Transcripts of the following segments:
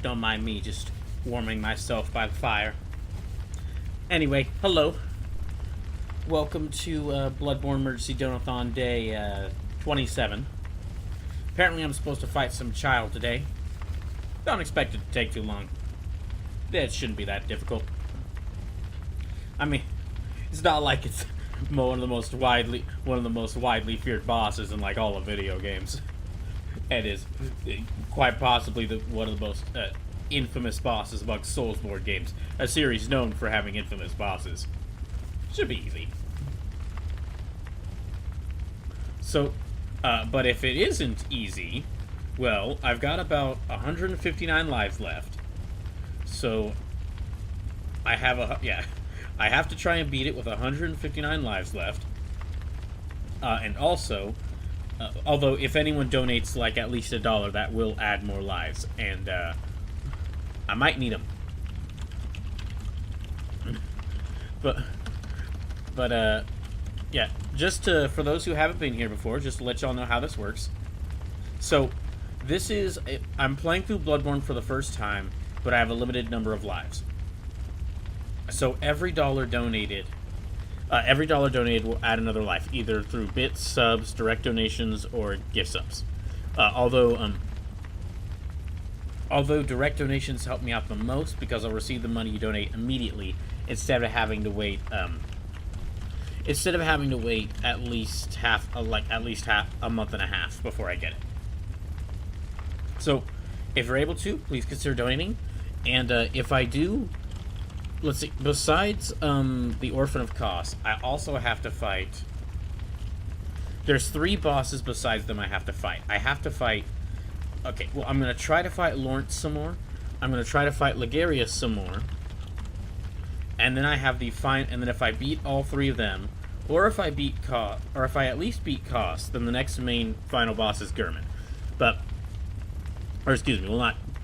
Don't mind me just warming myself by the fire. Anyway, hello. Welcome to Bloodborne Emergency Donathon Day 27. Apparently I'm supposed to fight some child today. Don't expect it to take too long. It shouldn't be that difficult. I mean, it's not like it's one of the most widely feared bosses in like all of video games. It is quite possibly one of the most infamous bosses among Soulsborne games, a series known for having infamous bosses. Should be easy. So, but if it isn't easy, well, I've got about 159 lives left. So, I have to try and beat it with 159 lives left. And also, although if anyone donates like at least $1, that will add more lives, and I might need them. But yeah, just for those who haven't been here before, just to let y'all know how this works. So, I'm playing through Bloodborne for the first time, but I have a limited number of lives. So every dollar donated will add another life, either through bits, subs, direct donations, or gift subs. Although direct donations help me out the most because I'll receive the money you donate immediately instead of having to wait. At least half a month and a half before I get it. So, if you're able to, please consider donating. And if I do, let's see. Besides the Orphan of Kos, I also have to fight. There's 3 bosses besides them I have to fight. I have to fight. Okay, well, I'm gonna try to fight Lawrence some more. I'm gonna try to fight Ligarius some more. And then I have and then if I beat all 3 of them, or if I at least beat Kos, then the next main final boss is Gurman. Not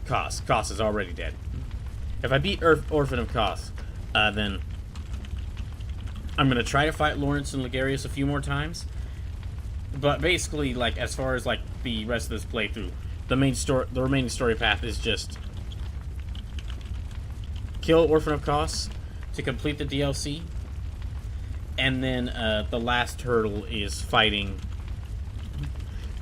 Kos. Kos is already dead. If I beat Orphan of Kos, then I'm gonna try to fight Lawrence and Ligarius a few more times. But basically, like, as far as like the rest of this playthrough, the remaining story path is just kill Orphan of Kos to complete the DLC, and then the last hurdle is fighting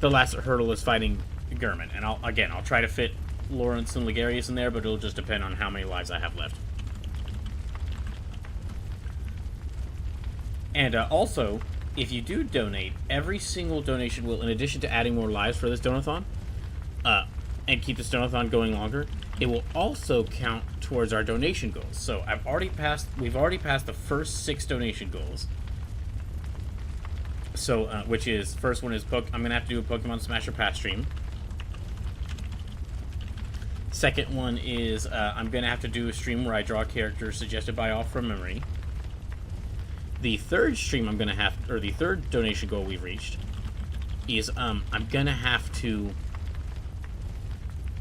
Gurman. And I'll try to fit Lawrence and Ligarius in there, but it'll just depend on how many lives I have left. And also, if you do donate, every single donation will, in addition to adding more lives for this donathon, and keep this donathon going longer, it will also count towards our donation goals. So we've already passed the first 6 donation goals. So, which is, first one is I'm gonna have to do a Pokemon Smasher Pass stream. Second one is, I'm gonna have to do a stream where I draw characters suggested by all from memory. The third stream the third donation goal we've reached is, I'm gonna have to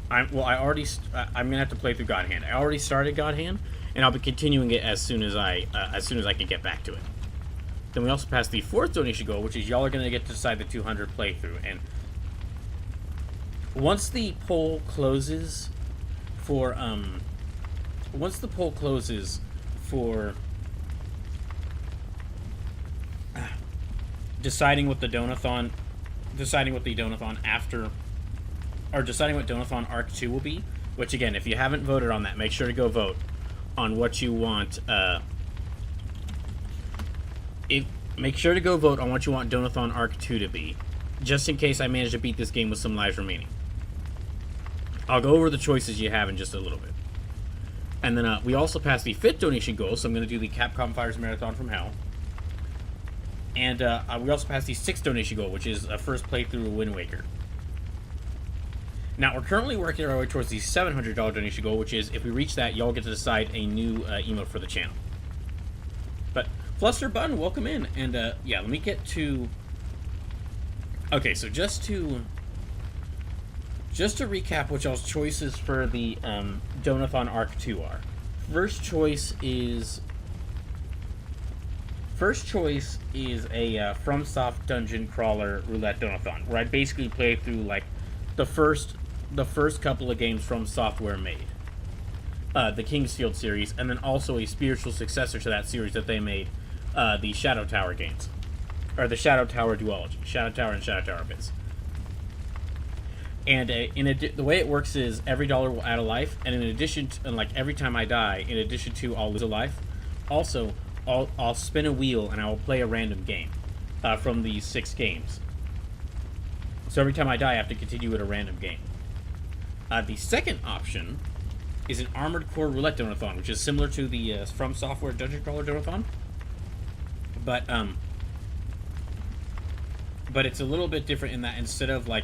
play through God Hand. I already started God Hand, and I'll be continuing it as soon as I can get back to it. Then we also passed the 4th donation goal, which is y'all are gonna get to decide the 200 playthrough. And once the poll closes for deciding what Donathon Arc 2 will be, which again, if you haven't voted on that, make sure to go vote on what you want. Make sure to go vote on what you want Donathon Arc 2 to be, just in case I manage to beat this game with some lives remaining. I'll go over the choices you have in just a little bit. And then we also passed the 5th donation goal, so I'm going to do the Capcom Fires Marathon from Hell. And we also passed the 6th donation goal, which is a first playthrough of Wind Waker. Now, we're currently working our way towards the $700 donation goal, which is, if we reach that, y'all get to decide a new emote for the channel. But, Fluster Button, welcome in. And, yeah, let me get to... Okay, so just to recap what y'all's choices for the Donathon Arc 2 are. First choice is a FromSoft dungeon crawler roulette Donathon, where I basically play through like the first couple of games From Software made, the Kingsfield series, and then also a spiritual successor to that series that they made, the Shadow Tower games, or the Shadow Tower duology, Shadow Tower and Shadow Tower Abyss. And the way it works is every dollar will add a life, and in addition to, and like every time I die, in addition to I'll lose a life, also I'll spin a wheel and I will play a random game from these 6 games. So every time I die, I have to continue with a random game. The second option is an Armored Core Roulette Donathon, which is similar to the From Software Dungeon Crawler Donathon, but it's a little bit different in that instead of like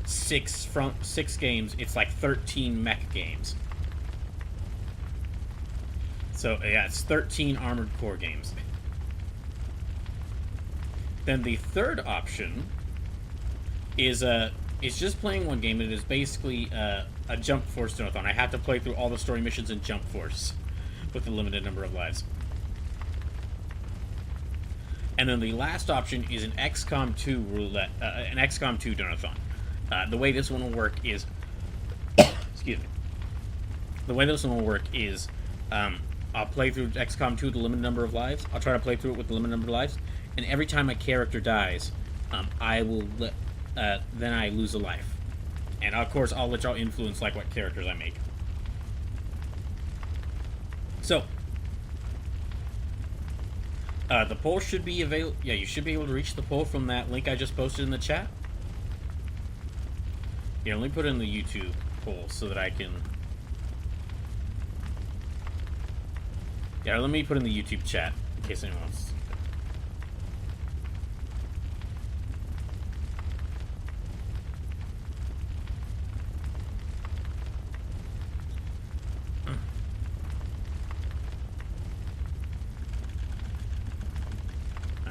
6 games, it's like 13 mech games. So yeah, it's 13 Armored Core games. Then the third option is just playing one game. It is basically a Jump Force Donathon. I have to play through all the story missions in Jump Force with a limited number of lives. And then the last option is an XCOM 2 roulette, an XCOM 2 Donathon. The way this one will work is, excuse me. The way this one will work is, I'll play through XCOM 2 with a limited number of lives. I'll try to play through it with a limited number of lives, and every time my character dies, I will then I lose a life. And of course, I'll let y'all influence like what characters I make. So, the poll should be available. Yeah, you should be able to reach the poll from that link I just posted in the chat. Yeah, let me put in the YouTube poll so that I can. Yeah, let me put in the YouTube chat in case anyone wants.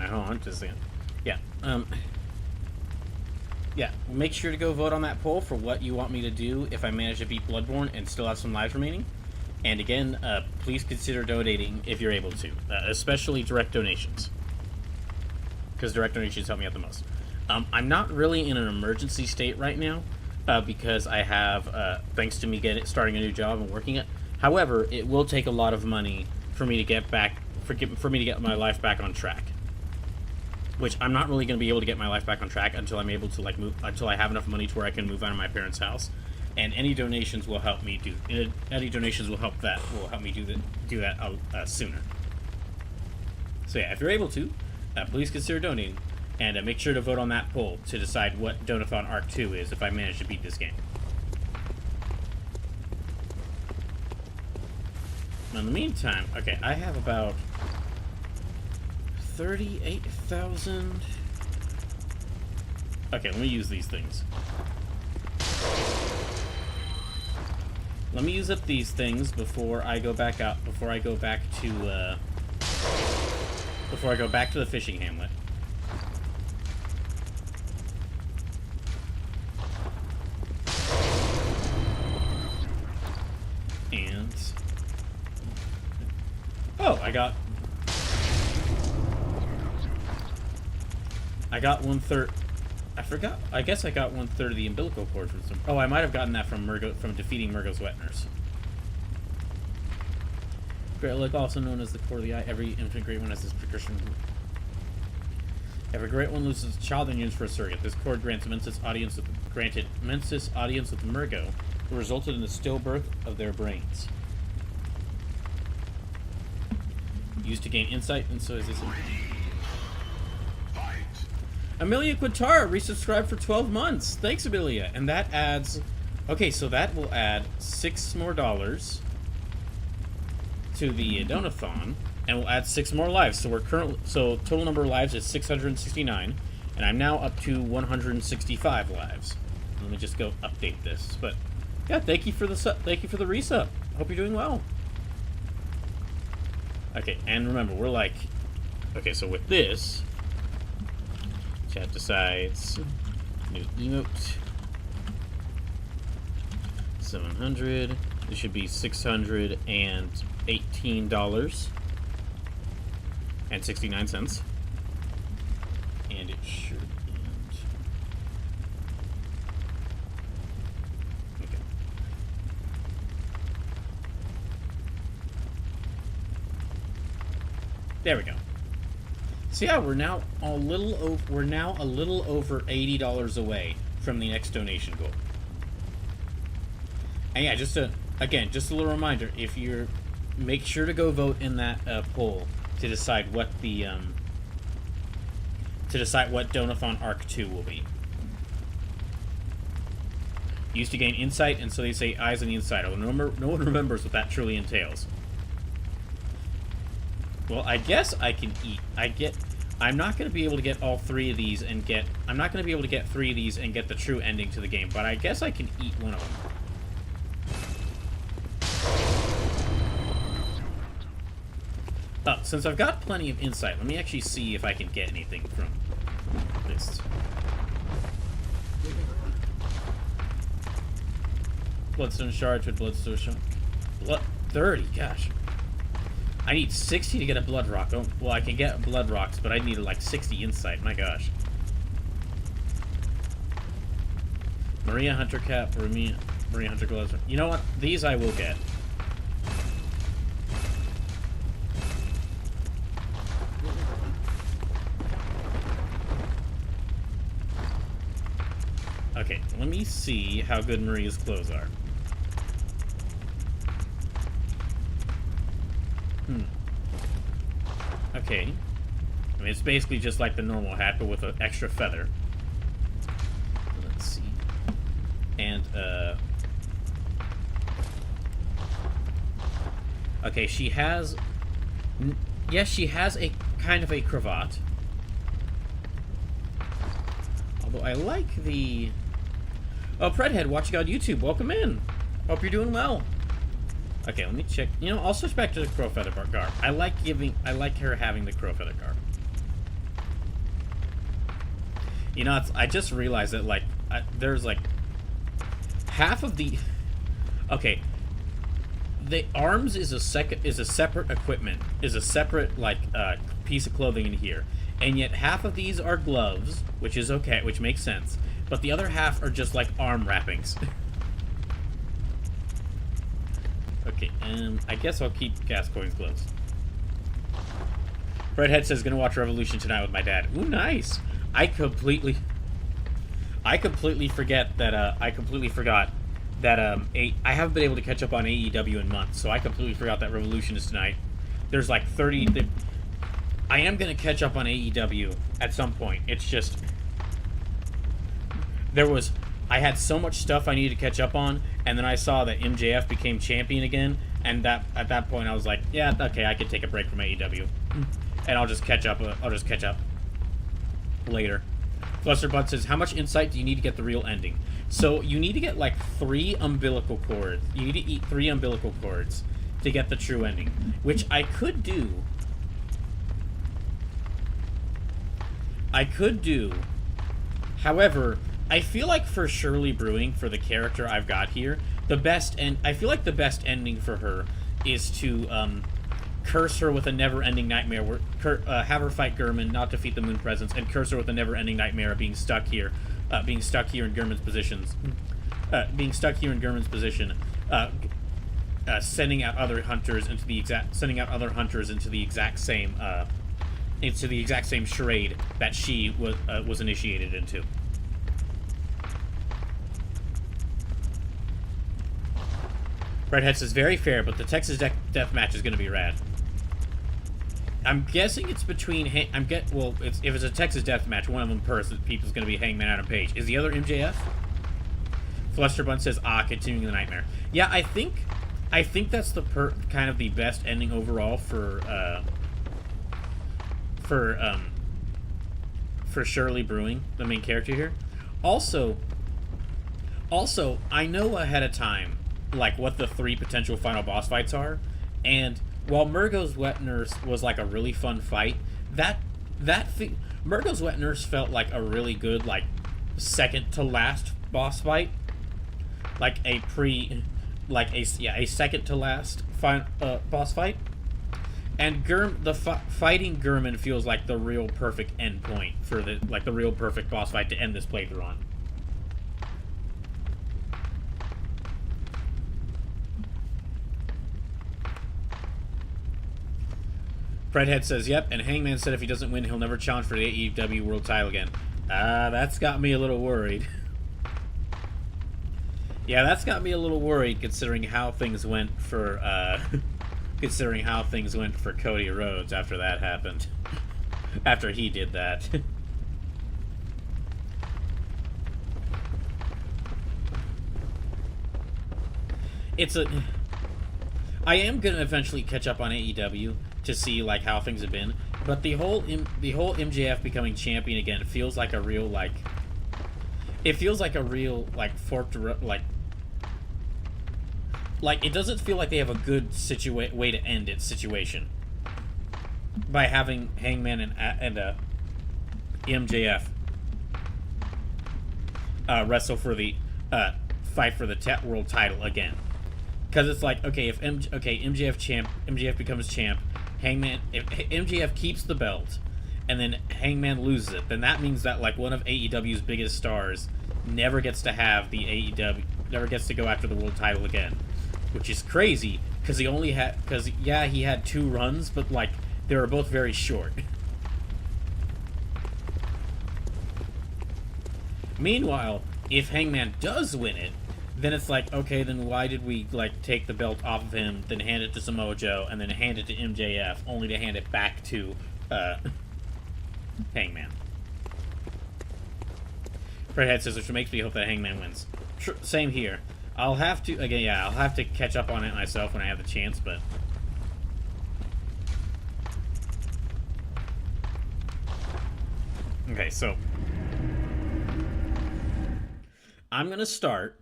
Hold on, just a second. Yeah, yeah, make sure to go vote on that poll for what you want me to do if I manage to beat Bloodborne and still have some lives remaining. And again, please consider donating if you're able to, especially direct donations, because direct donations help me out the most. I'm not really in an emergency state right now because I have, thanks to me starting a new job and working it. However, it will take a lot of money for me to get my life back on track. Which I'm not really going to be able to get my life back on track until I'm able to until I have enough money to where I can move out of my parents' house, and any donations will help me do. Any donations will help me do that sooner. So yeah, if you're able to, please consider donating, and make sure to vote on that poll to decide what Donathon Arc 2 is if I manage to beat this game. Now, in the meantime, okay, I have about 38,000. Okay, let me use these things. Let me use up these things before I go back out. Before I go back to the fishing hamlet. And oh, I got 1/3. I forgot. I guess I got 1/3 of the umbilical cord from some. Oh, I might have gotten that from defeating Murgo's wet nurse. Great Look, also known as the core of the eye. Every infant great one has this precursor. Every great one loses a child and yearns for a surrogate. This cord granted Mensis audience with Murgo, who resulted in the stillbirth of their brains. Used to gain insight, and so is this. Amelia Quintara resubscribed for 12 months. Thanks, Amelia. And that adds... Okay, so that will add $6 more to the Donathon, and we'll add 6 more lives. So total number of lives is 669, and I'm now up to 165 lives. Let me just go update this. But yeah, thank you for the resub. Hope you're doing well. Okay, and remember, we're like... Okay, so with this... Chat decides. New emote. 700. It should be $618.69. And it should end. Okay. There we go. So yeah, we're now a little over $80 away from the next donation goal. And yeah, just a little reminder: if you're, make sure to go vote in that poll to decide what the Donothon Arc 2 will be. Used to gain insight, and so they say eyes on the inside. Although no one remembers what that truly entails. Well, I guess I can eat. I'm not going to be able to get all three of these and get... I'm not going to be able to get 3 of these and get the true ending to the game, but I guess I can eat one of them. Since I've got plenty of insight, let me actually see if I can get anything from this. Bloodstone shards with bloodstone shard. 30, gosh. I need 60 to get a blood rock. Oh, well, I can get blood rocks, but I need like 60 insight. My gosh. Maria Hunter cap, Maria Hunter gloves. You know what? These I will get. Okay, let me see how good Maria's clothes are. Okay. I mean, it's basically just like the normal hat, but with an extra feather. Let's see. And, okay, she has... Yes, she has a kind of a cravat. Although I like the... Oh, Predhead, watching on YouTube. Welcome in. Hope you're doing well. Okay, let me check. You know, I'll switch back to the crow feather garb. I like her having the crow feather garb. You know, I just realized that like there's like half of the. Okay, the arms is a separate equipment, is a separate like piece of clothing in here, and yet half of these are gloves, which is okay, which makes sense, but the other half are just like arm wrappings. Okay, I guess I'll keep Gascoigne's gloves. Redhead says, gonna watch Revolution tonight with my dad. Ooh, nice! I completely forgot that, I haven't been able to catch up on AEW in months, so I completely forgot that Revolution is tonight. There's like 30... I am gonna catch up on AEW at some point. It's just... I had so much stuff I needed to catch up on, and then I saw that MJF became champion again, and at that point I was like, yeah, okay, I could take a break from AEW, and I'll just catch up. Later. Flusterbutt says, how much insight do you need to get the real ending? So you need to get like 3 umbilical cords. You need to eat 3 umbilical cords to get the true ending, which I could do. However, I feel like for Shirley Brewing, for the character I've got here, I feel like the best ending for her is to curse her with a never-ending nightmare, have her fight Gurman, not defeat the Moon Presence, and curse her with a never-ending nightmare of being stuck here in Gurman's positions, sending out other hunters into the exact same charade that she was initiated into. Redhead says, very fair, but the Texas death match is going to be rad. I'm guessing it's between... if it's a Texas death match, one of them people's going to be Hangman Adam Page. Is the other MJF? Flusterbun says, continuing the nightmare. Yeah, I think that's the kind of the best ending overall for Shirley Brewing, the main character here. Also, I know ahead of time like what the 3 potential final boss fights are, and while Murgo's Wet Nurse was like a really fun fight, that Murgo's Wet Nurse felt like a really good, like, second to last boss fight. Like a second to last boss fight. And fighting Gurman feels like the real perfect endpoint for the real perfect boss fight to end this playthrough on. Fredhead says, yep, and Hangman said if he doesn't win, he'll never challenge for the AEW World title again. That's got me a little worried. Yeah, that's got me a little worried considering how things went for, Cody Rhodes after that happened. After he did that. I am gonna eventually catch up on AEW to see like how things have been, but the whole MJF becoming champion again feels like a real forked like it doesn't feel like they have a good way to end its situation by having Hangman and MJF wrestle for the fight for the world title again. Because it's like, okay, if MJF becomes champ, if MJF keeps the belt, and then Hangman loses it, then that means that like one of AEW's biggest stars never gets to go after the world title again, which is crazy because he had 2 runs, but like they were both very short. Meanwhile, if Hangman does win it, then it's like, okay, then why did we, like, take the belt off of him, then hand it to Samoa Joe, and then hand it to MJF, only to hand it back to, Hangman. Fredhead says, which makes me hope that Hangman wins. Same here. I'll have to catch up on it myself when I have the chance, but... Okay, so... I'm gonna start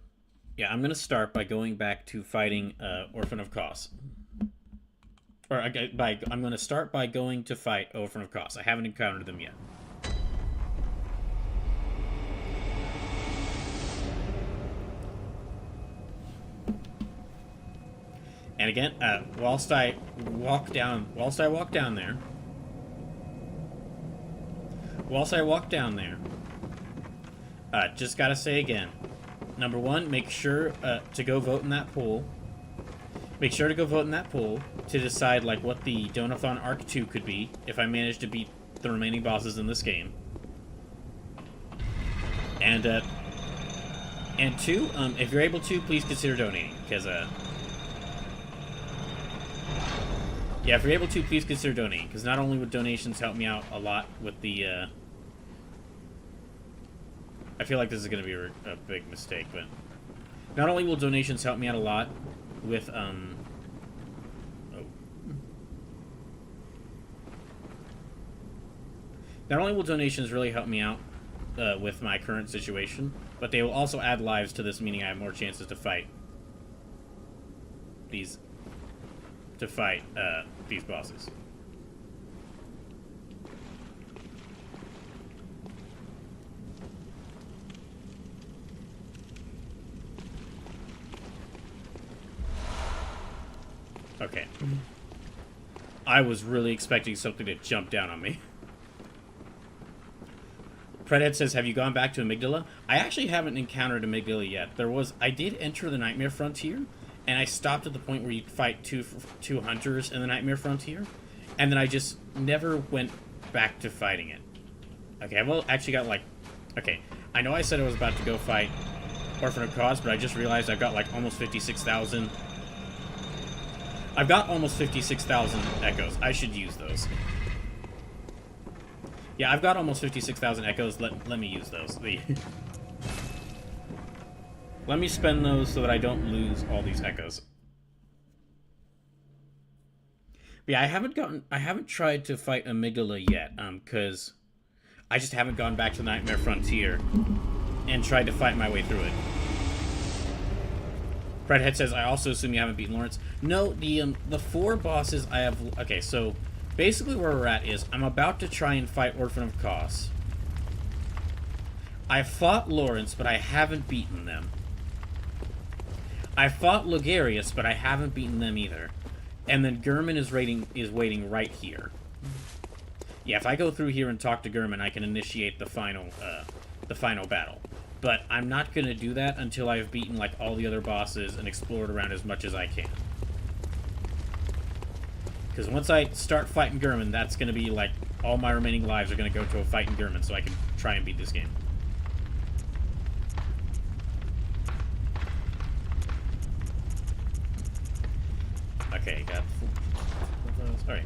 by going back to fighting Orphan of Kos. I'm going to start by going to fight Orphan of Kos. I haven't encountered them yet. And again, whilst I walk down there, just gotta say again, number 1, make sure to go vote in that poll. Make sure to go vote in that poll to decide like what the Donothon Arc 2 could be if I manage to beat the remaining bosses in this game. And 2, if you're able to, please consider donating, because if you're able to, please consider donating, because not only would donations help me out a lot with the I feel like this is going to be a big mistake, but not only will donations help me out a lot with, not only will donations really help me out with my current situation, but they will also add lives to this, meaning I have more chances to fight these bosses. Okay. I was really expecting something to jump down on me. Fredhead says, have you gone back to Amygdala? I actually haven't encountered Amygdala yet. I did enter the Nightmare Frontier, and I stopped at the point where you fight two hunters in the Nightmare Frontier, and then I just never went back to fighting it. Okay, I've actually got like... Okay, I know I said I was about to go fight Orphan of Kos, but I just realized I've got like almost 56,000... I've got almost 56,000 echoes. I should use those. Yeah, I've got almost 56,000 echoes. Let me use those. Let me spend those so that I don't lose all these echoes. But yeah, I haven't tried to fight Amygdala yet, because I just haven't gone back to the Nightmare Frontier and tried to fight my way through it. Fredhead says, I also assume you haven't beaten Lawrence. No, the 4 bosses I have... Okay, so Basically where we're at is, I'm about to try and fight Orphan of Kos. I fought Lawrence, but I haven't beaten them. I fought Logarius, but I haven't beaten them either. And then Gurman is waiting right here. Yeah, if I go through here and talk to Gurman, I can initiate the final battle. But I'm not going to do that until I've beaten, like, all the other bosses and explored around as much as I can. Because once I start fighting Gurman, that's going to be, like, all my remaining lives are going to go to a fight in Gurman, so I can try and beat this game. Okay, got 4 vials. Alright,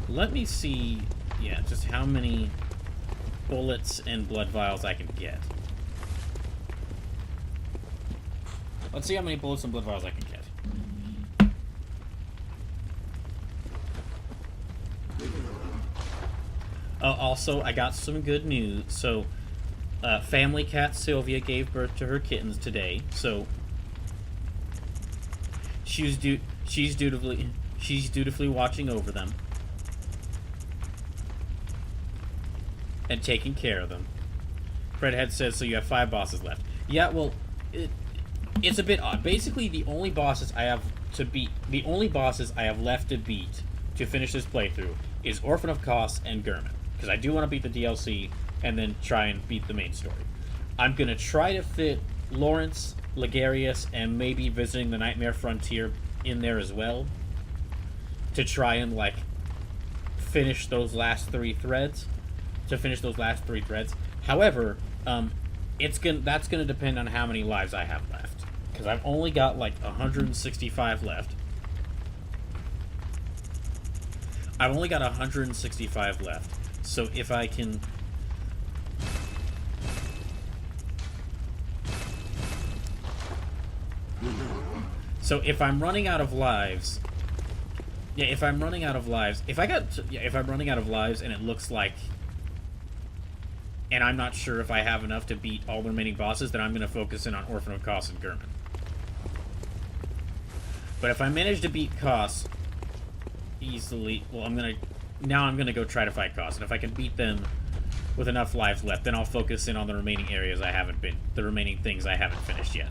let me see, yeah, just how many bullets and blood vials I can get. Let's see how many bullets and blood vials I can get. Also, I got some good news. So, family cat Sylvia gave birth to her kittens today. So, she's dutifully watching over them and taking care of them. Fredhead says, so you have 5 bosses left. Yeah, well, it's a bit odd. Basically, the only bosses I have left to beat to finish this playthrough is Orphan of Kos and Gurman. Because I do want to beat the DLC and then try and beat the main story. I'm going to try to fit Lawrence, Logarius, and maybe visiting the Nightmare Frontier in there as well. To try and, like, finish those last 3 threads. However, that's going to depend on how many lives I have left. Because I've only got, like, 165 left. I've only got 165 left. So if I can... So if I'm running out of lives... Yeah, if I'm running out of lives... If I'm running out of lives and it looks like... And I'm not sure if I have enough to beat all the remaining bosses, then I'm going to focus in on Orphan of Kos and Gurman. But if I manage to beat Kos easily... Well, Now I'm going to go try to fight Kos. And if I can beat them with enough lives left, then I'll focus in on the remaining areas the remaining things I haven't finished yet.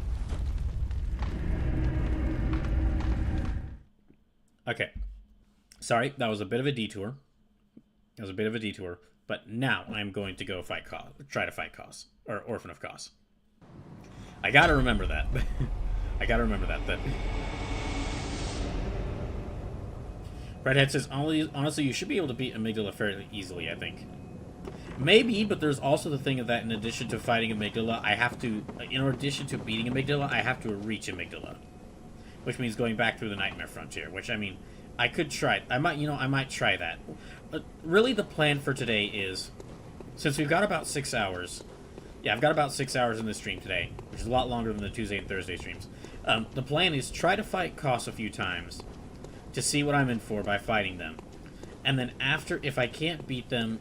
Okay. Sorry, that was a bit of a detour. But now I'm going to go try to fight Kos. Or Orphan of Kos. I gotta remember that. That Redhead says, honestly, you should be able to beat Amygdala fairly easily, I think. Maybe, but there's also the thing of that in addition to fighting Amygdala, in addition to beating Amygdala, I have to reach Amygdala. Which means going back through the Nightmare Frontier, which, I mean, I could try. I might try that. But really the plan for today is, since we've got about 6 hours, yeah, I've got about 6 hours in this stream today, which is a lot longer than the Tuesday and Thursday streams. The plan is try to fight Kos a few times, to see what I'm in for by fighting them. And then after, if I can't beat them,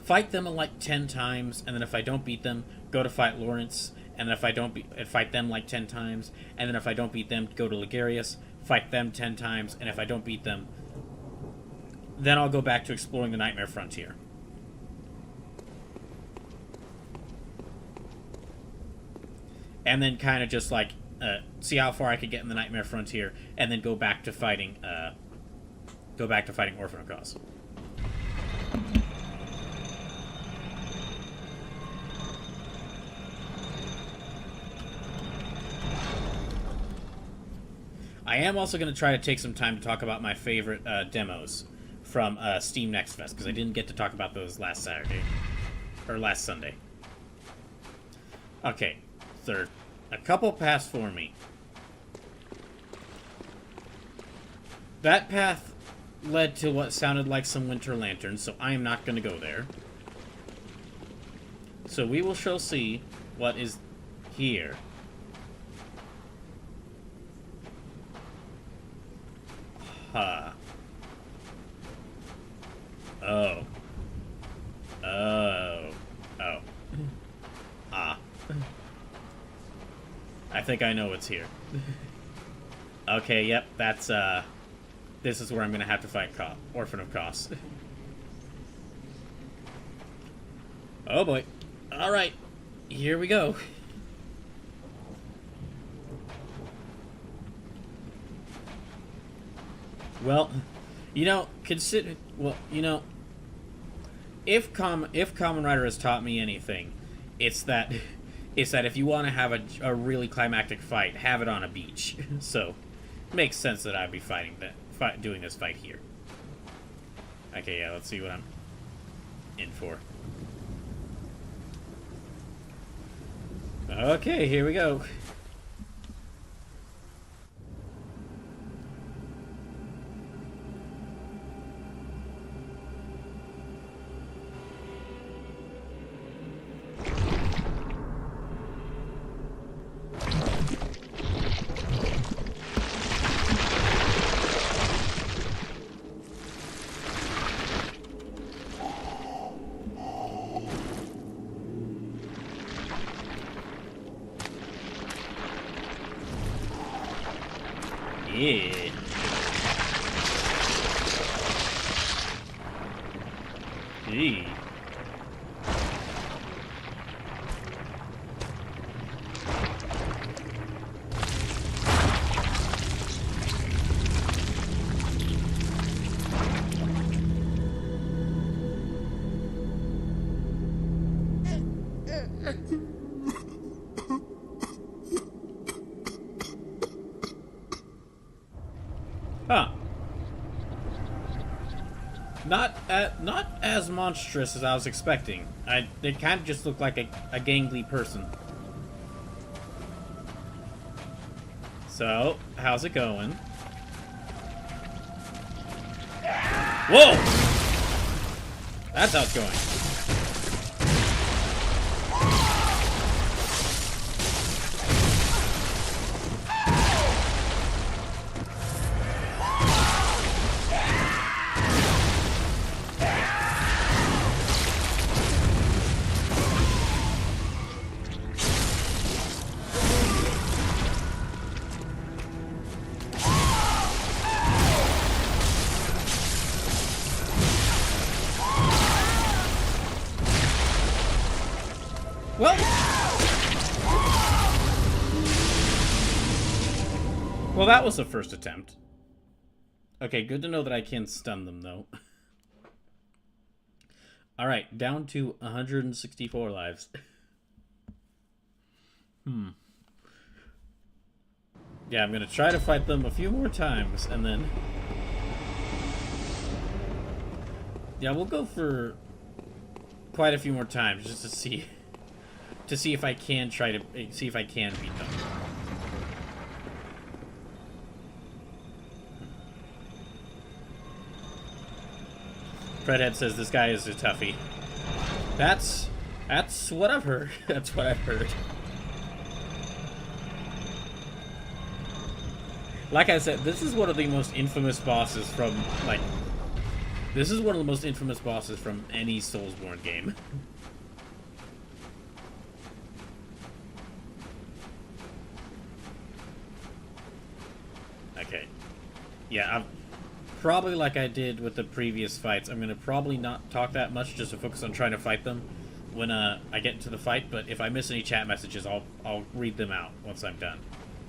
fight them like 10 times, and then if I don't beat them, go to fight Lawrence, and then if I don't fight them like 10 times, and then if I don't beat them, go to Logarius, fight them 10 times, and if I don't beat them, then I'll go back to exploring the Nightmare Frontier. And then kind of just like see how far I could get in the Nightmare Frontier, and then go back to fighting Orphan of Kos. I am also going to try to take some time to talk about my favorite demos from Steam Next Fest, because I didn't get to talk about those last Sunday. Okay, third. A couple paths for me. That path led to what sounded like some winter lanterns, so I am not going to go there. So we shall see what is here. Huh. Oh. Oh. Oh. Ah. I think I know what's here. Okay, yep, that's this is where I'm going to have to fight Orphan of Kos. Oh boy. Alright. Here we go. Well, you know, consider... Well, you know... If Kamen Rider has taught me anything, it's that if you want to have a really climactic fight, have it on a beach. So, it makes sense that I'd be doing this fight here. Okay, yeah, let's see what I'm in for. Okay, here we go. Yeah. Gee. Huh. Not as monstrous as I was expecting. They kind of just look like a gangly person. So, how's it going? Whoa! That's how it's going. Well, that was the first attempt. Okay, good to know that I can stun them, though. Alright, down to 164 lives. Yeah, I'm gonna try to fight them a few more times, and then... Yeah, we'll go for quite a few more times, just to see if I can beat them. Fredhead says this guy is a toughie. That's what I've heard. That's what I've heard. Like I said, this is one of the most infamous bosses from, like... This is one of the most infamous bosses from any Soulsborne game. Okay. Yeah, probably like I did with the previous fights, I'm going to probably not talk that much just to focus on trying to fight them when I get into the fight, but if I miss any chat messages, I'll read them out once I'm done.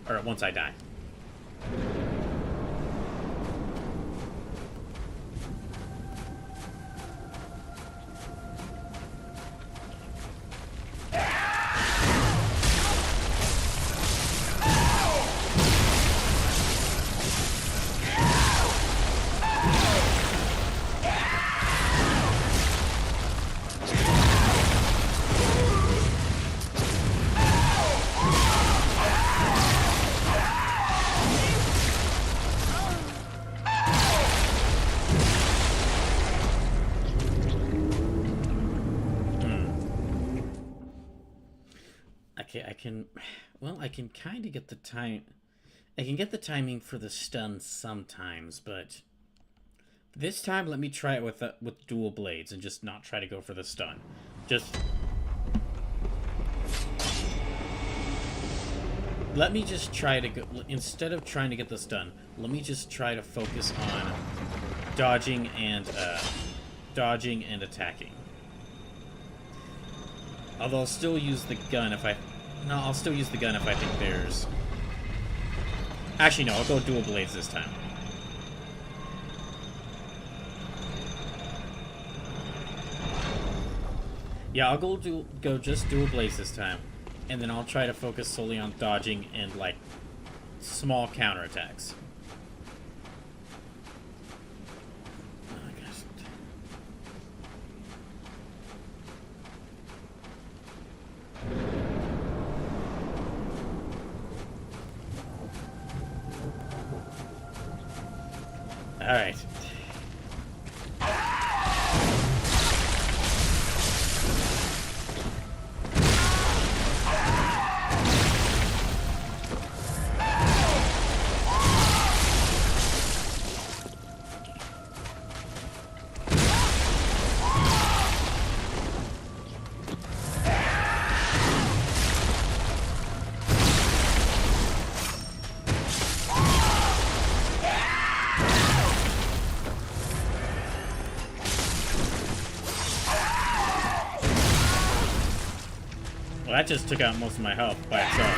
Or once I die. I can kind of get the time. I can get the timing for the stun sometimes, but this time let me try it with dual blades and just not try to go for the stun. Let me just try to go, instead of trying to get the stun, let me just try to focus on dodging and attacking. Although I'll still use the gun if I... No, I'll still use the gun if I think there's... Actually, no, I'll go dual blades this time. Yeah, I'll go just dual blades this time. And then I'll try to focus solely on dodging and, like, small counterattacks. Alright. Well, that just took out most of my health by itself.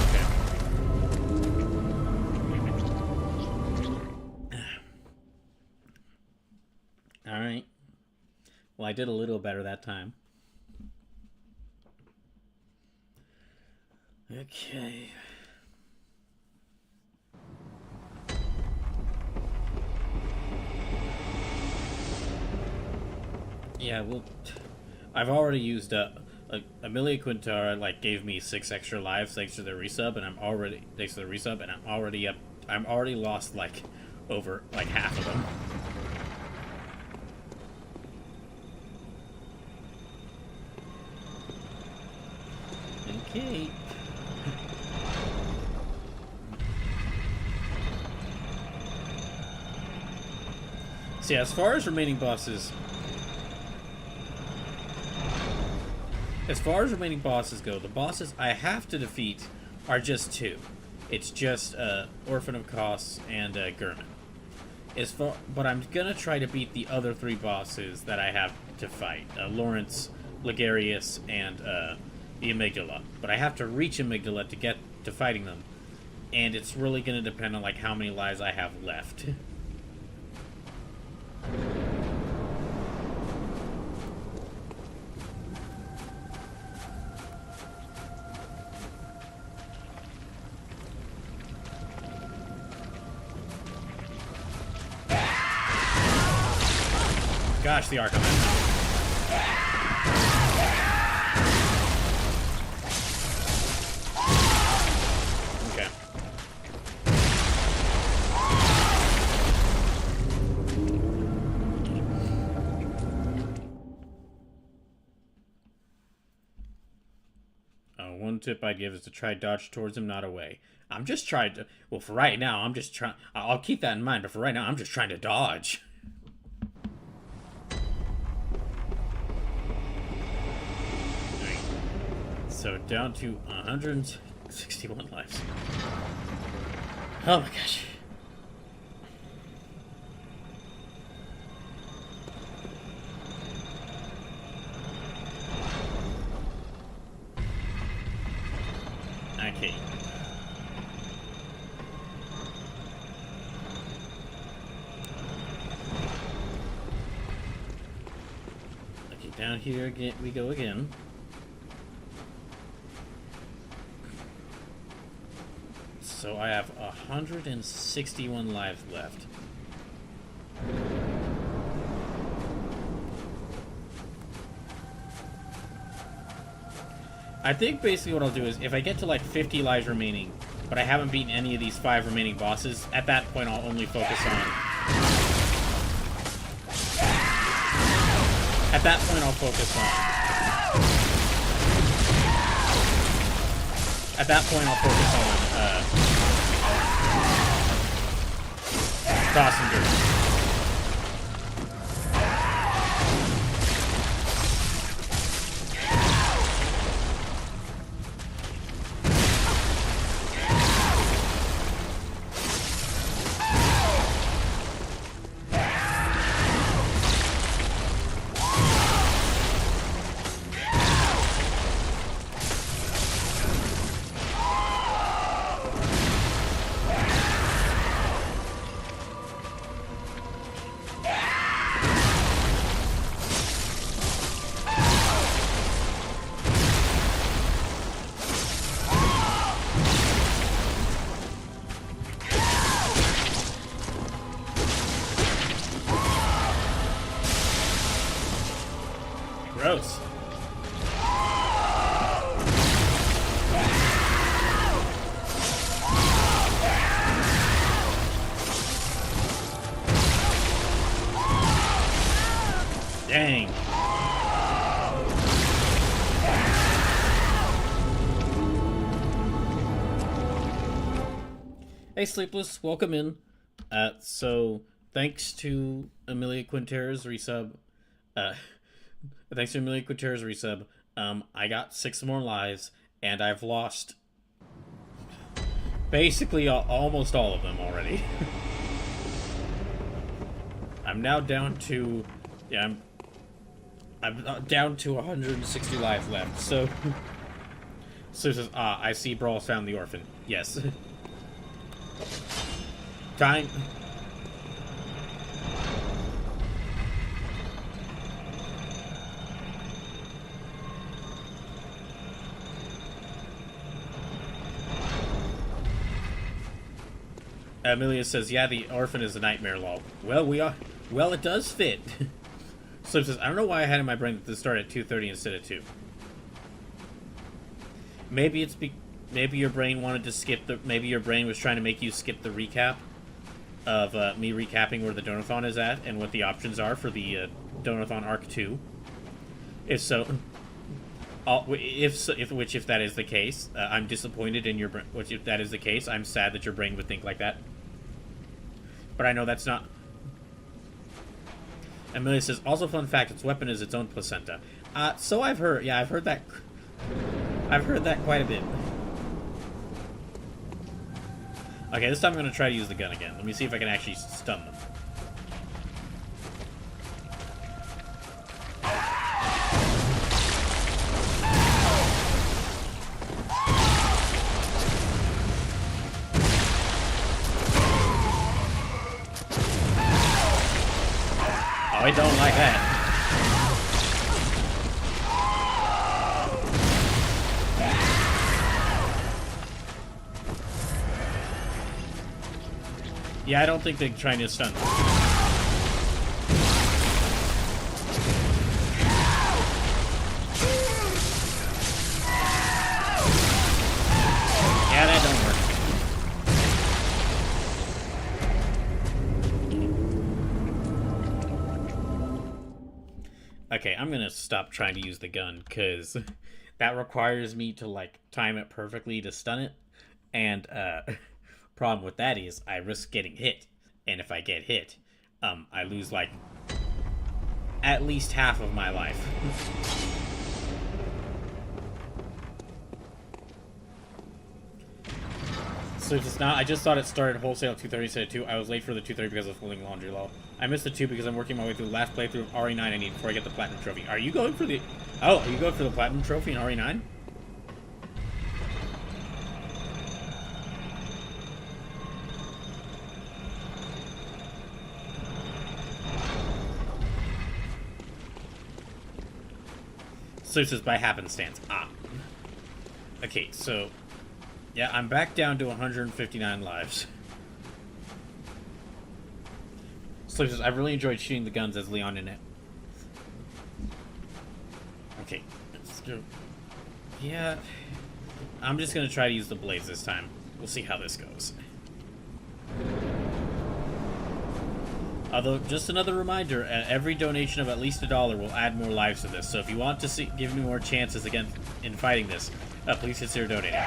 Okay. Alright. Well, I did a little better that time. Okay. Yeah, well, I've already used Amelia Quintara, like, gave me 6 extra lives thanks to the resub, and I'm already I'm already lost, like, over, like, half of them. Okay. So yeah, as far as remaining bosses go, the bosses I have to defeat are just 2. It's just Orphan of Kos and Gurman. But I'm gonna try to beat the other 3 bosses that I have to fight: Lawrence, Ligarius, and the Amygdala. But I have to reach Amygdala to get to fighting them, and it's really gonna depend on, like, how many lives I have left. Gosh, the arc on that. Okay. One tip I'd give is to try dodge towards him, not away. I'm just trying to... Well, for right now, I'm just trying... I'll keep that in mind, but for right now, I'm just trying to dodge. So down to 161 lives. Oh my gosh. Okay. Okay, down here again we go again. So I have 161 lives left. I think basically what I'll do is, if I get to like 50 lives remaining, but I haven't beaten any of these 5 remaining bosses, at that point I'll only focus on... At that point I'll focus on... At that point I'll focus on, Dawson. Gross. Dang. Hey, Sleepless, welcome in. So, thanks to Amelia Quintera's resub, I got 6 more lives, and I've lost basically almost all of them already. I'm now down to, I'm down to 160 lives left, so... So it says, I see Brawl found the Orphan. Yes. Time. Amelia says, yeah, the Orphan is a nightmare, lol. Well, it does fit. Slip says, I don't know why I had in my brain that this started at 2:30 instead of 2. Maybe it's maybe your brain wanted to skip the... Maybe your brain was trying to make you skip the recap of me recapping where the Donothon is at and what the options are for the Donothon Arc 2. If so... If that is the case, I'm disappointed in your brain. Which, if that is the case, I'm sad that your brain would think like that. But I know that's not... Amelia says, also fun fact, its weapon is its own placenta. So I've heard. Yeah, I've heard that quite a bit. Okay, this time I'm going to try to use the gun again. Let me see if I can actually stun them. Oh, I don't like that. Yeah, I don't think they're trying to stun. Yeah, that don't work. Okay, I'm gonna stop trying to use the gun, because that requires me to, like, time it perfectly to stun it, and, problem with that is I risk getting hit, and if I get hit, I lose like at least half of my life. So it's not. I just thought it started wholesale at 2:30 instead of 2. I was late for the 2:30 because I was folding laundry low. I missed the 2 because I'm working my way through the last playthrough of RE9 I need before I get the platinum trophy. Are you going for the? Oh, are you going for the platinum trophy in RE9? So it says by happenstance. Okay, so... Yeah, I'm back down to 159 lives. So it says, I've really enjoyed shooting the guns as Leon in it. Okay, let's go. Yeah... I'm just gonna try to use the blades this time. We'll see how this goes. Although, just another reminder, every donation of at least $1 will add more lives to this. So if you want to give me more chances again in fighting this, please consider donating.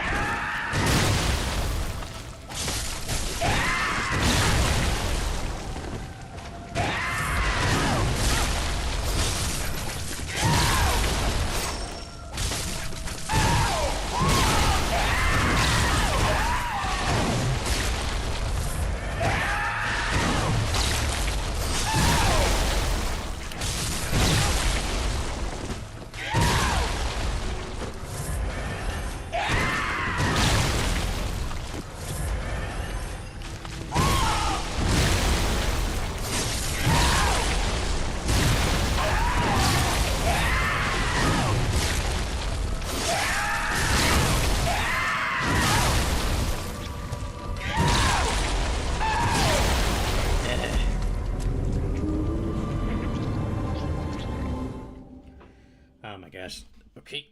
Oh my gosh. Okay.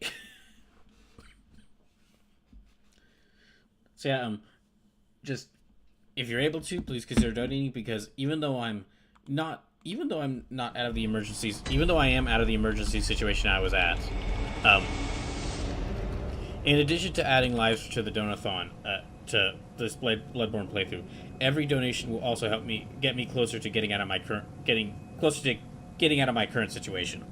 So yeah, just if you're able to, please consider donating, because even though I'm not out of the emergencies, even though I am out of the emergency situation I was at, um, in addition to adding lives to the Donothon, to this Bloodborne playthrough, every donation will also help me get me closer to getting out of my current situation.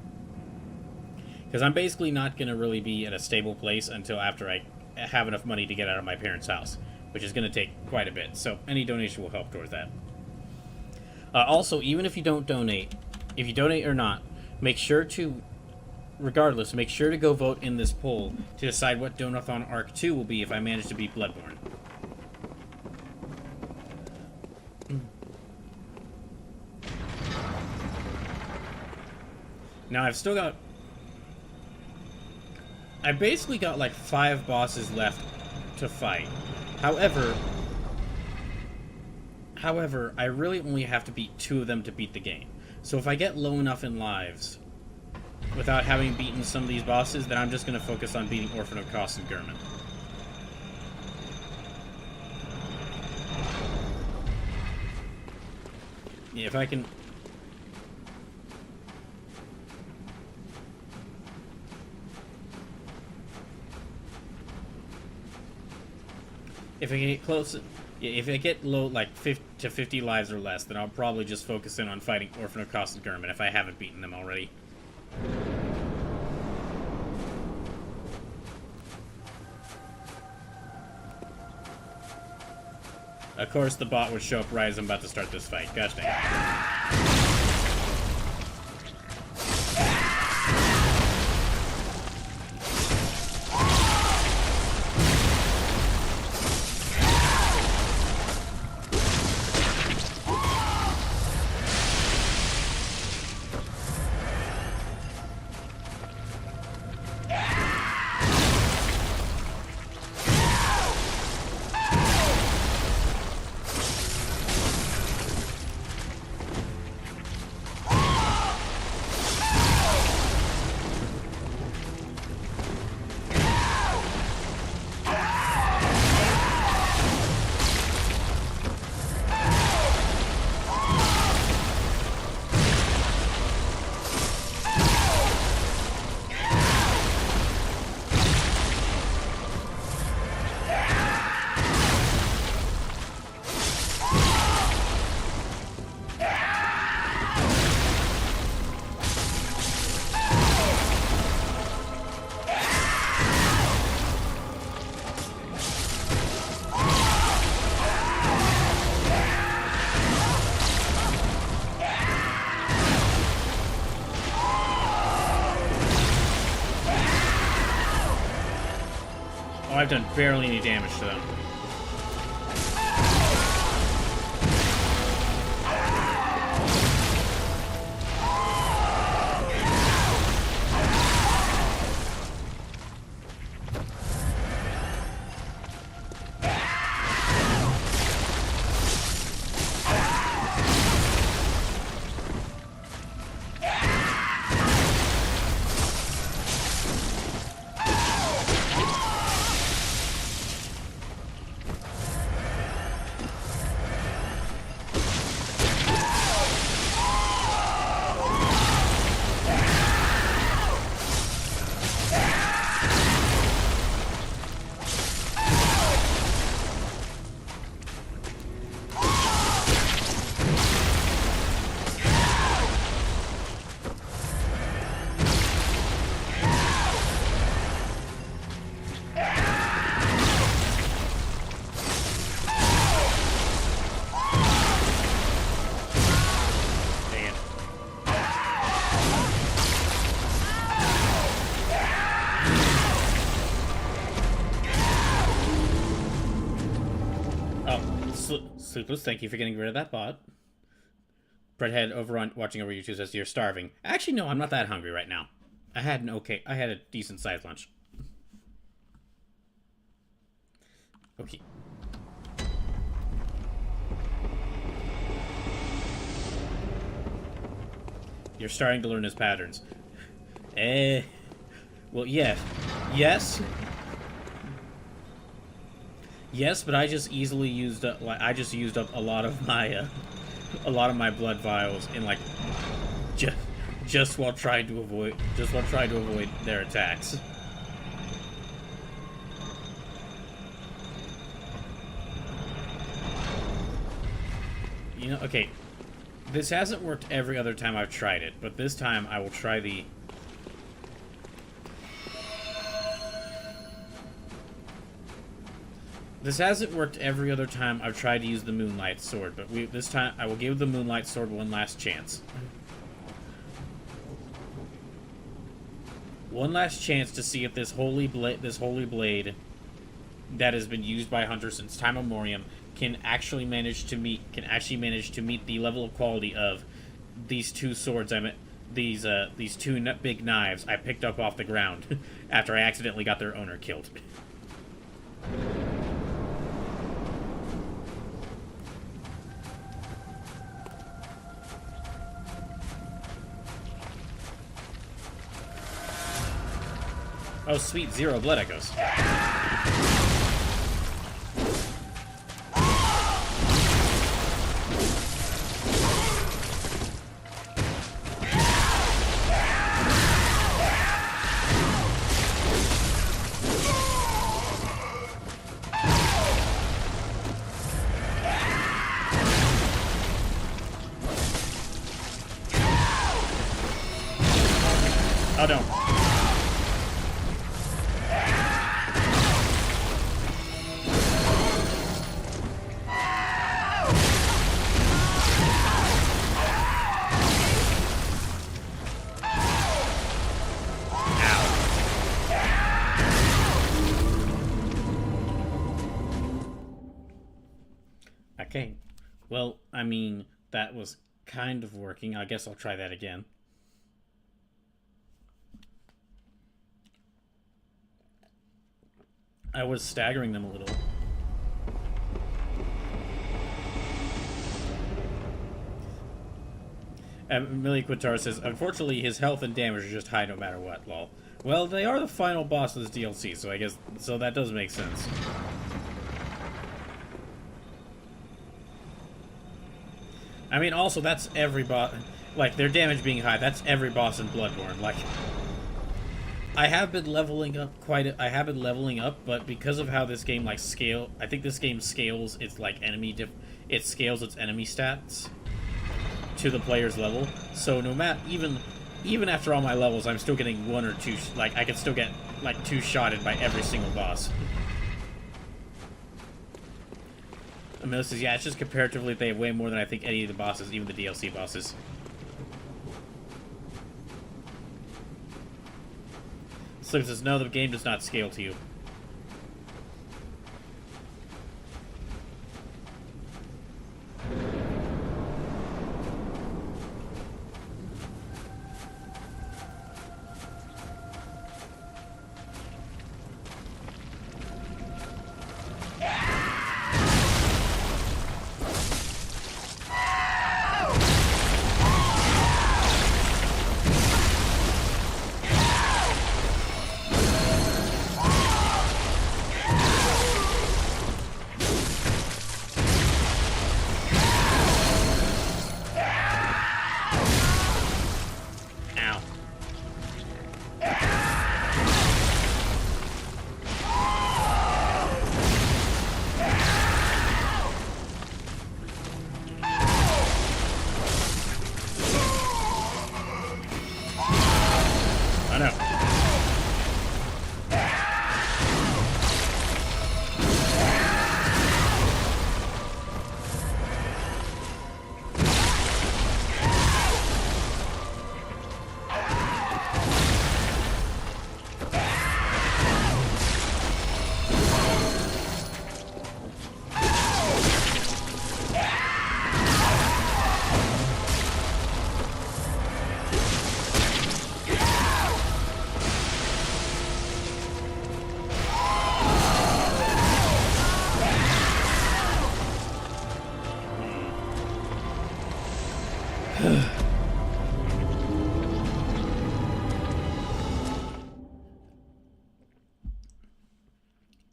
Because I'm basically not going to really be at a stable place until after I have enough money to get out of my parents' house, which is going to take quite a bit. So any donation will help towards that. Also, even if you don't donate, if you donate or not, make sure to go vote in this poll to decide what Donothon Arc 2 will be if I manage to beat Bloodborne. Now, I basically got like 5 bosses left to fight. However, I really only have to beat 2 of them to beat the game. So if I get low enough in lives without having beaten some of these bosses, then I'm just going to focus on beating Orphan of Kos and Gurman. Yeah, if I can... If I get close... Yeah, if I get low, like 50 lives or less, then I'll probably just focus in on fighting Orphan of Kos and Gurman if I haven't beaten them already. Of course, the bot would show up right as I'm about to start this fight. Gosh dang it. I've done barely any damage to them. Sleepless, thank you for getting rid of that bot. Breadhead watching over YouTube says you're starving. Actually, no, I'm not that hungry right now. I had a decent sized lunch. Okay. You're starting to learn his patterns. Well, yeah. Yes. Yes, but I just easily used up. Like, I just used up a lot of my blood vials in like just while trying to avoid their attacks. You know, okay. This hasn't worked every other time I've tried it, but this time I will try the... This hasn't worked every other time I've tried to use the Moonlight Sword, but this time I will give the Moonlight Sword one last chance. One last chance to see if this holy blade that has been used by hunters since time immemorial can actually manage to meet the level of quality of these two swords these two big knives I picked up off the ground after I accidentally got their owner killed. Oh, sweet, 0 blood echoes. Oh, no. Okay. Well, I mean, that was kind of working. I guess I'll try that again. I was staggering them a little. Millie Quintar says, unfortunately, his health and damage are just high no matter what, lol. Well, they are the final boss of this DLC, so I guess... So that does make sense. I mean, also, that's every boss... Like, their damage being high, that's every boss in Bloodborne. Like, I have been leveling up I have been leveling up, but because of how this game, like, I think this game scales its, like, it scales its enemy stats to the player's level. So no matter... Even after all my levels, I'm still getting 1 or 2... Like, I can still get, like, 2-shotted by every single boss. Amelia says, yeah, it's just comparatively they have way more than I think any of the bosses, even the DLC bosses. Slim says, no, the game does not scale to you.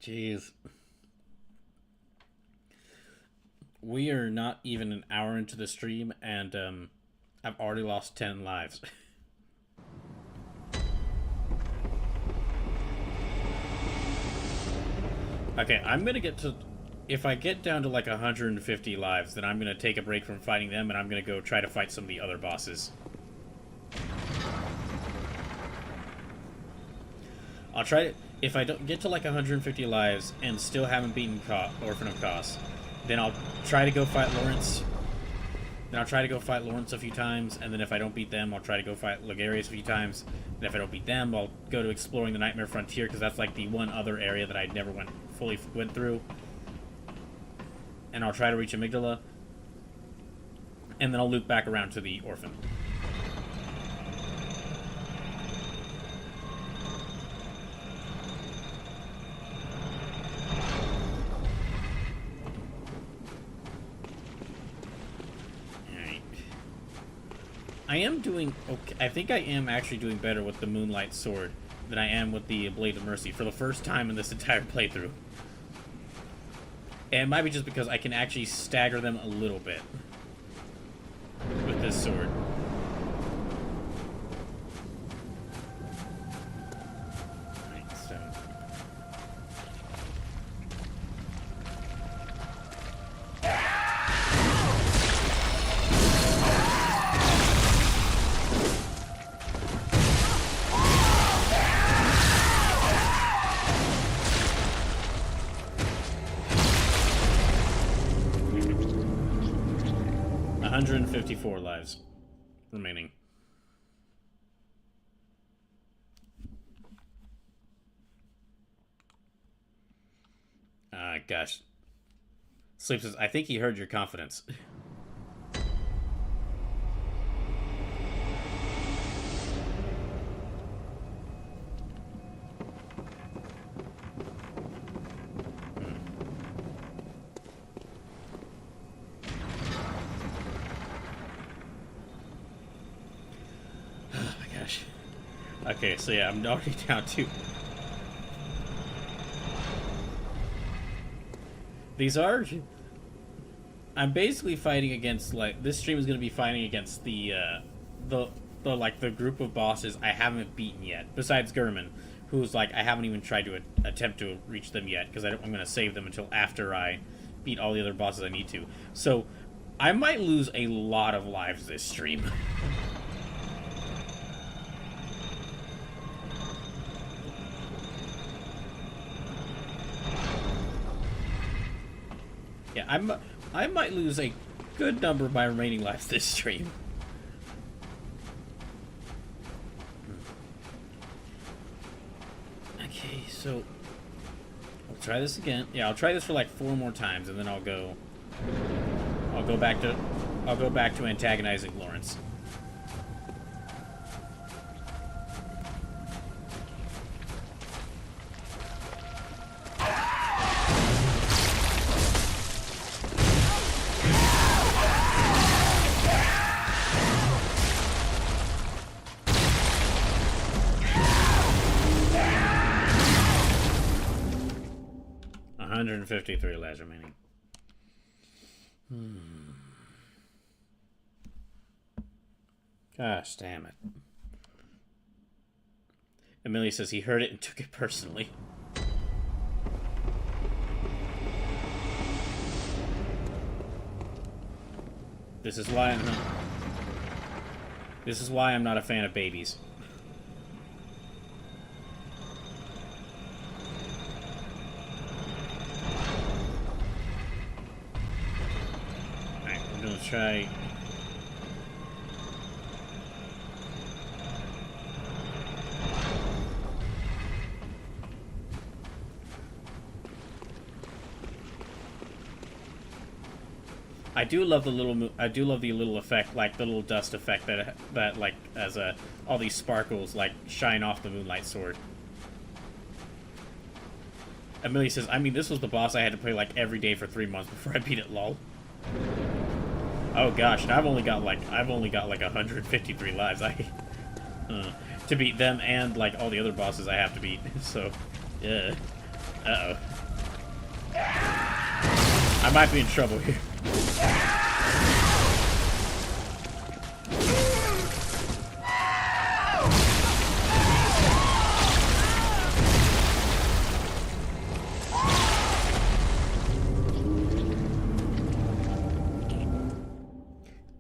Jeez. We are not even an hour into the stream, and I've already lost 10 lives. Okay, I'm gonna get to... If I get down to like 150 lives, then I'm gonna take a break from fighting them, and I'm gonna go try to fight some of the other bosses. I'll try to... If I don't get to like 150 lives and still haven't beaten Orphan of Kos, then I'll try to go fight Lawrence. Then I'll try to go fight Lawrence a few times, and then if I don't beat them, I'll try to go fight Ligarius a few times. And if I don't beat them, I'll go to exploring the Nightmare Frontier, because that's like the one other area that I never fully went through. And I'll try to reach Amygdala, and then I'll loop back around to the Orphan. I am doing okay. I think I am actually doing better with the Moonlight Sword than I am with the Blade of Mercy for the first time in this entire playthrough. And it might be just because I can actually stagger them a little bit with this sword. Right, so... 154 lives remaining. Gosh. Sleep says, I think he heard your confidence. Okay, so yeah, I'm already down to... These are... I'm basically fighting against, like... This stream is going to be fighting against the group of bosses I haven't beaten yet. Besides Gurman, who's like, I haven't even tried to attempt to reach them yet, because I'm going to save them until after I beat all the other bosses I need to. So, I might lose a lot of lives this stream. Yeah, I might lose a good number of my remaining lives this stream. Okay, so I'll try this again. Yeah, I'll try this for like 4 more times, and then I'll go back to antagonizing Lawrence. $153 lives remaining. Gosh damn it. Amelia says he heard it and took it personally. This is why I'm not a fan of babies. Let's try. I do love the little effect, like the little dust effect that like as all these sparkles like shine off the Moonlight Sword. Amelia says, I mean, this was the boss I had to play like every day for 3 months before I beat it. Lol. Oh gosh, and I've only got like 153 lives. To beat them and like all the other bosses I have to beat. So, yeah. Uh-oh. I might be in trouble here.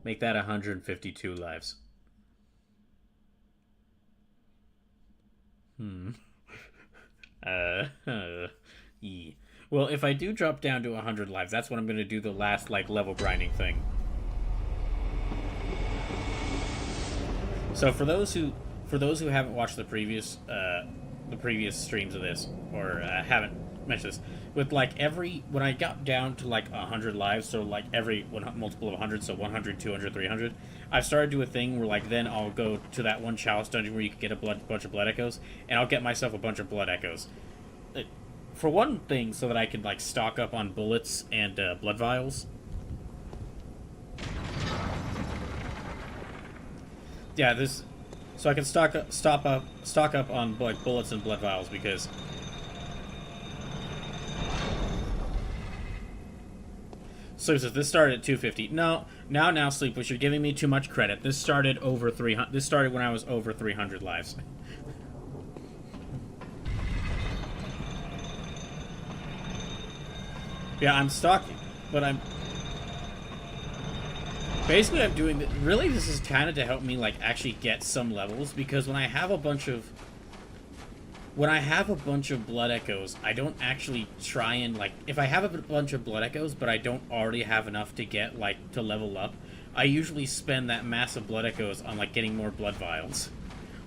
Make that 152 lives. Yeah. Well, if I do drop down to 100 lives, that's when I'm going to do the last, like, level grinding thing. So for those who haven't watched the previous streams of this, or haven't mentioned this, with like when I got down to like 100 lives, so like every multiple of 100, so 100, 200, 300, I've started to do a thing where like then I'll go to that one chalice dungeon where you can get a bunch of blood echoes, and I'll get myself a bunch of blood echoes. For one thing, so that I can like stock up on bullets and blood vials. Yeah, so I can stock up on like bullets and blood vials, because Sleep says this started at 250. No, now Sleepless, you're giving me too much credit. This started over 300. This started when I was over 300 lives. Yeah, I'm stocking, but I'm doing that. Really, this is kind of to help me like actually get some levels, because when I have a bunch of blood echoes, I don't actually try and like, if I have a bunch of blood echoes but I don't already have enough to get like to level up, I usually spend that massive blood echoes on like getting more blood vials,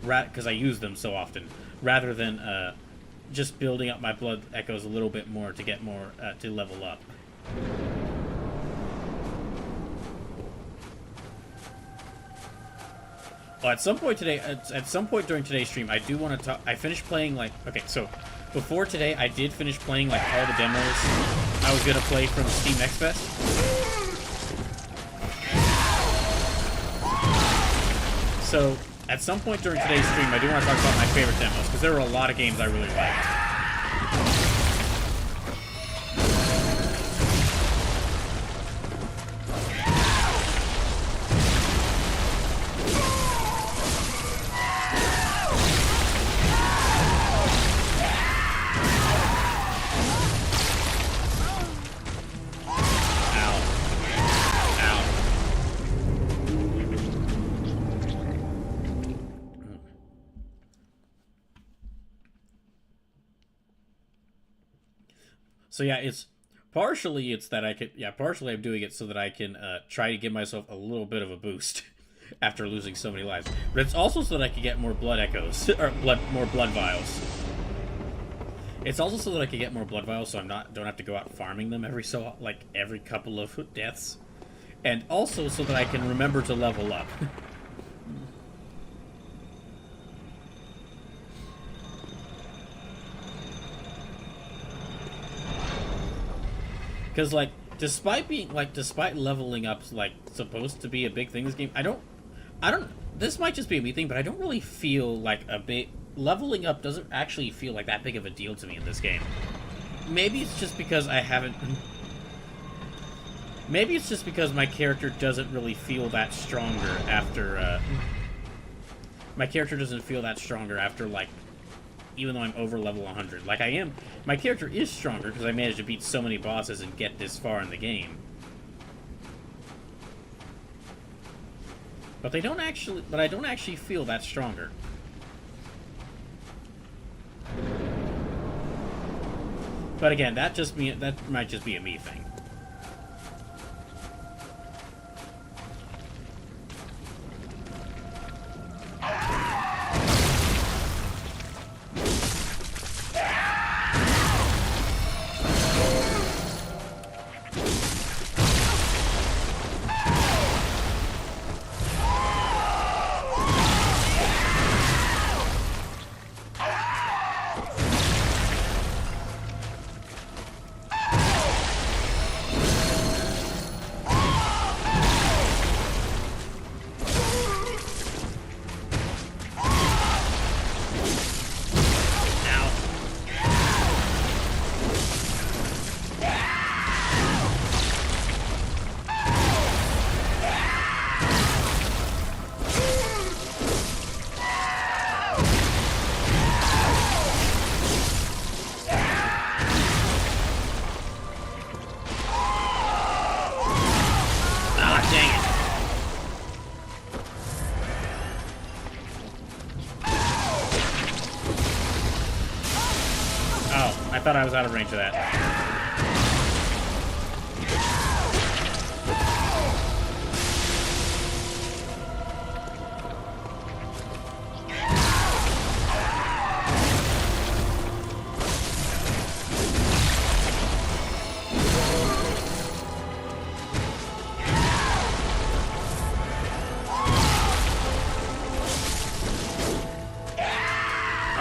because I use them so often, rather than just building up my blood echoes a little bit more to get more to level up. Well, at some point during today's stream, I do want to talk. I finished playing like, okay, so before today, I did finish playing like all the demos I was gonna play from Steam Next Fest. So at some point during today's stream, I do want to talk about my favorite demos, because there were a lot of games I really liked. So yeah, partially I'm doing it so that I can try to give myself a little bit of a boost after losing so many lives. But it's also so that I can get more blood echoes, or more blood vials. It's also so that I can get more blood vials, so don't have to go out farming them every couple of deaths, and also so that I can remember to level up. Because, like, despite leveling up's, like, supposed to be a big thing in this game, I don't, this might just be a me thing, but I don't really feel like leveling up doesn't actually feel like that big of a deal to me in this game. Maybe it's just because maybe it's just because my character doesn't really feel that stronger after, like, even though I'm over level 100. Like, my character is stronger because I managed to beat so many bosses and get this far in the game. But I don't actually feel that stronger. But again, that might just be a me thing. I thought I was out of range of that.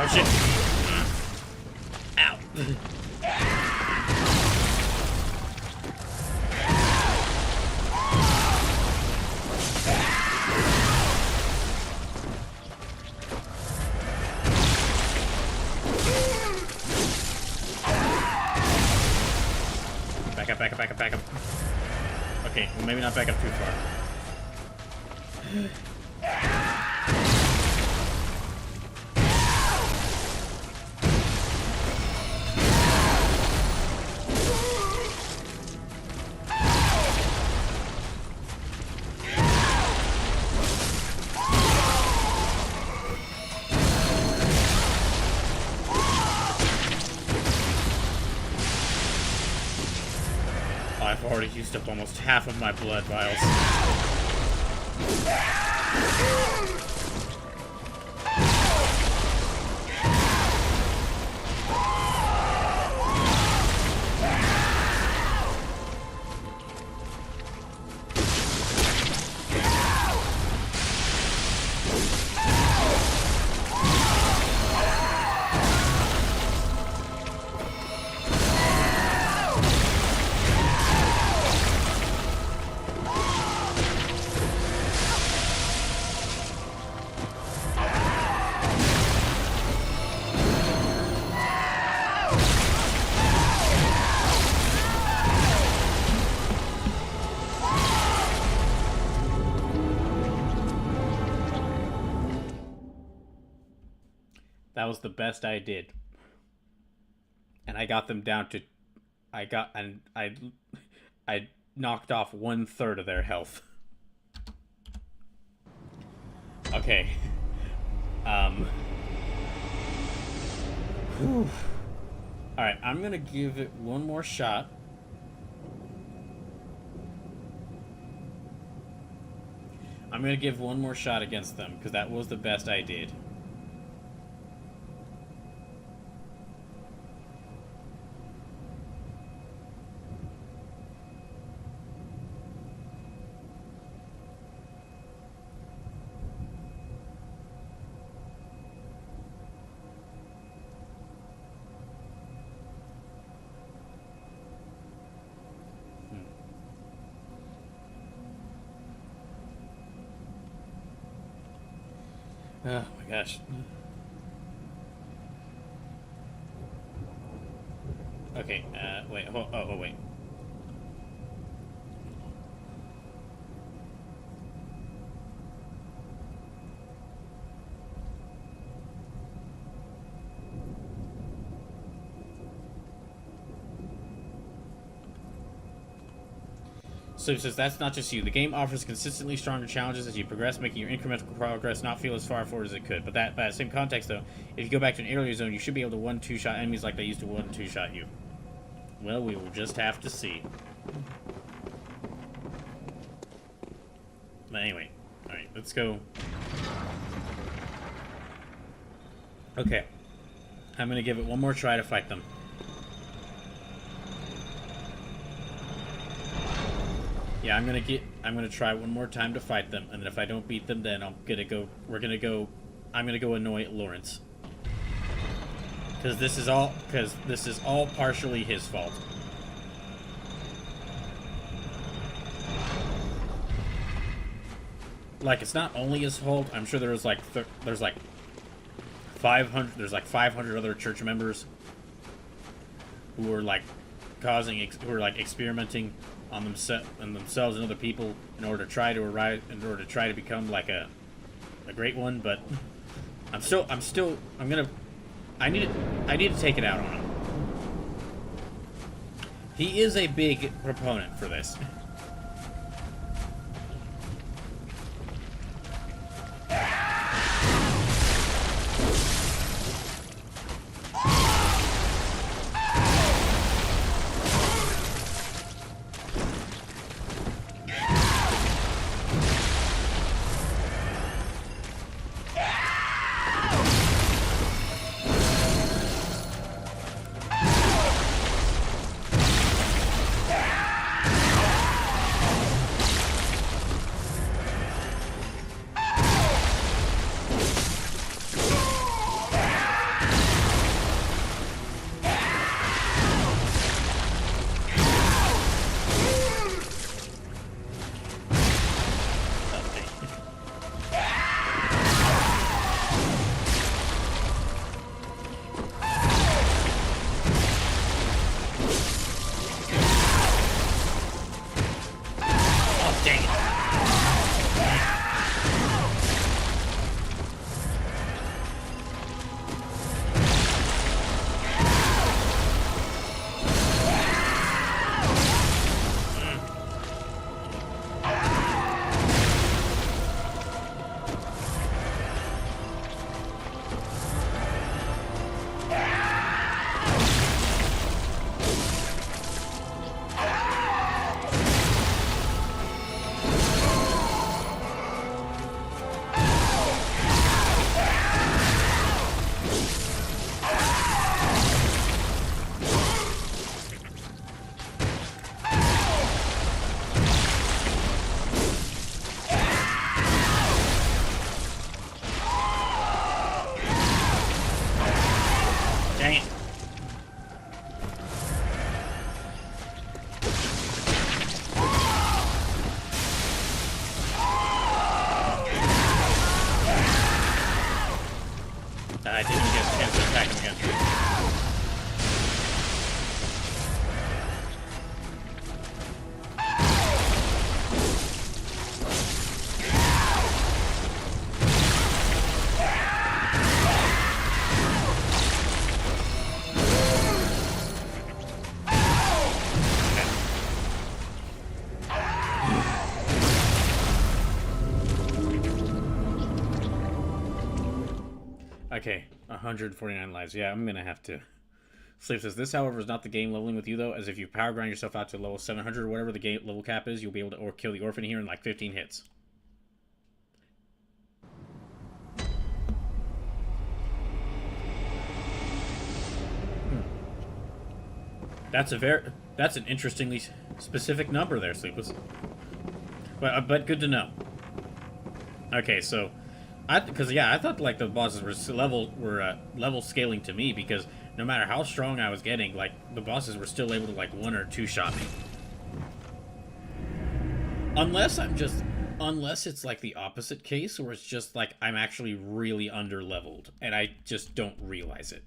Oh shit. Ow. Back up, back up, back up, back up. Okay, well maybe not back up too far. I've already used up almost half of my blood vials. That was the best I did. And I got them down to... I knocked off 1/3 of their health. Okay. Alright, I'm gonna give it one more shot. I'm gonna give one more shot against them, because that was the best I did. Oh my gosh. Okay, wait, wait. So it says, that's not just you. The game offers consistently stronger challenges as you progress, making your incremental progress not feel as far forward as it could. But that same context, though, if you go back to an earlier zone, you should be able to 1-2 shot enemies like they used to 1-2 shot you. Well, we will just have to see. But anyway, alright, let's go. Okay. I'm gonna give it one more try to fight them. Yeah, I'm gonna try one more time to fight them, and then if I don't beat them, then I'm gonna go annoy Lawrence. Because this is all partially his fault. Like, it's not only his fault. I'm sure there's like 500 other church members who are like experimenting on themselves and other people in order to try to become like a great one. But I need to take it out on him. He is a big proponent for this. I didn't even get a chance to attack him again. Okay, 149 lives. Yeah, I'm gonna have to. Sleep says, this, however, is not the game leveling with you, though, as if you power grind yourself out to level 700 or whatever the game level cap is, you'll be able to kill the Orphan here in like 15 hits. That's an interestingly specific number there, Sleepless. But good to know. Okay, so I thought like the bosses were level scaling to me, because no matter how strong I was getting, like the bosses were still able to like one or two shot me. Unless it's like the opposite case, where it's just like I'm actually really under leveled and I just don't realize it.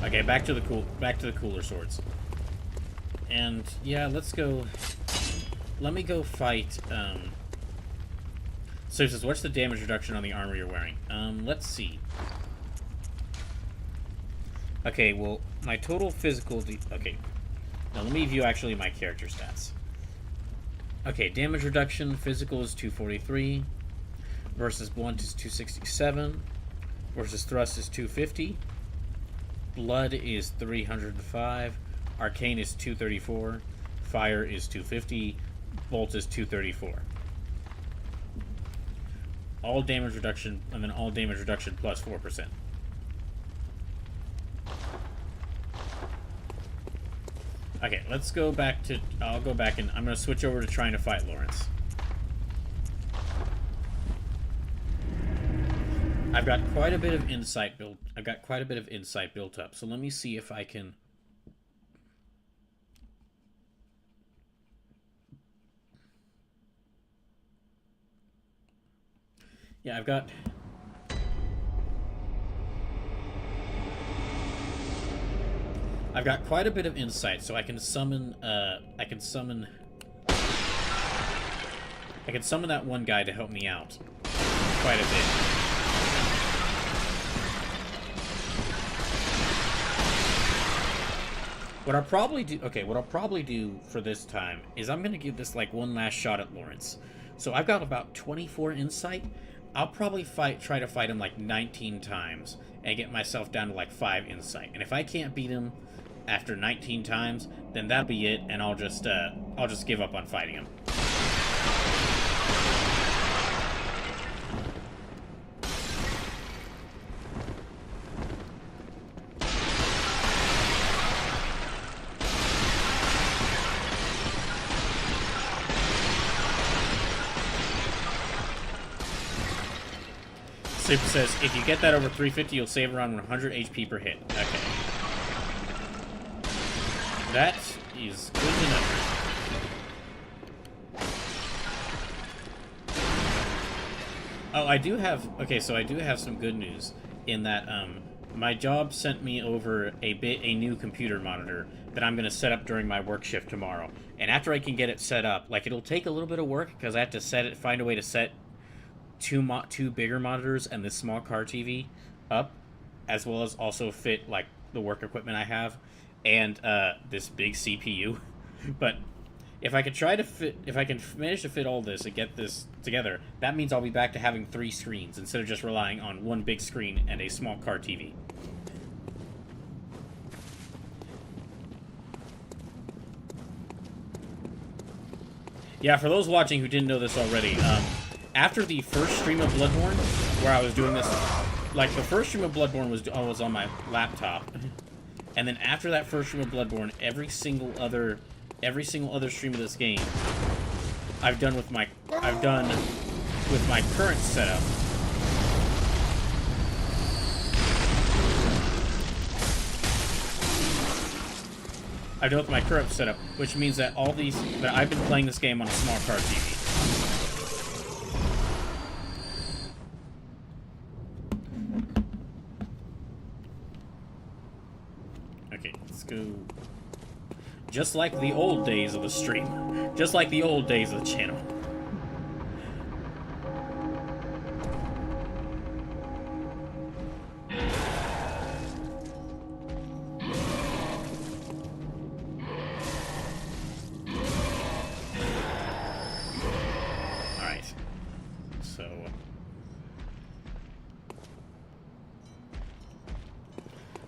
Okay, back to the cooler swords. And yeah, let's go. Let me go fight. So it says, what's the damage reduction on the armor you're wearing? Let's see. Okay, well, my total physical. Okay, now let me view actually my character stats. Okay, damage reduction. Physical is 243. Versus blunt is 267. Versus thrust is 250. Blood is 305. Arcane is 234. Fire is 250. Bolt is 234. All damage reduction, and then all damage reduction plus 4%. Okay, let's go back to... I'll go back and I'm going to switch over to trying to fight Lawrence. I've got quite a bit of insight built. I've got quite a bit of insight built up. So let me see if I can... Yeah, I've got quite a bit of insight, so I can summon I can summon that one guy to help me out quite a bit. What I'll probably do for this time is I'm gonna give this like one last shot at Lawrence. So I've got about 24 insight. I'll probably try to fight him like 19 times and get myself down to like 5 insight. And if I can't beat him after 19 times, then that'll be it, and I'll just give up on fighting him. Super says, if you get that over 350, you'll save around 100 HP per hit. Okay. That is good to know. Oh, I do have... Okay, so I do have some good news in that my job sent me over a new computer monitor that I'm going to set up during my work shift tomorrow. And after I can get it set up, like, it'll take a little bit of work because I have to find a way to set two bigger monitors and this small car TV up, as well as also fit like the work equipment I have and this big CPU. But if I can manage to fit all this and get this together, that means I'll be back to having 3 screens instead of just relying on one big screen and a small car TV. Yeah, for those watching who didn't know this already, after the first stream of Bloodborne, where I was doing this, like the first stream of Bloodborne was on my laptop, and then after that first stream of Bloodborne, every single other stream of this game, I've done with my current setup. I've done with my current setup, which means that I've been playing this game on a small car TV. just like the old days of the stream. Just like the old days of the channel. Alright. So...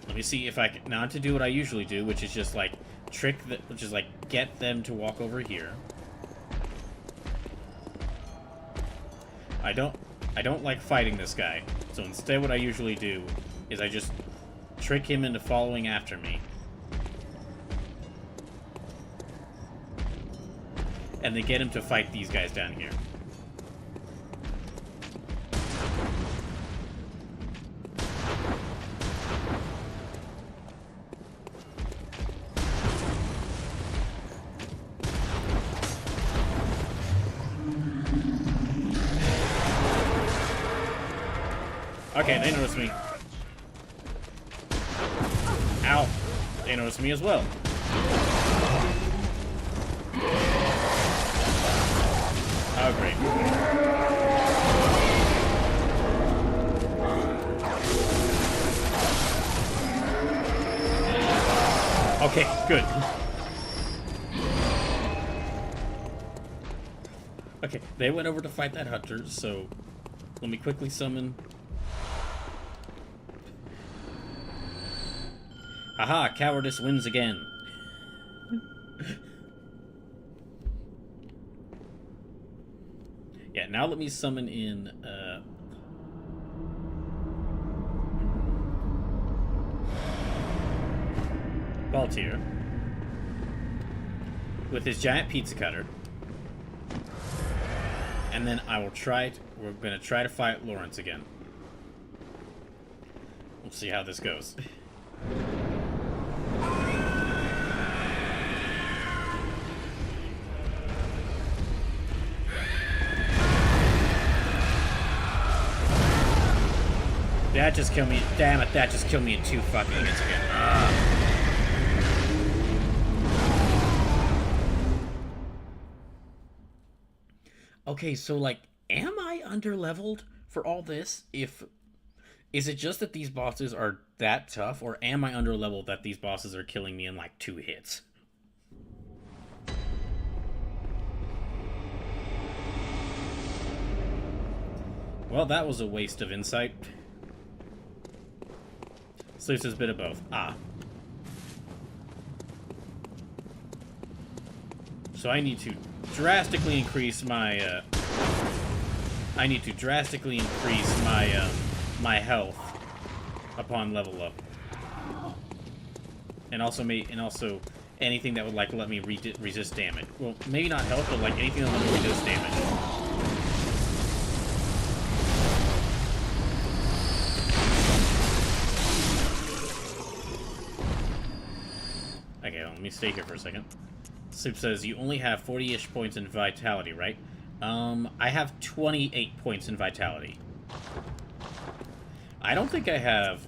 let me see if I can, not to do what I usually do, which is just like which is like get them to walk over here. I don't like fighting this guy, so instead what I usually do is I just trick him into following after me. And then get him to fight these guys down here. Okay, they noticed me. Ow. They noticed me as well. Oh, great. Okay, good. Okay, they went over to fight that hunter, so let me quickly summon... Aha, cowardice wins again. Yeah, now let me summon in, Baltier with his giant pizza cutter. And then we're gonna try to fight Lawrence again. We'll see how this goes. That just killed me. Damn it, that just killed me in 2 fucking minutes again. Okay, so, like, am I underleveled for all this? Is it just that these bosses are that tough, or am I underleveled that these bosses are killing me in, like, 2 hits? Well, that was a waste of insight. So it's a bit of both. Ah. So I need to drastically increase my, my health upon level up. And also anything that would, like, let me resist damage. Well, maybe not health, but, like, anything that let me resist damage. Okay, well, let me stay here for a second. Soup says you only have 40-ish points in vitality, right? I have 28 points in vitality. I don't think I have...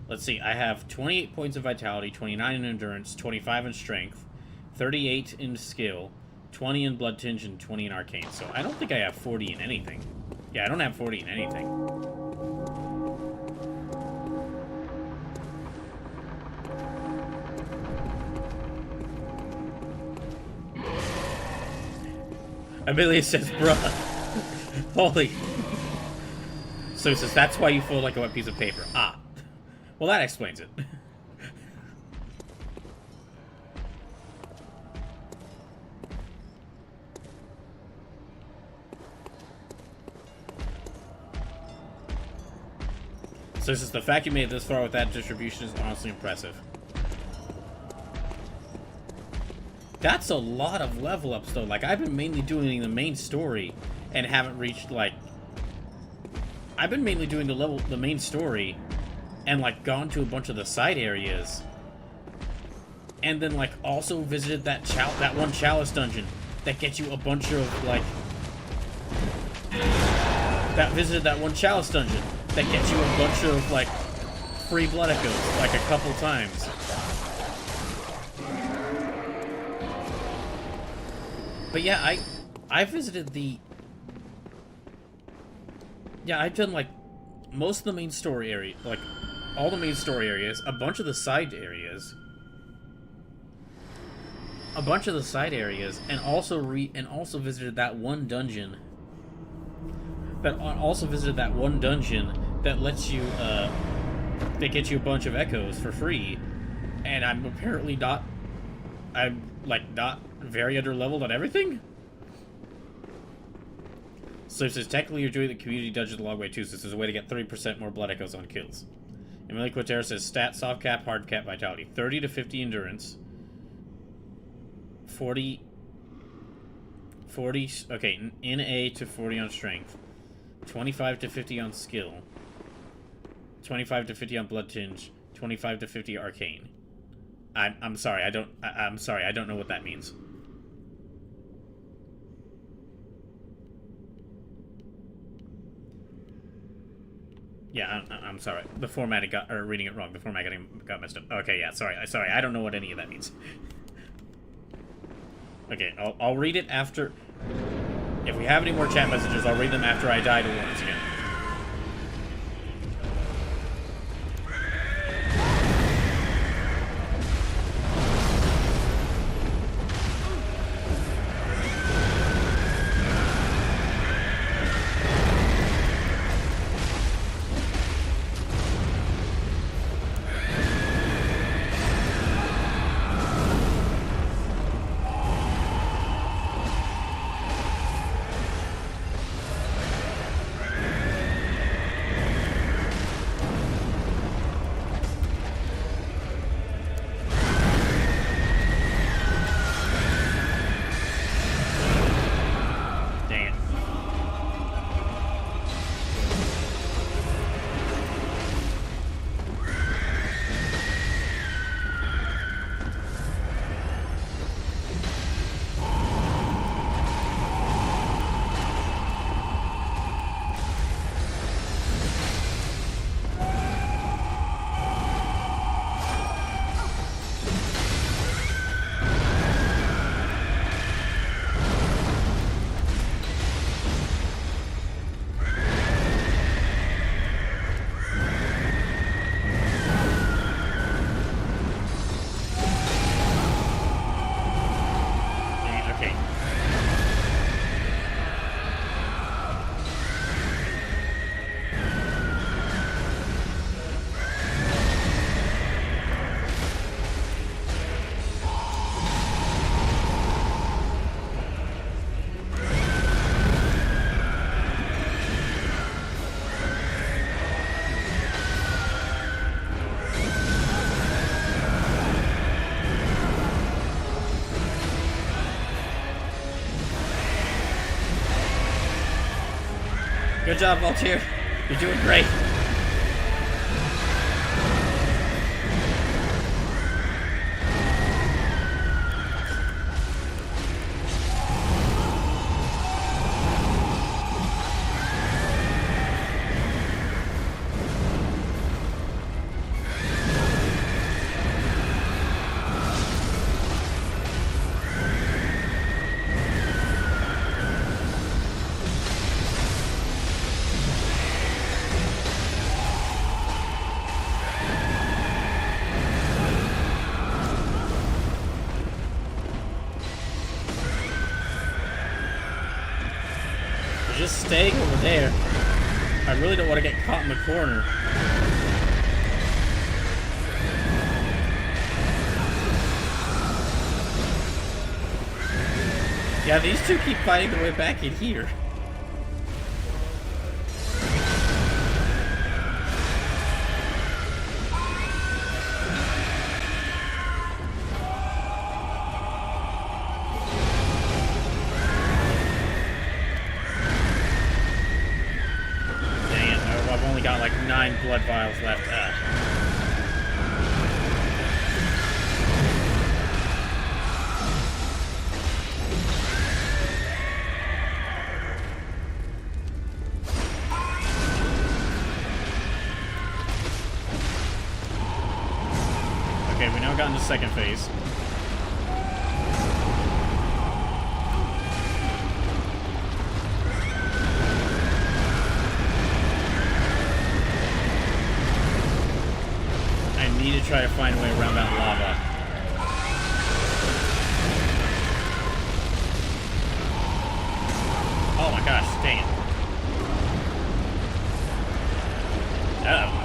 Let's see, I have 28 points of vitality, 29 in endurance, 25 in strength, 38 in skill, 20 in blood tinge, and 20 in arcane. So I don't think I have 40 in anything. Yeah, I don't have 40 in anything. Amelia says, bruh. Holy. So it says, that's why you fold like a wet piece of paper. Ah. Well, that explains it. So it says, the fact you made it this far with that distribution is honestly impressive. That's a lot of level ups, though. Like, I've been mainly doing the main story and haven't reached, like... I've been mainly doing the main story and, like, gone to a bunch of the side areas. And then, like, also visited that one chalice dungeon that gets you a bunch of, like... Visited that one chalice dungeon that gets you a bunch of, like, free blood echoes, like, a couple times. But yeah, I visited the... Yeah, I've done, like, most of the main story area, like, all the main story areas, a bunch of the side areas, and also visited that one dungeon. That lets you, that gets you a bunch of echoes for free, and I'm apparently not very underleveled on everything. So it says, technically you're doing the community dungeon the long way too, so this is a way to get 30% more blood echoes on kills. Emily Quintero says, stat, soft cap, hard cap, vitality. 30 to 50 endurance. 40, okay, in A to 40 on strength. 25 to 50 on skill. 25 to 50 on blood tinge. 25 to 50 arcane. I'm sorry, I'm sorry, I don't know what that means. Yeah, I'm sorry. The formatting reading it wrong. The formatting got messed up. Okay, yeah, sorry, I don't know what any of that means. Okay, I'll read it after... If we have any more chat messages, I'll read them after I die to Lawrence again. Good job, Voltaire. You're doing great. Just staying over there. I really don't want to get caught in the corner. Yeah, these two keep fighting their way back in here. Got like 9 blood vials left. Okay, we now got into second phase. try to find a way around that lava. Oh my gosh, dang it. Uh-oh.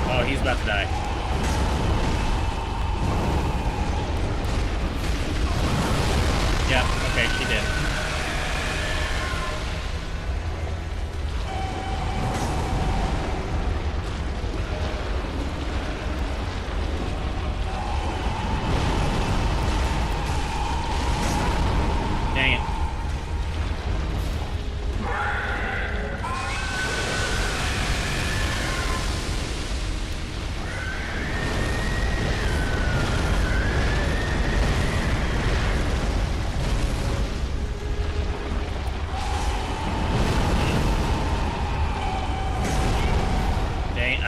Oh, he's about to die. Yeah, okay, she did. Dang it. Dang,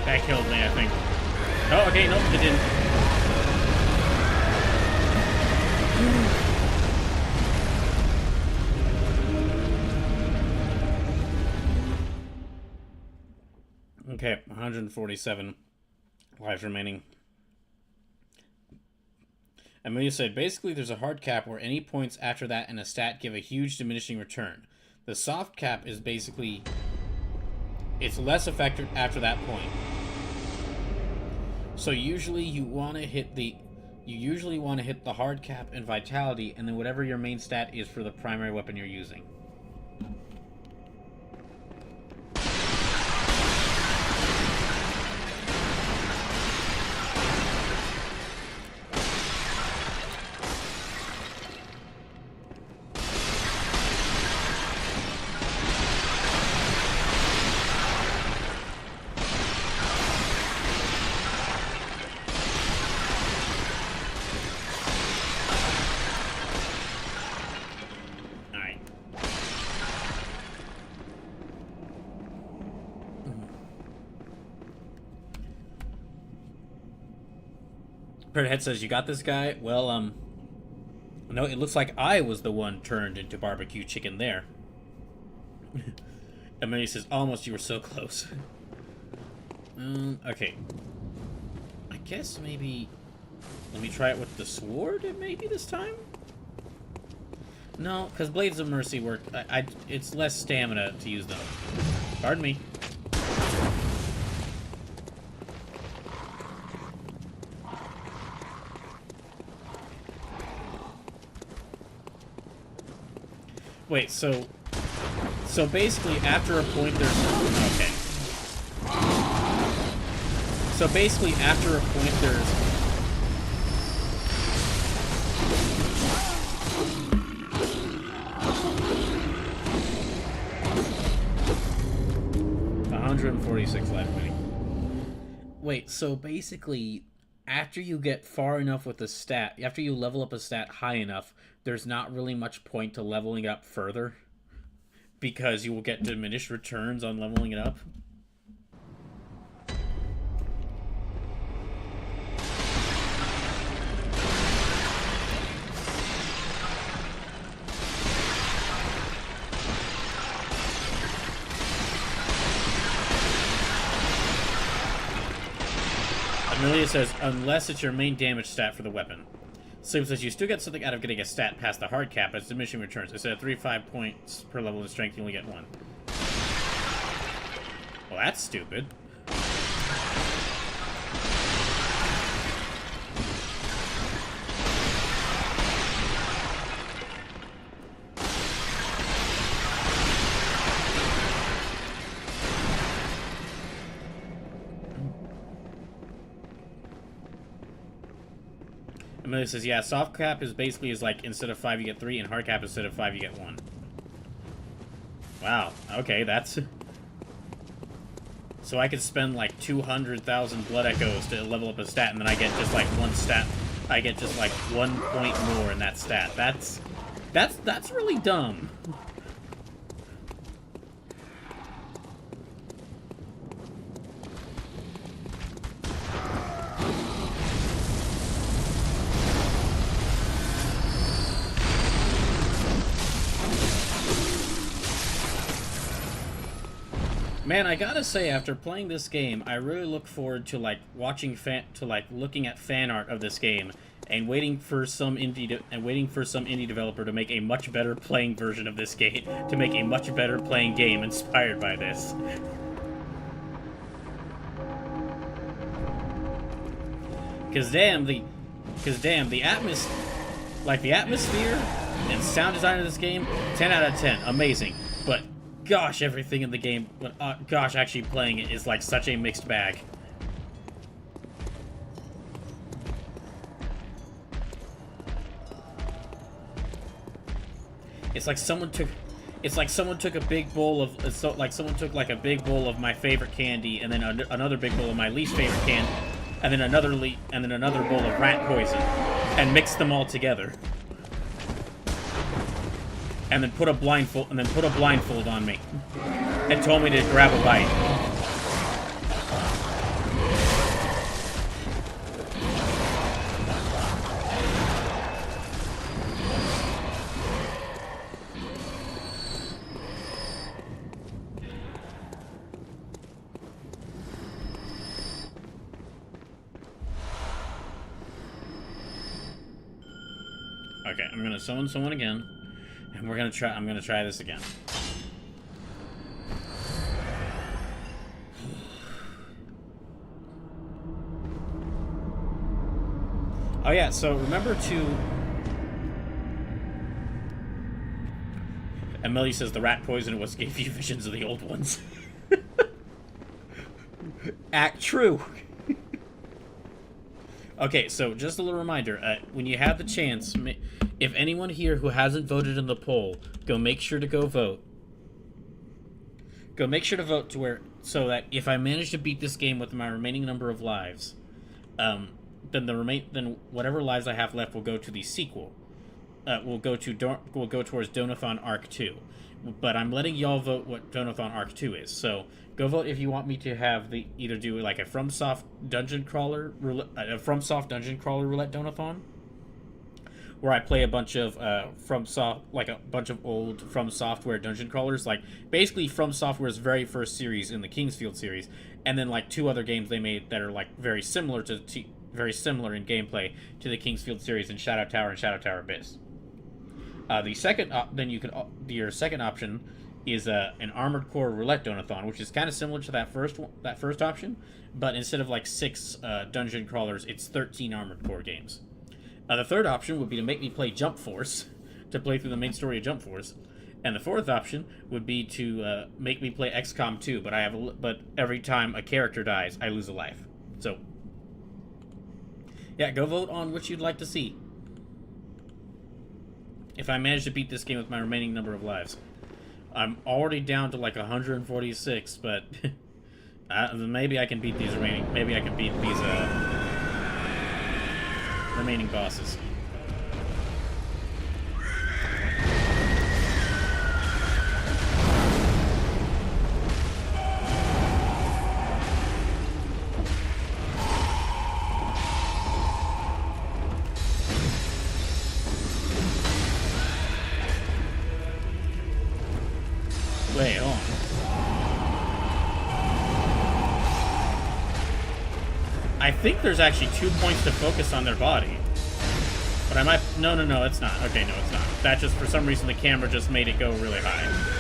that killed me, I think. Oh, okay, nope, it didn't. Okay, 147 lives remaining. Amelia said, basically there's a hard cap where any points after that and a stat give a huge diminishing return. The soft cap is basically, it's less effective after that point. So usually you want to hit the hard cap and vitality, and then whatever your main stat is for the primary weapon you're using. Head says, you got this guy? Well, no, it looks like I was the one turned into barbecue chicken there. Amelia says, almost, you were so close. Okay. I guess maybe... Let me try it with the sword, maybe, this time? No, because Blades of Mercy work... it's less stamina to use them. Pardon me. Wait, so basically after a point there's... Okay. So basically after a point there's... $146 life winning. Wait, so basically after you get far enough with the stat, after you level up a stat high enough, there's not really much point to leveling up further because you will get diminished returns on leveling it up. Amelia says, unless it's your main damage stat for the weapon. Sleep says you still get something out of getting a stat past the hard cap as diminishing returns. Instead of 3-5 points per level in strength, you only get 1. Well, that's stupid. Amelia says, yeah, soft cap is basically like instead of 5 you get 3, and hard cap instead of 5 you get 1. Wow, okay, that's... So I could spend like 200,000 blood echoes to level up a stat, and then I get just like 1 stat. I get just like 1 point more in that stat. That's really dumb. Man, I gotta say, after playing this game, I really look forward to like looking at fan art of this game and waiting for some indie developer to make a much better playing version of this game, to make a much better playing game inspired by this. Cause damn the atmosphere and sound design of this game, 10 out of 10, amazing. But gosh, everything in the game, gosh, actually playing it is like such a mixed bag. It's like someone took a big bowl of, someone took like a big bowl of my favorite candy, and then another big bowl of my least favorite candy, and then another bowl of rat poison, and mixed them all together. And then put a blindfold on me, and told me to grab a bite. Okay, I'm gonna summon someone again. And I'm gonna try this again. Oh yeah, so remember to... Amelia says the rat poison was gave you visions of the old ones. Act true. Okay, so just a little reminder, when you have the chance, if anyone here who hasn't voted in the poll, go make sure to go vote. Go make sure to vote so that if I manage to beat this game with my remaining number of lives, then whatever lives I have left will go to the sequel. Will go towards Donothon Arc 2. But I'm letting y'all vote what Donothon Arc 2 is. So go vote if you want me to have either do like a FromSoft dungeon crawler roulette Donothon, where I play a bunch of old From Software dungeon crawlers, like basically From Software's very first series in the Kingsfield series, and then like 2 other games they made that are like very similar in gameplay to the Kingsfield series in Shadow Tower and Shadow Tower Abyss. Your second option is an Armored Core Roulette Donathon, which is kind of similar to that first option, but instead of like 6 dungeon crawlers, it's 13 Armored Core games. The third option would be to make me play Jump Force, to play through the main story of Jump Force, and the fourth option would be to make me play XCOM 2, but every time a character dies, I lose a life. So, yeah, go vote on which you'd like to see. If I manage to beat this game with my remaining number of lives. I'm already down to like 146, but maybe I can beat these remaining bosses. Wait, hold on. I think there's actually 2 points to focus on their body. But But I might... No, it's not. Okay, no, it's not. That just, for some reason, the camera just made it go really high.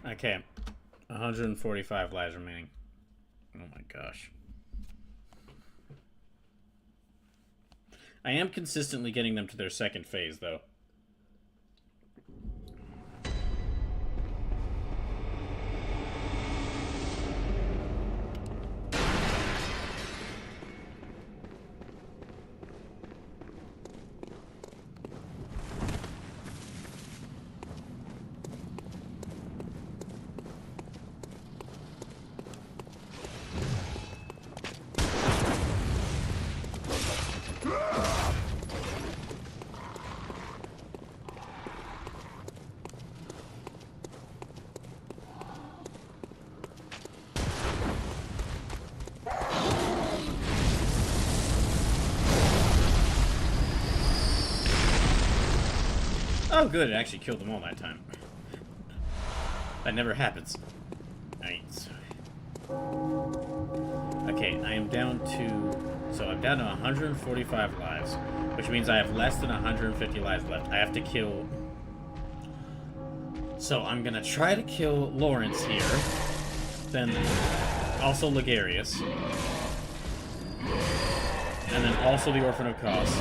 Okay, 145 lives remaining. Oh my gosh. I am consistently getting them to their second phase, though. Oh, good. It actually killed them all that time. That never happens. Nice. Okay, I am down to... So I'm down to 145 lives, which means I have less than 150 lives left. I have to kill... So I'm gonna try to kill Lawrence here. Then also Ligarius. And then also the Orphan of Kos.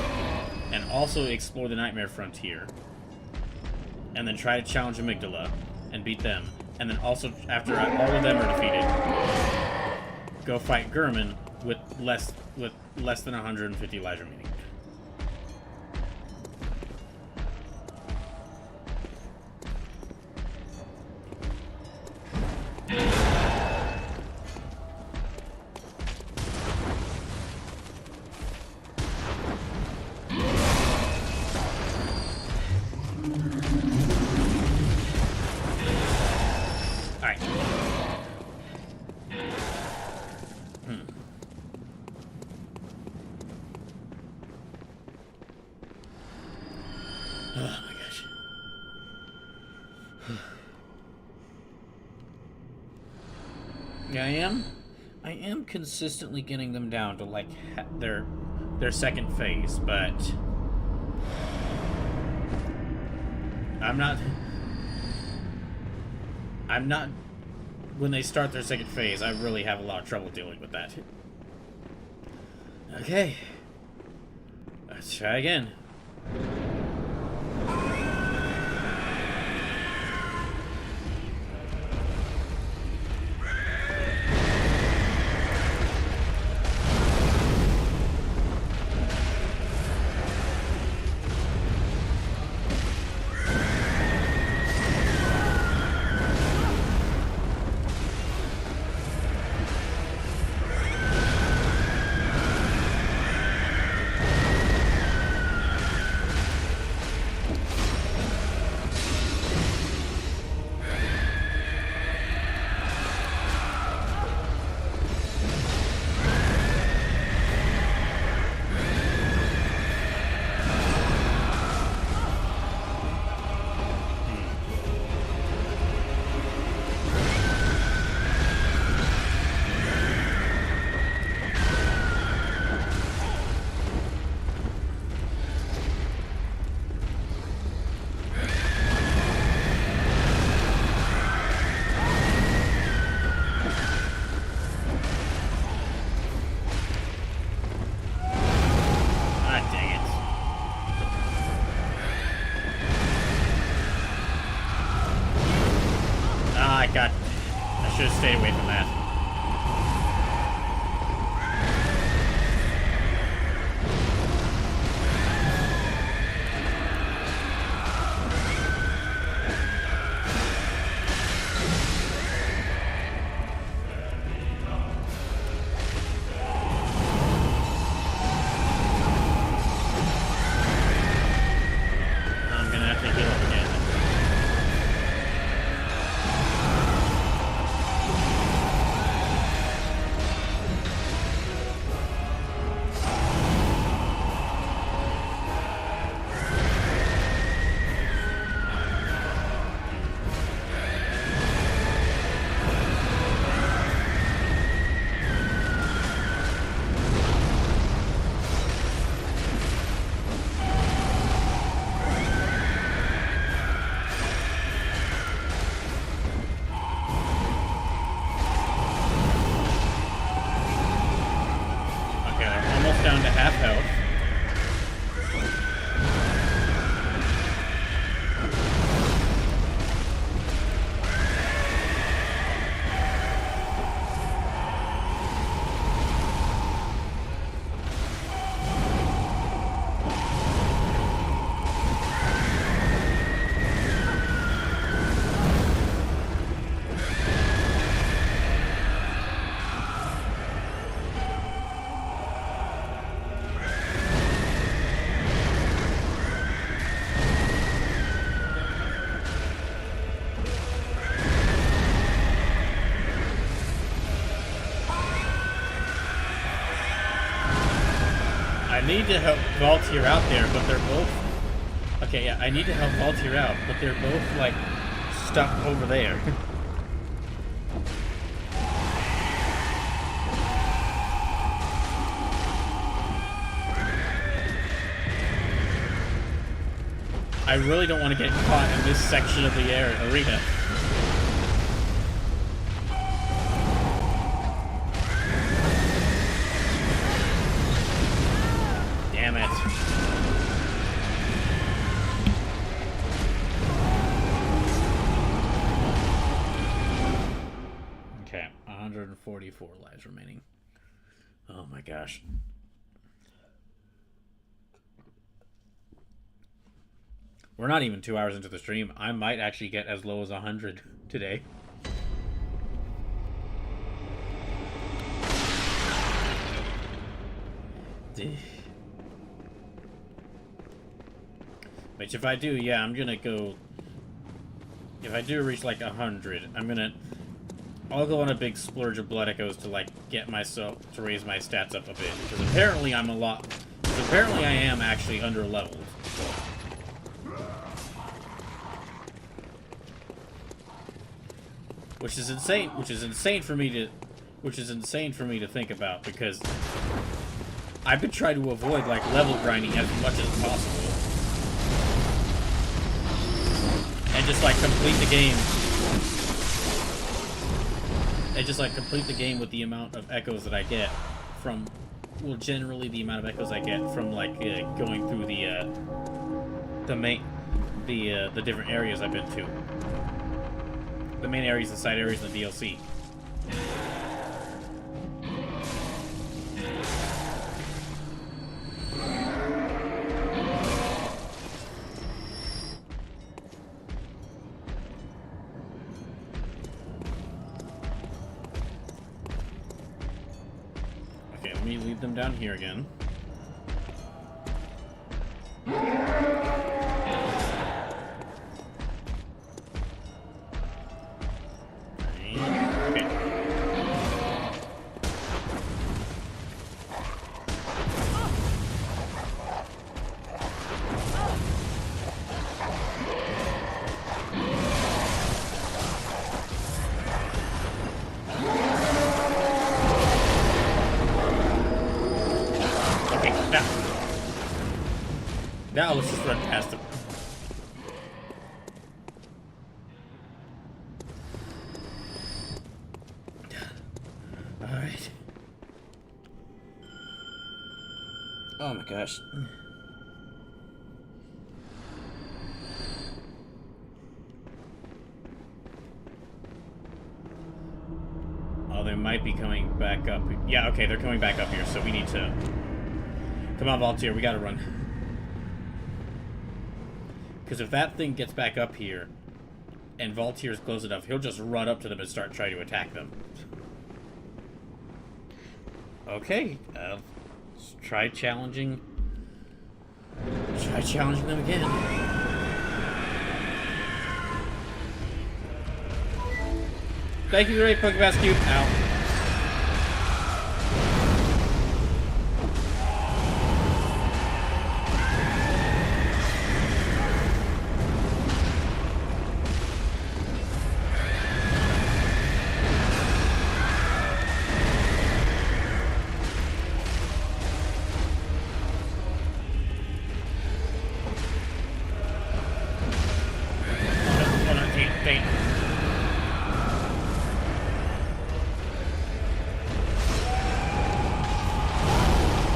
And also explore the Nightmare Frontier. And then try to challenge Amygdala and beat them. And then also, after all of them are defeated, go fight Gurman with less than 150 lives remaining. Alright. Oh my gosh. Yeah, I am consistently getting them down to like their second phase, but I'm not when they start their second phase, I really have a lot of trouble dealing with that. Okay. Let's try again. I should have stayed away from that. I'm gonna have to heal up again. Down to half health. I need to help Valtier out there, but they're both... Okay, yeah, I need to help Valtier out, but they're both, like, stuck over there. I really don't want to get caught in this section of the arena. Damn it. Okay, 144 lives remaining. Oh my gosh. We're not even 2 hours into the stream. I might actually get as low as 100 today. Which if I do, yeah, I'm gonna go if I do reach like 100, I'll go on a big splurge of blood echoes to like get myself to raise my stats up a bit, because apparently I am actually under leveled. Which is insane for me to think about, because I've been trying to avoid like level grinding as much as possible. And just like complete the game with the amount of echoes that I get from, well, generally the amount of echoes I get from like going through the different areas I've been to. The main areas, the side areas, and the DLC. Okay, let me leave them down here again. Now let's just run past him. Alright. Oh my gosh. Oh, they might be coming back up. Yeah, okay, they're coming back up here, so we need to... Come on, Volunteer, we gotta run. Because if that thing gets back up here, and Volunteer's close enough, he'll just run up to them and start trying to attack them. Okay, let's try challenging them again. Thank you, great Pokeball Cube. Ow.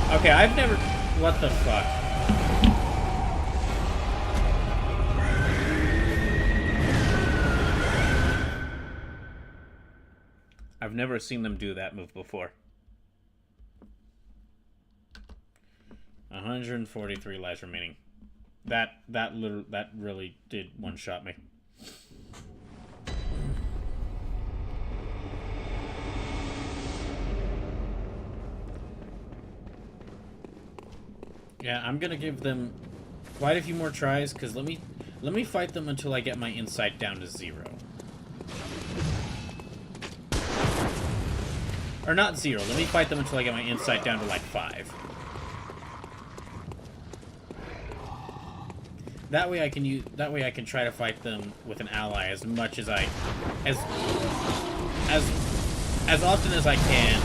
Okay, I've never... What the fuck? I've never seen them do that move before. 143 lives remaining. That really did one-shot me. Yeah, I'm gonna give them quite a few more tries, because let me fight them until I get my insight down to 0. Or not 0. Let me fight them until I get my insight down to like 5. That way I can try to fight them with an ally as much as as often as I can,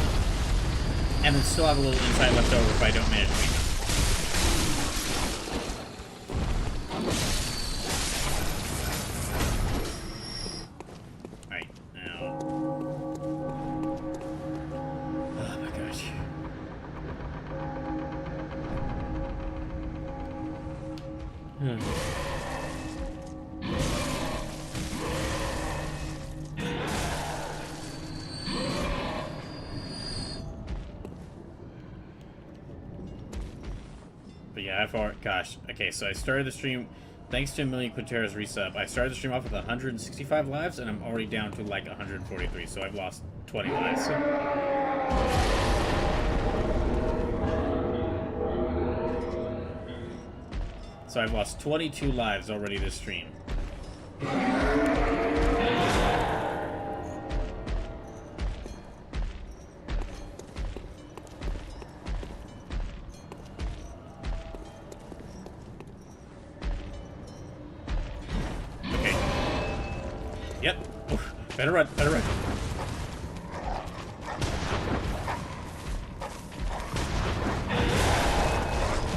and then still have a little insight left over if I don't manage to beat them. But yeah, gosh. Okay, so I started the stream, thanks to a million Quintera's resub, I started the stream off with 165 lives, and I'm already down to like 143, so I've lost 20 lives. So I've lost 22 lives already this stream. Better run, better run.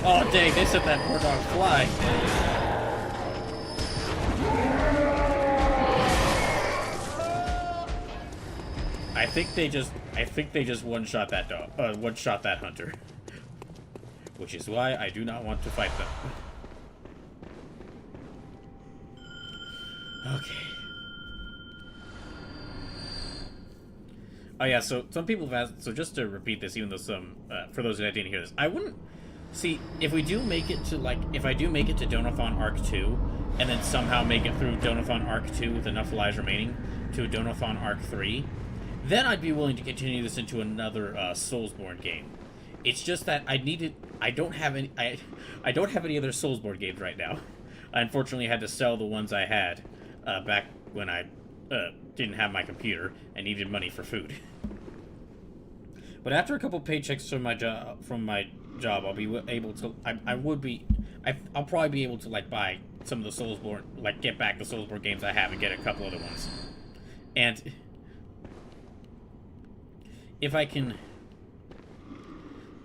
Oh, dang, they set that poor dog fly. I think they just one-shot that dog, one-shot that hunter. Which is why I do not want to fight them. Okay. Oh yeah, so some people have asked, so just to repeat this, even though some, for those that didn't hear this, I wouldn't, see, if we do make it to, like, if I do make it to Donothon Arc 2, and then somehow make it through Donothon Arc 2 with enough lives remaining to Donothon Arc 3, then I'd be willing to continue this into another, Soulsborne game. It's just that I don't have any other Soulsborne games right now. I unfortunately had to sell the ones I had, back when I, didn't have my computer and needed money for food. But after a couple paychecks from my job, I'll be able to. I'll probably be able to like buy some of the Soulsborne, like get back the Soulsborne games I have and get a couple other ones. And if I can,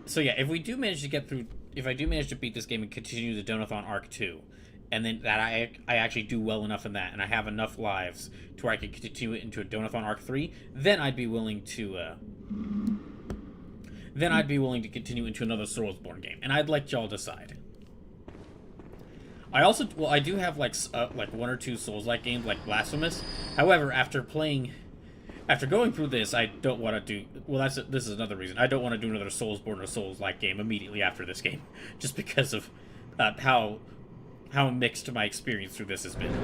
so yeah, if we do manage to get through, if I do manage to beat this game and continue the Donothon Arc 2, and then that I actually do well enough in that, and I have enough lives to where I can continue it into a Donothon Arc 3, then I'd be willing to, continue into another Soulsborne game, and I'd let y'all decide. I also, well, I do have, like one or two Souls-like games, like Blasphemous. However, after going through this, I don't want to do, well, this is another reason. I don't want to do another Soulsborne or Souls-like game immediately after this game, just because of how mixed my experience through this has been.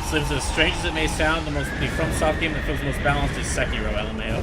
So as strange as it may sound, the FromSoft game that feels the most balanced is Sekiro, LMAO.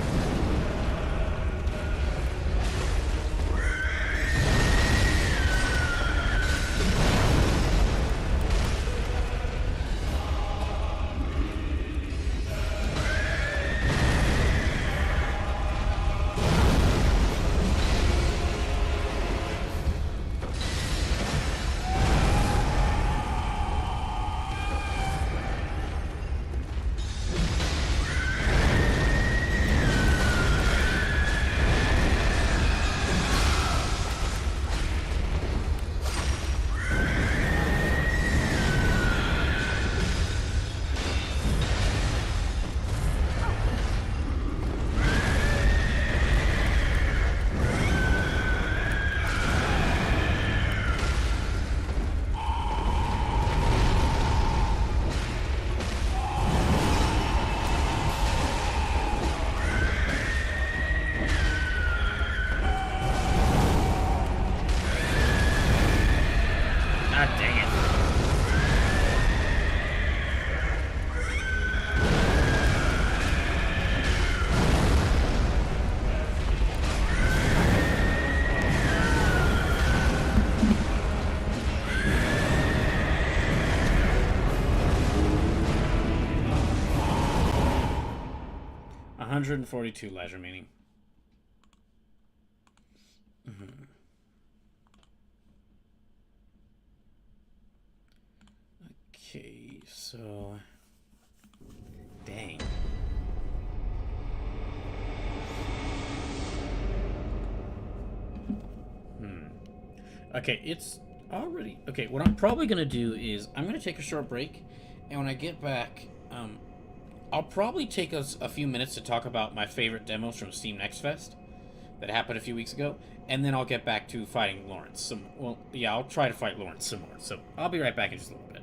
Dang it. $142 lives remaining. Okay, so dang. Okay, it's already okay. What I'm probably gonna do is I'm gonna take a short break, and when I get back, I'll probably take us a few minutes to talk about my favorite demos from Steam Next Fest that happened a few weeks ago, and then I'll get back to fighting Lawrence. Well, yeah, I'll try to fight Lawrence some more. So I'll be right back in just a little bit.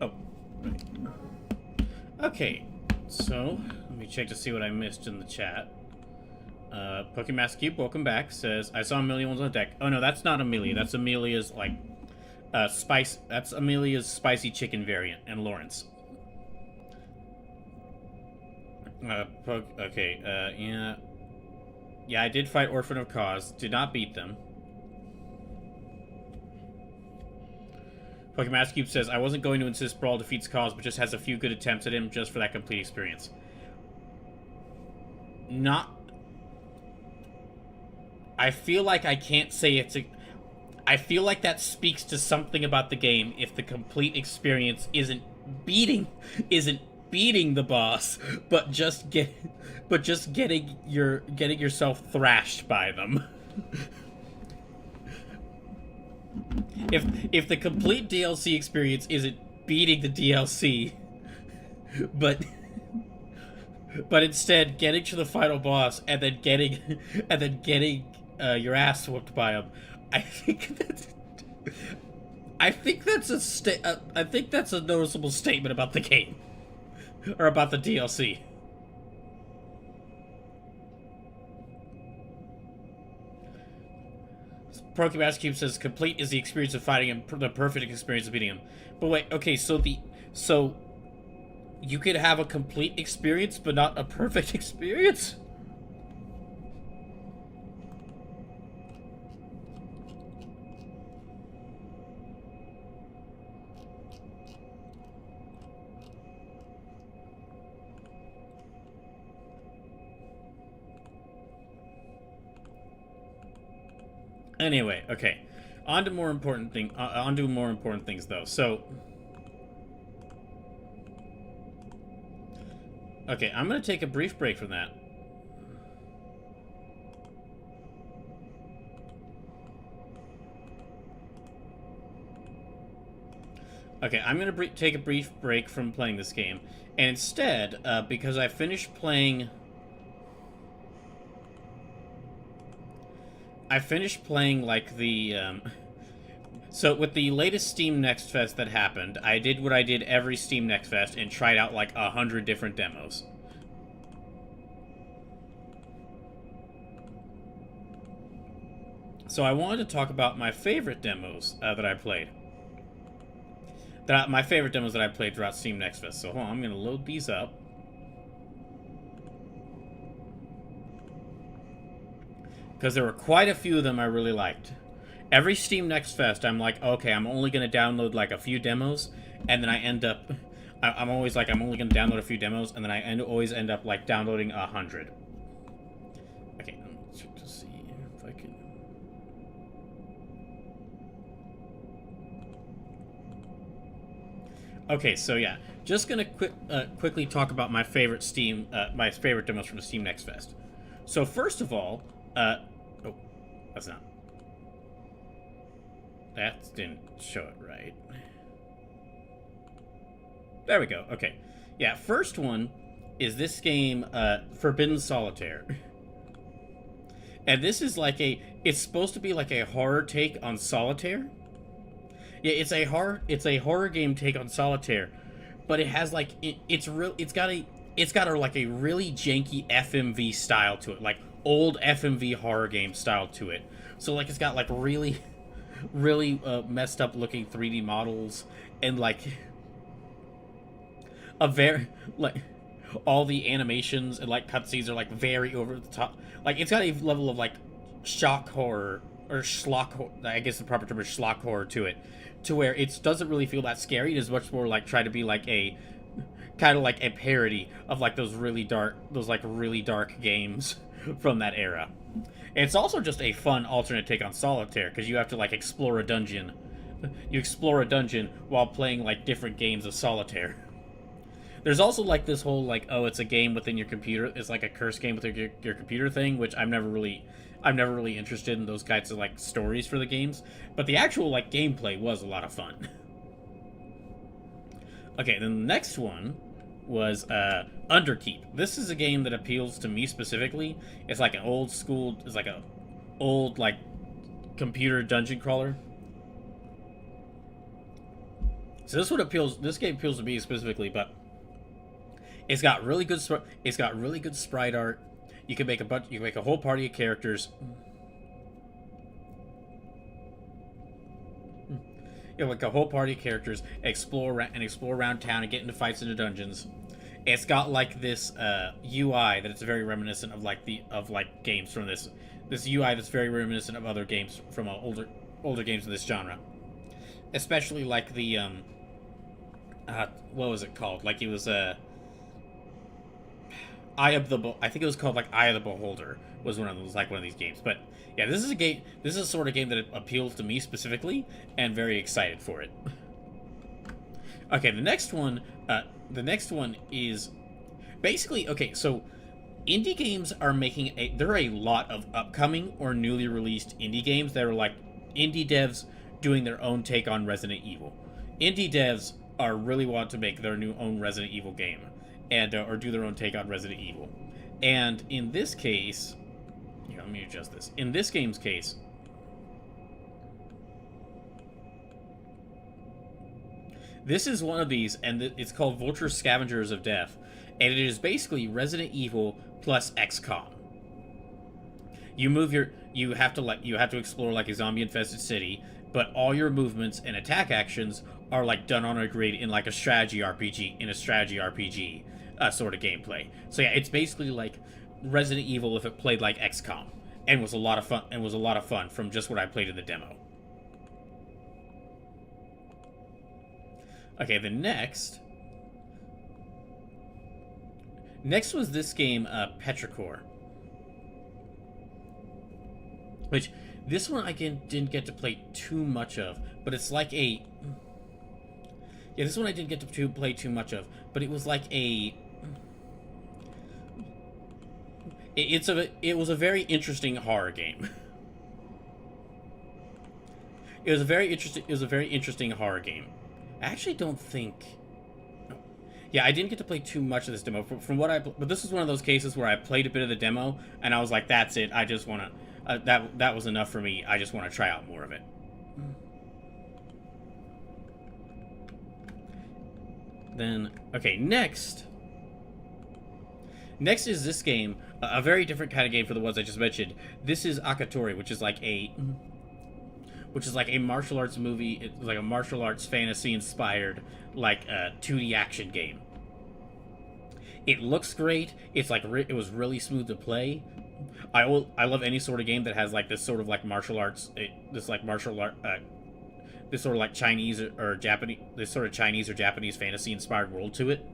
Oh. Okay. So, let me check to see what I missed in the chat. Pokemask Cube, welcome back, says, I saw Amelia ones on the deck. Oh no, that's not Amelia. That's Amelia's, like, that's Amelia's spicy chicken variant, and Lawrence. Okay, yeah. Yeah, I did fight Orphan of Cause. Did not beat them. Pokemask Cube says, I wasn't going to insist Brawl defeats Cause, but just has a few good attempts at him just for that complete experience. Not... I feel like I can't say it's a... I feel like that speaks to something about the game if the complete experience isn't beating the boss, but just getting yourself thrashed by them. If the complete DLC experience isn't beating the DLC, but instead getting to the final boss and then getting your ass whooped by him, I think that's a noticeable statement about the game or about the DLC. Pokemask Cube says complete is the experience of fighting him, the perfect experience of beating him. But wait, okay, so you could have a complete experience but not a perfect experience? Anyway, okay. On to more important things though. So okay, I'm going to take a brief break from that. Okay, I'm going to take a brief break from playing this game. And instead, because I finished playing like the, so with the latest Steam Next Fest that happened, I did what I did every Steam Next Fest and tried out like 100 different demos. So I wanted to talk about my favorite demos that I played. My favorite demos that I played throughout Steam Next Fest. So hold on, I'm going to load these up. Because there were quite a few of them I really liked. Every Steam Next Fest, I'm like, okay, I'm only going to download like a few demos, and then I end up... I'm always like, I'm only going to download a few demos, and then I always end up like downloading 100. Okay, let's check to see if I can... Okay, so yeah, just going to quickly talk about my favorite demos from the Steam Next Fest. So first of all... oh, that's not. That didn't show it right. There we go. Okay. Yeah, first one is this game, Forbidden Solitaire. And this is like it's supposed to be like a horror take on Solitaire. Yeah, it's a horror game take on Solitaire, but it has like it's got a like a really janky FMV style to it, like old FMV horror game style to it. So like it's got like really messed up looking 3D models and like a very like all the animations and like cutscenes are like very over the top. Like it's got a level of like shock horror or schlock horror, I guess the proper term is schlock horror to it, to where it doesn't really feel that scary. It is much more like try to be like a kind of like a parody of like those really dark games from that era. And it's also just a fun alternate take on Solitaire because you have to like explore a dungeon. You explore a dungeon while playing like different games of Solitaire. There's also like this whole like, oh, it's a game within your computer. It's like a curse game with your computer thing, which I'm never really interested in those kinds of like stories for the games. But the actual like gameplay was a lot of fun. Okay, then the next one was Underkeep. This is a game that appeals to me specifically. It's like an old computer dungeon crawler. So this one appeals. This game appeals to me specifically, but it's got really good. It's got really good sprite art. You can make a bunch. You can make a whole party of characters. You know, like a whole party of characters, explore around town and get into fights in the dungeons. It's got like this UI that it's very reminiscent of like games from this UI that's very reminiscent of other games from older games in this genre, especially like the what was it called? Like it was I think it was called like Eye of the Beholder was one of these games. But yeah, this is a game. This is a sort of game that appeals to me specifically, and very excited for it. Okay, the next one is basically okay. So indie games are there are a lot of upcoming or newly released indie games that are like indie devs doing their own take on Resident Evil. Indie devs are really want to make their own Resident Evil game, and or do their own take on Resident Evil. And in this case, let me adjust this. In this game's case, this is one of these, and it's called Vulture Scavengers of Death, and it is basically Resident Evil plus XCOM. You have to explore like a zombie-infested city, but all your movements and attack actions are like done on a grid in like a strategy RPG sort of gameplay. So yeah, it's basically like Resident Evil if it played like XCOM, and was a lot of fun from just what I played in the demo. Okay, the next was this game, Petrichor, which this one I didn't get to play too much of, but it's like a this one I didn't get to play too much of, but it was like a it was a very interesting horror game. It was a very interesting horror game. I actually don't think. Yeah, I didn't get to play too much of this demo. But this is one of those cases where I played a bit of the demo and I was like, "That's it. I just want to. That was enough for me. I just want to try out more of it." Then, okay, next is this game, a very different kind of game for the ones I just mentioned. This is Akatori, which is like a martial arts movie. It's like a martial arts fantasy inspired like a 2D action game. It looks great. It's like it was really smooth to play. I love any sort of game that has like this sort of like martial arts, this sort of like Chinese or Japanese fantasy inspired world to it.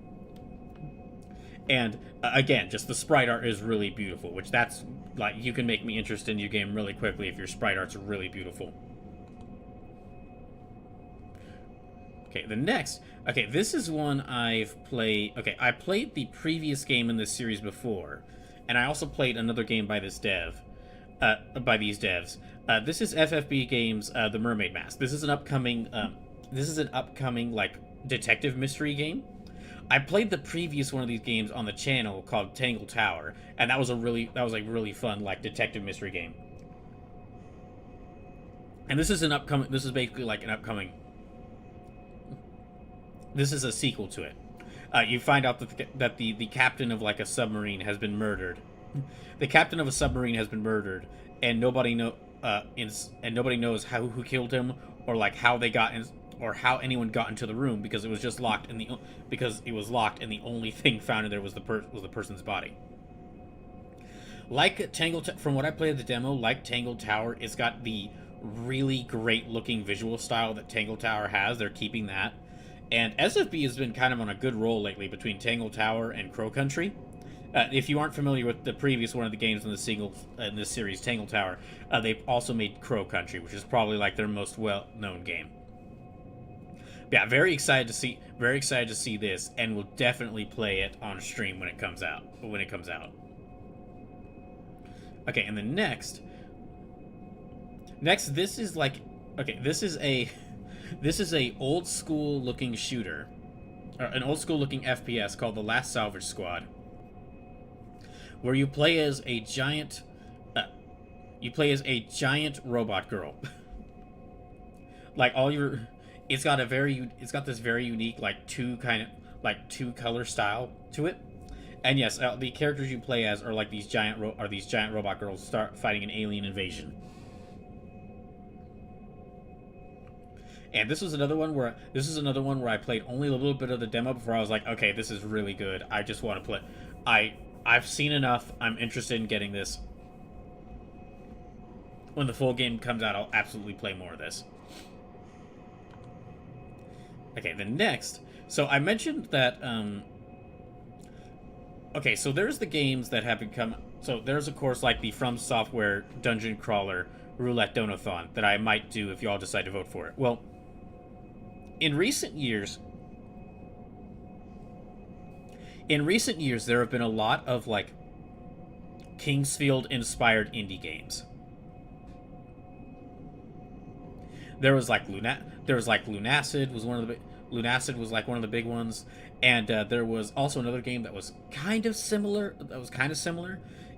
And again, just the sprite art is really beautiful, which that's like, you can make me interested in your game really quickly if your sprite art's really beautiful. Okay, this is one I've played. Okay, I played the previous game in this series before, and I also played another game by this dev, by these devs. This is FFB Games, The Mermaid Mask. This is an upcoming like detective mystery game. I played the previous one of these games on the channel called Tangle Tower, and that was really fun like detective mystery game. And this is basically like an upcoming. This is a sequel to it. You find out that the captain of like a submarine has been murdered. The captain of a submarine has been murdered, and nobody knows who killed him, or like how they got in, or how anyone got into the room, because it was just locked, and the only thing found in there was the person's body. Like from what I played at the demo, like Tangle Tower, it's got the really great looking visual style that Tangle Tower has. They're keeping that. And SFB has been kind of on a good roll lately between Tangle Tower and Crow Country. If you aren't familiar with the previous one of the games in this series, Tangle Tower, they've also made Crow Country, which is probably like their most well-known game. Yeah, very excited to see this, and will definitely play it on stream when it comes out. Okay, and then next, this is like, okay, this is a old school looking shooter, or an old school looking FPS called The Last Salvage Squad, where you play as a giant robot girl. Like it's got this very unique like two color style to it. And yes, the characters you play as are like these giant robot girls start fighting an alien invasion. And this is another one where I played only a little bit of the demo before I was like, okay, this is really good. I just want to play. I've seen enough. I'm interested in getting this. When the full game comes out, I'll absolutely play more of this. Okay, then next. So I mentioned that. Okay, so there's the games that have become. So there's of course like the From Software dungeon crawler Roulette Donathon that I might do if y'all decide to vote for it. Well, in recent years, there have been a lot of like Kingsfield inspired indie games. There was like Lunacid was one of the Lunacid was like one of the big ones, and there was also another game that was kind of similar.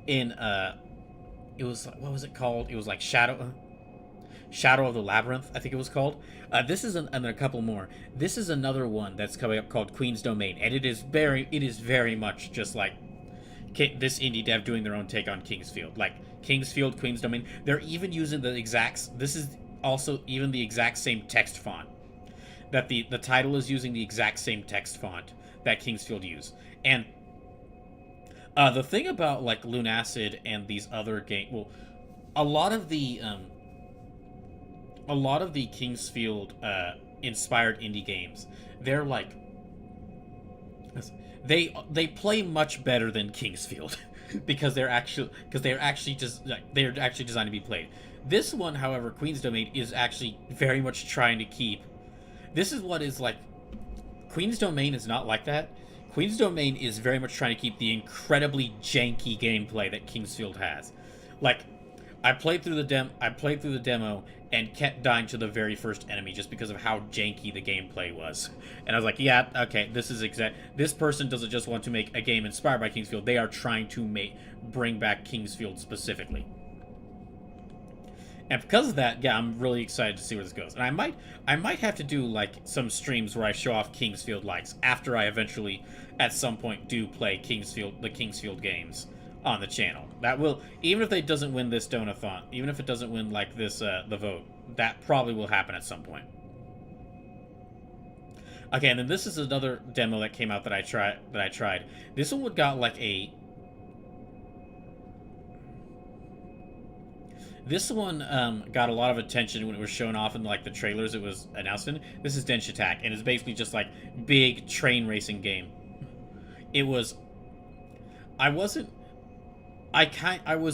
In it was, what was it called? It was like Shadow of the Labyrinth, I think it was called. This is and then a couple more. This is another one that's coming up called Queen's Domain, and it is very much just like this indie dev doing their own take on Kingsfield, like Kingsfield, Queen's Domain. They're even using the exact. This is also even the exact same text font. That the title is using the exact same text font that Kingsfield used, and the thing about like Lunacid and these other games, well, a lot of the Kingsfield inspired indie games, they're like they play much better than Kingsfield because they're actually designed to be played. This one, however, Queen's Domain is actually very much trying to keep. This is what is like. Queen's Domain is not like that. Queen's Domain is very much trying to keep the incredibly janky gameplay that Kingsfield has. Like, I played through the demo and kept dying to the very first enemy just because of how janky the gameplay was. And I was like, yeah, okay, this person doesn't just want to make a game inspired by Kingsfield. They are trying to bring back Kingsfield specifically. And because of that, yeah, I'm really excited to see where this goes. And I might have to do like some streams where I show off Kingsfield likes after I eventually, at some point, do play the Kingsfield games on the channel. That will, even if it doesn't win this Donathon, even if it doesn't win like this the vote, that probably will happen at some point. Okay, and then this is another demo that came out that I tried. This one got like a. This one got a lot of attention when it was shown off in like the trailers it was announced in. This is Dench Attack, and it's basically just like big train racing game. It was. I was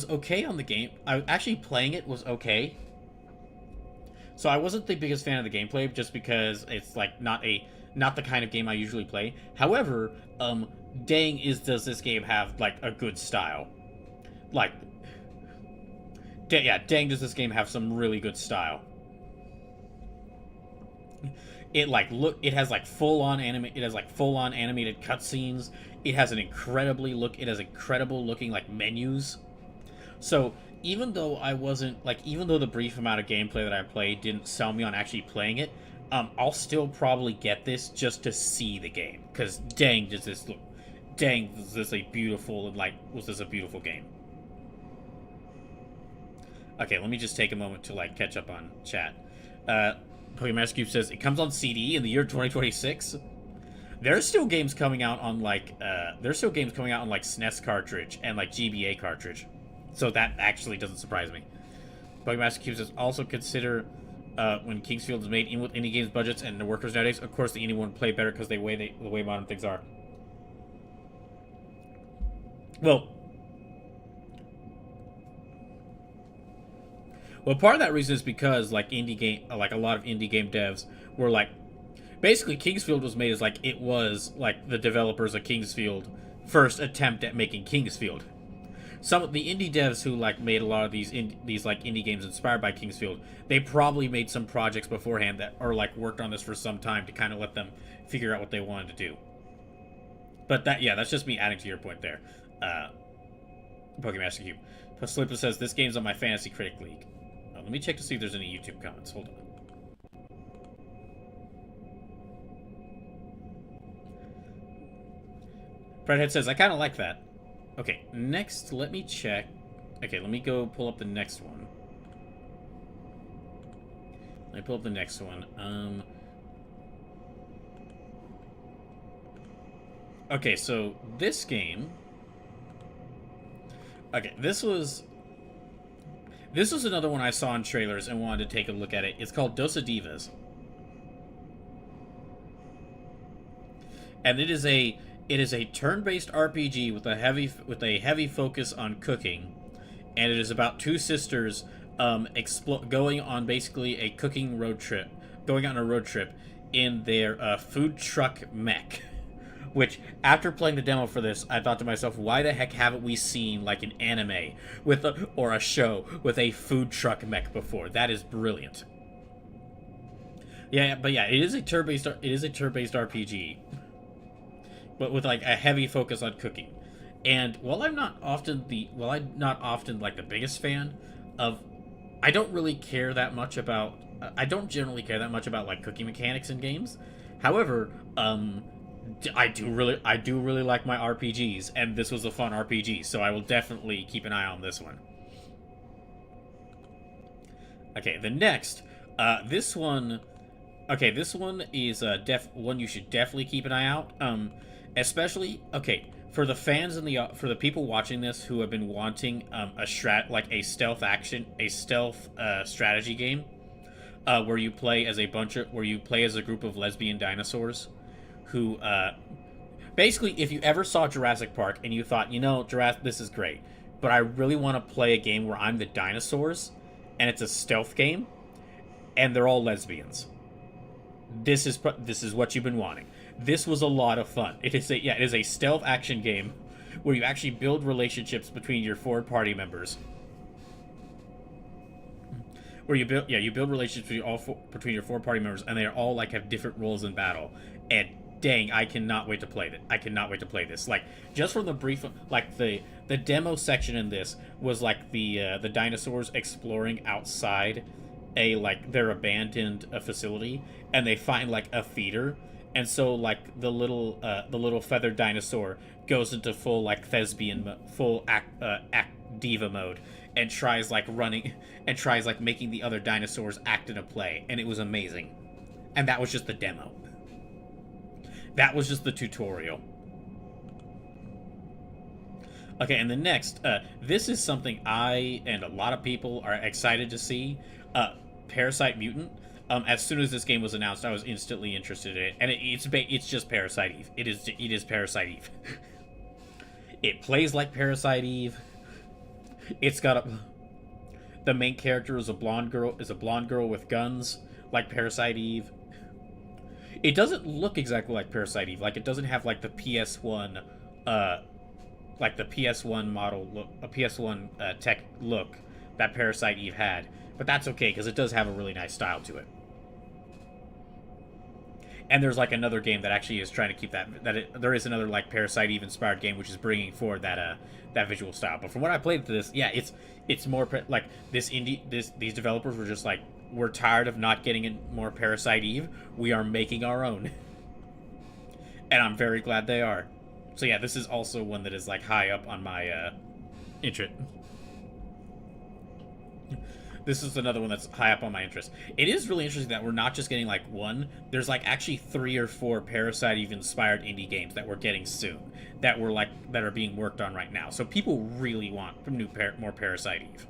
okay on the game. Actually playing it was okay. So I wasn't the biggest fan of the gameplay just because it's like not the kind of game I usually play. However, does this game have like a good style? Like. Yeah, dang, does this game have some really good style. It has like full-on animated cutscenes. It has incredible looking like menus. So even though the brief amount of gameplay that I played didn't sell me on actually playing it, I'll still probably get this just to see the game. Because dang, was this a beautiful game. Okay, let me just take a moment to like catch up on chat. Pokemon Master Cube says it comes on CD in the year 2026. There's still games coming out on like SNES cartridge and like GBA cartridge, so that actually doesn't surprise me. Pokemon Master Cube says also consider when Kingsfield is made in with indie games budgets and the workers nowadays. Of course, the indie one play better because the way modern things are. Well, part of that reason is because like a lot of indie game devs were like, basically Kingsfield was made as like it was like the developers of Kingsfield first attempt at making Kingsfield. Some of the indie devs who like made a lot of these like indie games inspired by Kingsfield, they probably made some projects beforehand that or like worked on this for some time to kind of let them figure out what they wanted to do. But that's just me adding to your point there. Pokemon Master Cube. Sleeper says this game's on my Fantasy Critic League. Let me check to see if there's any YouTube comments. Hold on. Fredhead says, I kind of like that. Okay, next, let me check. Okay, let me go pull up the next one. Let me pull up the next one. Okay, so this game... Okay, this was another one I saw in trailers and wanted to take a look at it. It's called Dos Divas. And it is a turn-based RPG with a heavy focus on cooking, and it is about two sisters going on basically a cooking road trip, going on a road trip in their food truck mech. Which, after playing the demo for this, I thought to myself, why the heck haven't we seen like an anime or a show with a food truck mech before? That is brilliant. Yeah, but yeah, it is a turn-based RPG, but with like a heavy focus on cooking. And while I'm not often like the biggest fan of, I don't generally care that much about like cooking mechanics in games. However, I do really like my RPGs, and this was a fun RPG, so I will definitely keep an eye on this one. Okay, the next, this one is one you should definitely keep an eye out. Especially, okay, for the fans and for the people watching this who have been wanting a stealth strategy game, where you play as a group of lesbian dinosaurs, who basically, if you ever saw Jurassic Park and you thought, this is great, but I really want to play a game where I'm the dinosaurs and it's a stealth game and they're all lesbians. This is what you've been wanting. This was a lot of fun. It is a stealth action game where you actually build relationships between your four party members. Where you build relationships between your four party members, and they all like have different roles in battle. And dang, I cannot wait to play that. I cannot wait to play this. Like, just from the brief, like the demo section in this was like the dinosaurs exploring outside their abandoned facility, and they find like a feeder. And so, like, the little feathered dinosaur goes into full, like, diva mode and tries, like, making the other dinosaurs act in a play. And it was amazing. And that was just the demo. That was just the tutorial. Okay, and the next, this is something I and a lot of people are excited to see. Parasite Mutant. As soon as this game was announced, I was instantly interested in it, and it's just Parasite Eve. It is Parasite Eve. It plays like Parasite Eve. It's got the main character is a blonde girl with guns, like Parasite Eve. It doesn't look exactly like Parasite Eve. Like, it doesn't have like the PS1, model look, a PS1 tech look that Parasite Eve had. But that's okay, because it does have a really nice style to it. And there's like another game that actually is trying to keep there is another like Parasite Eve inspired game which is bringing forward that visual style. But from what I played to this, yeah, it's more like these developers were just like, we're tired of not getting more Parasite Eve. We are making our own. And I'm very glad they are. So yeah, this is also one that is like high up on my interest. This is another one that's high up on my interest. It is really interesting that we're not just getting like one. There's like actually 3 or 4 Parasite Eve inspired indie games that we're getting soon, that are being worked on right now. So people really want more Parasite Eve.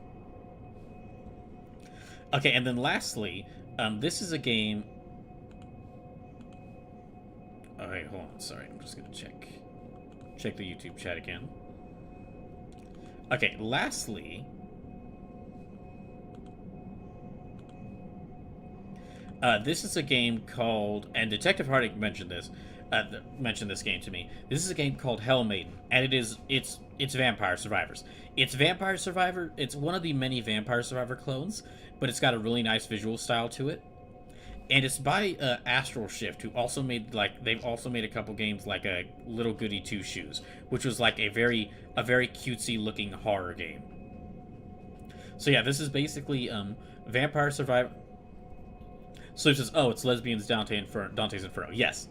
Okay, and then lastly, this is a game. All right, hold on. Sorry, I'm just gonna check the YouTube chat again. Okay, lastly. This is a game called, and Detective Harding mentioned this game to me. This is a game called Hell Maiden, and it's Vampire Survivors. It's Vampire Survivor. It's one of the many Vampire Survivor clones, but it's got a really nice visual style to it. And it's by Astral Shift, who also they've also made a couple games like a Little Goody Two Shoes, which was like a very cutesy looking horror game. So yeah, this is basically Vampire Survivor. So it says, oh, it's Lesbians Dante's Inferno. Yes.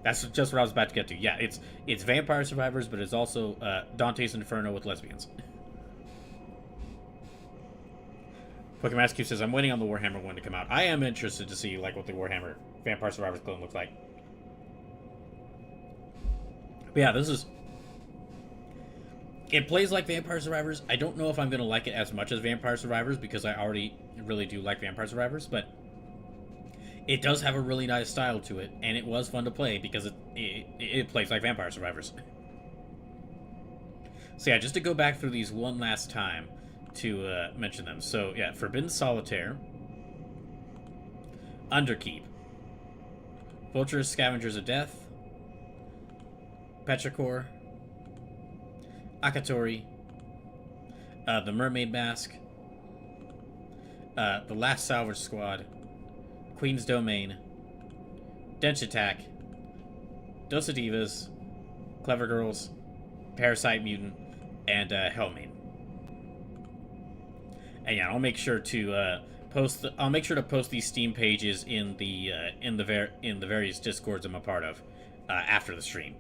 That's just what I was about to get to. Yeah, it's Vampire Survivors, but it's also Dante's Inferno with lesbians. Pokemon SQ says, I'm waiting on the Warhammer one to come out. I am interested to see like what the Warhammer Vampire Survivors clone looks like. But yeah, this is... It plays like Vampire Survivors. I don't know if I'm going to like it as much as Vampire Survivors because I already really do like Vampire Survivors, but it does have a really nice style to it, and it was fun to play because it plays like Vampire Survivors. So yeah, just to go back through these one last time to mention them. So yeah, Forbidden Solitaire, Underkeep, Vultures, Scavengers of Death, Petrichor, Akatori, the Mermaid Mask, the Last Salvage Squad, Queen's Domain, Dench Attack, Dosadivas, Clever Girls, Parasite Mutant, and Hellmaid. And yeah, I'll make sure to post these Steam pages in the various Discords I'm a part of after the stream.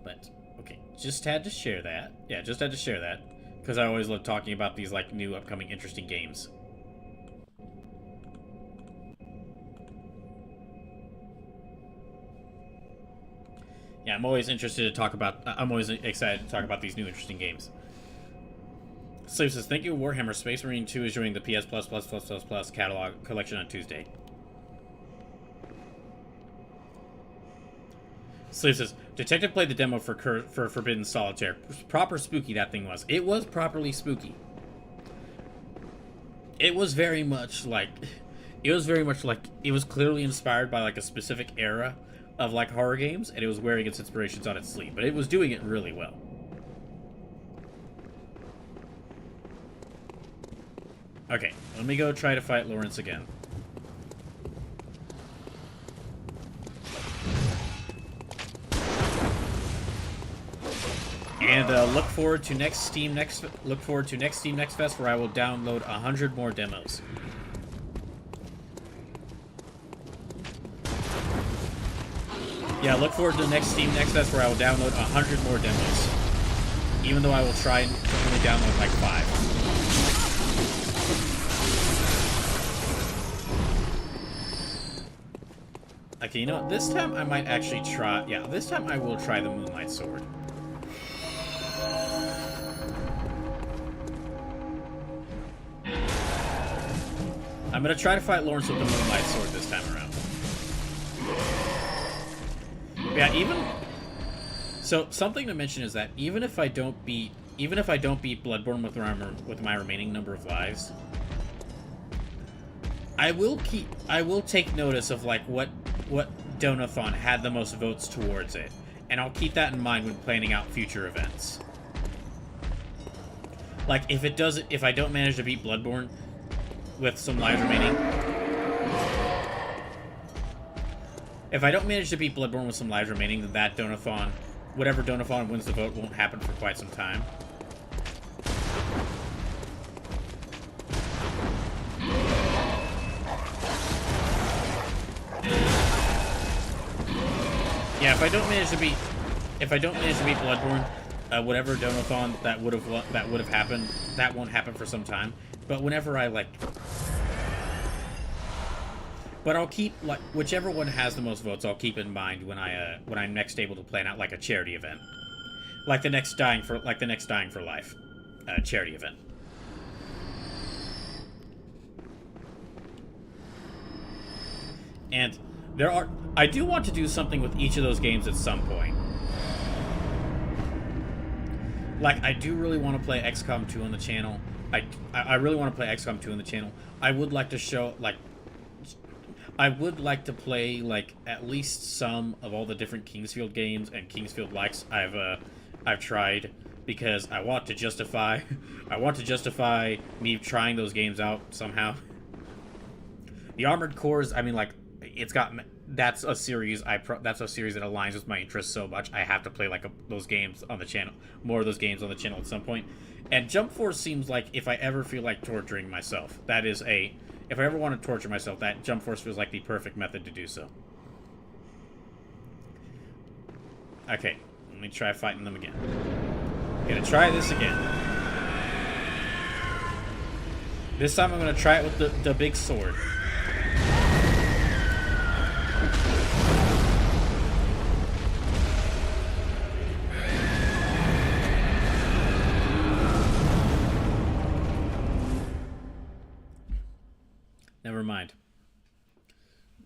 But okay, just had to share that. Yeah, just had to share that because I always love talking about these like new upcoming interesting games. Yeah, I'm always interested to talk about. I'm always excited to talk about these new interesting games. Slave says, "Thank you, Warhammer Space Marine 2 is joining the PS Plus catalog collection on Tuesday." Slave says, "Detective played the demo for Forbidden Solitaire. Proper spooky that thing was. It was properly spooky. It was very much like, it was clearly inspired by like a specific era of like horror games, and it was wearing its inspirations on its sleeve, but it was doing it really well." Okay, let me go try to fight Lawrence again. And look forward to next Steam Next Fest, where I will download 100 more demos. Yeah, look forward to the next Steam Next Fest, where I will download 100 more demos. Even though I will try to only download like 5. Okay, you know what? This time I might actually try... Yeah, this time I will try the Moonlight Sword. I'm gonna try to fight Lawrence with the Moonlight Sword this time around. Yeah, even... So, something to mention is that even if I don't beat Bloodborne with my remaining number of lives, I will take notice of like what Donothon had the most votes towards it, and I'll keep that in mind when planning out future events. Like if I don't manage to beat Bloodborne with some lives remaining, then that Donothon, whatever Donothon wins the vote, won't happen for quite some time. Yeah, if I don't manage to beat Bloodborne, whatever Donothon that would have happened, that won't happen for some time. But whenever I like, but I'll keep like whichever one has the most votes, I'll keep in mind when I'm next able to plan out like a charity event, like the next Dying for Life charity event. And I do want to do something with each of those games at some point. Like, I do really want to play XCOM 2 on the channel. I really want to play XCOM 2 on the channel. I would like to show, like... I would like to play, like, at least some of all the different Kingsfield games and Kingsfield likes I've tried, because I want to justify... I want to justify me trying those games out somehow. The Armored Cores, I mean, like... It's got that's a series that aligns with my interests so much. I have to play like those games on the channel, more of those games on the channel at some point. And Jump Force seems like if I ever feel like torturing myself, that is a if I ever want to torture myself, that jump force feels like the perfect method to do so. Okay, let me try fighting them again. Gonna try this again. This time I'm gonna try it with the big sword. Never mind.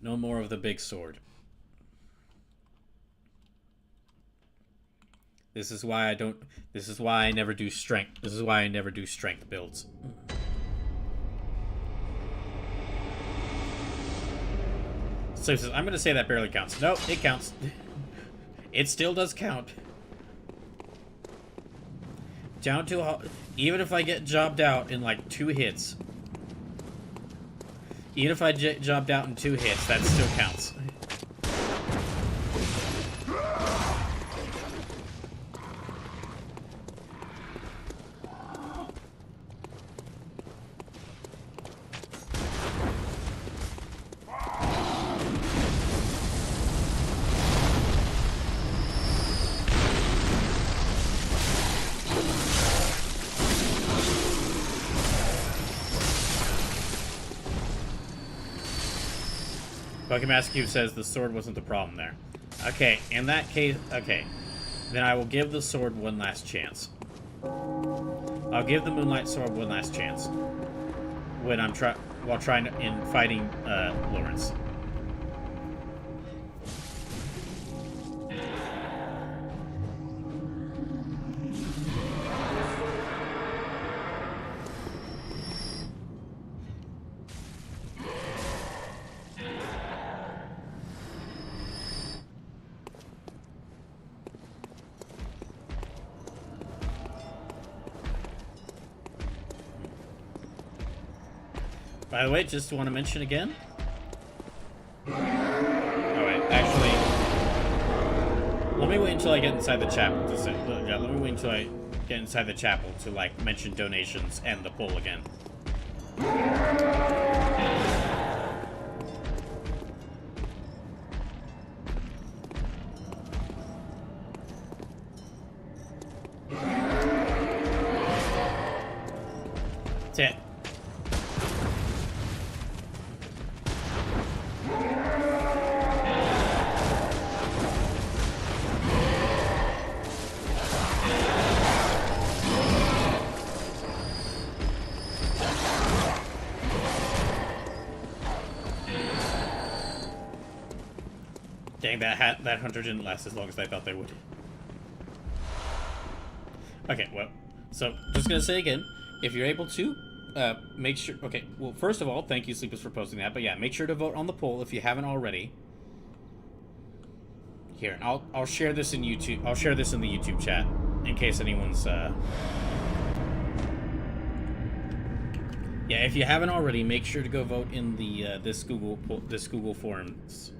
No more of the big sword. This is why I don't. This is why I never do strength. This is why I never do strength builds. So he says, I'm going to say that barely counts. No, it counts. It still does count. Down to even if I get jobbed out in like 2 hits. Even if I jobbed out in 2 hits, that still counts. Buckymask Cube says the sword wasn't the problem there. Okay, in that case, okay. Then I will give the sword one last chance. I'll give the Moonlight Sword one last chance. When I'm while trying to, in fighting Lawrence. By the way, just want to mention again. Oh wait, actually, let me wait until I get inside the chapel to say. Yeah, let me wait until I get inside the chapel to like mention donations and the poll again. That's it. Dang, that hunter didn't last as long as I thought they would. Okay, well, so just gonna say again, if you're able to, make sure. Okay, well, first of all, thank you, Sleepers, for posting that. But yeah, make sure to vote on the poll if you haven't already. Here, I'll share this in YouTube. I'll share this in the YouTube chat in case anyone's. Yeah, if you haven't already, make sure to go vote in the this Google Forms.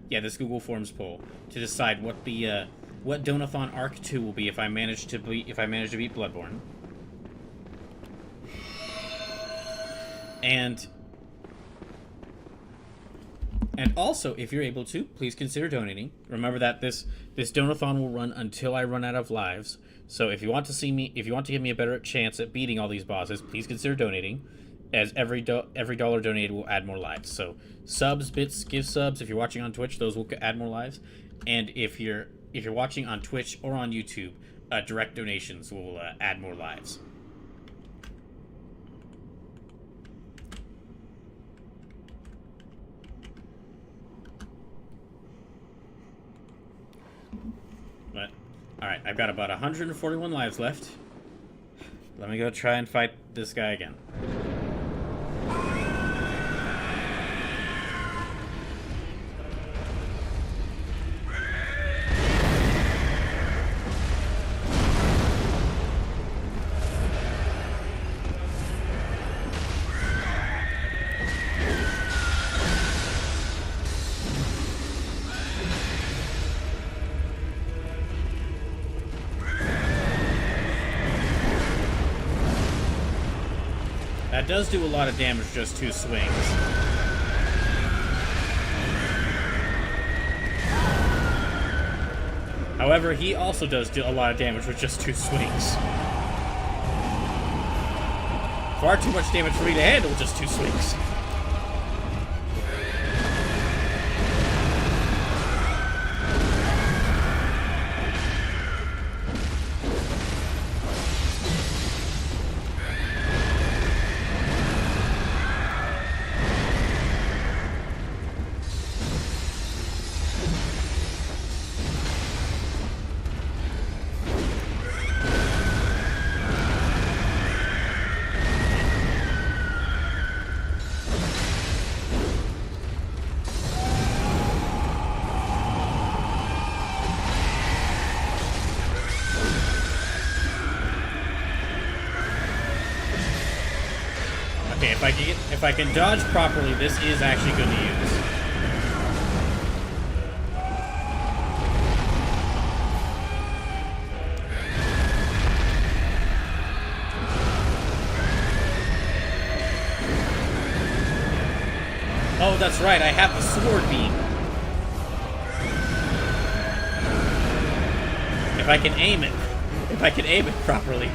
Yeah, this Google Forms poll to decide what the what Donothon Arc 2 will be if I manage to beat Bloodborne. And also, if you're able to, please consider donating. Remember that this Donathon will run until I run out of lives. So if you want to give me a better chance at beating all these bosses, please consider donating. As every dollar donated will add more lives. So subs, bits, give subs. If you're watching on Twitch, those will add more lives. And if you're watching on Twitch or on YouTube, direct donations will add more lives. But all right, I've got about 141 lives left. Let me go try and fight this guy again. does do a lot of damage with just 2 swings. However, he also does do a lot of damage with just 2 swings. Far too much damage for me to handle with just 2 swings. Okay, if I can dodge properly, this is actually good to use. Oh, that's right, I have the sword beam. If I can aim it properly.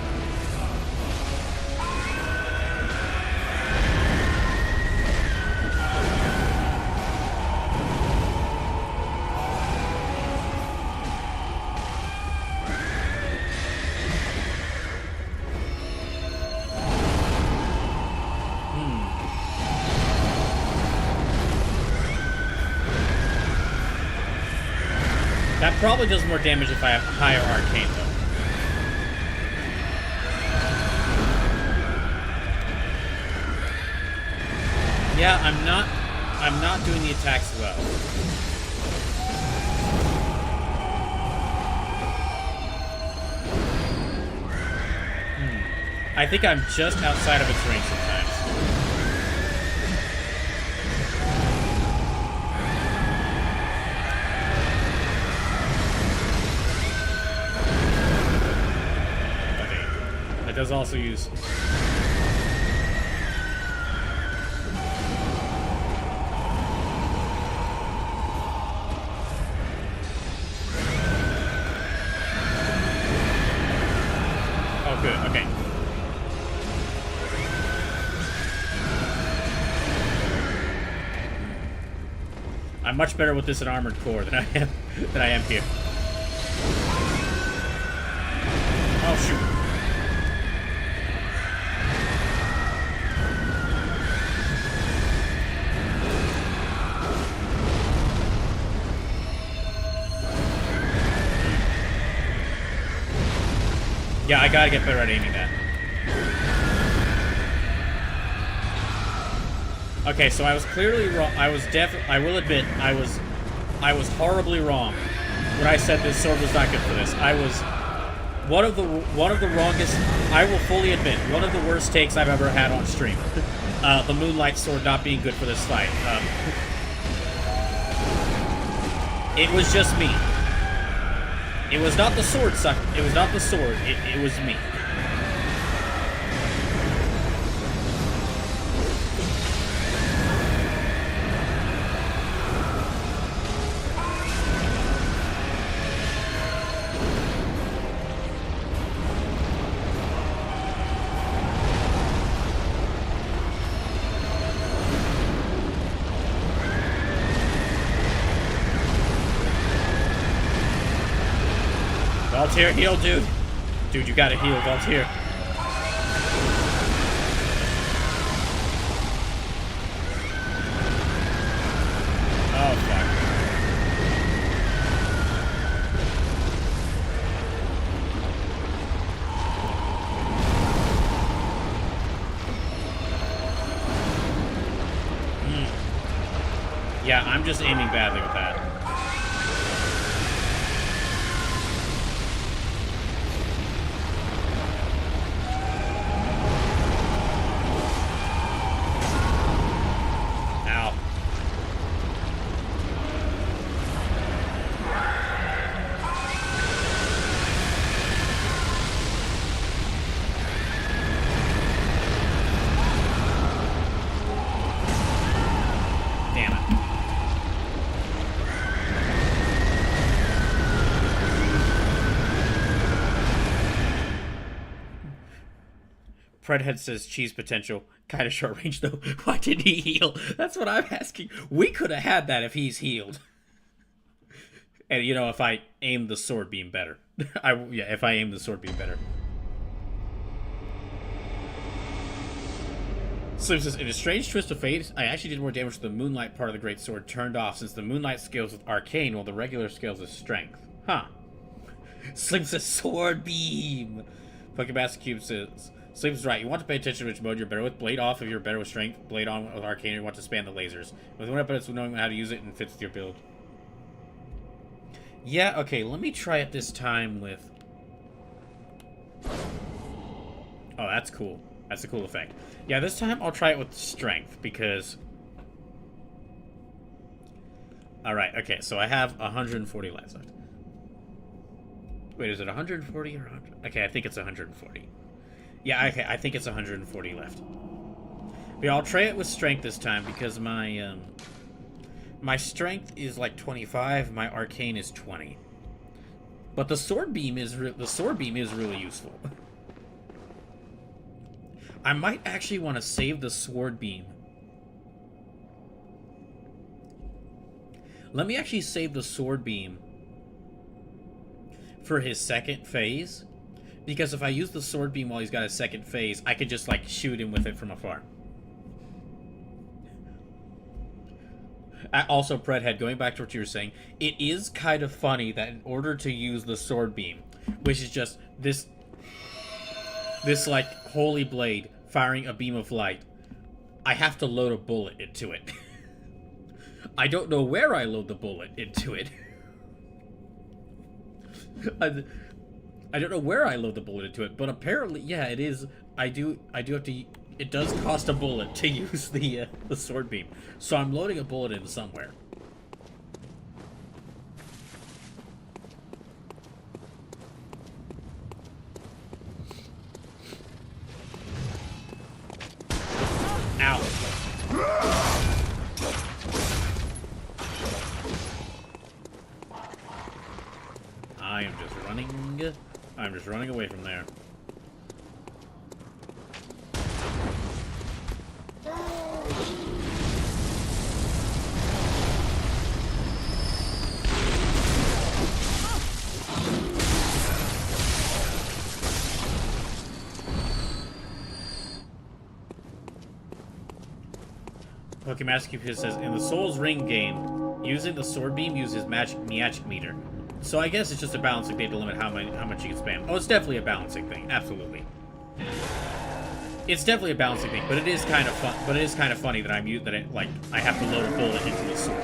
That probably does more damage if I have higher arcane, though. Yeah, I'm not doing the attacks well. I think I'm just outside of its range sometimes. Does also use... Oh, good. Okay. I'm much better with this in Armored Core than I am here. Oh, shoot. Yeah, I gotta get better at aiming that. Okay, so I was clearly wrong. I will admit, I was horribly wrong when I said this sword was not good for this. I was one of the wrongest. I will fully admit, one of the worst takes I've ever had on stream. The Moonlight Sword not being good for this fight. It was just me. It was not the sword suck. It was not the sword. It was me. Valtier, heal, dude. Dude, you gotta heal, Valtier. Oh, fuck. Yeah, I'm just aiming badly with that. Fredhead says cheese potential. Kind of short range, though. Why did he heal? That's what I'm asking. We could have had that if he's healed. And, you know, if I aimed the sword beam better. If I aimed the sword beam better. Slim says, in a strange twist of fate, I actually did more damage to the Moonlight part of the Great Sword turned off, since the Moonlight scales with Arcane, while the regular scales with Strength. Huh. Slim says, sword beam! Fucking Master Cube says, Slim's right. You want to pay attention to which mode you're better with. Blade off if you're better with Strength. Blade on with Arcane if you want to spam the lasers. With one weapon, it's knowing how to use it and fits with your build. Yeah, okay, let me try it this time with... Oh, that's cool. That's a cool effect. Yeah, this time I'll try it with Strength, because... Alright, okay, so I have 140 lives left. Wait, is it 140 or 100? Okay, I think it's 140. Yeah, okay, I think it's 140 left. But yeah, I'll try it with Strength this time, because my, my Strength is like 25, my Arcane is 20. But the Sword Beam is really useful. I might actually want to save the Sword Beam. Let me actually save the Sword Beam for his second phase. Because if I use the Sword Beam while he's got his second phase, I could just, like, shoot him with it from afar. Also, Predhead, going back to what you were saying, it is kind of funny that in order to use the Sword Beam, which is just this like, holy blade firing a beam of light, I have to load a bullet into it. I don't know where I load the bullet into it. I don't know where I load the bullet into it, but apparently, yeah, it is. I do have to. It does cost a bullet to use the sword beam, so I'm loading a bullet in somewhere. Ow. I'm just running away from there. Pokemon Cupid says, in the Soul's Ring game, using the sword beam uses magic meter. So I guess it's just a balancing thing to limit how much you can spam. Oh, it's definitely a balancing thing, absolutely. It's definitely a balancing thing, but it is kind of fun. But it is kind of funny that I have to load a bullet into the sword.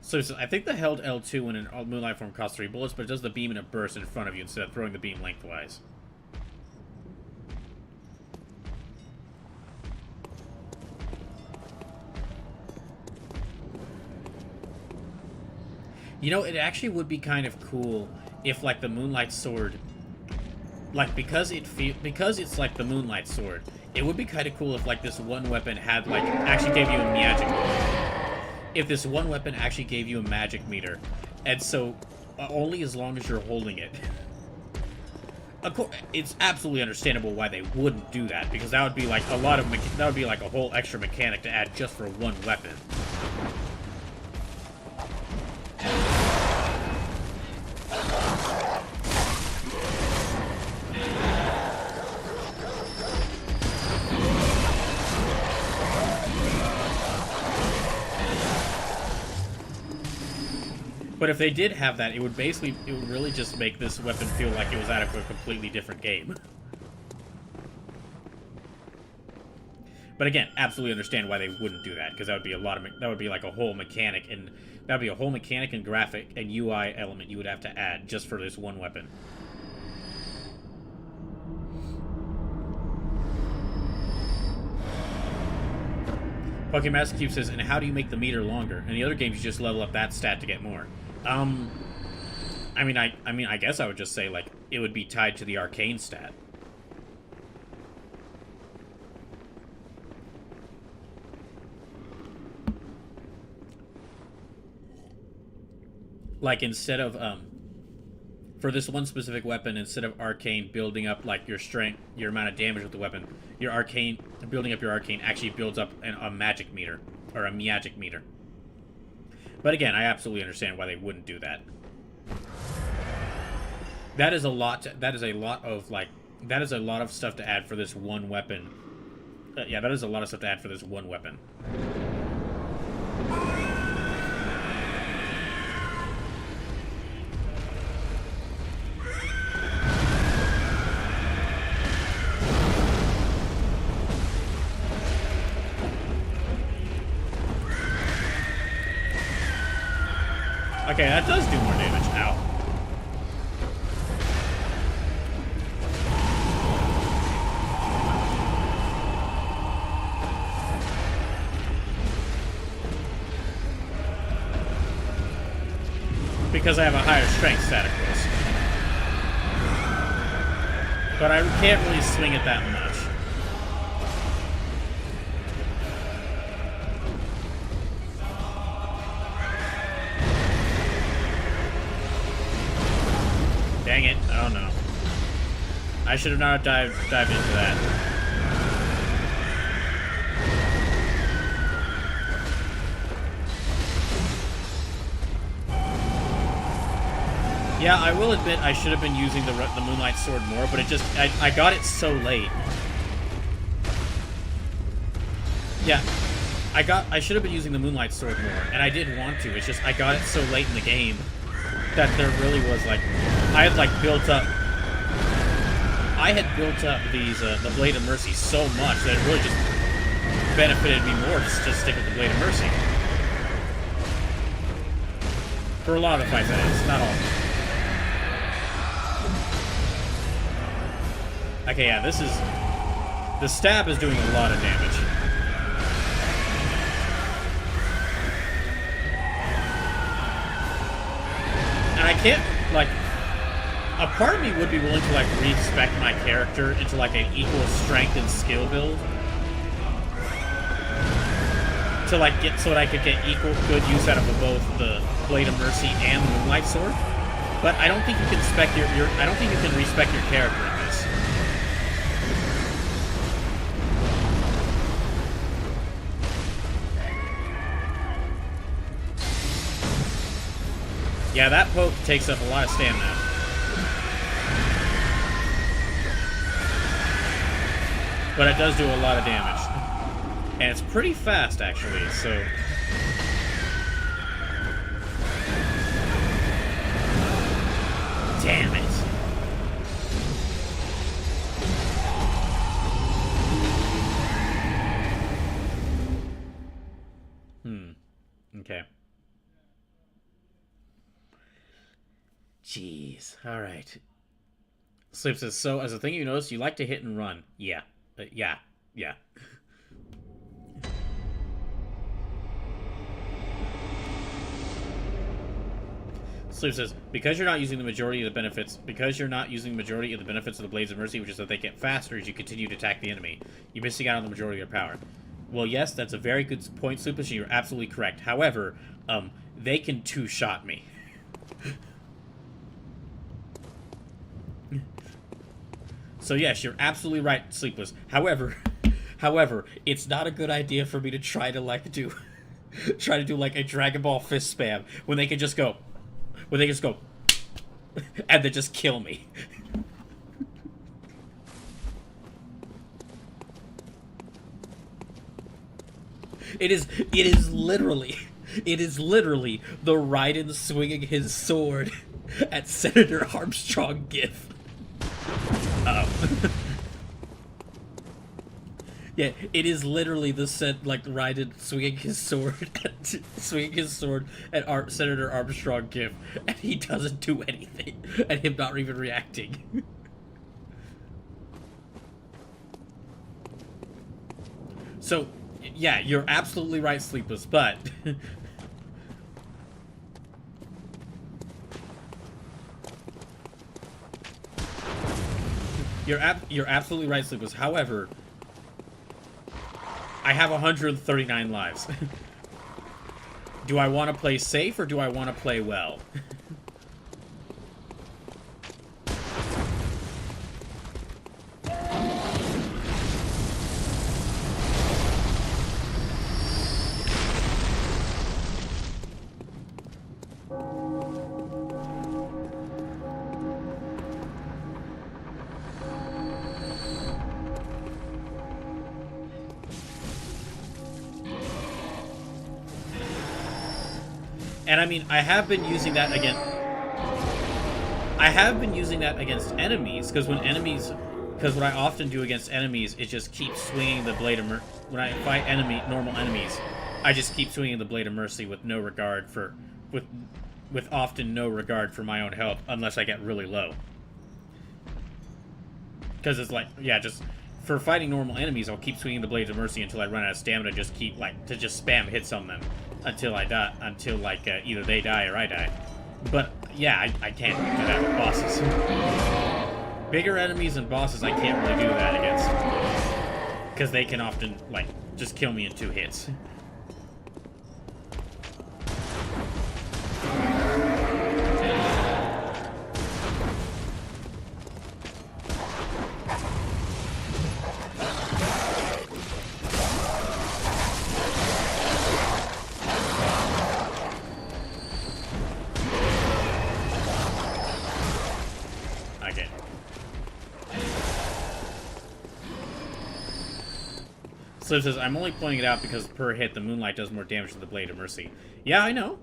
So I think the held L2 in an Moonlight form costs 3 bullets, but it does the beam in a burst in front of you instead of throwing the beam lengthwise. You know, it actually would be kind of cool if, like, the Moonlight Sword, like, because it's like the Moonlight Sword, it would be kind of cool if, like, this one weapon had, like, actually gave you a magic meter. If this one weapon actually gave you a magic meter, and so only as long as you're holding it. Of course, it's absolutely understandable why they wouldn't do that, because that would be like that would be like a whole extra mechanic to add just for one weapon. But if they did have that, it would really just make this weapon feel like it was out of a completely different game. But again, absolutely understand why they wouldn't do that, because that would be that would be like a whole mechanic, and that would be a whole mechanic and graphic and UI element you would have to add just for this one weapon. Pokemon Master Cube says, and how do you make the meter longer? In the other games, you just level up that stat to get more. I mean, I guess I would just say, like, it would be tied to the arcane stat. Like, instead of, for this one specific weapon, instead of arcane building up, like, your strength, your amount of damage with the weapon, your arcane, building up your arcane actually builds up a magic meter, or a magic meter. But again, I absolutely understand why they wouldn't do that. That is a lot, that is a lot of, like, that is a lot of stuff to add for this one weapon. Yeah, that is a lot of stuff to add for this one weapon. Okay, that does do more damage. Ow. Because I have a higher strength stat, of course. But I can't really swing it that much. Dang it. Oh no. I should have not dived into that. Yeah, I will admit I should have been using the Moonlight Sword more, but it just... I got it so late. Yeah. I should have been using the Moonlight Sword more, and I did want to. It's just I got it so late in the game that there really was, like... I had, like, built up these, the Blade of Mercy so much that it really just benefited me more just to stick with the Blade of Mercy. For a lot of the fights, that is. Not all of them. Okay, yeah, this is... The stab is doing a lot of damage. And I can't, like... A part of me would be willing to, like, respec my character into, like, an equal strength and skill build. To, like, get... So that I could get equal good use out of both the Blade of Mercy and the Moonlight Sword. But I don't think you can spec your I don't think you can respec your character in this. Yeah, that poke takes up a lot of stamina. But it does do a lot of damage. And it's pretty fast, actually, so... Damn it. Okay. Jeez. Alright. Sleep says, so, as a thing you notice, you like to hit and run. Yeah. Yeah. Sleep says, because you're not using the majority of the benefits of the Blades of Mercy, which is that they get faster as you continue to attack the enemy, you're missing out on the majority of their power. Well, yes, that's a very good point, Sleep, and you're absolutely correct. However, they can two-shot me. So yes, you're absolutely right, Sleepless. However, it's not a good idea for me to try to like do like a Dragon Ball fist spam when they can just go, and then just kill me. It is literally the Raiden swinging his sword at Senator Armstrong gif. Uh-oh. Yeah, it is literally the Raiden swinging his sword at Senator Armstrong gif, and he doesn't do anything, and him not even reacting. So, yeah, you're absolutely right, Sleepless, but... You're absolutely right, Sleepless. However, I have 139 lives. Do I want to play safe or do I want to play well? And I mean, I have been using that against enemies, because what I often do against enemies is just keep swinging the Blade of Mercy. When I fight normal enemies, I just keep swinging the Blade of Mercy with no regard for, with often no regard for my own health, unless I get really low. Because it's like, yeah, just for fighting normal enemies, I'll keep swinging the Blades of Mercy until I run out of stamina. Just keep just spam hits on them until I die, until like either they die or I die. But yeah, I can't do that with bosses. Bigger enemies and bosses, I can't really do that against, because they can often like just kill me in 2 hits. Sliv says, I'm only pointing it out because per hit, the Moonlight does more damage than the Blade of Mercy. Yeah, I know.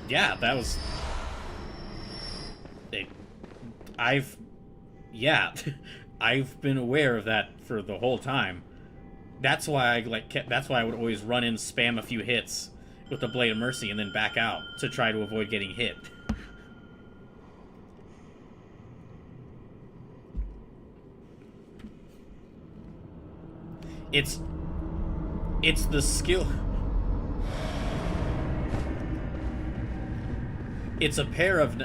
Yeah, that was... Yeah, I've been aware of that for the whole time. That's why that's why I would always run in, spam a few hits with the Blade of Mercy, and then back out to try to avoid getting hit. It's the skill. It's a pair of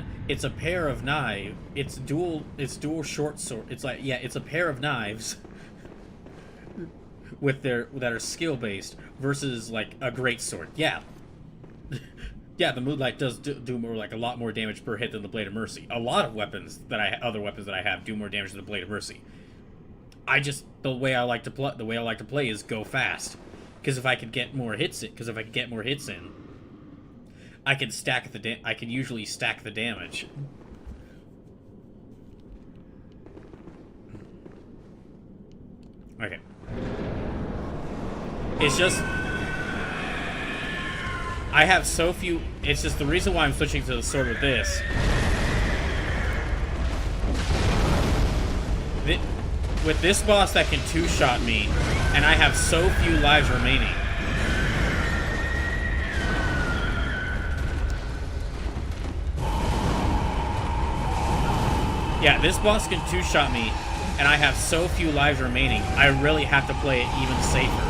knives. It's dual short sword. It's like, yeah, it's a pair of knives that are skill based versus like a great sword. Yeah. Yeah, the Moonlight does do more, like a lot more damage per hit than the Blade of Mercy. A lot of other weapons that I have do more damage than the Blade of Mercy. The way I like to play is go fast, because if I could get more hits in, I can usually stack the damage. Okay. It's just I have so few. It's just the reason why I'm switching to the sword with this. With this boss that can two-shot me, and I have so few lives remaining. Yeah, this boss can two-shot me, and I have so few lives remaining, I really have to play it even safer.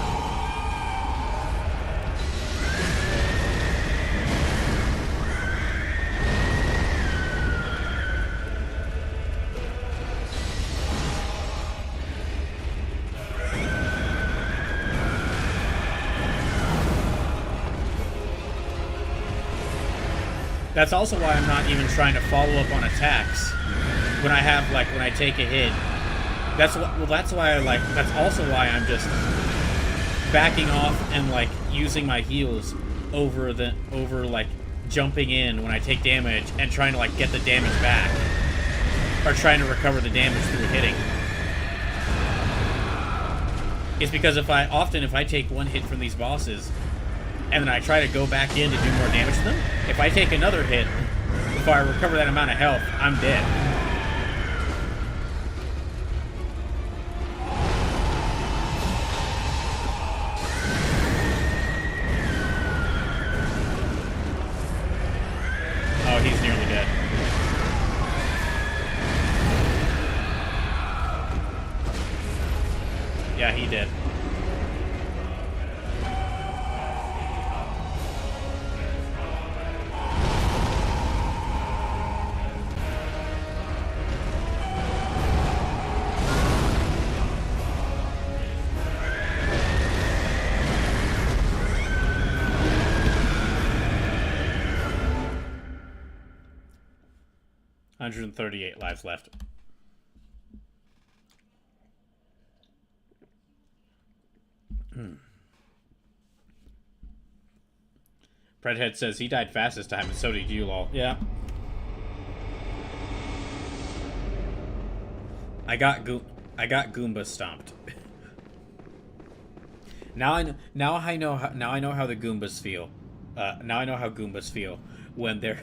That's also why I'm not even trying to follow up on attacks when I take a hit. That's also why I'm just backing off and like using my heals over like jumping in when I take damage and trying to like get the damage back, or trying to recover the damage through hitting. It's because if I take one hit from these bosses and then I try to go back in to do more damage to them, if I take another hit, before I recover that amount of health, I'm dead. Oh, he's nearly dead. Yeah, he did. 138 lives left. Predhead says he died fast this time, and so did you, lol. Yeah. I got Goomba stomped. Now I know how the Goombas feel. Now I know how Goombas feel when they're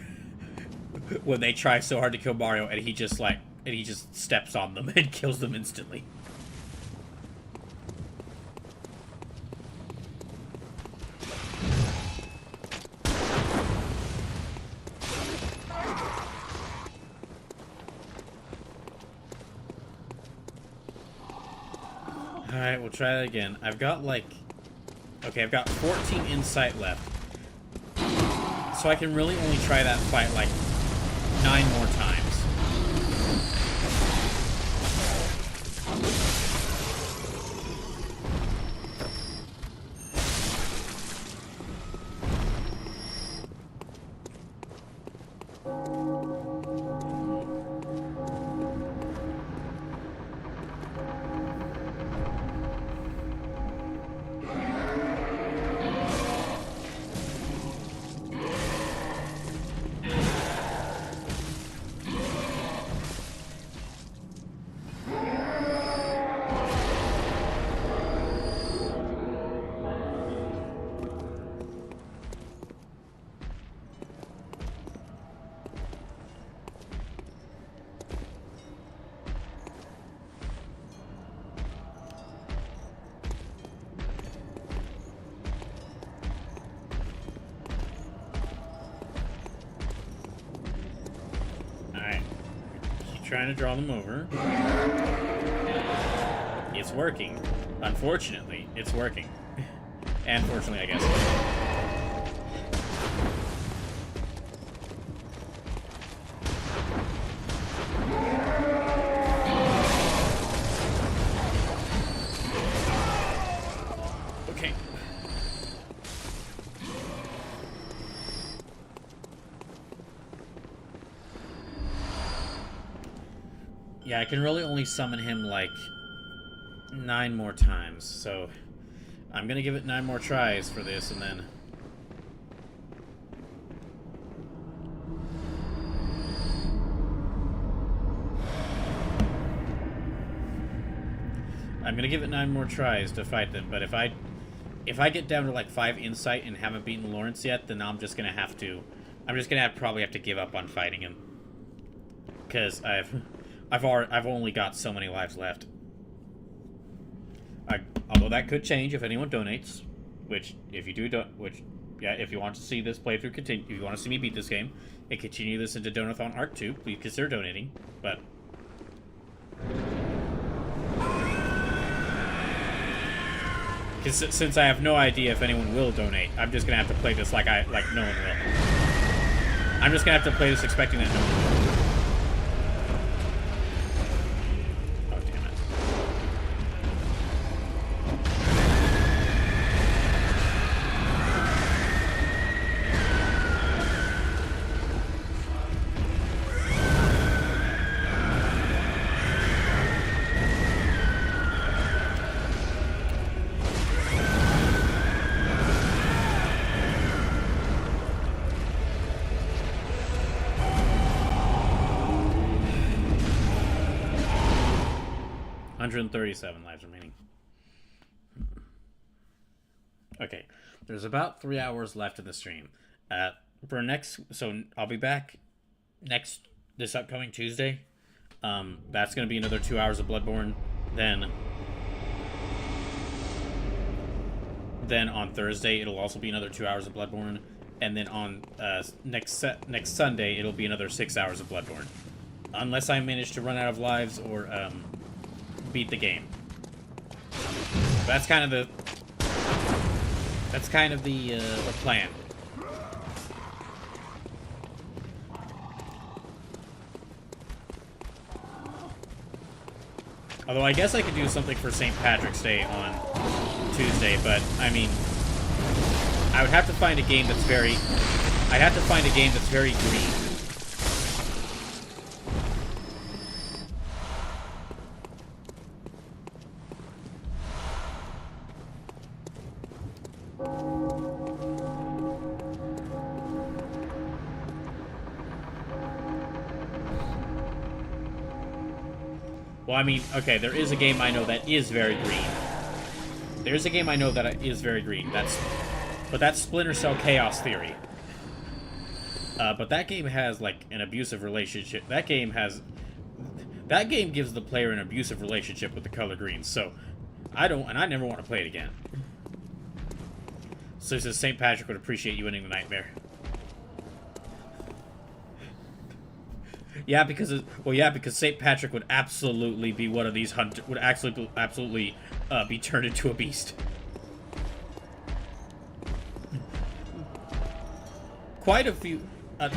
when they try so hard to kill Mario and he just steps on them and kills them instantly. Alright, we'll try that again. I've got 14 insight left. So I can really only try that fight 9 more times. Trying to draw them over. It's working. Unfortunately, it's working. And fortunately, I guess. Okay. Yeah, I can really only summon him 9 more times, so I'm gonna give it 9 more tries for this, and then I'm gonna give it 9 more tries to fight them. But if I get down to 5 insight and haven't beaten Lawrence yet, then I'm just gonna have to probably have to give up on fighting him, because I've only got so many lives left. Although that could change if anyone donates, which if you do, if you want to see this playthrough continue, if you want to see me beat this game and continue this into Donothon Arc 2, please consider donating. But since I have no idea if anyone will donate, I'm just gonna have to play this like no one will. I'm just gonna have to play this expecting that no one will. 137 lives remaining. Okay, there's about 3 hours left in the stream. So I'll be back this upcoming Tuesday. That's going to be another 2 hours of Bloodborne. Then on Thursday it'll also be another 2 hours of Bloodborne, and then on next Sunday it'll be another 6 hours of Bloodborne, unless I manage to run out of lives or beat the game. That's kind of the plan. Although I guess I could do something for St. Patrick's Day on Tuesday, but I mean, I would have to find a game that's very green. Well, I mean, okay, there is a game I know that is very green. There's a game I know that is very green. But that's Splinter Cell Chaos Theory. But that game has, like, an abusive relationship. That game gives the player an abusive relationship with the color green, so I never want to play it again. So it says St. Patrick would appreciate you winning the nightmare. Yeah, because St. Patrick would absolutely be one of these would absolutely be turned into a beast. Quite a few of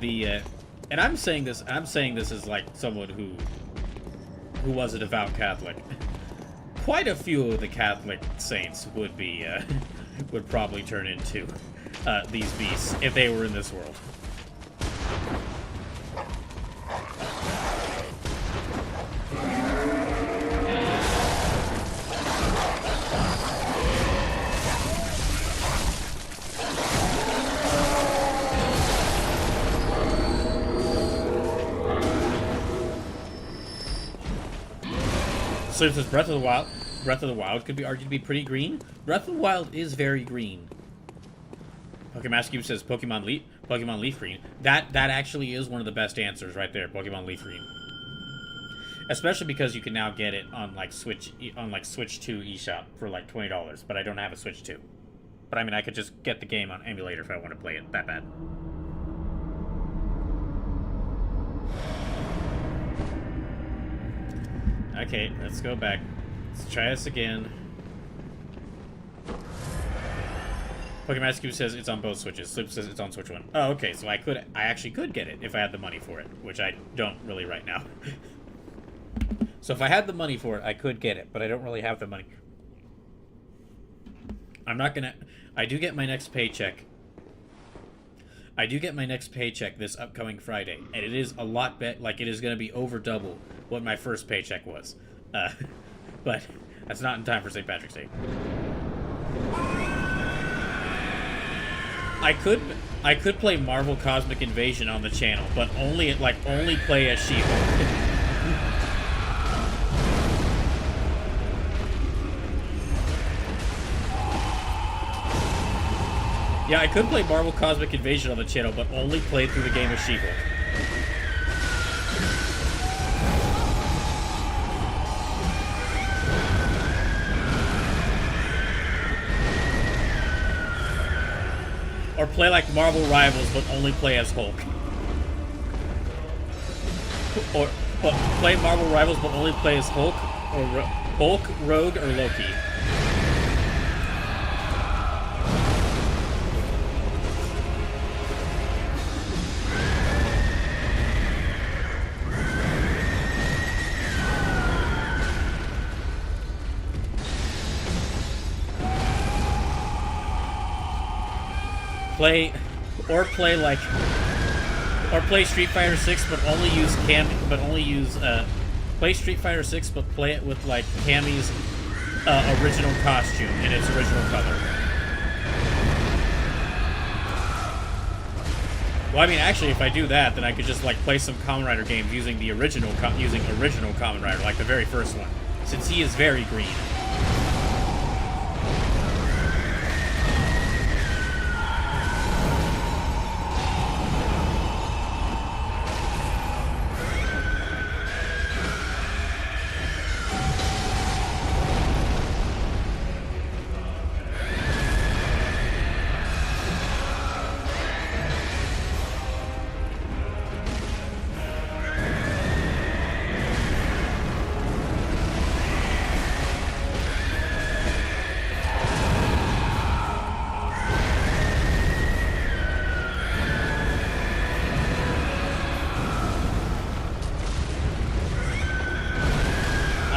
the and I'm saying this as like someone who was a devout Catholic. Quite a few of the Catholic saints would be would probably turn into these beasts if they were in this world. So it says Breath of the Wild could be argued to be pretty green. Breath of the Wild is very green. Pokemon Cube says Pokemon Leaf Green. That actually is one of the best answers right there, Pokemon Leaf Green. Especially because you can now get it on like Switch 2 eShop for like $20, but I don't have a Switch 2. But I mean, I could just get the game on emulator if I want to play it that bad. Okay, let's go back. Let's try this again. Pokemon Cube says it's on both Switches. Sloop says it's on Switch 1. Oh, okay, so I actually could get it if I had the money for it, which I don't really right now. So if I had the money for it, I could get it, but I don't really have the money. I do get my next paycheck. I do get my next paycheck this upcoming Friday, and it is a lot like it is going to be over double what my first paycheck was. But that's not in time for St. Patrick's Day. I could play Marvel Cosmic Invasion on the channel, but only play as She-Hulk. Yeah, I could play Marvel Cosmic Invasion on the channel, but only play through the game as She-Hulk. Or play like Marvel Rivals, but only play as Hulk. Or play Marvel Rivals, but only play as Hulk, or Hulk, Rogue, or Loki. Play Street Fighter 6, but only use play Street Fighter 6, but play it with like Cammy's original costume in its original color. Well, I mean, actually, if I do that, then I could just like play some Kamen Rider games using the original Kamen Rider, like the very first one, since he is very green.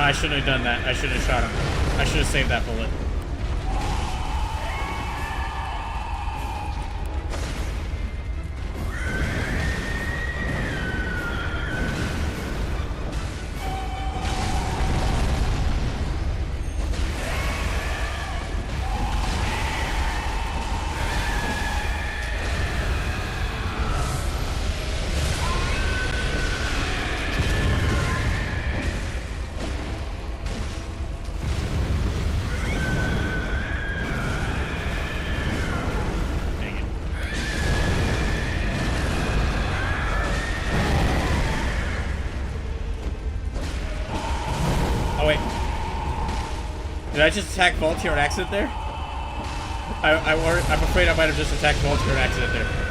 I shouldn't have done that. I should have shot him. I should have saved that bullet. Did I just attack Voltaire on accident there? I'm afraid I might have just attacked Voltaire on accident there.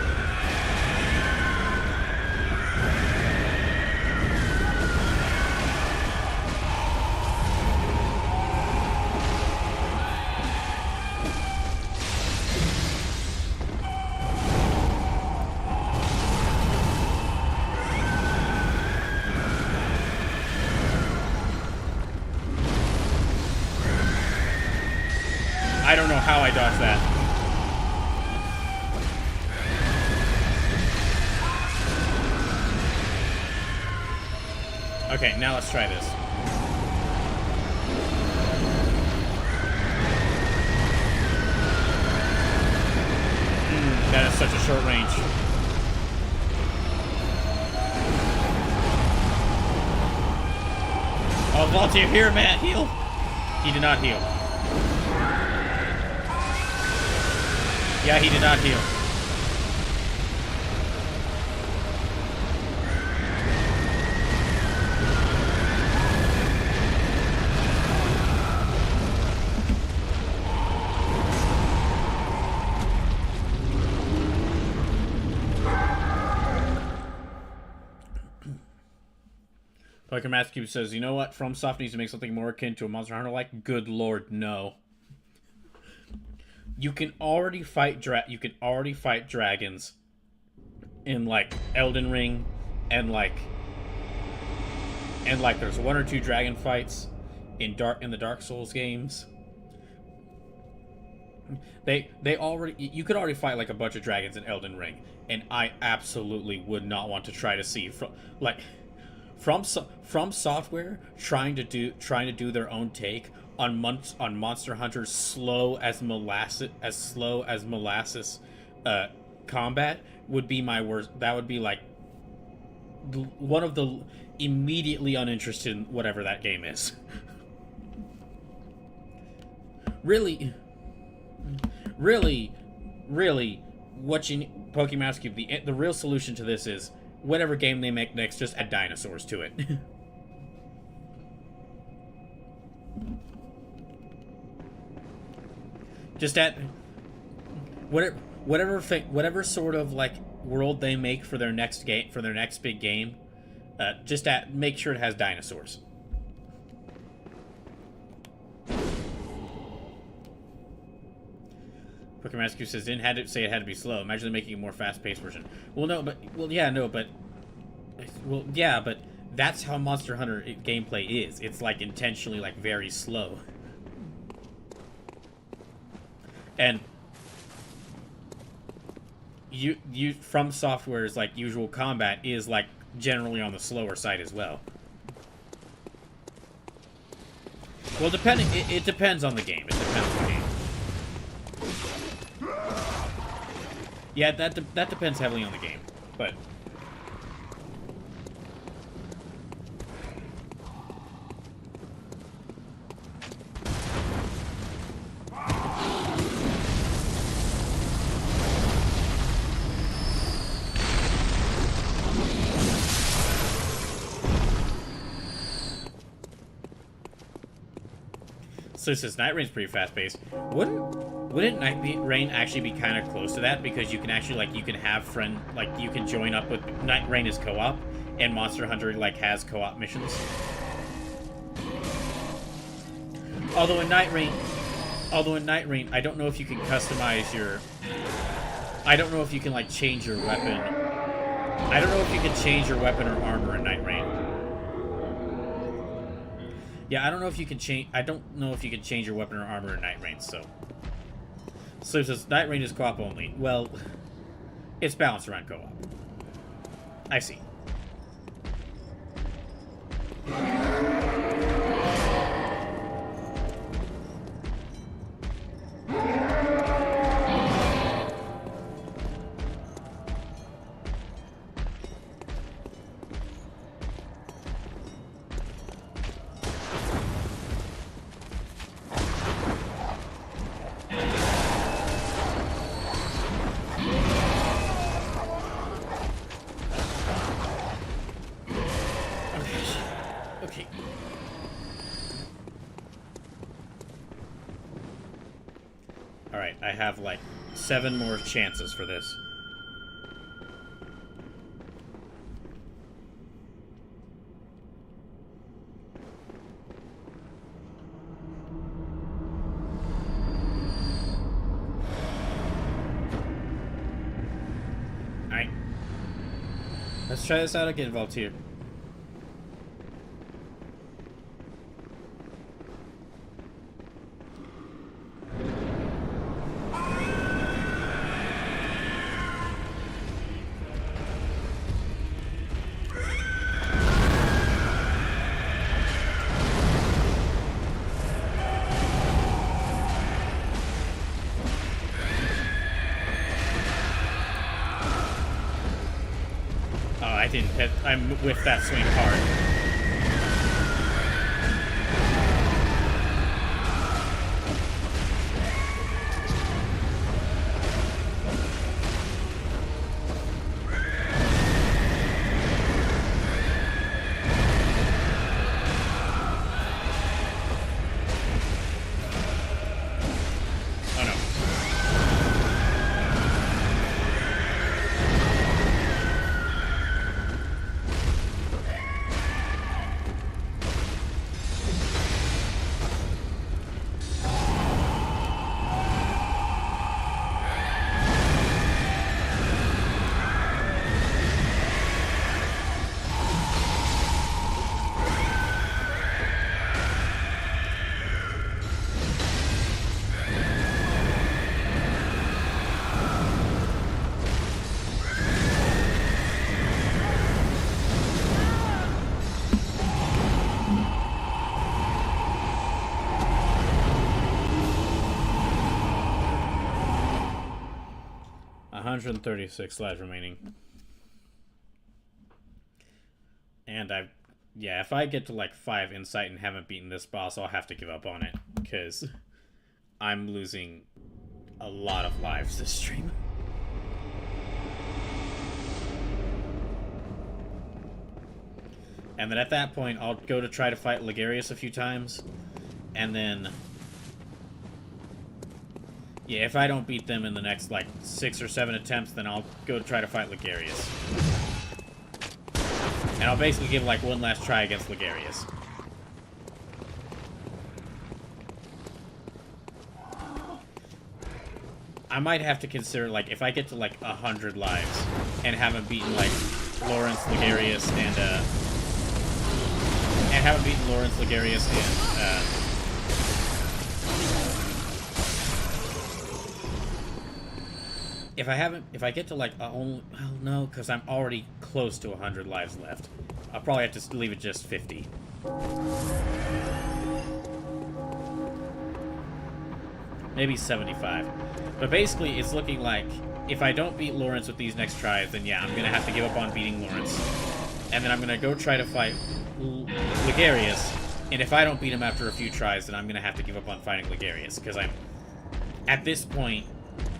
I don't know how I dodged that. Okay, now let's try this. That is such a short range. Oh, Voltaire, here, man, heal. He did not heal. Yeah, he did not heal. Poker Math Cube says, you know what? FromSoft needs to make something more akin to a Monster Hunter like. Good lord, no. You can already fight dragons in like Elden Ring and like there's 1 or 2 dragon fights in the Dark Souls games. You could already fight like a bunch of dragons in Elden Ring, and I absolutely would not want to try to see from Software trying to do their own take on Monster Hunter's slow as molasses combat would be my worst. That would be like one of the immediately uninterested in whatever that game is. really, watching Pokemon Cube, the real solution to this is whatever game they make next, just add dinosaurs to it. Just add whatever sort of like world they make for their next big game. Just make sure it has dinosaurs. Pokemon Rescue says didn't had to say it had to be slow. Imagine them making a more fast-paced version. But that's how Monster Hunter gameplay is. It's like intentionally like very slow. And you From Software's like usual combat is like generally on the slower side as well. Well, it depends on the game. It depends on the game. Yeah, that depends heavily on the game, but. So it says Night Rain's pretty fast-paced. Wouldn't Night Rain actually be kind of close to that? Because you can actually, like, you can join up with Night Rain as co-op, and Monster Hunter, like, has co-op missions. Although in Night Rain, I don't know if you can customize your... I don't know if you can, like, change your weapon. I don't know if you can change your weapon or armor in Night Rain. Yeah, I don't know if you can change your weapon or armor in Night Rain, so it says Night Rain is co-op only. Well, it's balanced around co-op. I see. Alright, I have like 7 more chances for this. Alright. Let's try this out again, Voltaire. I didn't hit. I'm with that swing hard. $136 lives remaining. And yeah, if I get to like 5 insight and haven't beaten this boss, I'll have to give up on it, because I'm losing a lot of lives this stream. And then at that point, I'll go to try to fight Ligarius a few times, and then yeah, if I don't beat them in the next, like, 6 or 7 attempts, then I'll go try to fight Ligarius. And I'll basically give, like, one last try against Ligarius. I might have to consider, like, if I get to, like, 100 lives and haven't beaten, like, Lawrence, Ligarius, and haven't beaten Lawrence, Ligarius, and, if I get to like well, no, because I'm already close to 100 lives left. I'll probably have to leave it just 50. Maybe 75. But basically, it's looking like if I don't beat Lawrence with these next tries, then yeah, I'm gonna have to give up on beating Lawrence, and then I'm gonna go try to fight Ligarius. And if I don't beat him after a few tries, then I'm gonna have to give up on fighting Ligarius, because I'm at this point.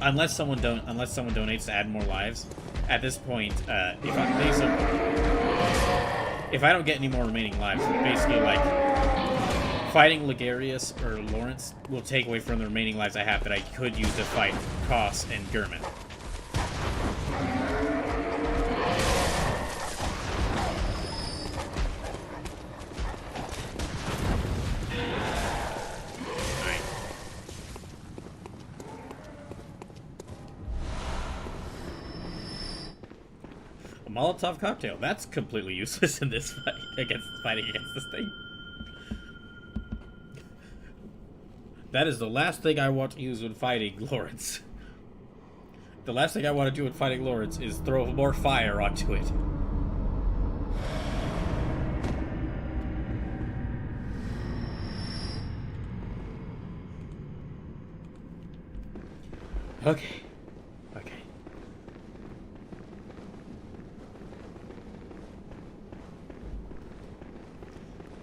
Unless someone donates to add more lives, at this point, if I don't get any more remaining lives, basically like fighting Ligarius or Lawrence will take away from the remaining lives I have that I could use to fight Koss and Gurman. Molotov cocktail. That's completely useless in this fight fighting against this thing. That is the last thing I want to use when fighting Lawrence. The last thing I want to do when fighting Lawrence is throw more fire onto it. Okay.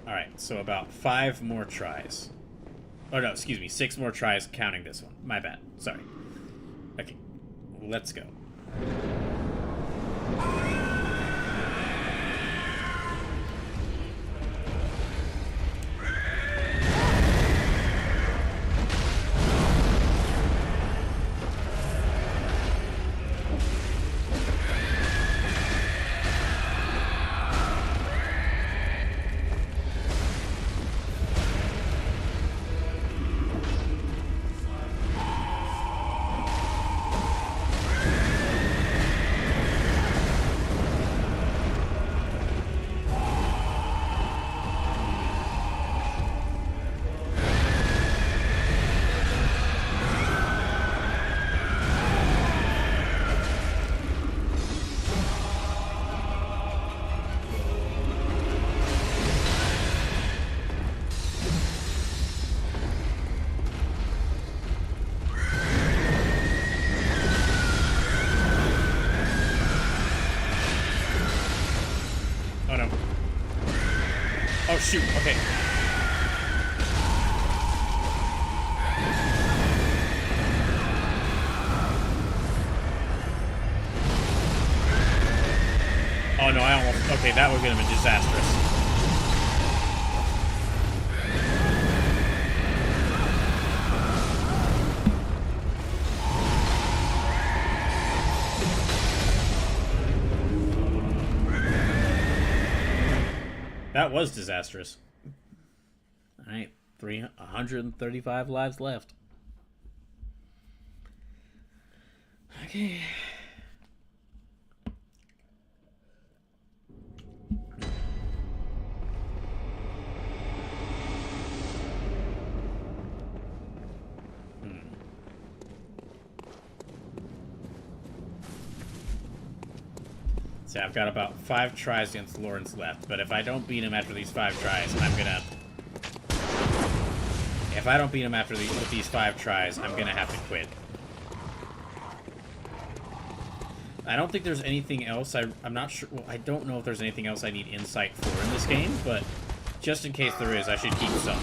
Alright, so about 5 more tries. Oh no, excuse me, 6 more tries counting this one. My bad. Sorry. Okay, let's go. shoot. Okay. Oh no, I almost... Okay, that would have been disastrous. That was disastrous. Alright, 135 lives left. Okay. So I've got about 5 tries against Lawrence left, but if I don't beat him after these 5 tries, I'm gonna... If I don't beat him with these 5 tries, I'm gonna have to quit. I don't think there's anything else. I'm not sure. Well, I don't know if there's anything else I need insight for in this game, but just in case there is, I should keep some.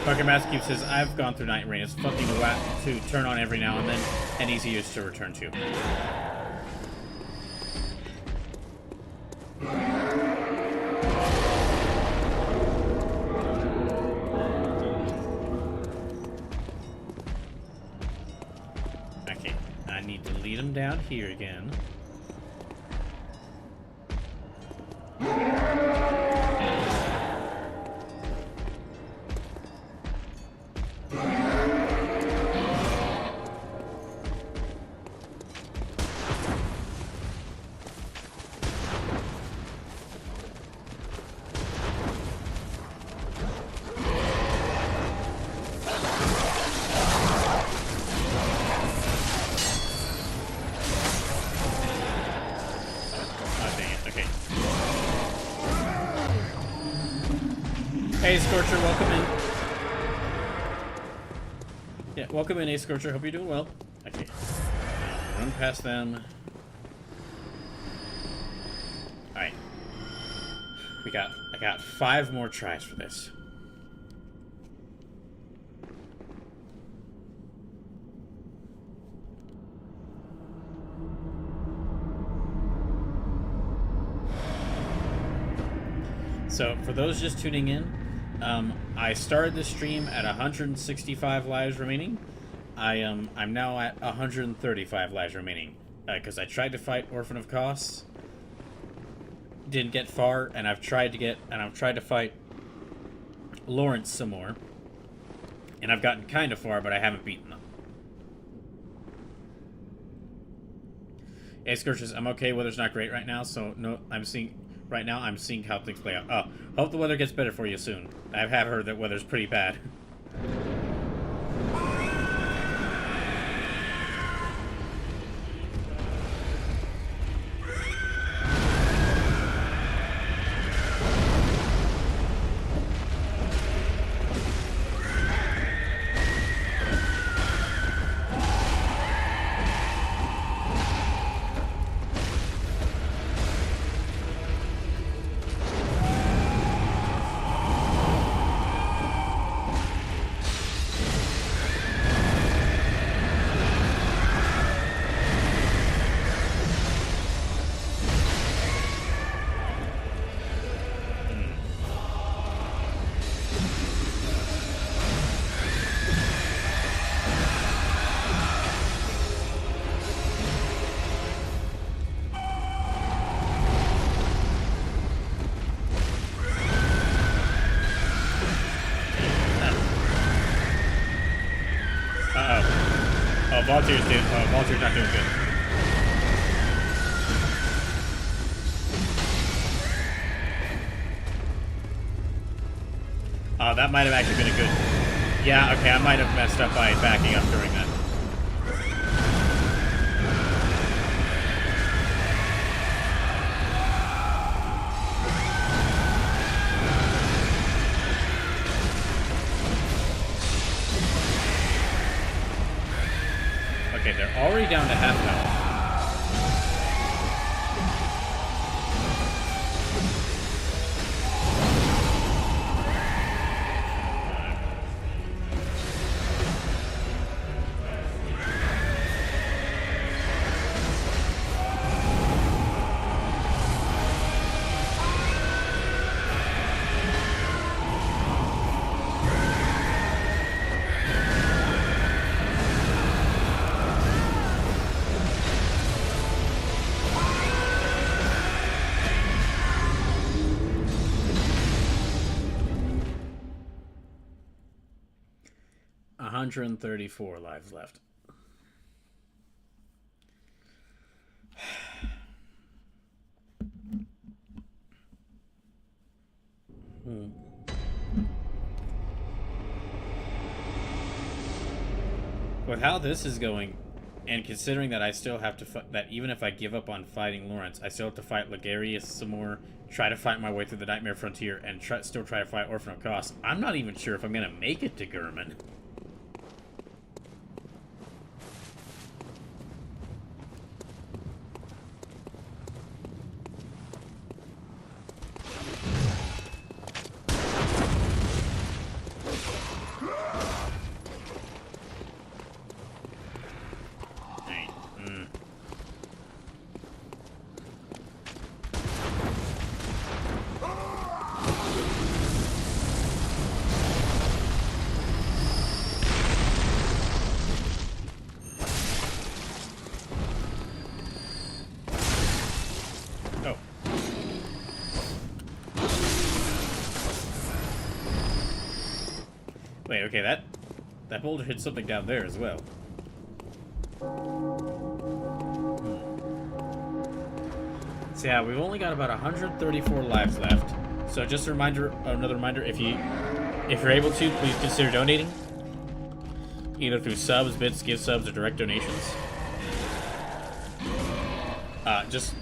Fucker Master says, I've gone through Night Rain. It's fucking whack to turn on every now and then, and easy to return to. Okay, I need to lead him down here again. Hey Scorcher, welcome in. Yeah, welcome in, Ace Scorcher. Hope you're doing well. Okay. Run past them. Alright. I got 5 more tries for this. So, for those just tuning in, I started the stream at 165 lives remaining. I'm now at 135 lives remaining because I tried to fight Orphan of Kos, didn't get far, and I've tried to fight Lawrence some more, and I've gotten kind of far, but I haven't beaten them. Hey Scourges, I'm okay. Weather's not great right now, so no, I'm seeing how things play out. Oh, hope the weather gets better for you soon. I have heard that weather's pretty bad. Volunteer's not doing good. That might have actually been a good... Yeah, okay, I might have messed up by backing up during that. Okay, they're already down to half health. $134 lives left. With how this is going, and considering that I still have to that even if I give up on fighting Lawrence, I still have to fight Ligarius some more, try to fight my way through the Nightmare Frontier, and still try to fight Orphan of Kos. I'm not even sure if I'm gonna make it to Gurman. Wait, okay, that boulder hit something down there as well. So yeah, we've only got about 134 lives left. So just a reminder, another reminder, if you're able to, please consider donating. Either through subs, bits, gift subs, or direct donations. Just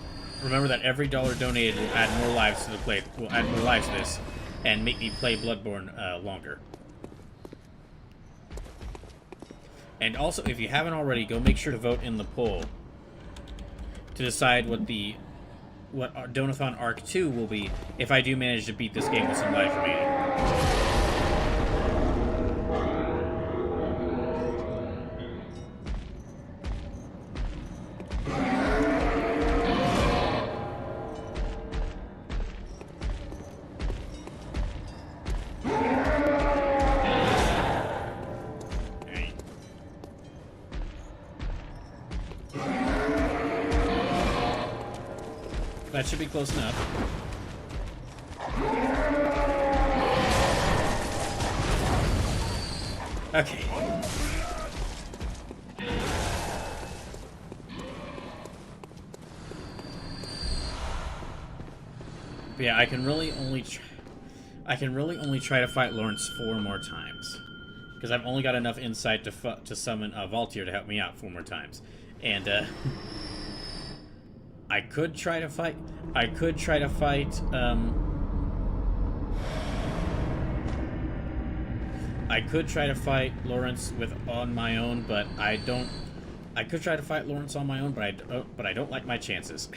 remember that every dollar donated will add more lives to the play. Will add more lives to this, and make me play Bloodborne longer. And also, if you haven't already, go make sure to vote in the poll to decide what Donothon Arc 2 will be if I do manage to beat this game with some lives remaining. That should be close enough. Okay. But yeah, I can really only try to fight Lawrence 4 more times, because I've only got enough insight to summon a Valtier to help me out 4 more times, and I could try to fight Lawrence on my own, but I don't. I could try to fight Lawrence on my own, but I don't like my chances.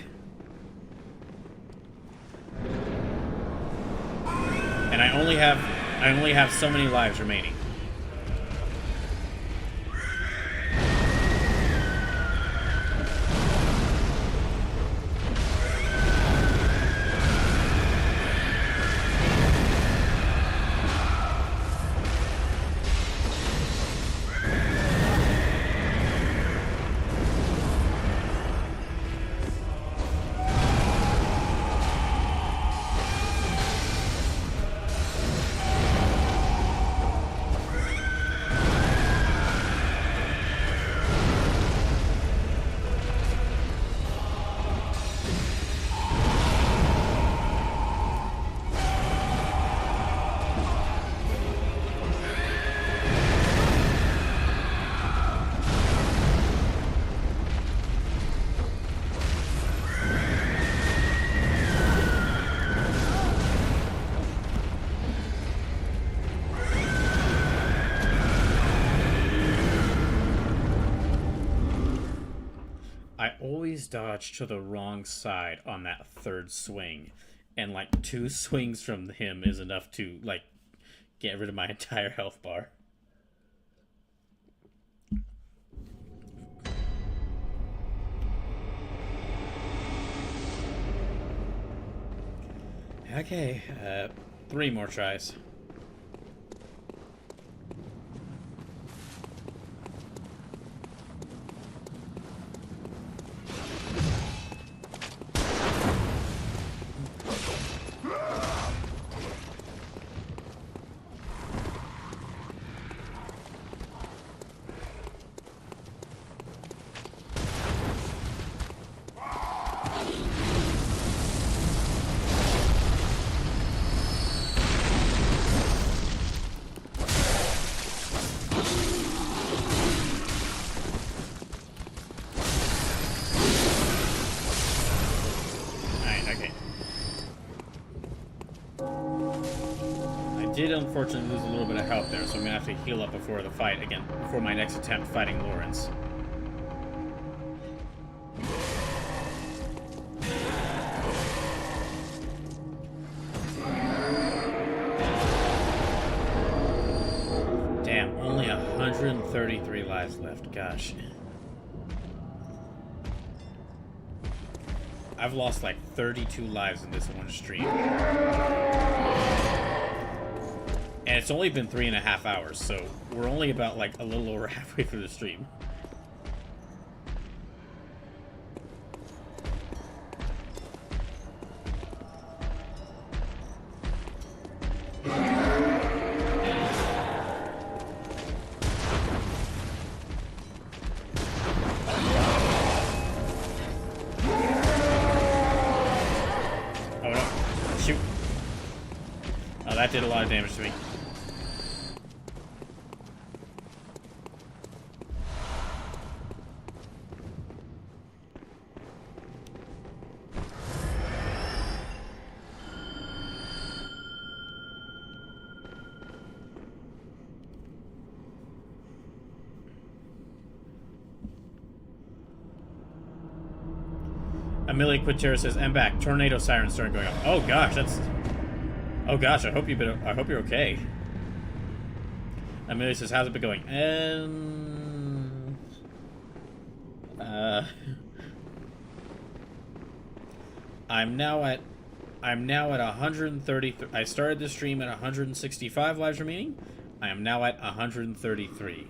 And I only have so many lives remaining. always dodge to the wrong side on that third swing. And, like, 2 swings from him is enough to, like, get rid of my entire health bar. Okay, 3 more tries. Did unfortunately lose a little bit of health there, so I'm gonna have to heal up before the fight again, before my next attempt fighting Lawrence. Damn, only 133 lives left. Gosh. I've lost like 32 lives in this one stream. And it's only been 3.5 hours, so we're only about, like, a little over halfway through the stream. Oh, no. Shoot. Oh, that did a lot of damage to me. Amelia Quintero says, "I'm back. Tornado sirens started going off." Oh gosh, that's. Oh gosh, I hope you're okay. Amelia says, "How's it been going?" I'm now at 130. I started the stream at 165 lives remaining. I am now at 133,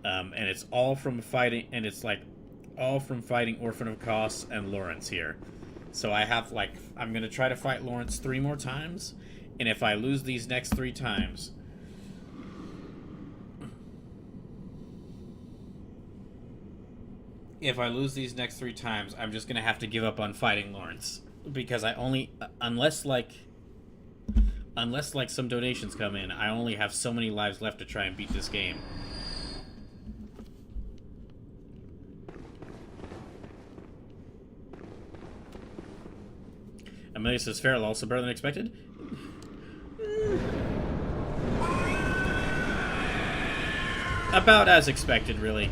and it's all from fighting. And it's like. All from fighting Orphan of Kos and Lawrence here. So I have, like, I'm going to try to fight Lawrence 3 more times, and if I lose these next 3 times... If I lose these next 3 times, I'm just going to have to give up on fighting Lawrence. Because I only... Unless, like, some donations come in, I only have so many lives left to try and beat this game. Amelia says, "Feral also better than expected." About as expected, really.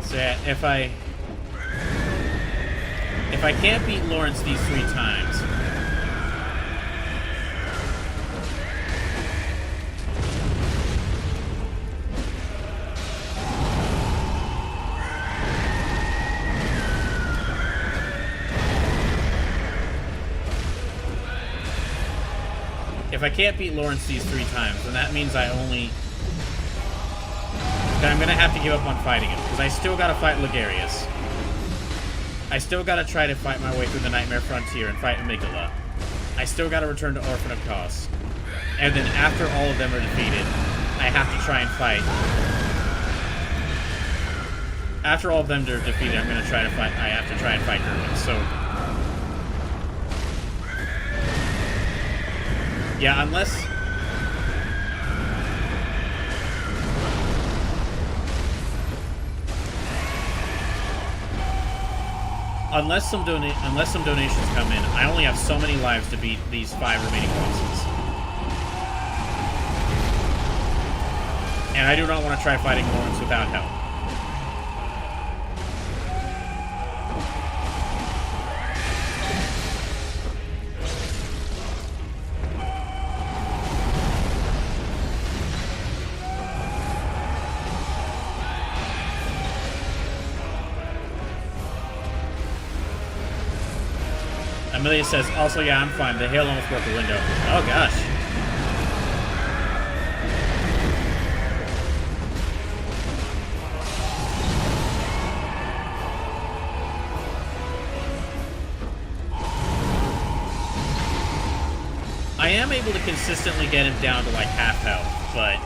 So yeah, if I can't beat Lawrence these 3 times, if I can't beat Lawrence these 3 times, then that means I'm gonna have to give up on fighting him, because I still gotta fight Ligarius. I still gotta try to fight my way through the Nightmare Frontier and fight Amygdala. I still gotta return to Orphan of Kos. And then after all of them are defeated, I have to try and fight. After all of them are defeated, I have to try and fight Gerwin, so... Yeah, unless... unless some donations come in, I only have so many lives to beat these 5 remaining bosses. And I do not want to try fighting Lawrence without help. Amelia says, also, yeah, I'm fine. The hail almost broke the window. Oh, gosh. I am able to consistently get him down to, like, half health, but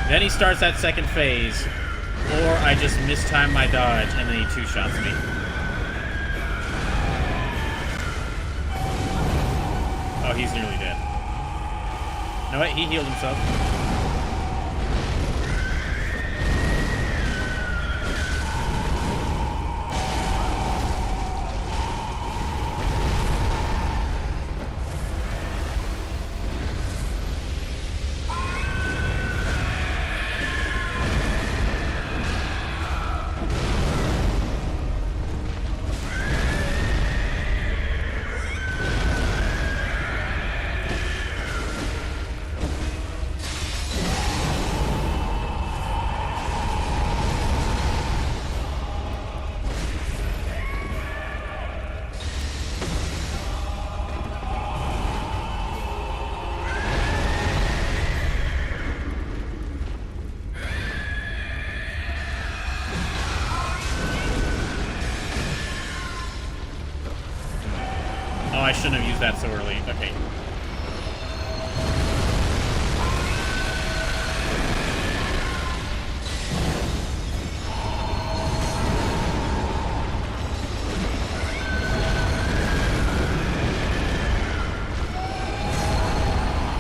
then he starts that second phase, or I just mistime my dodge, and then he two-shots me. Oh, he's nearly dead. No, wait, he healed himself. Oh, I shouldn't have used that so early. Okay.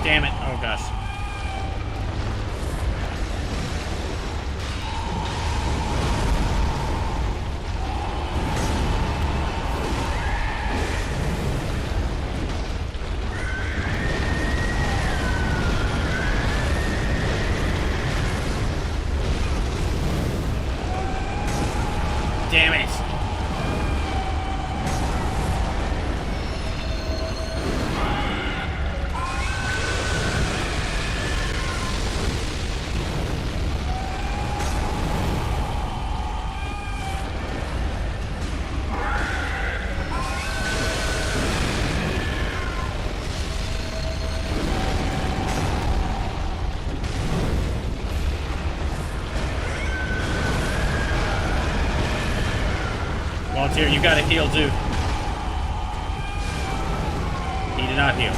Damn it. Oh, gosh. Damn it. Volunteer, you gotta heal, dude. He did not heal.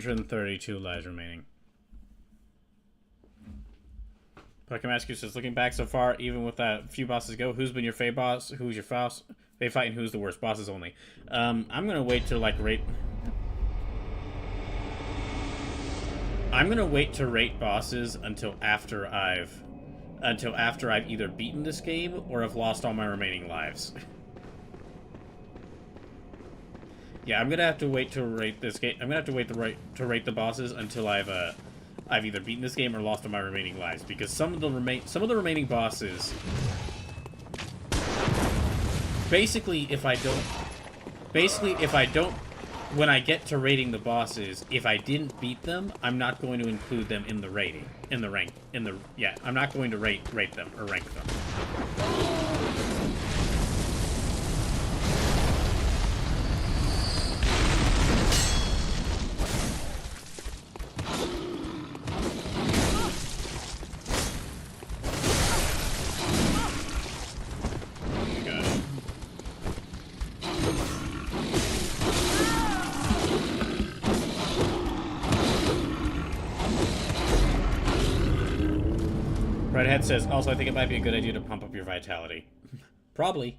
132 lives remaining. Pokemaster says, looking back so far, even with that few bosses go, who's been your Fey boss? Who's your Faust? Fey fight and who's the worst? Bosses only. I'm gonna wait to like rate. I'm gonna wait to rate bosses until after I've either beaten this game or have lost all my remaining lives. Yeah, I'm gonna have to wait to rate this game. I'm gonna have to wait to rate the bosses until I've either beaten this game or lost all my remaining lives, because some of the remaining bosses, basically if I don't when I get to rating the bosses, if I didn't beat them, I'm not going to include them in the rating, I'm not going to rate them or rank them. Redhead says, also, I think it might be a good idea to pump up your vitality. Probably.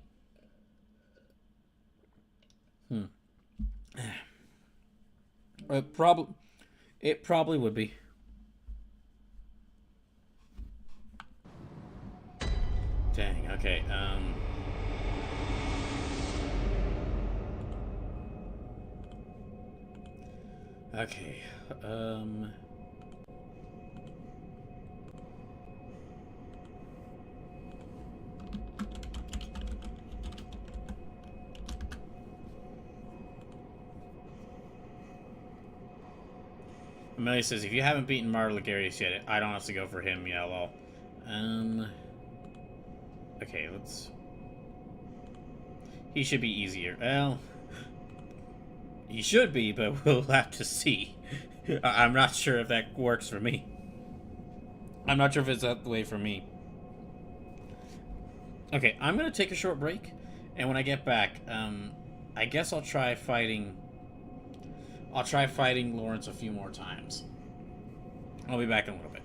It probably would be. Dang, okay, okay, Amelia says, if you haven't beaten Marligarius yet, I don't have to go for him, yeah, lol. Okay, let's... He should be easier. Well, he should be, but we'll have to see. I'm not sure if that works for me. I'm not sure if it's that way for me. Okay, I'm gonna take a short break, and when I get back, I guess I'll try fighting Lawrence a few more times. I'll be back in a little bit.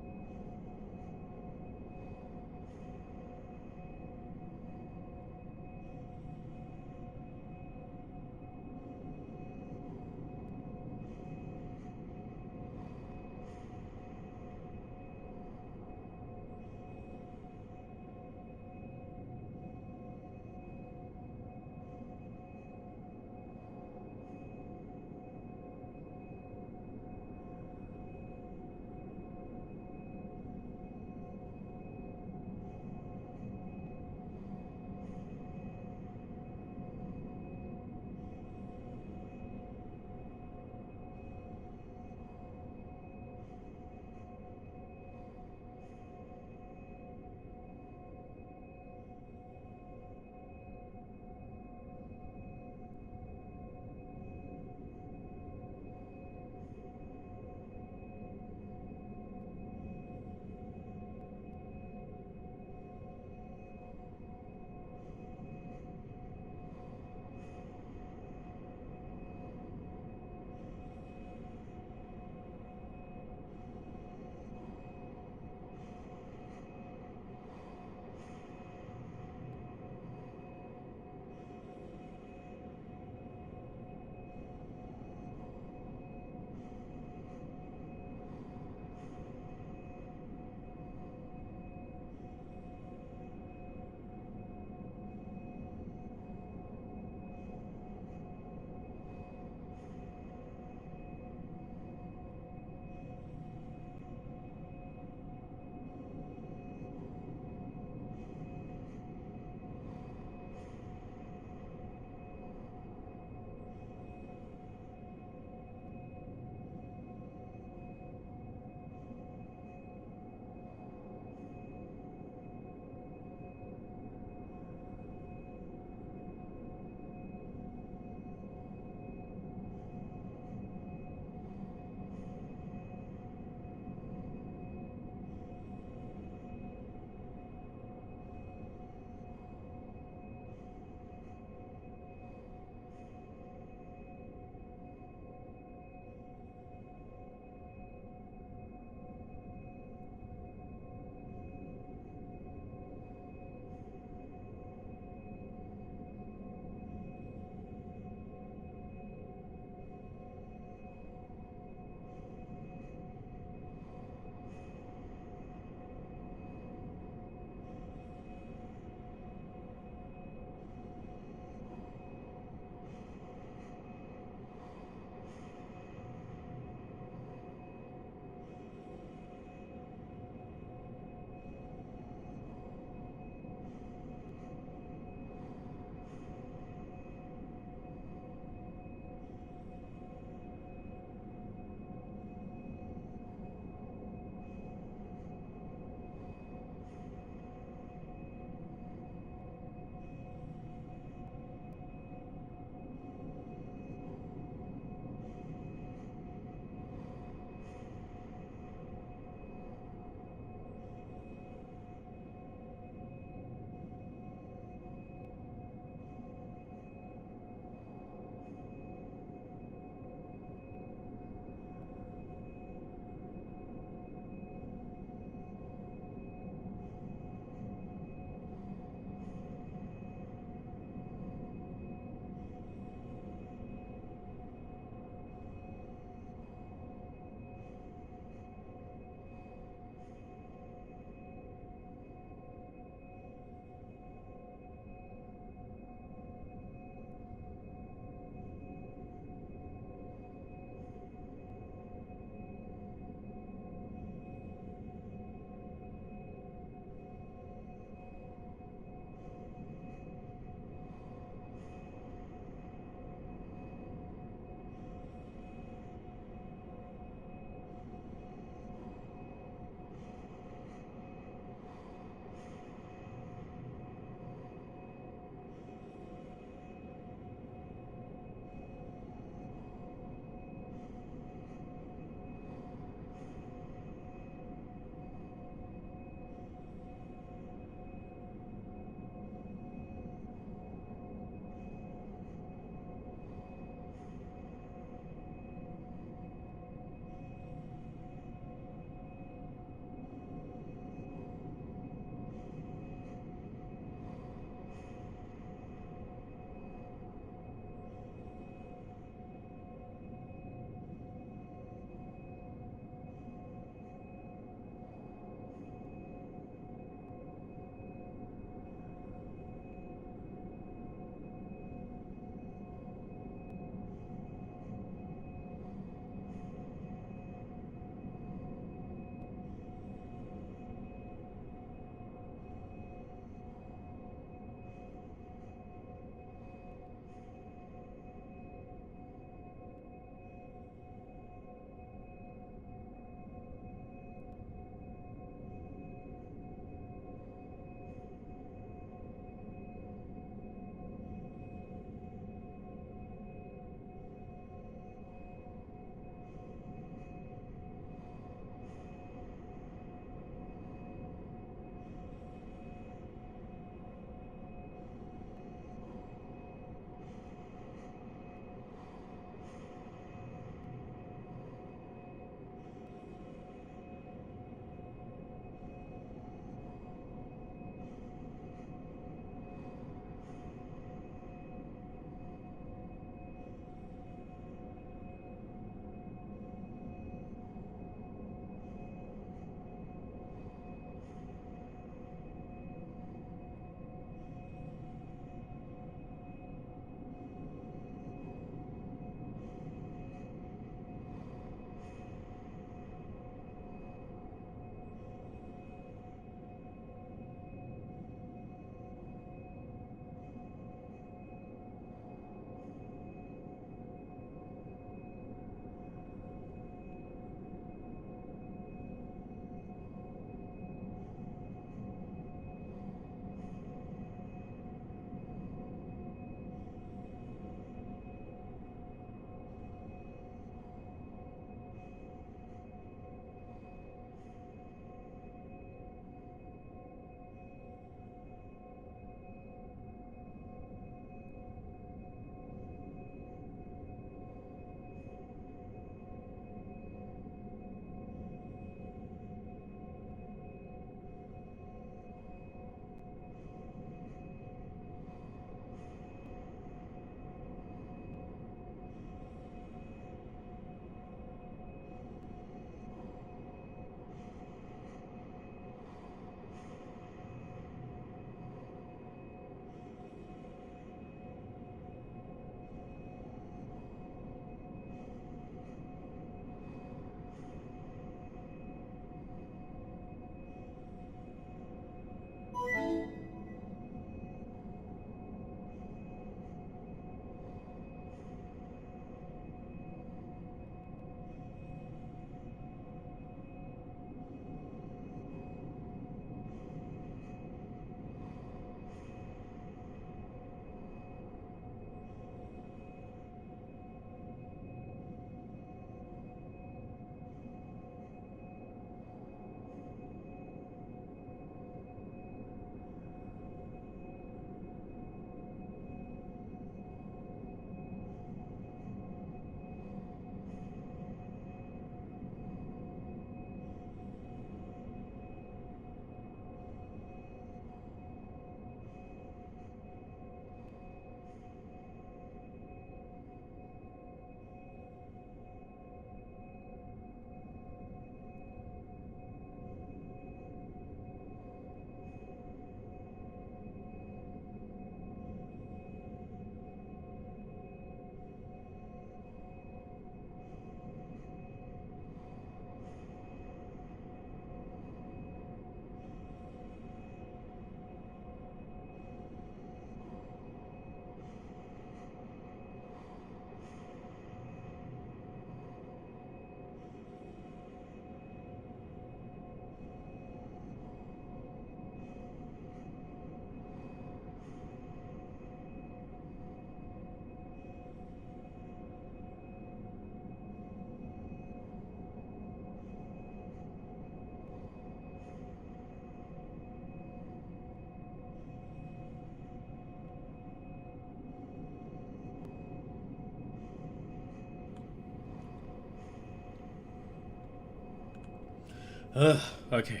Okay.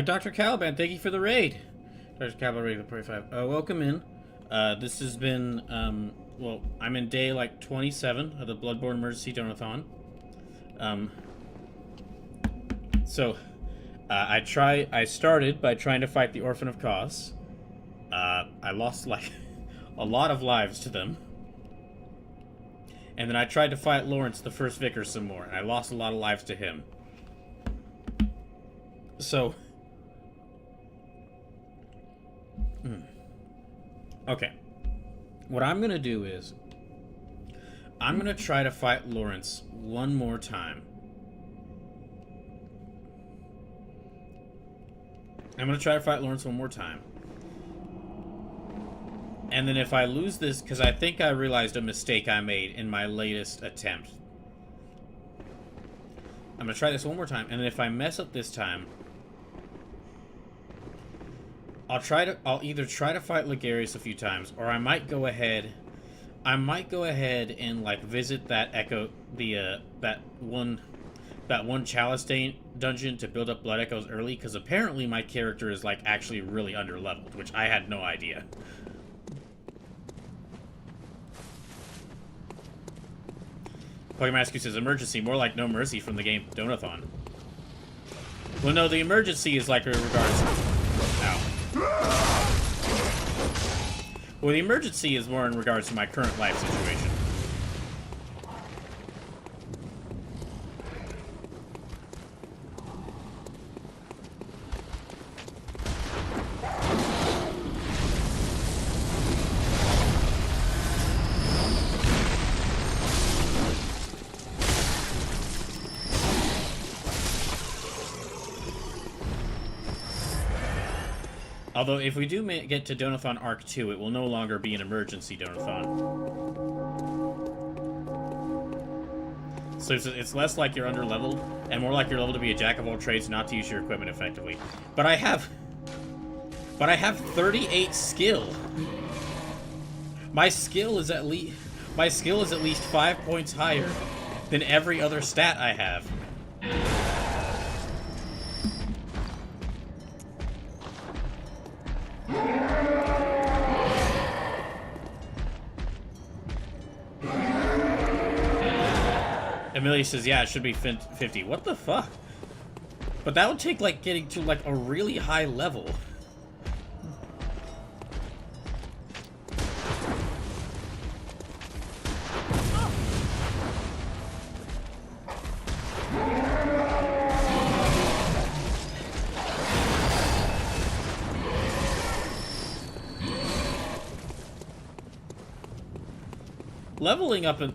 Dr. Caliban, thank you for the raid. Dr. Caliban, raid 45. Welcome in. This has been, well, I'm in day, like, 27 of the Bloodborne Emergency Donathon. I started by trying to fight the Orphan of Cause. I lost, like, a lot of lives to them. And then I tried to fight Lawrence, the first vicar, some more, and I lost a lot of lives to him. So... Okay. What I'm gonna do is... I'm gonna try to fight Lawrence one more time. And then if I lose this... Because I think I realized a mistake I made in my latest attempt. I'm gonna try this one more time, and then if I mess up this time... I'll either try to fight Ligarius a few times, or I might go ahead and, like, visit that that one Chalice dungeon to build up blood echoes early, because apparently my character is, like, actually really underleveled, which I had no idea. Pokemon Rescue says, emergency, more like no mercy from the game Donathon. Well, no, the emergency is, like, in regards to... Ow. Well, the emergency is more in regards to my current life situation. Although, if we do get to Donathon Arc 2, it will no longer be an emergency Donathon. So it's less like you're underleveled, and more like you're leveled to be a jack of all trades, not to use your equipment effectively. But I have 38 skill. My skill is at least 5 points higher than every other stat I have. Amelia says, yeah, it should be 50. What the fuck? But that would take, like, getting to, like, a really high level.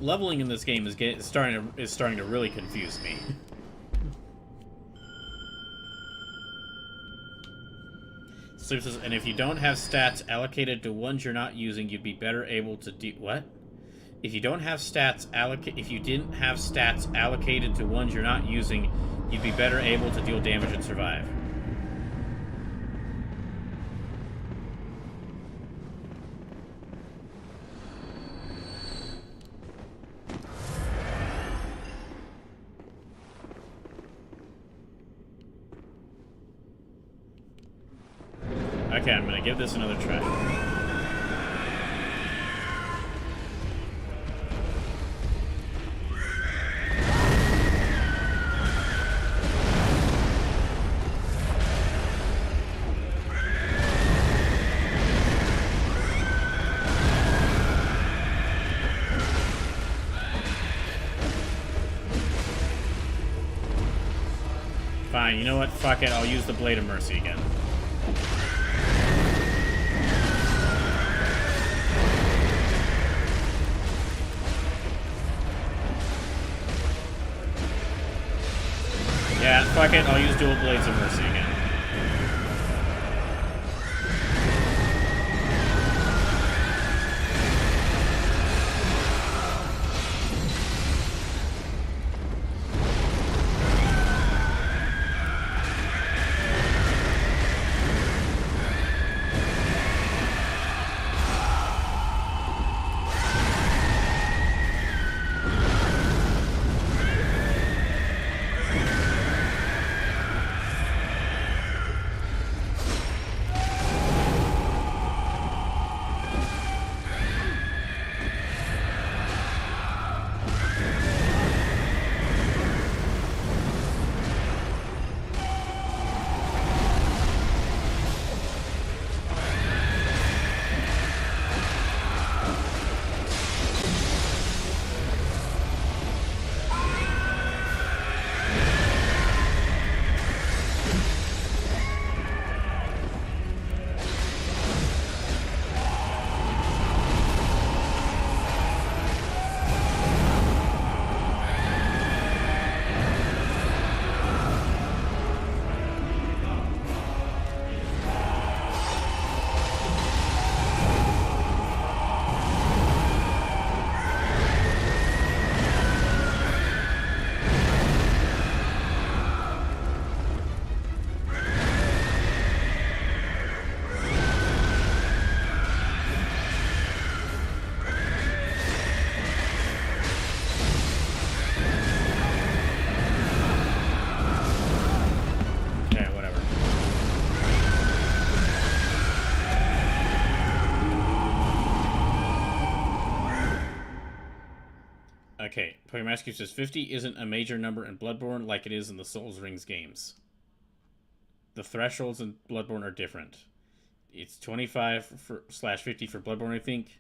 Leveling in this game is starting to really confuse me. Sleep says, and if you don't have stats allocated to ones you're not using, you'd be better able to do what? If you didn't have stats allocated to ones you're not using, you'd be better able to deal damage and survive. Okay, I'm gonna give this another try. Fine, you know what? Fuck it, I'll use the Blade of Mercy again. Yeah, fuck it, I'll use dual Blades of Mercy again. Okay, Pokemon Master says 50 isn't a major number in Bloodborne like it is in the Souls Rings games. The thresholds in Bloodborne are different. It's 25 for /50 for Bloodborne, I think.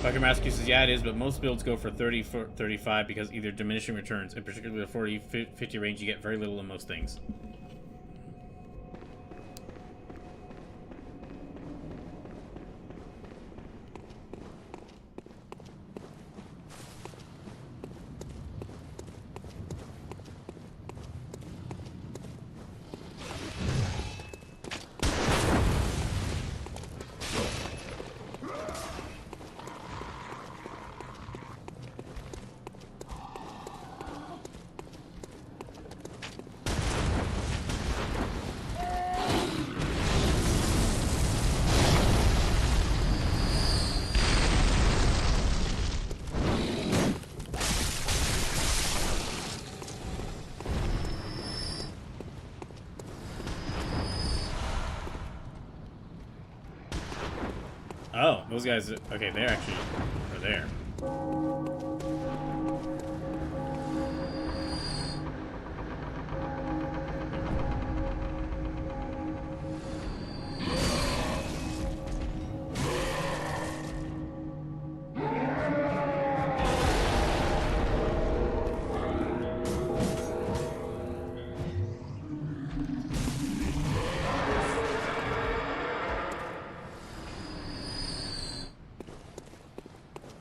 Pokemon Master says, yeah, it is, but most builds go for 30 for 35 because either diminishing returns, and particularly the 40-50 range, you get very little in most things. Oh, those guys, okay, they actually are there.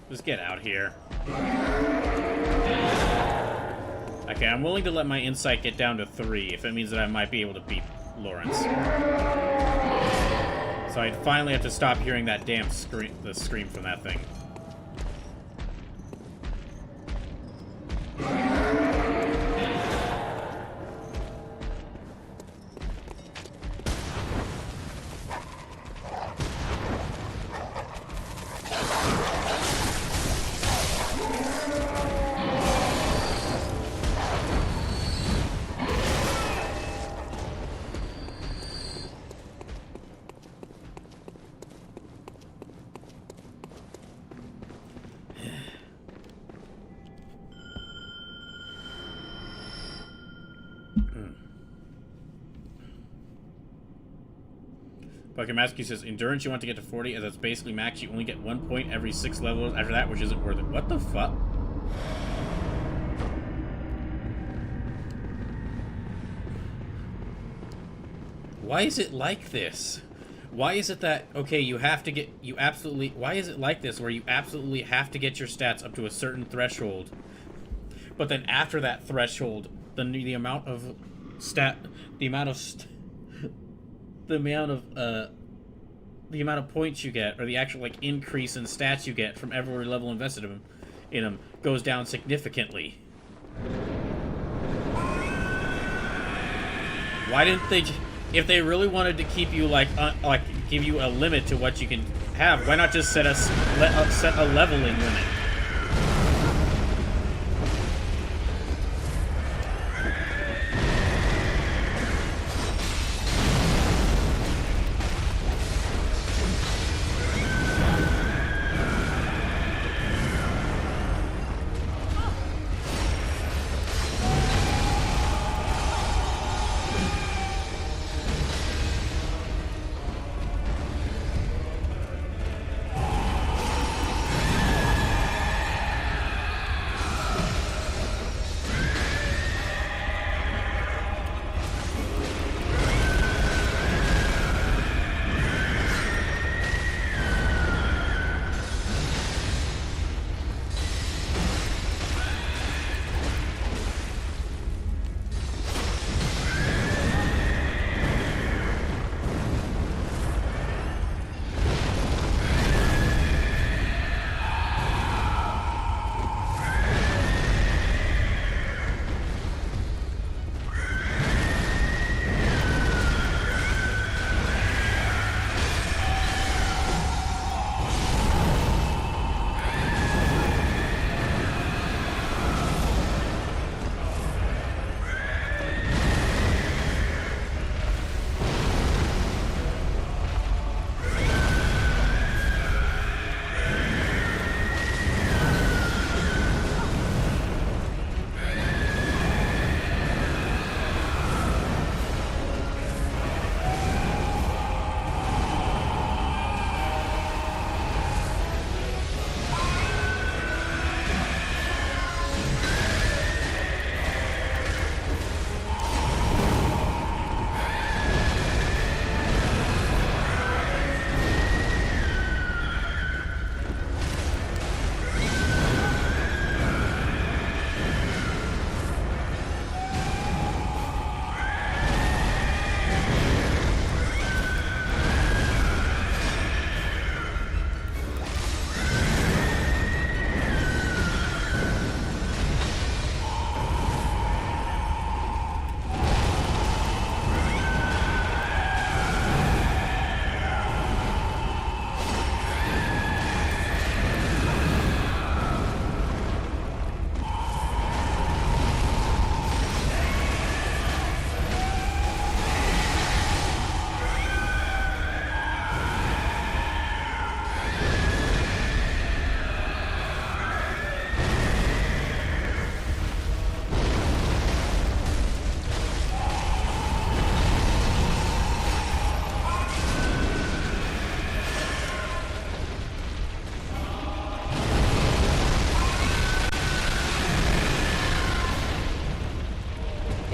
Just get out here. Okay, I'm willing to let my insight get down to 3 if it means that I might be able to beat Lawrence. So I'd finally have to stop hearing that damn scream from that thing. Pokemaski says, Endurance you want to get to 40, as that's basically max. You only get 1 point every 6 levels after that, which isn't worth it. What the fuck? Why is it like this? Why is it that, okay, you have to get, why is it like this, where you absolutely have to get your stats up to a certain threshold, but then after that threshold, the amount of points you get, or the actual like increase in stats you get from every level invested in them, goes down significantly. Why didn't they? If they really wanted to keep you like give you a limit to what you can have, why not just set a leveling limit?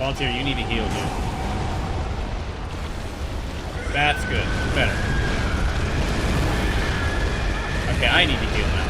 Volunteer, you need to heal, dude. That's good. Better. Okay, I need to heal now.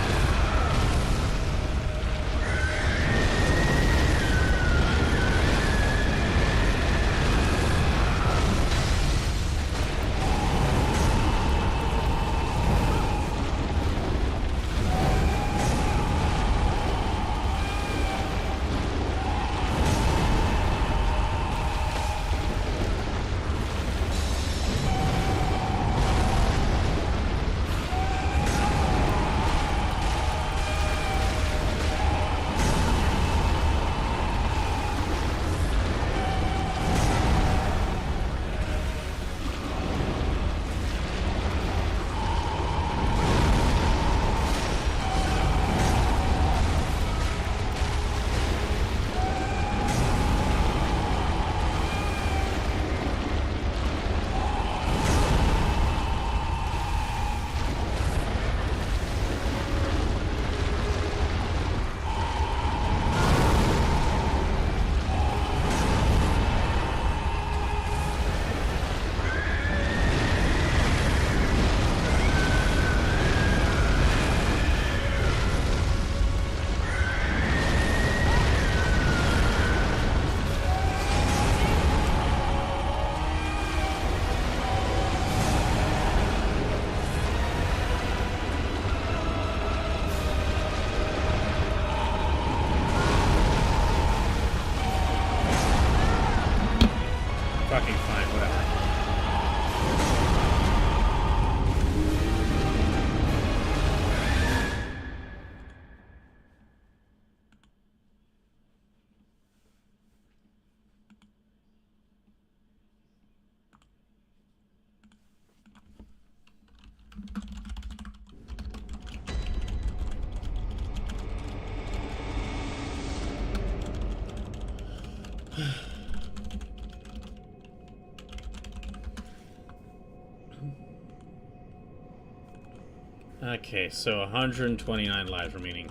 Fucking fine, whatever. Okay, so 129 lives remaining.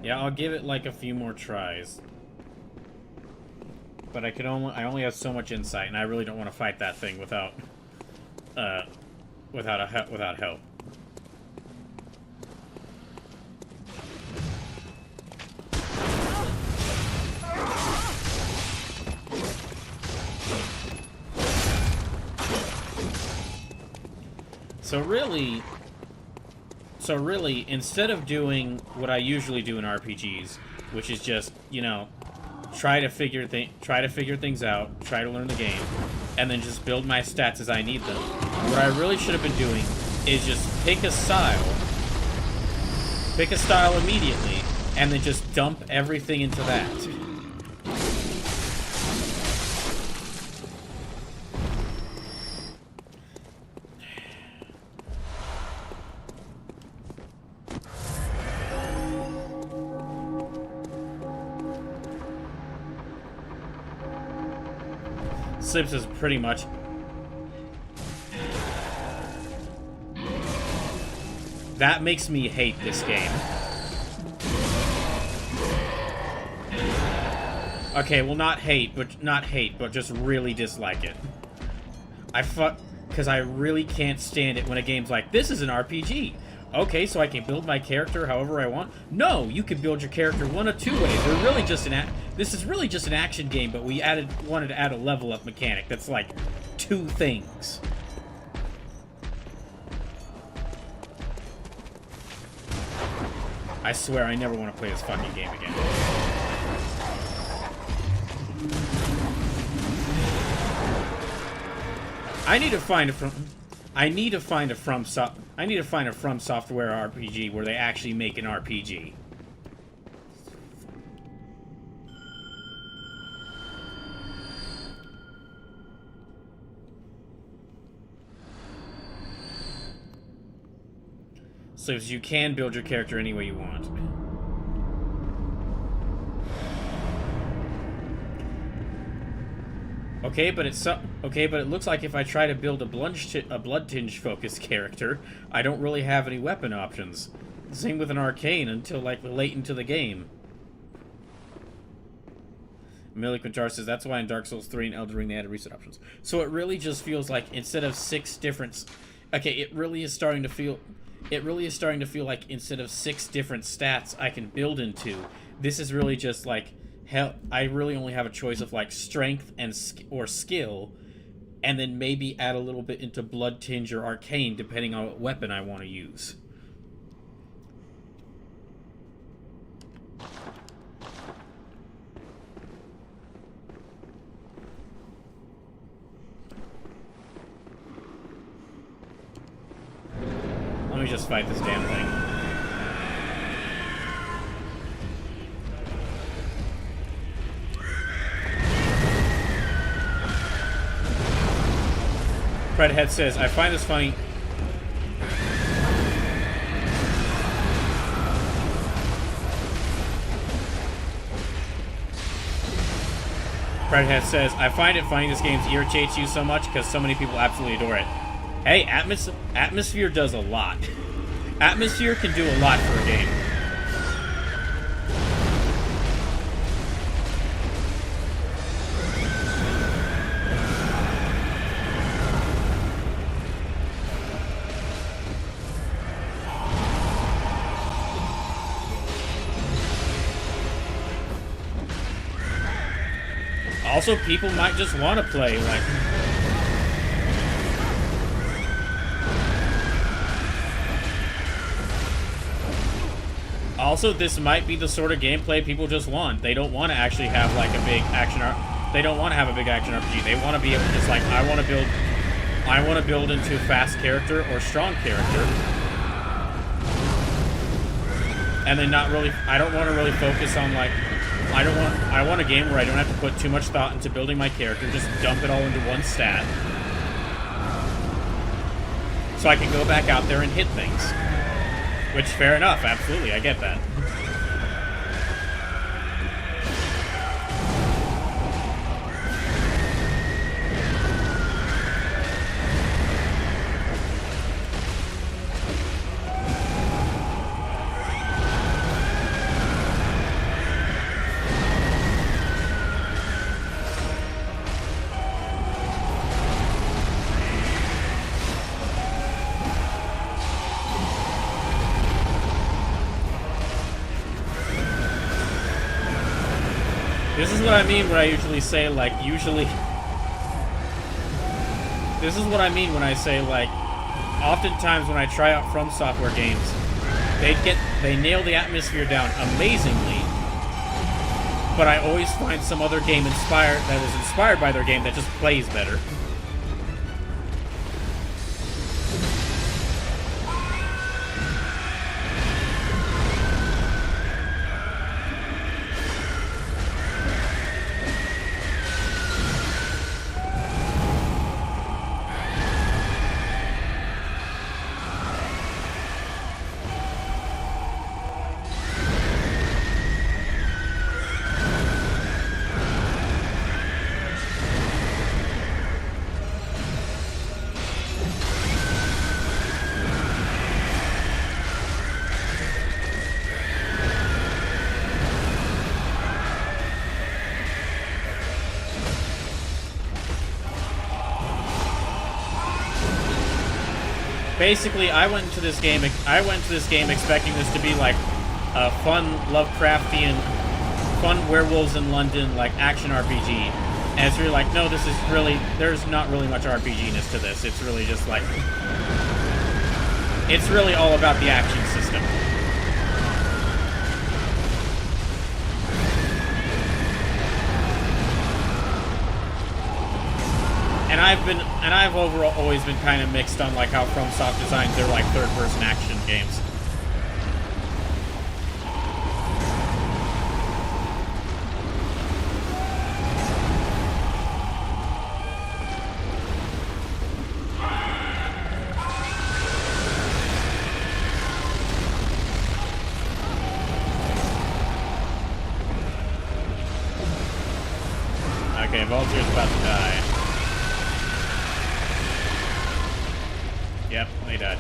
Yeah, I'll give it like a few more tries. But I only have so much insight, and I really don't want to fight that thing without help. So really, instead of doing what I usually do in RPGs, which is just, you know, try to figure things out, try to learn the game, and then just build my stats as I need them. What I really should have been doing is just pick a style immediately, and then just dump everything into that. Slips is pretty much... That makes me hate this game. Okay, well, not hate, but just really dislike it. Because I really can't stand it when a game's like, this is an RPG. Okay, so I can build my character however I want? No, you can build your character one of two ways. This is really just an action game, but we wanted to add a level up mechanic that's like two things. I swear I never want to play this fucking game again. I need to find a From Software RPG where they actually make an RPG. So you can build your character any way you want. Okay, but it looks like if I try to build a blood tinge focused character, I don't really have any weapon options. Same with an arcane until like late into the game. Millie Quintar says that's why in Dark Souls 3 and Elden Ring they added reset options. So it really just feels like instead of 6 different, okay, it really is starting to feel like instead of 6 different stats I can build into, this is really just like hell. I really only have a choice of like strength and or skill, and then maybe add a little bit into blood tinge or arcane depending on what weapon I want to use. Let me just fight this damn thing. Fredhead says, I find this funny. Fredhead says, I find it funny this game irritates you so much because so many people absolutely adore it. Hey, Atmosphere does a lot. Atmosphere can do a lot for a game. Also, people might just want to play, like... Also, this might be the sort of gameplay people just want. They don't want to actually have, like, a big action... They don't want to have a big action RPG. They want to be able to just, like, I want to build into fast character or strong character. And then not really... I don't want to really focus on, like... I want a game where I don't have to put too much thought into building my character, just dump it all into one stat. So I can go back out there and hit things. Which, fair enough, absolutely, I get that. This is what I mean when I usually say, like, This is what I mean when I say, like, oftentimes when I try out From Software games, they nail the atmosphere down amazingly, but I always find some other game that is inspired by their game that just plays better. Basically, I went into this game expecting this to be like a fun Lovecraftian, fun werewolves in London, like action RPG. And it's really like, no, there's not really much RPG-ness to this. It's really just like, it's really all about the action system. And I've overall always been kind of mixed on like how FromSoft designs their like third-person action games. Okay, Vulture's about to die. Yep, they died.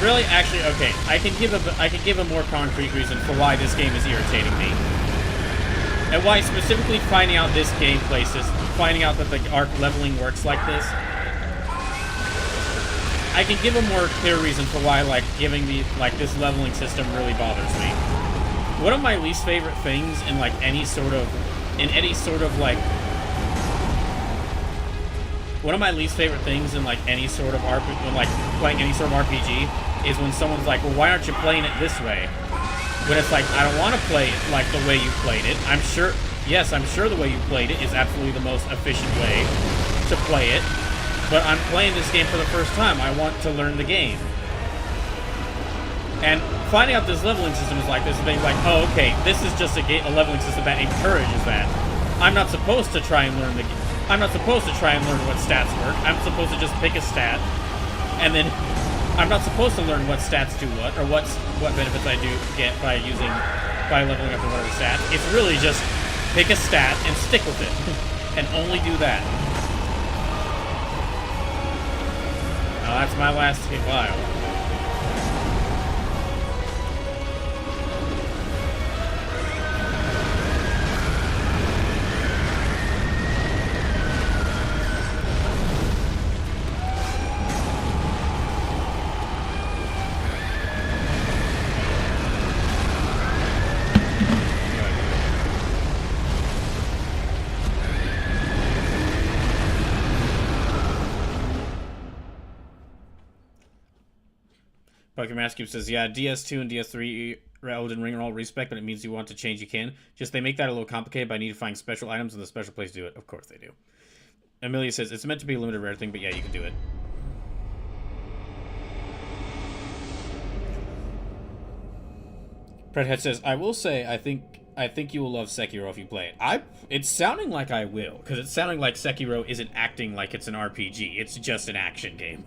Really, actually, okay. I can give a more concrete reason for why this game is irritating me, and why specifically finding out this gameplay system, finding out that the arc leveling works like this. I can give a more clear reason for why, like, giving the this leveling system really bothers me. One of my least favorite things in any sort of one of my least favorite things in any sort of RPG, when playing any sort of RPG, is when someone's like, well, why aren't you playing it this way? When it's like, I don't want to play it like the way you played it. I'm sure the way you played it is absolutely the most efficient way to play it, but I'm playing this game for the first time. I want to learn the game. And finding out this leveling system is like this, and being like, oh, okay, this is just a leveling system that encourages that. I'm not supposed to try and learn the game. I'm not supposed to try and learn what stats work. I'm supposed to just pick a stat, and then I'm not supposed to learn what stats do what, or what benefits I do get by leveling up to whatever stat. It's really just pick a stat and stick with it, and only do that. Now that's my last hit vial. Pokemon Cube says, yeah, DS2 and DS3 Elden Ring are all respec, but it means you want to change, you can. Just they make that a little complicated by need to find special items in the special place to do it. Of course they do. Amelia says, it's meant to be a limited rare thing, but yeah, you can do it. Predhead says, I will say, I think you will love Sekiro if you play it. It's sounding like I will, because it's sounding like Sekiro isn't acting like it's an RPG. It's just an action game.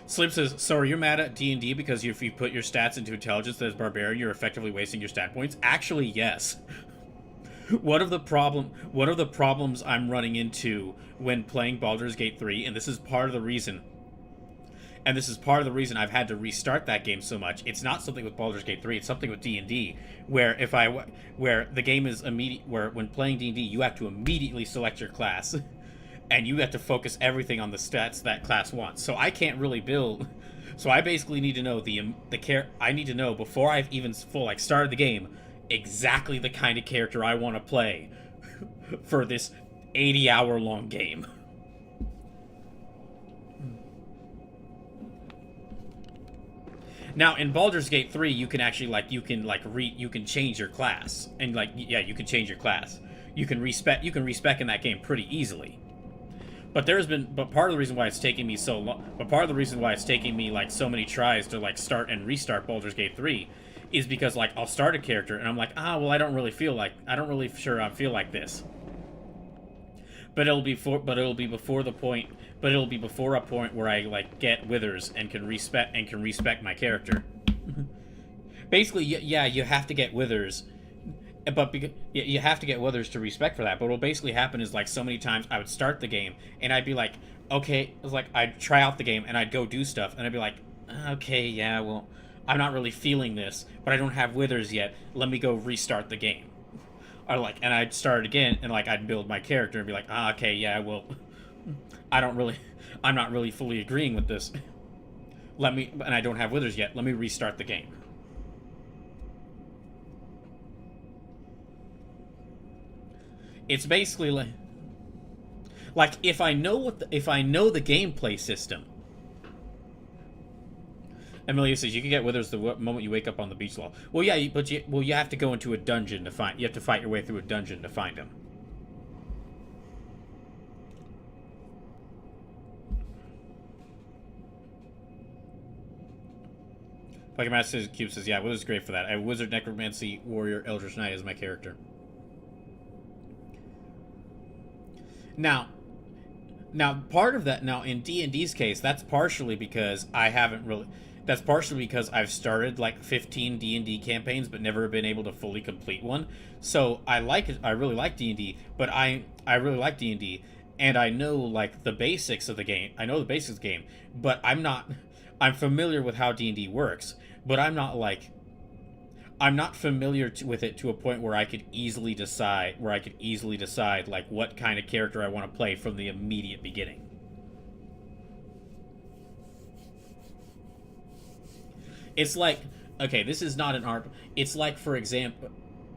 Slim says, so are you mad at D&D because if you put your stats into intelligence that is barbarian, you're effectively wasting your stat points? Actually, yes. One of the problems I'm running into when playing Baldur's Gate 3, and this is part of the reason I've had to restart that game so much. It's not something with Baldur's Gate 3, it's something with D&D, where the game is where when playing D&D, you have to immediately select your class. And you have to focus everything on the stats that class wants. So I can't really build. So I basically need to know I need to know before I've even started the game exactly the kind of character I want to play for this 80-hour long game. Now in Baldur's Gate 3, you can actually you can change your class, and you can change your class. You can respec in that game pretty easily. But part of the reason why it's taking me so long, so many tries to start and restart Baldur's Gate 3 is because I'll start a character and I'm like, well, I don't really feel like this. But it'll be before a point where I get withers and can respec my character. Basically, yeah, you have to get withers. But you have to get withers to respec for that. But what'll basically happen is so many times I would start the game and I'd be like, okay, I'd try out the game and I'd go do stuff and I'd be like, okay, yeah, well, I'm not really feeling this, but I don't have withers yet. Let me go restart the game. Or and I'd start again and I'd build my character and be like, okay, yeah, well, I'm not really fully agreeing with this. And I don't have withers yet. Let me restart the game. It's basically if I know the gameplay system, Amelia says you can get withers the moment you wake up on the beach law. Well, yeah, you have to go into a dungeon to find. You have to fight your way through a dungeon to find them. Master Cube says, yeah, Wizard's great for that. I have Wizard, Necromancy, Warrior, Eldritch Knight as my character. Now, part of that, now, in D&D's case, that's partially because I haven't really... That's partially because I've started, like, 15 D&D campaigns, but never been able to fully complete one. So, I really like D&D, but I really like D&D, and I know, like, the basics of the game. I know the basics of the game, but I'm familiar with how D&D works, but I'm not familiar with it to a point where I could easily decide like what kind of character I want to play from the immediate beginning. It's like, okay, this is not an art. It's like, for example,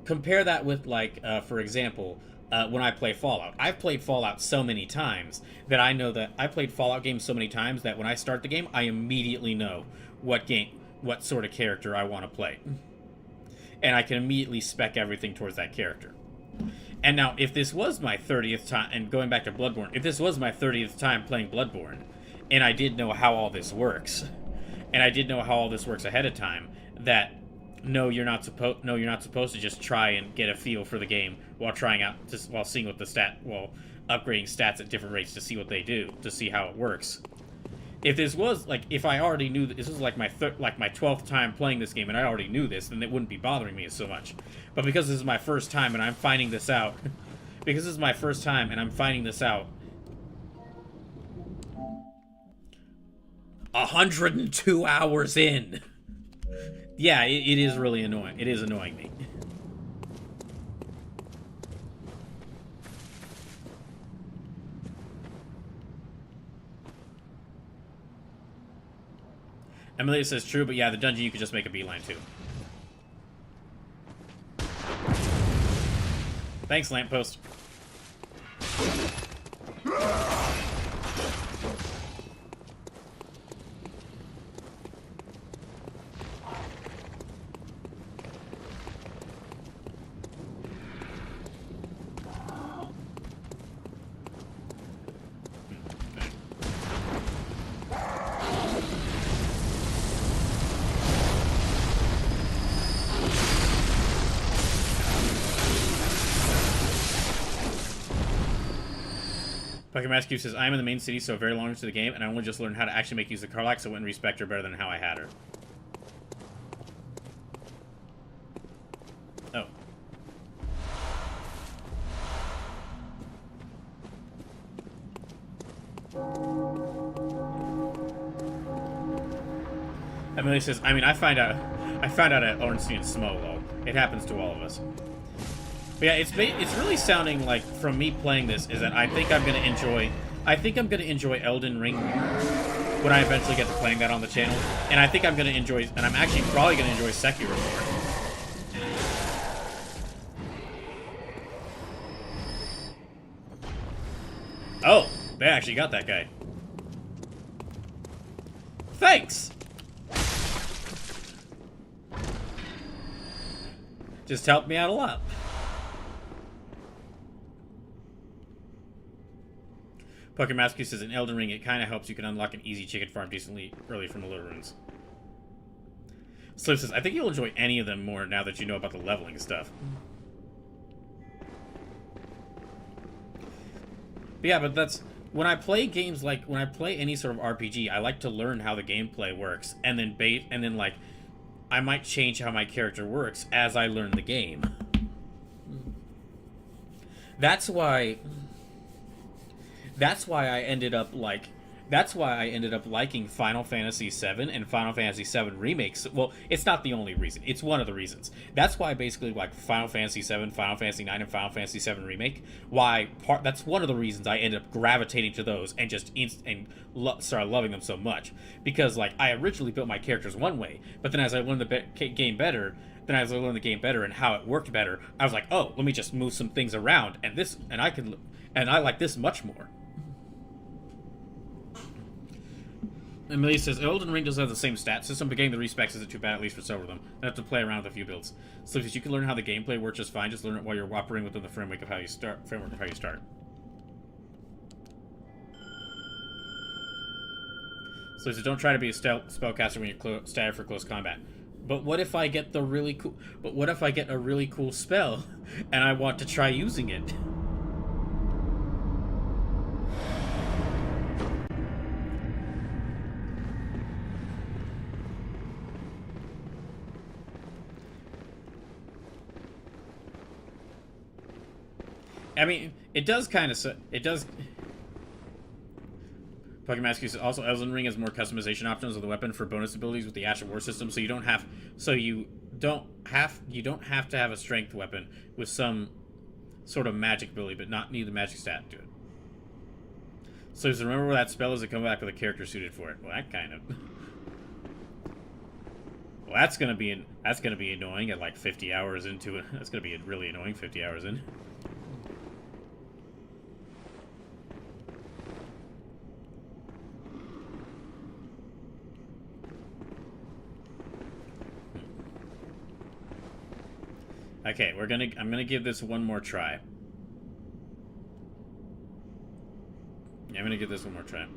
compare that with, like, for example, when I play Fallout. I've played Fallout so many times that I know that I played Fallout games so many times that when I start the game, I immediately know what sort of character I want to play. And I can immediately spec everything towards that character. And now, if this was my 30th time, and going back to Bloodborne, if this was my 30th time playing Bloodborne, and I did know how all this works, ahead of time, that you're not supposed to just try and get a feel for the game while seeing what upgrading stats at different rates to see what they do, to see how it works. If this was, like, if I already knew this was like my 12th time playing this game and I already knew this, then it wouldn't be bothering me so much. But because this is my first time and I'm finding this out, 102 hours in. Yeah, it is really annoying. It is annoying me. Amelia says true, but yeah, the dungeon you could just make a beeline to. Thanks, Lamppost. Mascu says, I'm in the main city, so very long into the game, and I only just learned how to actually make use of Karlach, so I wouldn't respect her better than how I had her. Oh. Emily says, I mean, I found out at Ornstein Smolo. It happens to all of us. But yeah, it's really sounding like, from me playing this, is that I think I'm gonna enjoy Elden Ring more when I eventually get to playing that on the channel, and I think I'm actually probably gonna enjoy Sekiro more. Oh, they actually got that guy. Thanks. Just helped me out a lot. Pucker Mascu says, in Elden Ring, it kind of helps you can unlock an easy chicken farm decently early from the little runes. Slip says, I think you'll enjoy any of them more now that you know about the leveling stuff. But yeah, but that's... When I play games like... When I play any sort of RPG, I like to learn how the gameplay works, and then like, I might change how my character works as I learn the game. That's why I ended up liking Final Fantasy VII and Final Fantasy VII remakes. Well, it's not the only reason. It's one of the reasons. That's why I basically like Final Fantasy VII, Final Fantasy IX, and Final Fantasy VII remake. That's one of the reasons I ended up gravitating to those and just started loving them so much. Because like I originally built my characters one way, but then as I learned the game better. And how it worked better, I was like, oh, let me just move some things around, and I like this much more. Amelia says, Elden Ring doesn't have the same stat system, but getting the respecs isn't too bad, at least for several of them. I have to play around with a few builds. So if you can learn how the gameplay works just fine, just learn it while you're operating within the framework of how you start. So he says, don't try to be a spellcaster when you're staggered for close combat. But what if I get the really cool... But what if I get a really cool spell, and I want to try using it? I mean, it does kind of... It does... Pokemon Master says, also, Elden Ring has more customization options of the weapon for bonus abilities with the Ash of War system, so you don't have... you don't have to have a strength weapon with some sort of magic ability, but not need the magic stat to it. So just remember where that spell is and come back with a character suited for it. Well, that kind of... Well, that's gonna be annoying at like 50 hours into it. That's gonna be really annoying 50 hours in. Okay, I'm gonna give this one more try. Yeah, I'm gonna give this one more try.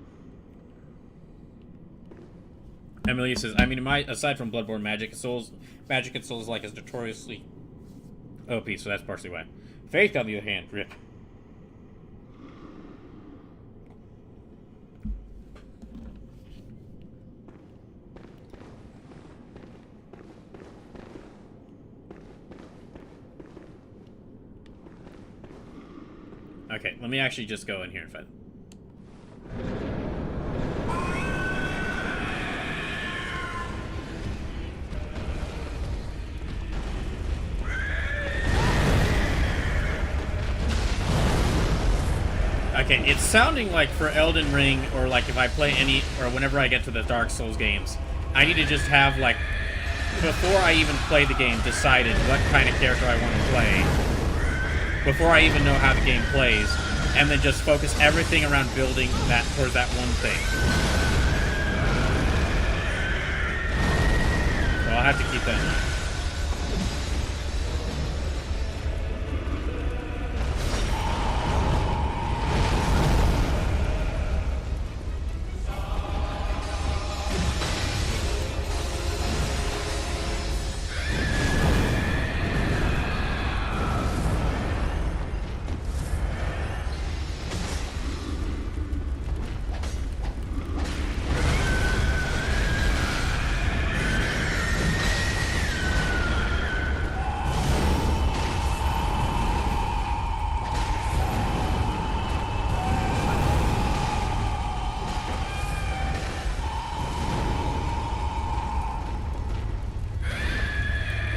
Emily says, I mean, aside from Bloodborne, Magic and Souls like is notoriously OP, so that's partially why. Faith, on the other hand, rip. Okay, let me actually just go in here and fight. Okay, it's sounding like for Elden Ring, or like if I play or whenever I get to the Dark Souls games, I need to just have, like, before I even play the game, decided what kind of character I want to play. Before I even know how the game plays, and then just focus everything around building that towards that one thing. So I'll have to keep that in mind.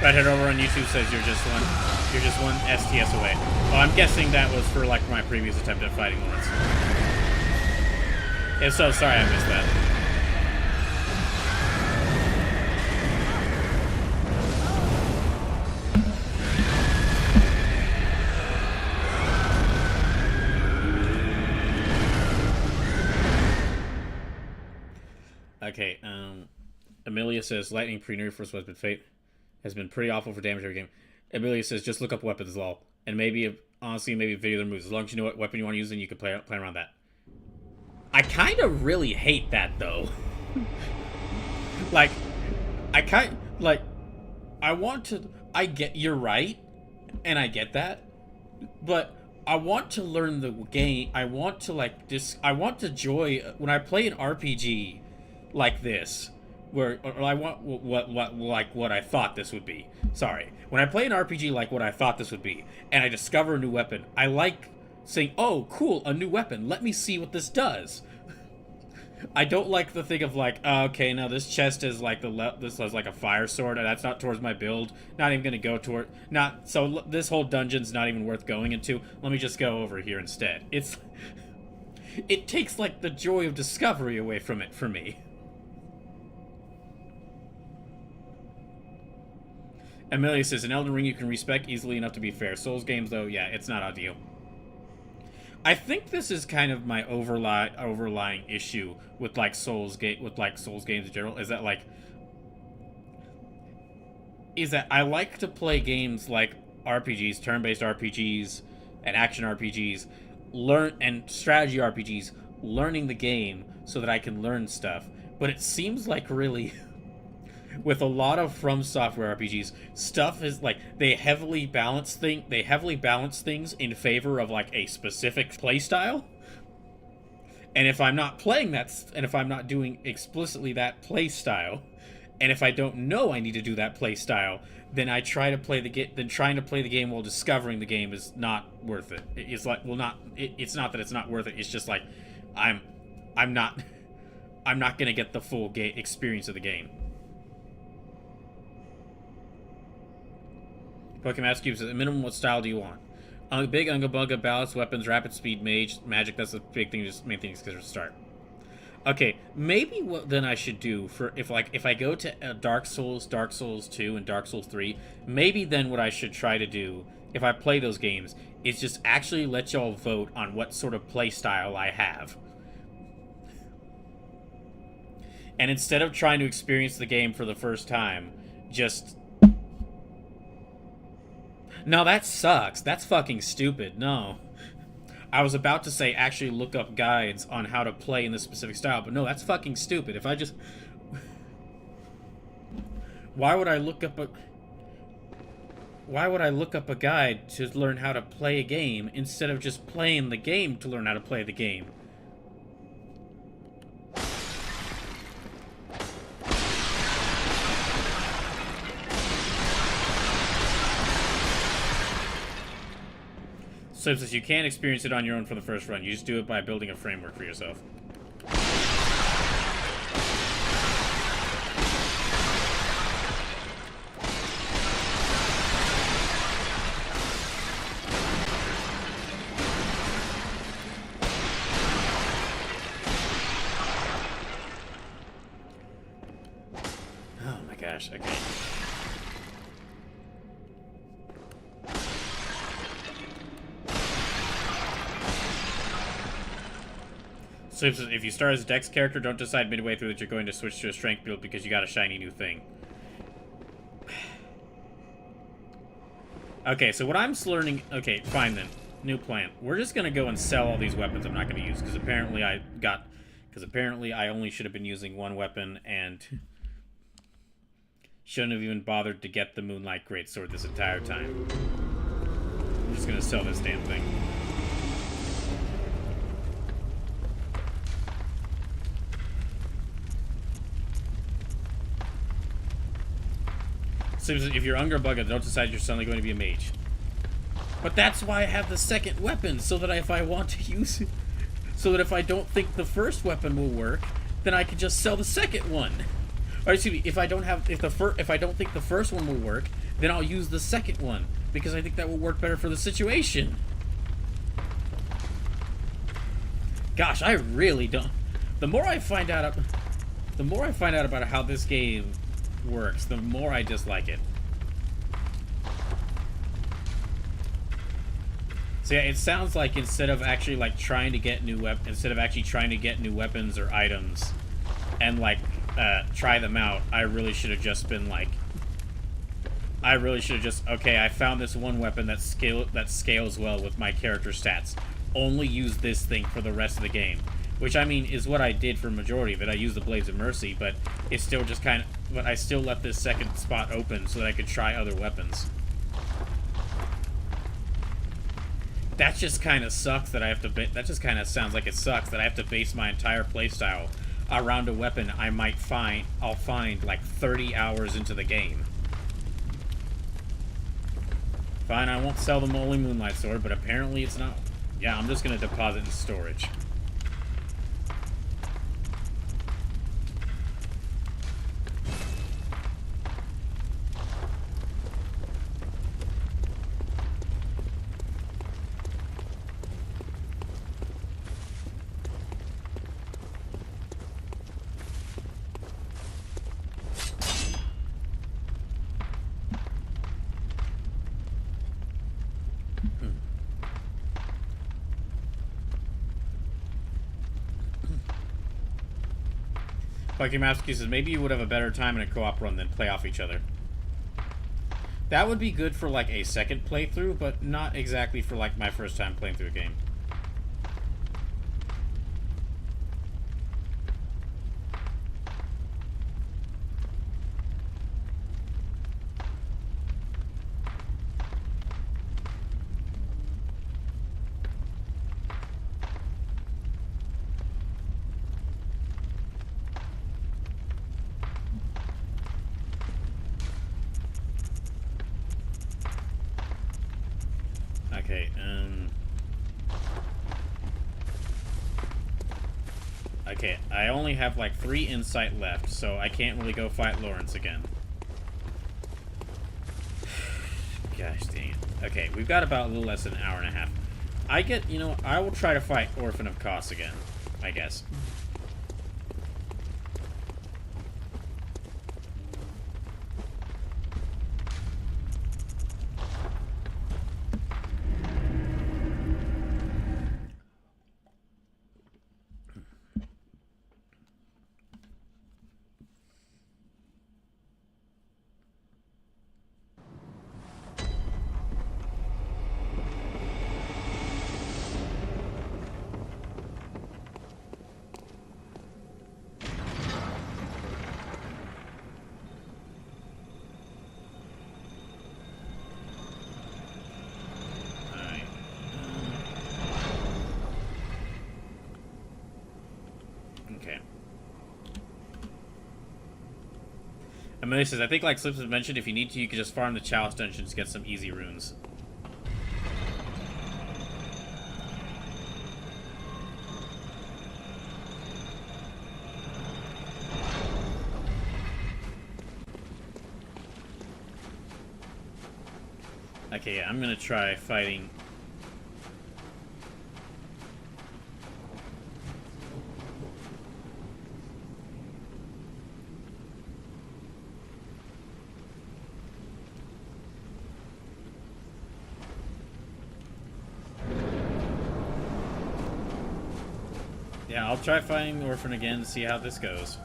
Redhead over on YouTube says you're just one STS away. Well, I'm guessing that was for like my previous attempt at fighting Lawrence. If so, sorry I missed that. Okay, Amelia says lightning pre-nerf first weapon fate has been pretty awful for damage every game. Amelia says just look up weapons, lol. And maybe, honestly, maybe video their moves. As long as you know what weapon you want to use, then you can play around that. I kind of really hate that, though. Like, I get, you're right, and I get that, but I want to learn the game. I want to joy, when I play an RPG like this, where I want what I thought this would be. Sorry. When I play an RPG like what I thought this would be, and I discover a new weapon, I like saying, oh, cool, a new weapon. Let me see what this does. I don't like the thing of like, oh, okay, now this chest is like this is like a fire sword, and that's not towards my build. Not even gonna go toward. So this whole dungeon's not even worth going into. Let me just go over here instead. It takes like the joy of discovery away from it for me. Amelia says, in Elden Ring you can respec easily enough to be fair. Souls games, though, yeah, it's not ideal. I think this is kind of my overlying issue with like Souls games in general, is that I like to play games like RPGs, turn-based RPGs, and action RPGs, and strategy RPGs, learning the game so that I can learn stuff. But it seems like really with a lot of From Software RPGs, stuff is like they heavily balance things in favor of like a specific playstyle. And if I'm not playing that, and if I'm not doing explicitly that playstyle, and if I don't know I need to do that playstyle, then I try to play the game. Then trying to play the game while discovering the game is not worth it. It's like, well, not. It's not that it's not worth it. It's just like, I'm not gonna get the full experience of the game. Pokemon Cube says, at minimum, what style do you want? Big Unga Bunga, balanced weapons, rapid speed, mage, magic. That's the big thing. Just main thing is because start. Okay, maybe what then I should do for if I go to Dark Souls 2, and Dark Souls 3, maybe then what I should try to do if I play those games is just actually let y'all vote on what sort of play style I have. And instead of trying to experience the game for the first time, just... No, that sucks. That's fucking stupid. No. I was about to say actually look up guides on how to play in this specific style, but no, that's fucking stupid. If I just... Why would I look up a guide to learn how to play a game instead of just playing the game to learn how to play the game? So since you can't experience it on your own for the first run, you just do it by building a framework for yourself. Oh my gosh, okay. So if you start as a Dex character, don't decide midway through that you're going to switch to a Strength build because you got a shiny new thing. Okay, so what I'm learning... Okay, fine then. New plan. We're just going to go and sell all these weapons I'm not going to use, because apparently I only should have been using one weapon, and shouldn't have even bothered to get the Moonlight Greatsword this entire time. I'm just going to sell this damn thing. So if you're Unga Bunga, don't decide you're suddenly going to be a mage. But that's why I have the second weapon, so that if I want to use it, so that if I don't think the first weapon will work, then I can just sell the second one. Or excuse me, if I don't think the first one will work, then I'll use the second one, because I think that will work better for the situation. Gosh, I really don't. The more I find out about how this game works, the more I dislike it. So yeah, it sounds like instead of actually like trying to get new weapons or items and like try them out, I really should have just been like, okay, I found this one weapon that scales well with my character stats. Only use this thing for the rest of the game. Which, I mean, is what I did for the majority of it. I used the Blades of Mercy, but it's still just kind of... But I still left this second spot open so that I could try other weapons. That just kind of sucks that I have to... That just kind of sounds like it sucks that I have to base my entire playstyle around a weapon I'll find like 30 hours into the game. Fine, I won't sell the Holy Moonlight Sword, but apparently it's not... Yeah, I'm just going to deposit in storage. Pokemapsky says, maybe you would have a better time in a co-op run than play off each other. That would be good for, like, a second playthrough, but not exactly for, like, my first time playing through a game. Okay, I only have like 3 insight left, so I can't really go fight Lawrence again. Gosh dang it. Okay, we've got about a little less than an hour and a half. I will try to fight Orphan of Kos again, I guess. Amelia says, I think like Slips has mentioned, if you need to, you can just farm the Chalice dungeons to get some easy runes. Okay, yeah, I'm gonna try fighting... Yeah, I'll try fighting Orphan again to see how this goes.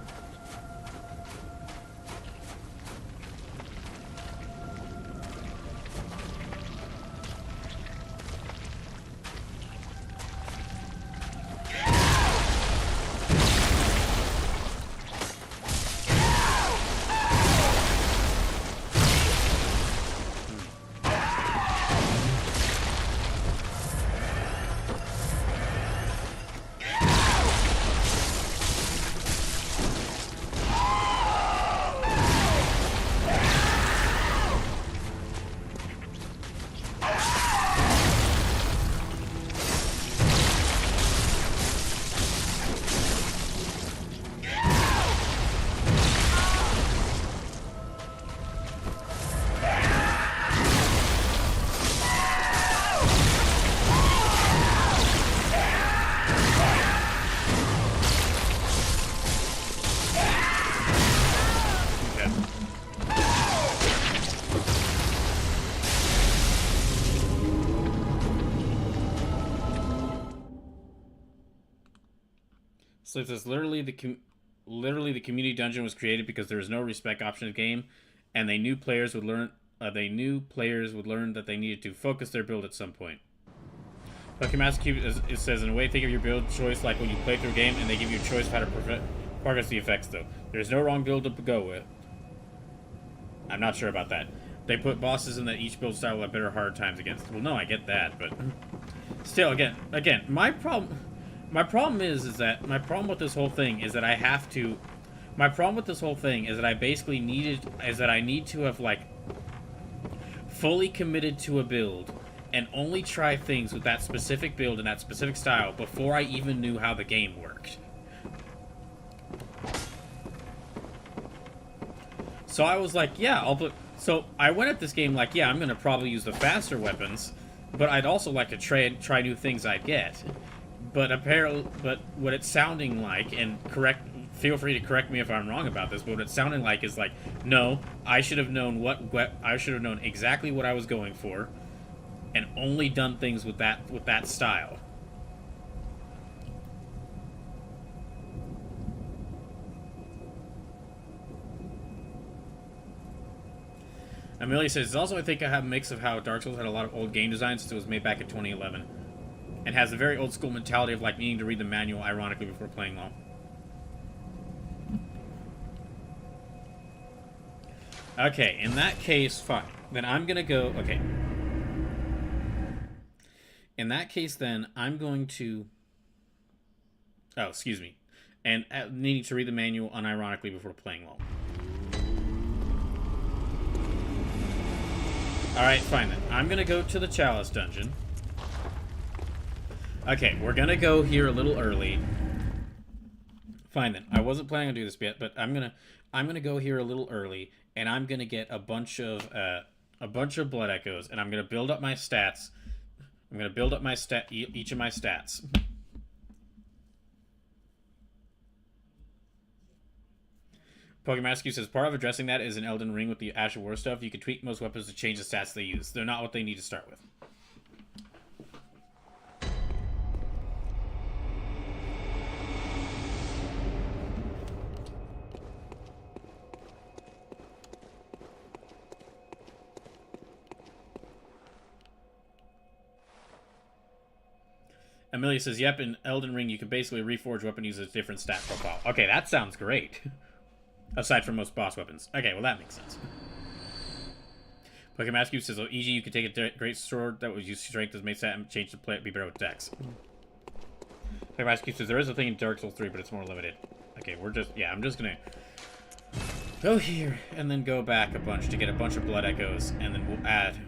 So it says literally the community dungeon was created because there was no respec option in the game, and they knew players would learn. That they needed to focus their build at some point. Pokemon Cube it says in a way, think of your build choice like when you play through a game, and they give you a choice of how to progress the effects. Though there's no wrong build to go with. I'm not sure about that. They put bosses in that each build style will have better hard times against. Well, no, I get that, but still, again, my problem is that my problem with this whole thing is that I have to. My problem with this whole thing is that I basically I need to have like fully committed to a build and only try things with that specific build and that specific style before I even knew how the game worked. So I was like, yeah, so I went at this game like, yeah, I'm gonna probably use the faster weapons, but I'd also like to try new things I'd get. But what it's sounding like, and feel free to correct me if I'm wrong about this, but what it's sounding like is like, no, I should have known I should have known exactly what I was going for, and only done things with that style. Amelia says, it's also, I think, a mix of how Dark Souls had a lot of old game design since it was made back in 2011. And has a very old school mentality of, like, needing to read the manual, ironically, before playing all. Okay, in that case, fine. Then I'm gonna go... Okay. In that case, then, I'm going to... Oh, excuse me. And needing to read the manual unironically before playing all. Alright, fine then. I'm gonna go to the Chalice Dungeon. Okay, we're gonna go here a little early. Fine then. I wasn't planning on doing this yet, but I'm gonna go here a little early, and I'm gonna get a bunch of blood echoes, and I'm gonna build up my stats. I'm gonna build up my each of my stats. Pokemon Rescue says, part of addressing that is in Elden Ring with the Ash of War stuff. You can tweak most weapons to change the stats they use. They're not what they need to start with. Amelia says, yep, in Elden Ring you can basically reforge weapon use a different stat profile. Okay, that sounds great. Aside from most boss weapons. Okay, well that makes sense. Pokemon Rescue says, oh, e.g. you can take a great sword that was used strength as main stat and change the play be better with dex. Pokemon Rescue says, there is a thing in Dark Souls 3, but it's more limited. Okay, I'm just gonna go here and then go back a bunch to get a bunch of blood echoes, and then we'll add...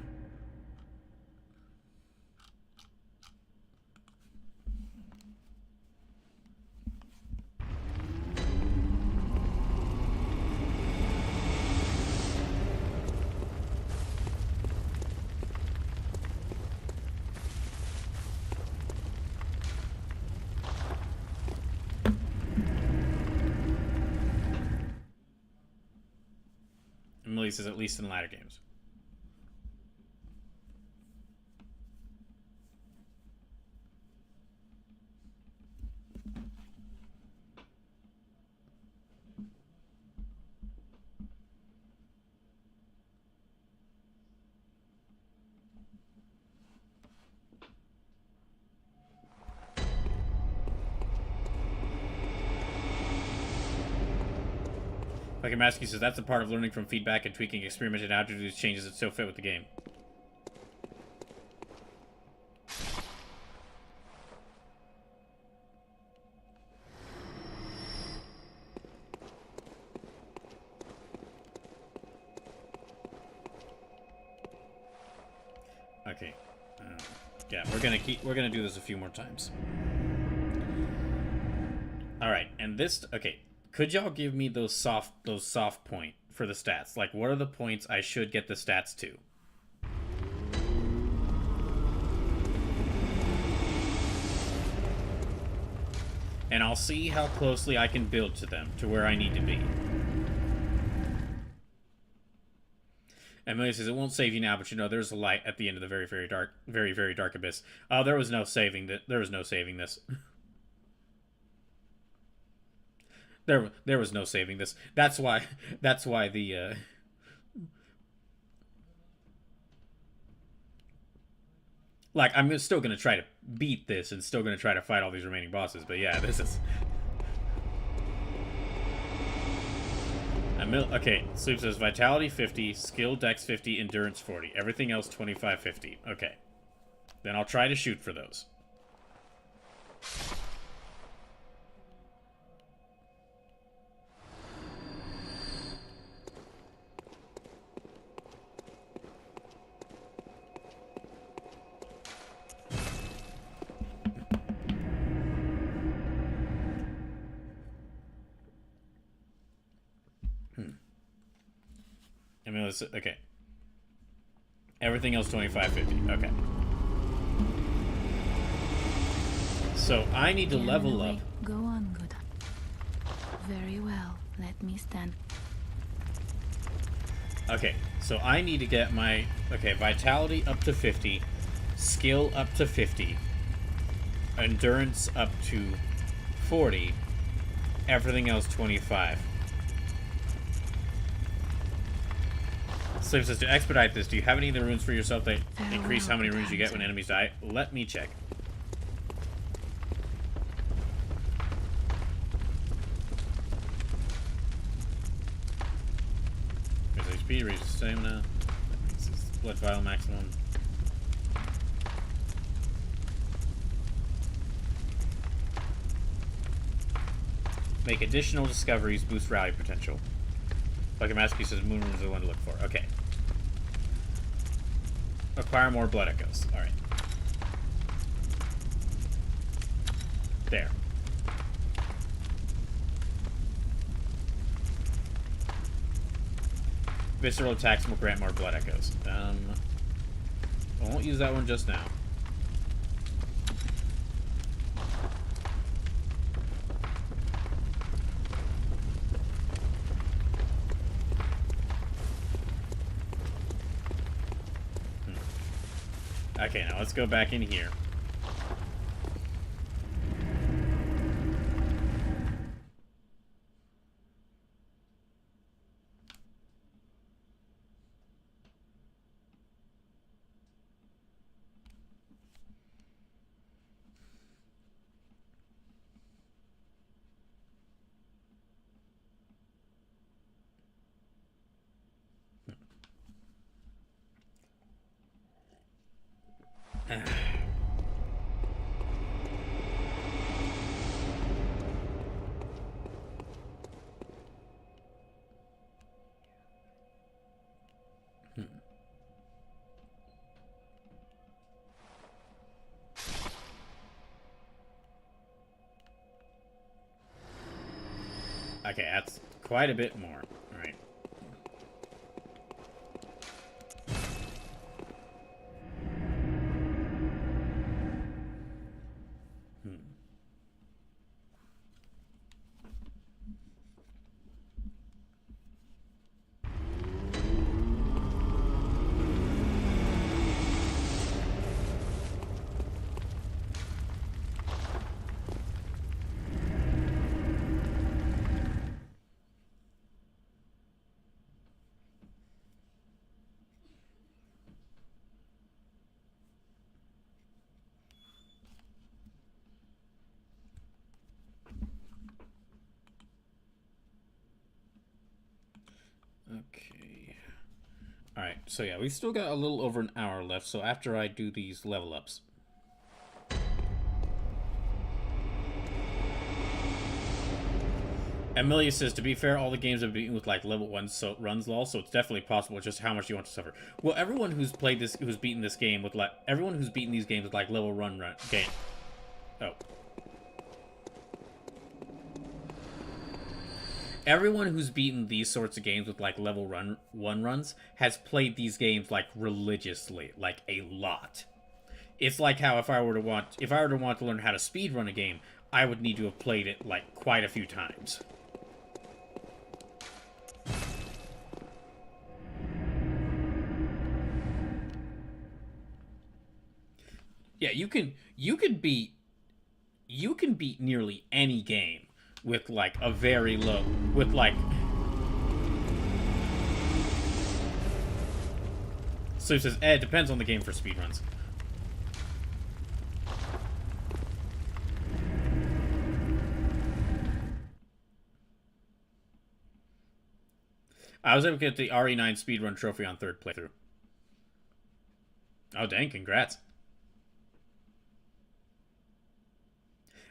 Emily says, at least in latter games. Like Masky says, that's a part of learning from feedback and tweaking, experimenting how to do these changes that so fit with the game. Okay. Yeah, we're gonna do this a few more times. Alright, and this, okay. Could y'all give me those soft point for the stats? Like, what are the points I should get the stats to? And I'll see how closely I can build to them, to where I need to be. Emily says, it won't save you now, but you know, there's a light at the end of the very, very dark abyss. Oh, there was no saving that. There was no saving this. There was no saving this. That's why the like, I'm still gonna try to beat this and still gonna try to fight all these remaining bosses, but yeah, this is okay. Sleep says vitality 50, skill dex 50, endurance 40. Everything else 25, 50. Okay. Then I'll try to shoot for those. I mean, okay. Everything else 25, 50. Okay. So I need to level up. Go on, good. Very well. Let me stand. Okay, so I need to get my vitality up to 50, skill up to 50, endurance up to 40, everything else 25. Slave says, to expedite this, do you have any of the runes for yourself that Farewell, increase how many runes you get when Hunter. enemies die? Let me check. There's HP, raises stamina. This is blood vial maximum. Make additional discoveries, boost rally potential. Like a masterpiece says, moon runes are the one to look for. Okay. Acquire more blood echoes. Alright. There. Visceral attacks will grant more blood echoes. I won't use that one just now. Okay, now let's go back in here. Okay, that's quite a bit more. Alright. Okay. Alright, so yeah, we've still got a little over an hour left, so after I do these level ups. Amelia says, to be fair, all the games have beaten with like level 1 runs lol, so it's definitely possible. It's just how much you want to suffer. Well, everyone who's played this, who's beaten this game with like, everyone who's beaten these games with like level run game. Oh. Everyone who's beaten these sorts of games with like level 1 runs has played these games like religiously, like a lot. It's like how if I were to want to learn how to speedrun a game, I would need to have played it like quite a few times. Yeah, you can beat nearly any game with like a very low, with like. So it says, it depends on the game for speedruns. I was able to get the RE9 speedrun trophy on 3rd playthrough. Oh dang, congrats.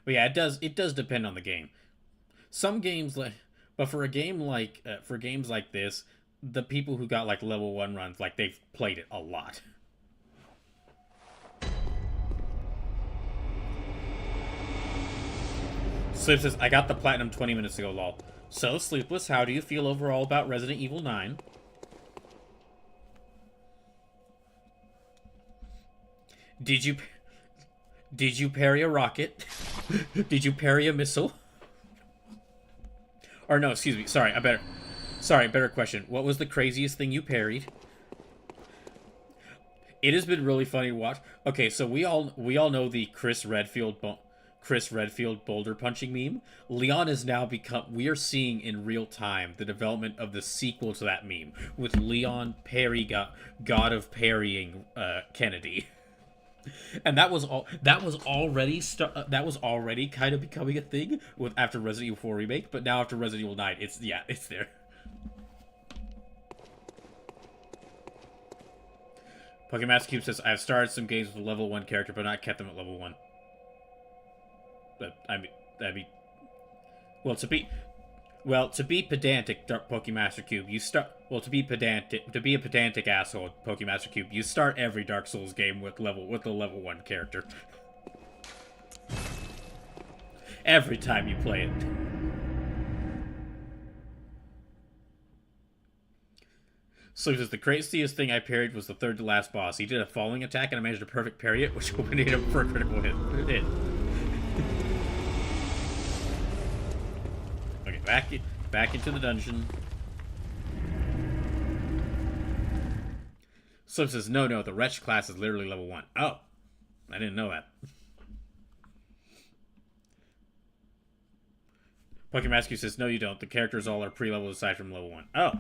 But yeah, it does depend on the game. Some games but for games like this, the people who got like level 1 runs, like they've played it a lot. Sleep says, I got the platinum 20 minutes ago, lol. So, Sleepless, how do you feel overall about Resident Evil 9? Did you parry a rocket? Did you parry a missile? Or no, excuse me. Sorry, better question. What was the craziest thing you parried? It has been really funny to watch. Okay, so we all know the Chris Redfield Chris Redfield boulder punching meme. Leon is now become. We are seeing in real time the development of the sequel to that meme with Leon Parry, God of Parrying Kennedy. And that was all. That was already that was already kind of becoming a thing with after Resident Evil 4 remake, but now after Resident Evil 9, it's there. Pokemon Master Cube says I've started some games with a level 1 character, but not kept them at level 1. But I mean, well to be pedantic, Pokemon Master Cube, you start. Well, to be a pedantic asshole, Pokemon Master Cube, you start every Dark Souls game with a level 1 character. Every time you play it. So he says the craziest thing I parried was the third to last boss. He did a falling attack and I managed to perfect parry it, which opened him for a critical hit. Okay, back into the dungeon. So says, no, the Wretch class is literally level 1. Oh, I didn't know that. Pokemon Rescue says, no, you don't. The characters all are pre-leveled aside from level 1. Oh.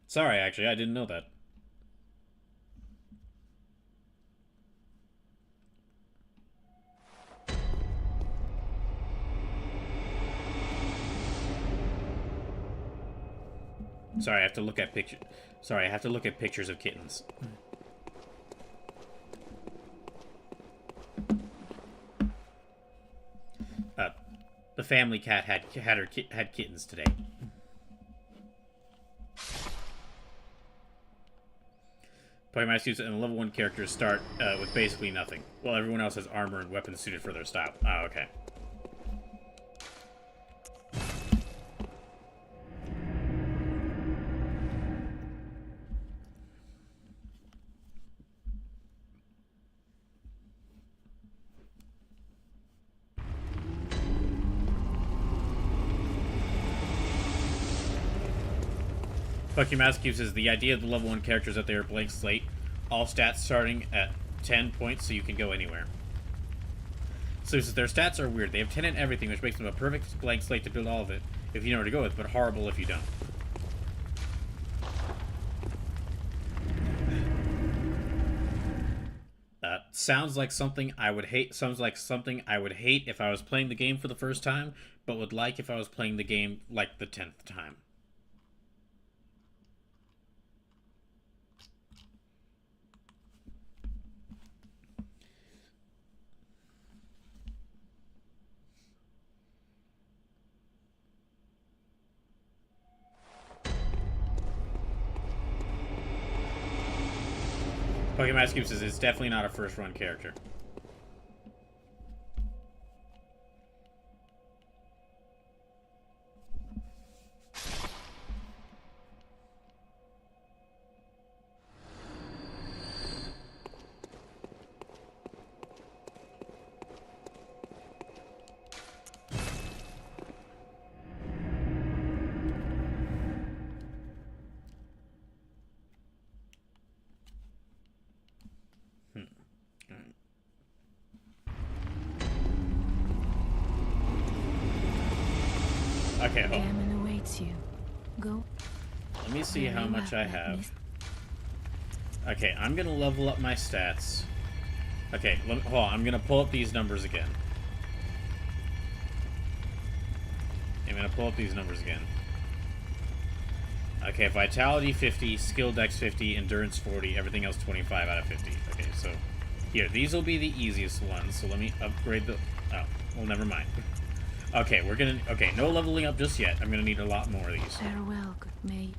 Sorry, actually, I didn't know that. Sorry, I have to look at pictures. Sorry, I have to look at pictures of kittens. The family cat had kittens today. Pokemon Masters and level 1 characters start with basically nothing. Well, everyone else has armor and weapons suited for their style. Oh, okay. Pokemon Master Cube says the idea of the level 1 characters that they are blank slate, all stats starting at 10 points so you can go anywhere. So he says their stats are weird. They have 10 in everything, which makes them a perfect blank slate to build all of it if you know where to go with, but horrible if you don't. Sounds like something I would hate. Sounds like something I would hate if I was playing the game for the first time, but would like if I was playing the game like the 10th time. Pokemon Master Cube says it's definitely not a first-run character. Okay, Airman awaits you. Go. Let me see how much I have. Okay, I'm gonna level up my stats. Okay, hold on. I'm gonna pull up these numbers again. Okay, Vitality 50, Skill Dex 50, Endurance 40, everything else 25 out of 50. Okay, so here, these will be the easiest ones. So let me upgrade the. Oh, well, never mind. Okay, okay, no leveling up just yet. I'm gonna need a lot more of these. Farewell, good mate.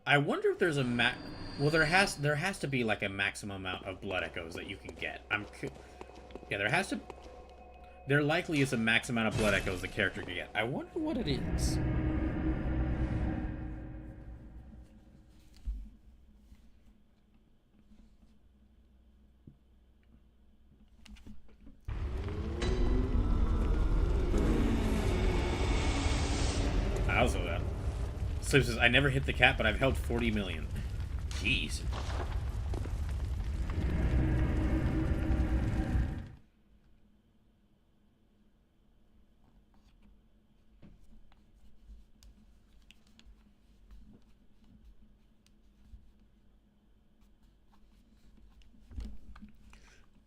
I wonder if there's a well, there has to be like a maximum amount of blood echoes that you can get. Yeah, there has to. There likely is a max amount of blood echoes the character can get. I wonder what it is. I also that. So says, I never hit the cap, but I've held 40 million. Jeez.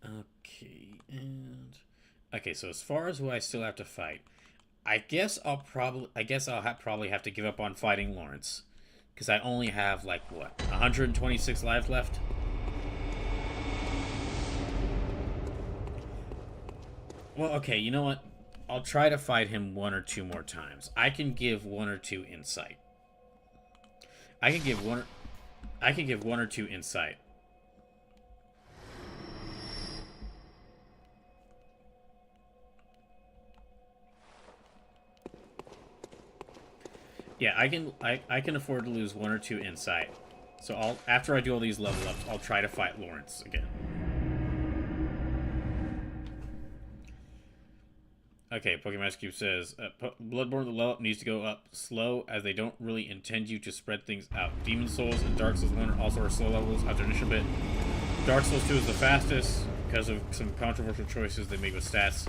Okay, and okay. So as far as who I still have to fight, I guess I'll probably have to give up on fighting Lawrence, because I only have like what 126 lives left. Well, okay. You know what? I'll try to fight him one or two more times. I can give one or two insight. I can give one. I can give one or two insight. Yeah, I can afford to lose one or two insight. So after I do all these level ups, I'll try to fight Lawrence again. Okay, Pokemon Cube says Bloodborne the level up needs to go up slow as they don't really intend you to spread things out. Demon Souls and Dark Souls 1 also are slow levels after initial bit. Dark Souls 2 is the fastest because of some controversial choices they made with stats,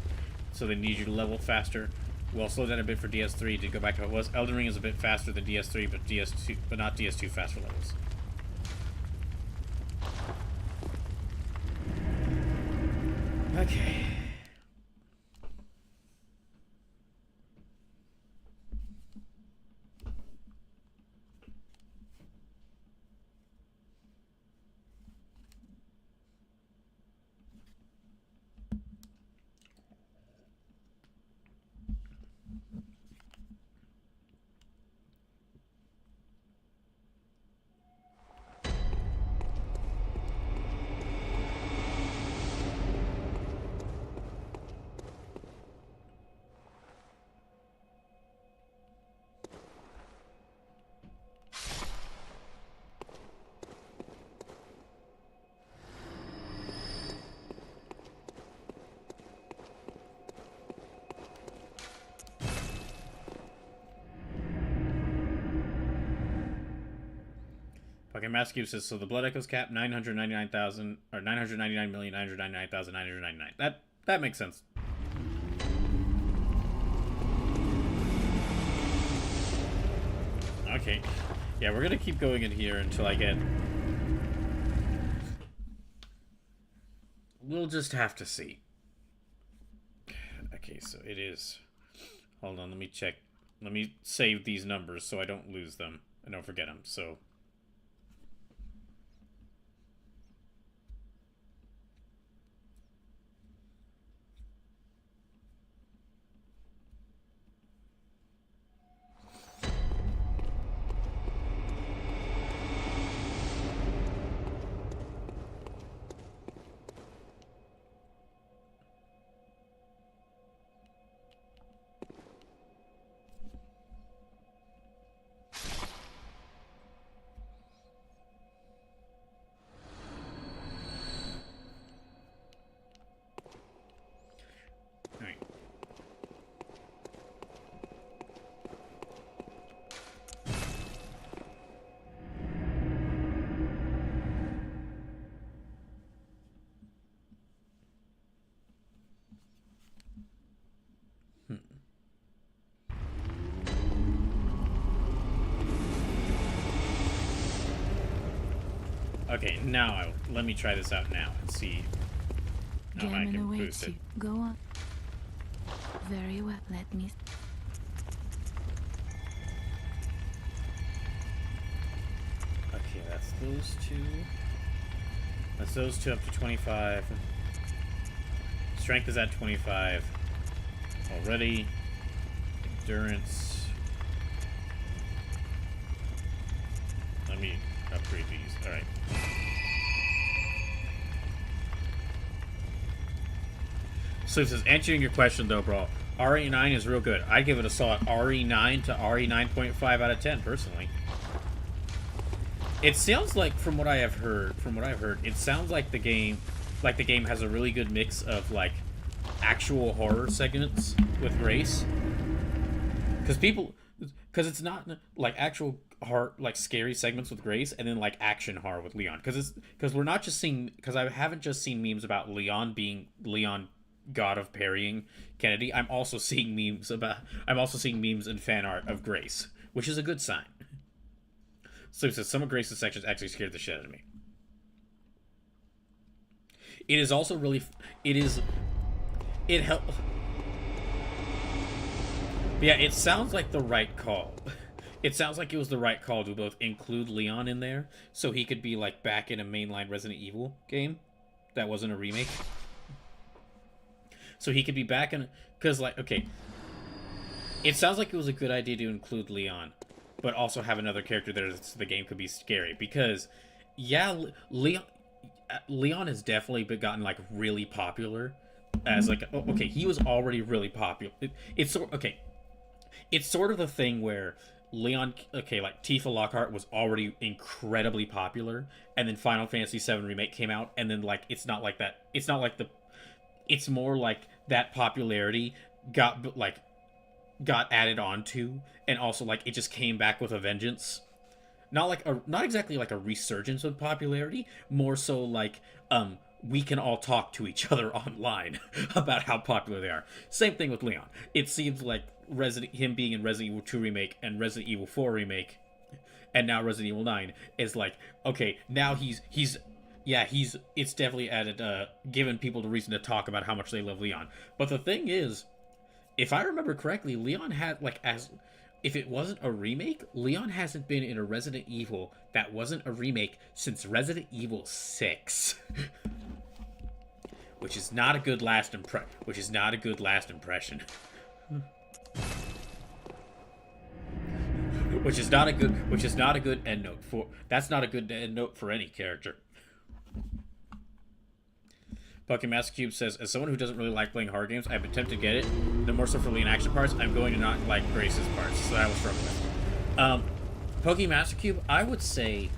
so they need you to level faster. Well, slow down a bit for DS3 to go back to what it was. Elden Ring is a bit faster than DS3, but not DS2 faster levels. Okay. Okay, Master Cube says, so the Blood Echoes cap 999,000 or 999,999,999. That makes sense. Okay. Yeah, we're gonna keep going in here until I get. We'll just have to see. Okay, so it is. Hold on, let me check. Let me save these numbers so I don't lose them. I don't forget them. So. Okay, now let me try this out now and see how I can boost it. Go on. Very well. Let me. Okay, that's those two. That's those two up to 25. Strength is at 25 already. Endurance. let me upgrade these. Alright. So it says, answering your question though, bro, RE9 is real good. I'd give it a solid RE9 to RE9.5 out of 10, personally. It sounds like, from what I've heard, it sounds like the game has a really good mix of, like, actual horror segments with grace. Because it's not, like, actual horror, like, scary segments with grace, and then, like, action horror with Leon. Because we're not just seeing, because I haven't just seen memes about Leon being god of parrying Kennedy. I'm also seeing memes and fan art of Grace, which is a good sign. So it says some of Grace's sections actually scared the shit out of me. It is also really, it helps. Yeah, it sounds like the right call. It sounds like it was the right call to both include Leon in there, so he could be, like, back in a mainline Resident Evil game that wasn't a remake. So he could be back in, because, like, okay, it sounds like it was a good idea to include Leon, but also have another character there so the game could be scary. Because, yeah, Leon has definitely gotten, like, really popular as, like, okay, he was already really popular. It's sort of the thing where Leon, okay, like, Tifa Lockhart was already incredibly popular, and then Final Fantasy VII Remake came out, and then, like, it's not like that. It's more like that popularity got added onto, and also, like, it just came back with a vengeance. Not exactly like a resurgence of popularity, more so like, we can all talk to each other online about how popular they are. Same thing with Leon. It seems like him being in Resident Evil 2 Remake and Resident Evil 4 Remake, and now Resident Evil 9, is like, okay, now it's definitely added, given people the reason to talk about how much they love Leon. But the thing is, if I remember correctly, Leon had, like, if it wasn't a remake, Leon hasn't been in a Resident Evil that wasn't a remake since Resident Evil 6. Which is not a good last impression. Which is not a good end note for. That's not a good end note for any character. Bucky Master Cube says, as someone who doesn't really like playing horror games, I've attempted to get it. The more so for Leon action parts, I'm going to not like Grace's parts. So I will struggle with. Pokey Master Cube, I would say.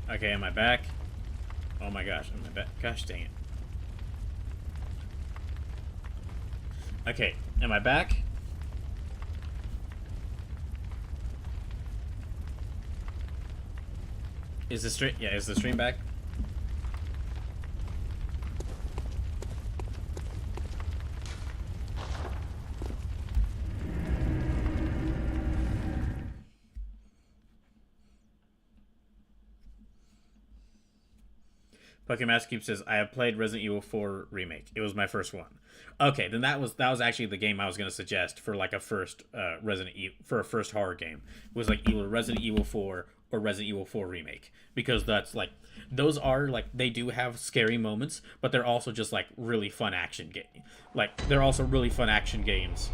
Okay, am I back? Oh my gosh, am I back? Gosh dang it. Okay, am I back? Is the stream? Yeah, is the stream back? Bucky Master Cube says, I have played Resident Evil 4 Remake. It was my first one. Okay, then that was actually the game I was going to suggest for, like, a first for a first horror game. It was, like, either Resident Evil 4 or Resident Evil 4 Remake, because that's, like, those are, like, they do have scary moments, but they're also just, like, really fun action game. Like, they're also really fun action games.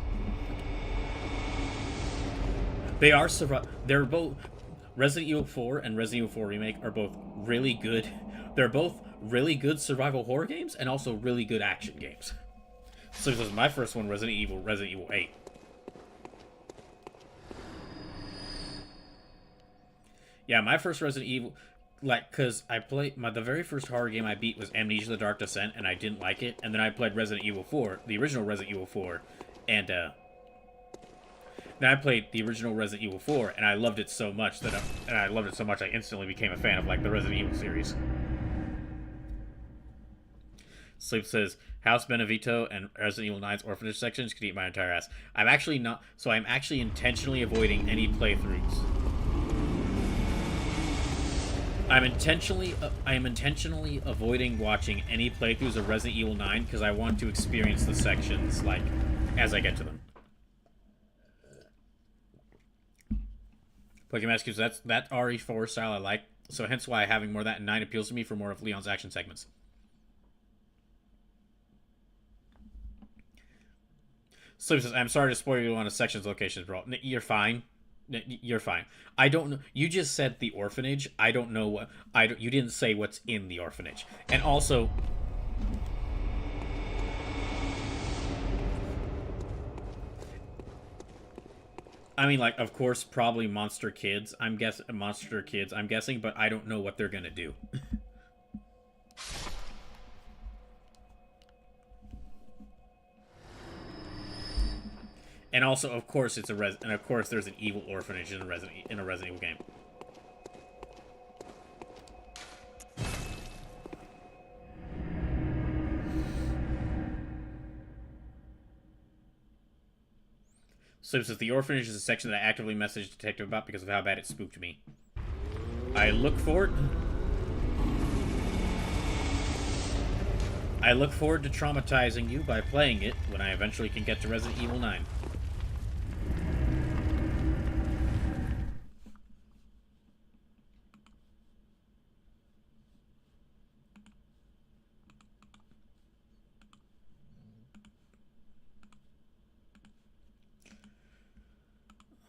They're both Resident Evil 4 and Resident Evil 4 Remake are both really good. They're both really good survival horror games and also really good action games. So this was my first one, Resident Evil 8. Yeah, my first Resident Evil, like, because I played, the very first horror game I beat was Amnesia: The Dark Descent, and I didn't like it. And then I played Resident Evil 4, the original Resident Evil 4, and then I played the original Resident Evil 4, and I loved it so much I instantly became a fan of, like, the Resident Evil series. Sleep says, House Benevito and Resident Evil 9's orphanage sections could eat my entire ass. I'm actually intentionally avoiding any playthroughs. I am intentionally avoiding watching any playthroughs of Resident Evil 9 because I want to experience the sections, like, as I get to them. Pokemon Rescue, so that's that RE4 style I like. So hence why having more of that in 9 appeals to me for more of Leon's action segments. So he says, I'm sorry to spoil you on a section's locations, bro. You're fine. You're fine. I don't know. You just said the orphanage. I don't know what. I don't, you didn't say what's in the orphanage. And also, I mean, like, of course, probably monster kids. Monster kids. I'm guessing, but I don't know what they're gonna do. And also, of course, and of course, there's an evil orphanage in a Resident Evil game. So it says the orphanage is a section that I actively messaged Detective about because of how bad it spooked me. I look forward to traumatizing you by playing it when I eventually can get to Resident Evil 9.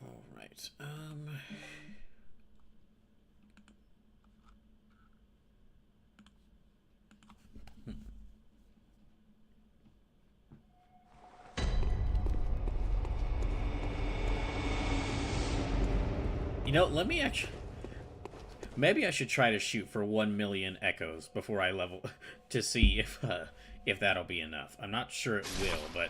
Alright, You know, let me actually... Maybe I should try to shoot for 1 million echoes before I level... to see if that'll be enough. I'm not sure it will, but...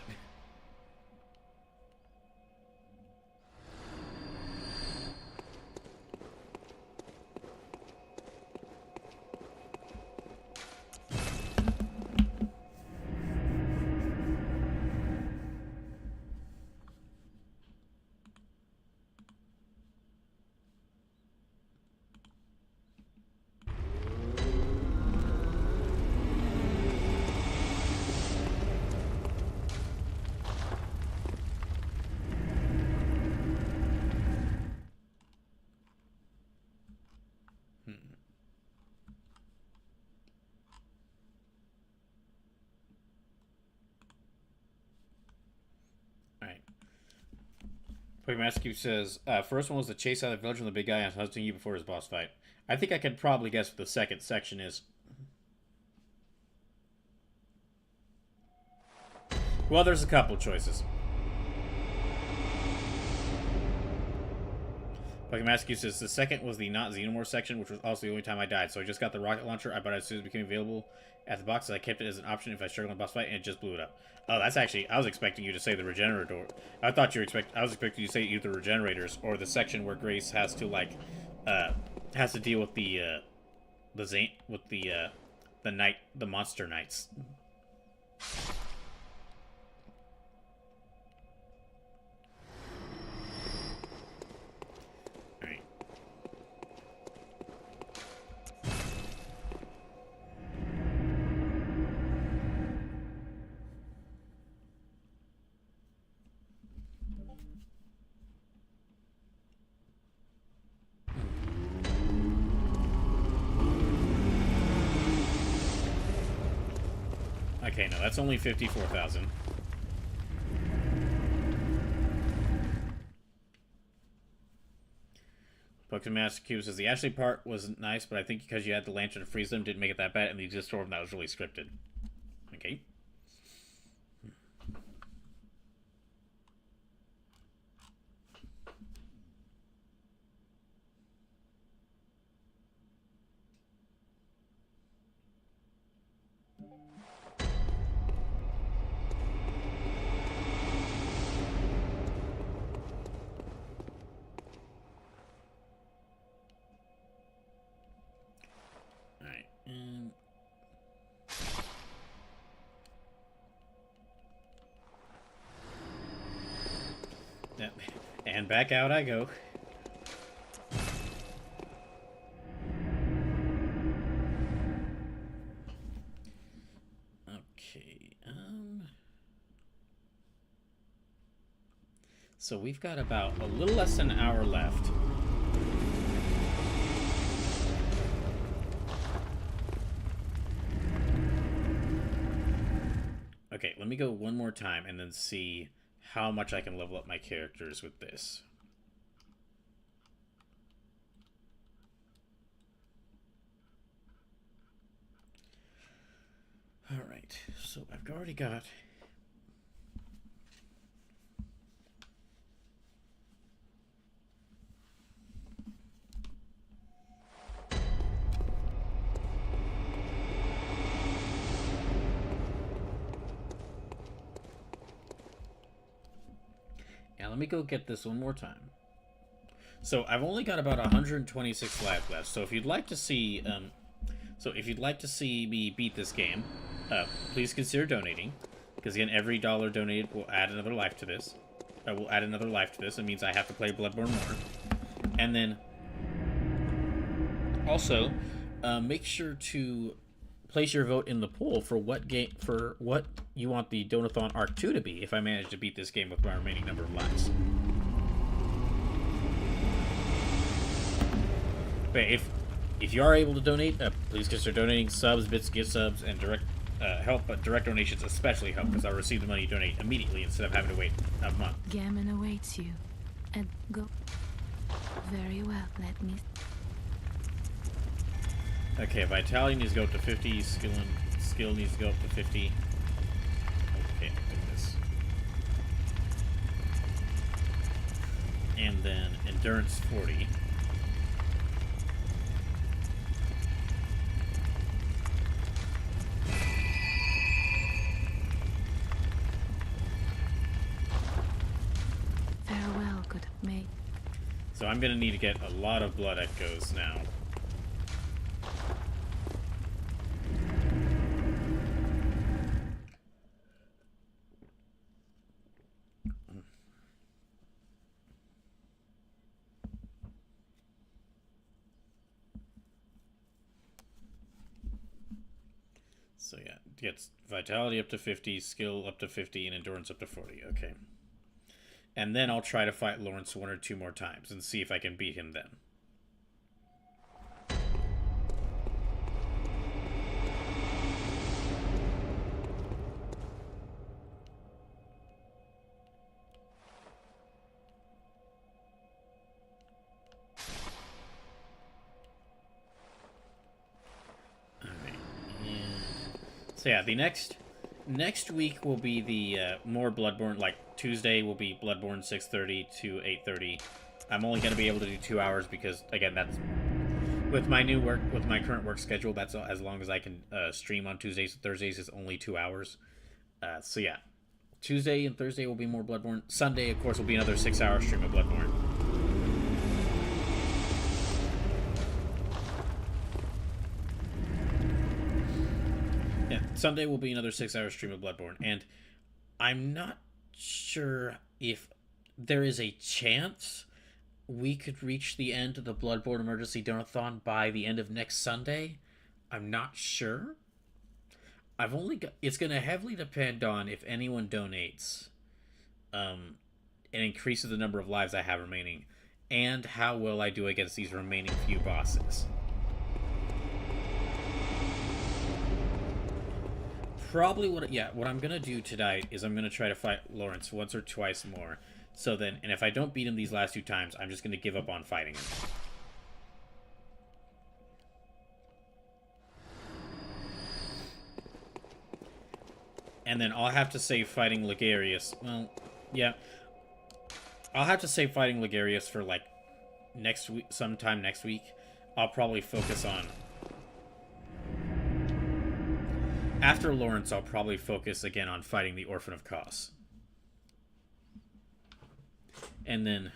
Pokemon Rescue says, first one was the chase out of the village from the big guy and hunting you before his boss fight. I think I can probably guess what the second section is. Well, there's a couple choices. Pokemon Rescue says, the second was the not Xenomorph section, which was also the only time I died. So I just got the rocket launcher, I bought it as soon as it became available at the box. I kept it as an option if I struggled in a boss fight, and it just blew it up. Oh, that's actually... I was expecting you to say the regenerator. I was expecting you to say either regenerators or the section where Grace has to, like, has to deal with the monster knights. Okay, no, that's only 54,000. Pokemon Master Cube says the Ashley part was nice, but I think because you had the lantern to freeze them didn't make it that bad, and the Exist Storm that was really scripted. Okay. And back out I go. Okay, so we've got about a little less than an hour left. Okay, let me go one more time and then see how much I can level up my characters with this. Alright, so I've already got... And let me go get this one more time. So I've only got about 126 lives left. So if you'd like to see, me beat this game, please consider donating. Because again, every dollar donated will add another life to this. It means I have to play Bloodborne more. And then also, make sure to place your vote in the poll for what you want the Donothon Arc 2 to be if I manage to beat this game with my remaining number of lives. But if you are able to donate, please consider donating. Subs, bits, gift subs, and direct help. But direct donations especially help because I'll receive the money you donate immediately instead of having to wait a month. Gammon awaits you. And go. Very well, let me... Okay, vitality needs to go up to 50. Skill needs to go up to 50. Okay, I'll do this. And then endurance 40. Farewell, good mate. So I'm gonna need to get a lot of blood echoes now. So yeah, it gets vitality up to 50, skill up to 50, and endurance up to 40. Okay. And then I'll try to fight Lawrence one or two more times and see if I can beat him then. So yeah, the next week will be the more Bloodborne. Like Tuesday will be Bloodborne 6:30 to 8:30. I'm only gonna be able to do 2 hours because again, that's with my current work schedule. That's as long as I can stream on Tuesdays and Thursdays is only 2 hours. So yeah, Tuesday and Thursday will be more Bloodborne. Sunday, of course, will be another 6-hour stream of Bloodborne. Yeah, Sunday will be another 6-hour stream of Bloodborne, and I'm not sure if there is a chance we could reach the end of the Bloodborne Emergency Donathon by the end of next Sunday. I'm not sure. It's going to heavily depend on if anyone donates, and increases the number of lives I have remaining, and how well I do against these remaining few bosses. Probably what I'm gonna do tonight is I'm gonna try to fight Lawrence once or twice more. So then, and if I don't beat him these last 2 times, I'm just gonna give up on fighting him. And then I'll have to save fighting Ligarius. Well, yeah, I'll have to save fighting Ligarius for like next week, sometime next week. I'll probably focus on. After Lawrence, I'll probably focus again on fighting the Orphan of Kos. And then...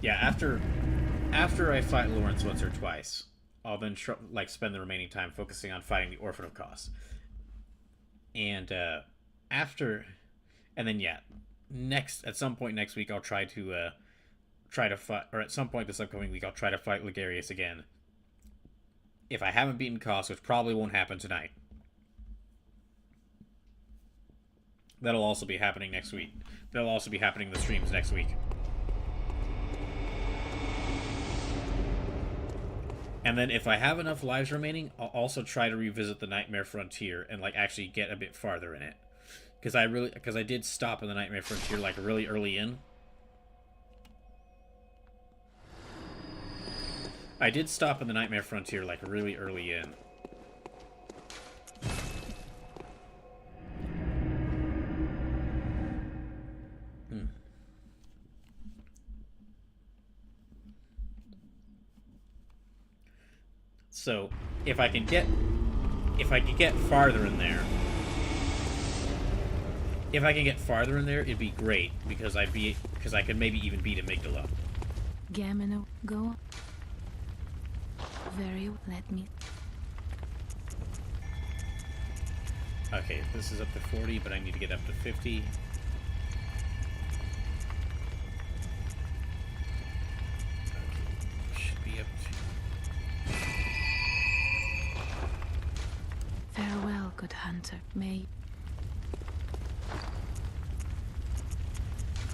yeah, after I fight Lawrence once or twice, I'll then spend the remaining time focusing on fighting the Orphan of Kos. And and then yeah, at some point next week I'll try to fight, or at some point this upcoming week I'll try to fight Ligarius again. If I haven't beaten Kos, which probably won't happen tonight, that'll also be happening next week. That'll also be happening in the streams next week. And then if I have enough lives remaining, I'll also try to revisit the Nightmare Frontier and like actually get a bit farther in it. Because I did stop in the Nightmare Frontier like really early in. I did stop in the Nightmare Frontier like really early in. So if I can get farther in there, it'd be great because I could maybe even beat Amygdala. Gamino, go. Let me. Okay, this is up to 40, but I need to get up to 50. Okay, should be up to... Farewell, good hunter. May.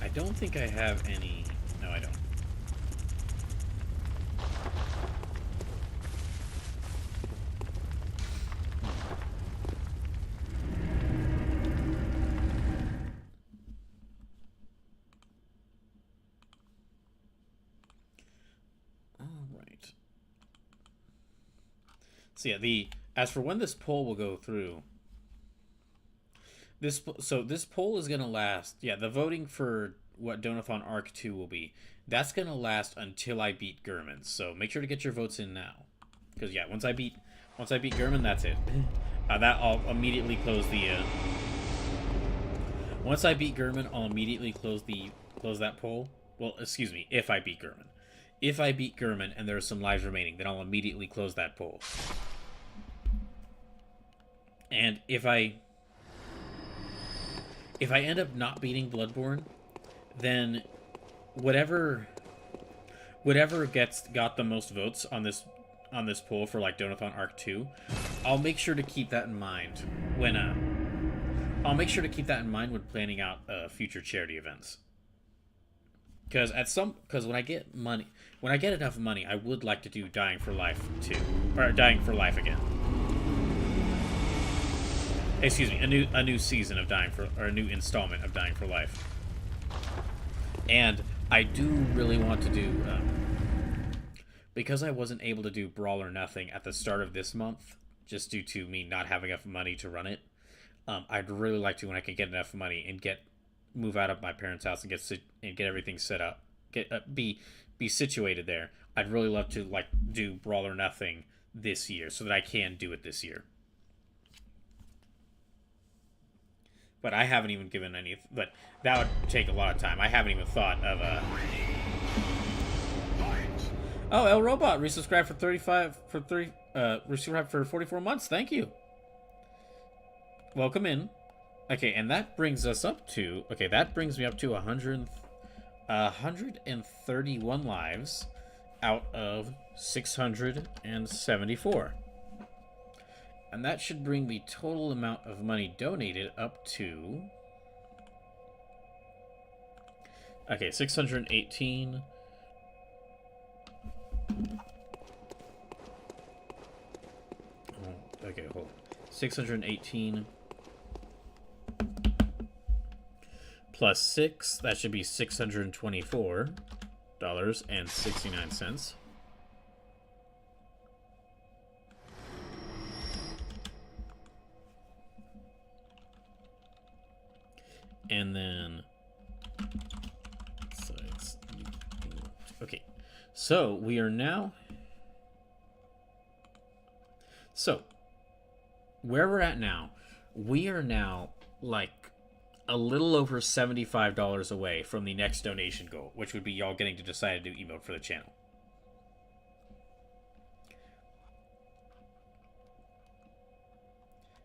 I don't think I have any... No, I don't. So yeah, as for when this poll will go through, this poll is gonna last. Yeah, the voting for what Donothon Arc 2 will be, that's gonna last until I beat Gurman. So make sure to get your votes in now, because yeah, once I beat Gurman, that's it. That I'll immediately close the. Once I beat Gurman, I'll immediately close that poll. Well, excuse me, if I beat Gurman. If I beat Gurman and there's some lives remaining, then I'll immediately close that poll. And if I end up not beating Bloodborne, then whatever got the most votes on this poll for like Donothon Arc 2, I'll make sure to keep that in mind when planning out future charity events. Because when I get enough money, I would like to do Dying for Life 2, or Dying for Life again. Excuse me, a new season of a new installment of Dying for Life. And I do really want to do, because I wasn't able to do Brawl or Nothing at the start of this month, just due to me not having enough money to run it. I'd really like to, when I can get enough money and move out of my parents' house and get everything set up, be situated there. I'd really love to like do Brawl or Nothing this year so that I can do it this year. But I haven't even given any. But that would take a lot of time. I haven't even thought of. Oh, El Robot resubscribed resubscribed for 44 months. Thank you. Welcome in. Okay, and that brings us up to. Okay, that brings me up to 131 lives out of 674. And that should bring the total amount of money donated up to... Okay, 618. Okay, hold on. 618 plus 6, that should be $624.69. And then, okay, so we are now, where we're at now, we are now like a little over $75 away from the next donation goal, which would be y'all getting to decide a new emote for the channel.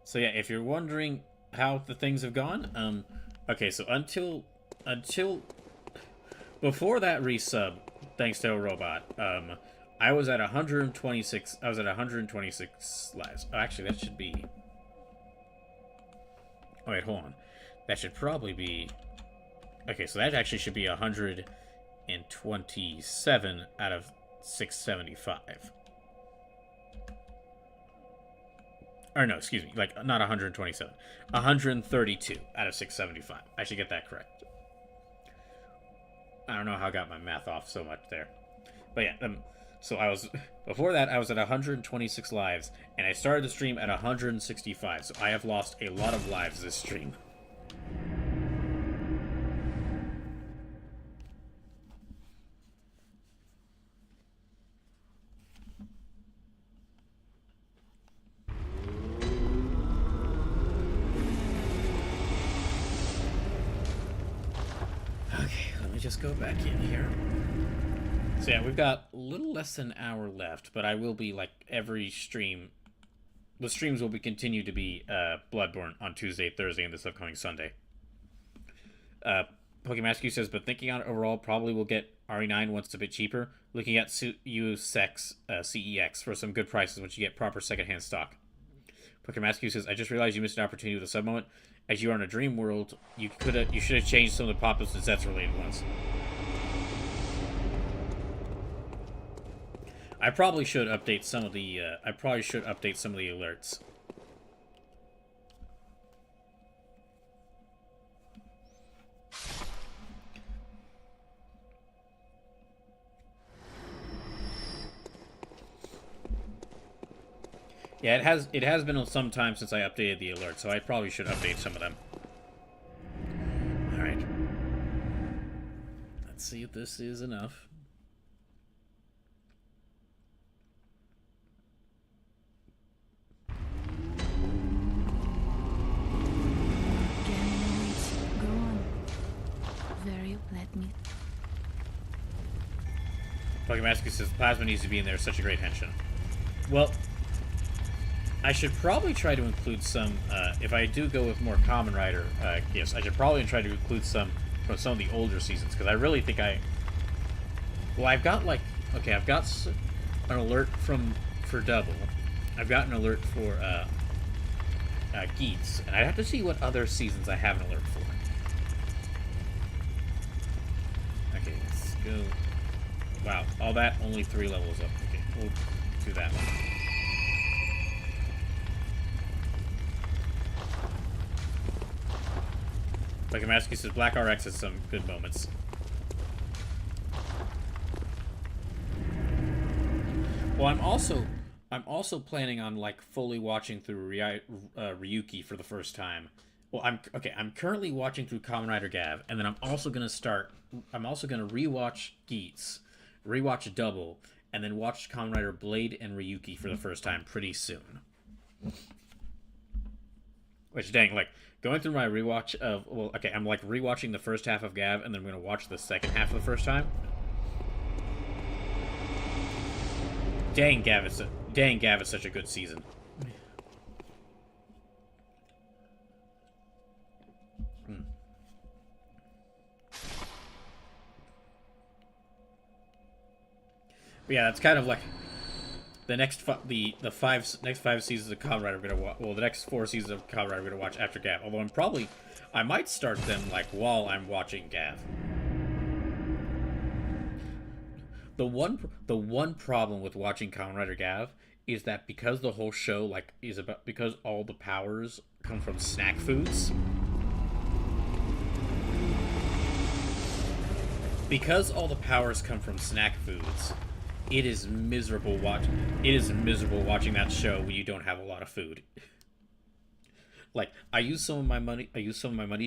So yeah, if you're wondering how the things have gone, okay, so until before that resub, thanks to a robot, I was at 126. I was at 126 lives. Oh, actually, that should be. Oh wait, hold on. That should probably be. Okay, so that actually should be 127 out of 675. Or no, excuse me, like not 127. 132 out of 675. I should get that correct. I don't know how I got my math off so much there. But yeah, so I was before that I was at 126 lives, and I started the stream at 165. So I have lost a lot of lives this stream. Okay, let me just go back in here. So yeah, we've got a little less than an hour left, but I will be like every stream. The streams will be continue to be Bloodborne on Tuesday, Thursday, and this upcoming Sunday. Pokemask says, but thinking on it overall, probably will get RE9 once it's a bit cheaper. Looking at CEX for some good prices once you get proper secondhand stock. Pokemask says, I just realized you missed an opportunity with a sub moment. As you are in a dream world, you should have changed some of the pop-ups and sets related ones. I probably should update some of the alerts. Yeah, it has been some time since I updated the alerts, so I probably should update some of them. All right. Let's see if this is enough. Let me. Pokemask says plasma needs to be in there. Such a great henshin. Well, I should probably try to include some. If I do go with more Kamen Rider gifts, I should probably try to include some from some of the older seasons because I really think I. Well, I've got like I've got an alert for Double. I've got an alert for Geats, and I'd have to see what other seasons I have an alert for. Okay, let's go. Wow, all that, only 3 levels up. Okay, we'll do that one. Like Amaski says, Black RX has some good moments. Well, I'm also planning on like fully watching through Ryuki for the first time. Well, I'm currently watching through Kamen Rider Gav, and then I'm also gonna rewatch Geats, rewatch Double, and then watch Kamen Rider Blade and Ryuki for the first time pretty soon. Which, dang, like going through my rewatch of I'm like rewatching the first half of Gav, and then I'm gonna watch the second half for the first time. Dang, Gav is such a good season. But yeah, that's kind of like the next next 5 seasons of Kamen Rider I'm gonna watch. Well, the next 4 seasons of Kamen Rider I'm gonna watch after Gav. Although I might start them like while I'm watching Gav. The one problem with watching Kamen Rider Gav is that because the whole show because all the powers come from snack foods. Because all the powers come from snack foods, it is miserable watching that show when you don't have a lot of food. Like, I used some of my money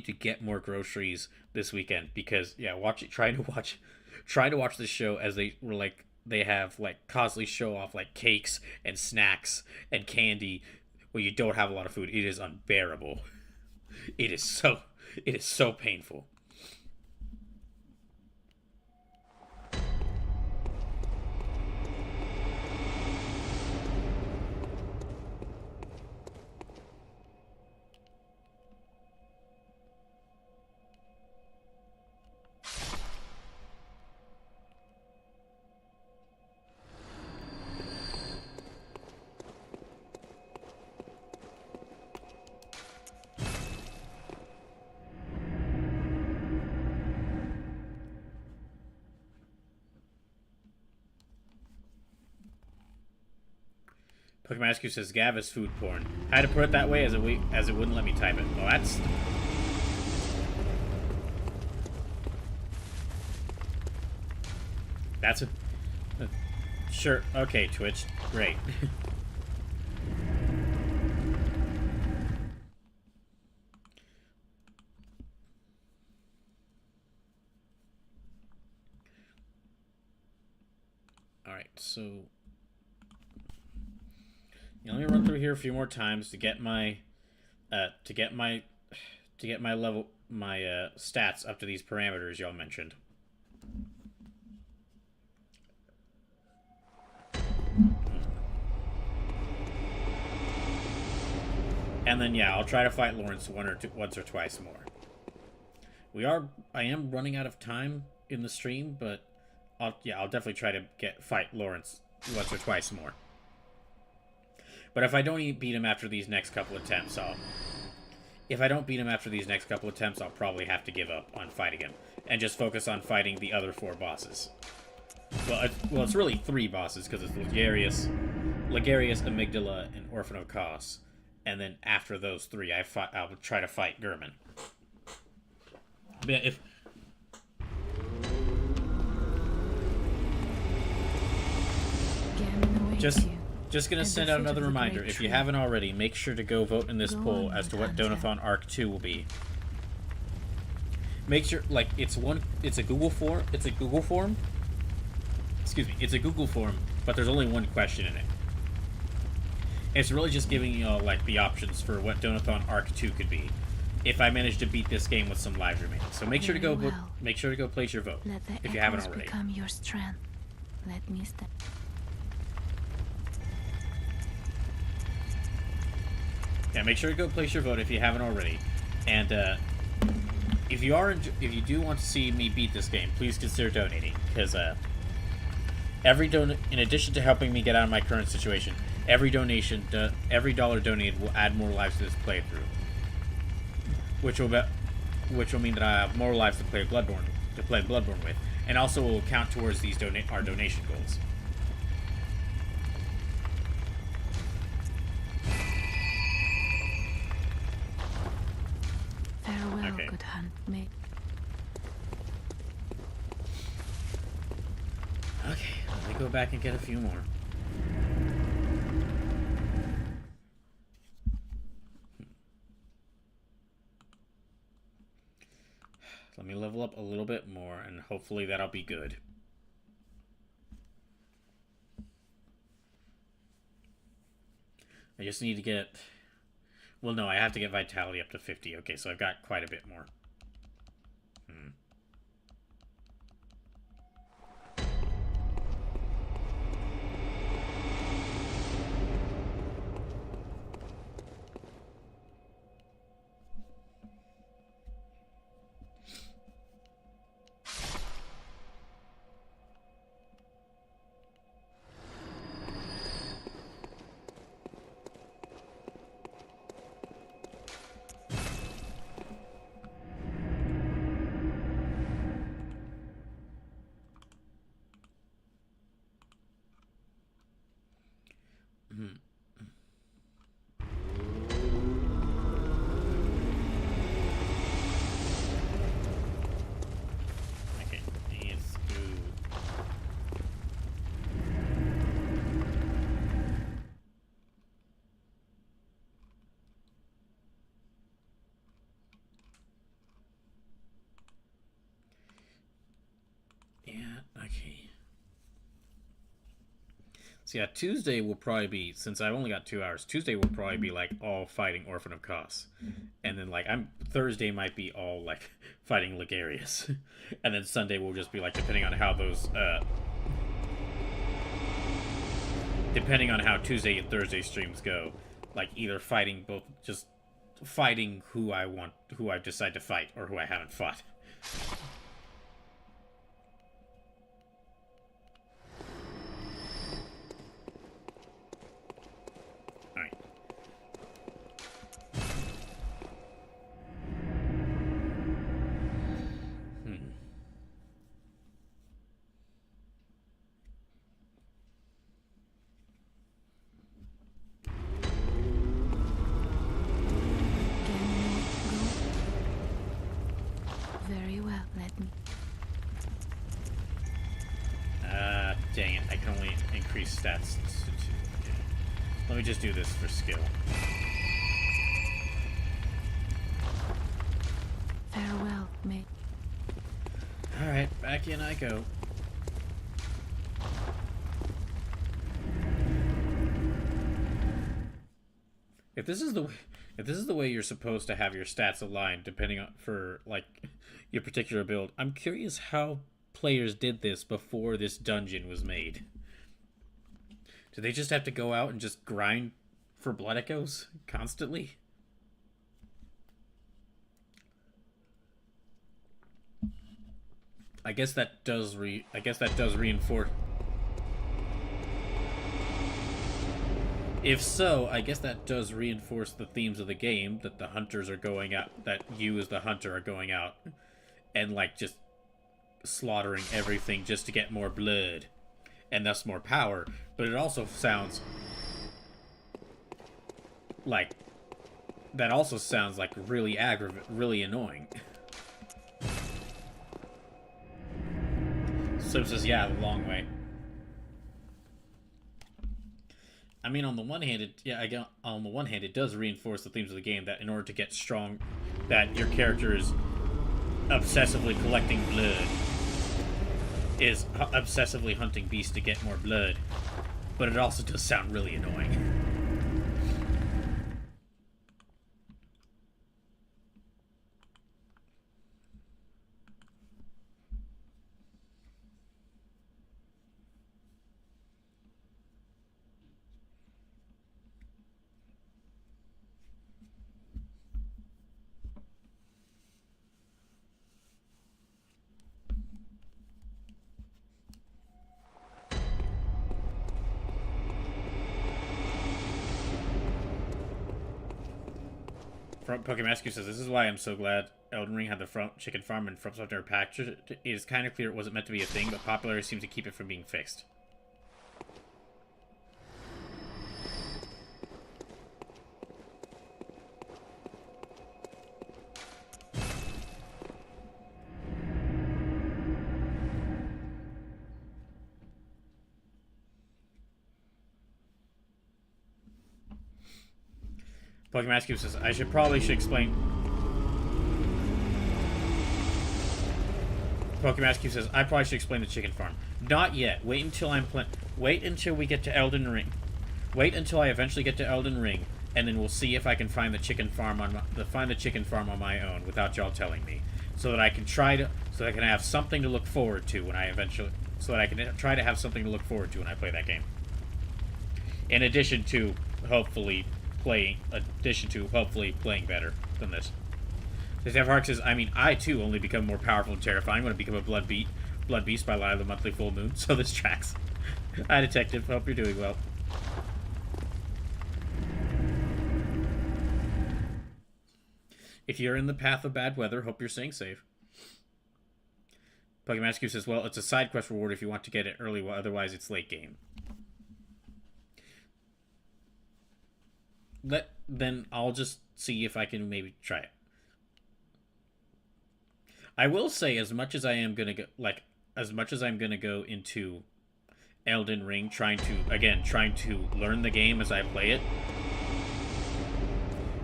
to get more groceries this weekend because trying to watch this show as they have like constantly show off like cakes and snacks and candy when you don't have a lot of food. It is unbearable. It is so painful. Pokemon Rescue says Gav is food porn. I had to put it that way as it wouldn't let me type it. Well, that's... That's a... Sure. Okay, Twitch. Great. Alright, so... Let me run through here a few more times to get my level stats up to these parameters y'all mentioned. And then yeah, I'll try to fight Lawrence once or twice more. I am running out of time in the stream, but I'll definitely try to fight Lawrence once or twice more. But if I don't beat him after these next couple attempts, I'll probably have to give up on fighting him and just focus on fighting the other 4 bosses. Well, it's really 3 bosses because it's Ligarius, Amygdala, and Orphan of Kos. And then after those 3, I'll try to fight Gurman. But yeah, Just gonna send out another reminder. If you haven't already, make sure to go vote in this poll as to what Donothon Arc 2 will be. Make sure, like, it's a Google form. Excuse me, it's a Google form, but there's only one question in it. It's really just giving you all, like, the options for what Donothon Arc 2 could be, if I manage to beat this game with some lives remaining. So make sure to go vote. Make sure to go place your vote if you haven't already. Become your strength. Let me stand. Yeah, make sure to go place your vote if you haven't already. And if you do want to see me beat this game, please consider donating, because in addition to helping me get out of my current situation, every dollar donated will add more lives to this playthrough, which will mean that I have more lives to play Bloodborne with, and also will count towards our donation goals. Farewell, okay. Good hunt, mate. Okay, let me go back and get a few more. Let me level up a little bit more, and hopefully that'll be good. I just need to get... Well, no, I have to get Vitality up to 50. Okay, so I've got quite a bit more. So yeah, Tuesday will probably be, since I've only got 2 hours, Tuesday will probably be like all fighting Orphan of Kos. And then like Thursday might be all like fighting Ligarius. And then Sunday will just be like, depending on how Tuesday and Thursday streams go, like either fighting who I decide to fight, or who I haven't fought. Very well, let me. Dang it. I can only increase stats. Let me just do this for skill. Farewell, mate. Alright, back in I go. If this is the way you're supposed to have your stats aligned, depending on for like your particular build, I'm curious how players did this before this dungeon was made. Do they just have to go out and just grind for blood echoes constantly? I guess that does reinforce. If so, I guess that does reinforce the themes of the game, that the hunters are going out, that you as the hunter are going out and like just slaughtering everything just to get more blood and thus more power. But it also sounds like really really annoying. So says, yeah, the long way. I mean, on the one hand, it does reinforce the themes of the game that in order to get strong, that your character is obsessively collecting blood, is obsessively hunting beasts to get more blood. But it also does sound really annoying. Pokemon Rescue says, this is why I'm so glad Elden Ring had the chicken farm and From Software package. It is kind of clear it wasn't meant to be a thing, but popularity seems to keep it from being fixed. Pokemon Rescue says, I probably should explain. Pokemon Rescue says, I probably should explain the chicken farm. Not yet. Wait until we get to Elden Ring. Wait until I eventually get to Elden Ring, and then we'll see if I can find the chicken farm on my own without y'all telling me, so that I can have something to look forward to when I try to have something to look forward to when I play that game. In addition to hopefully playing better than this. Steph Hark says, I mean, I too only become more powerful and terrifying when I become a blood beast by light of the monthly full moon, so this tracks. Hi, Detective. Hope you're doing well. If you're in the path of bad weather, hope you're staying safe. Pokemon Rescue says, well, it's a side quest reward if you want to get it early, well, otherwise it's late game. Then I'll just see if I can maybe try it. I will say, as much as I'm gonna go into Elden Ring, trying to learn the game as I play it.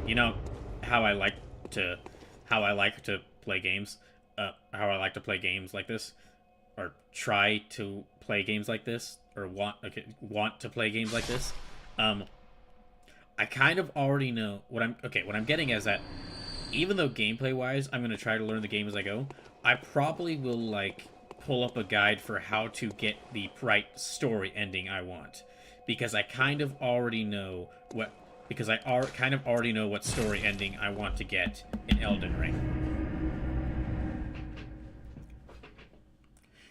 You know how I like to play games. How I like to play games like this, or try to play games like this, or want to play games like this. I kind of already know what I'm getting is that even though gameplay-wise I'm going to try to learn the game as I go, I probably will, like, pull up a guide for how to get the right story ending I want. Because I kind of already know what story ending I want to get in Elden Ring.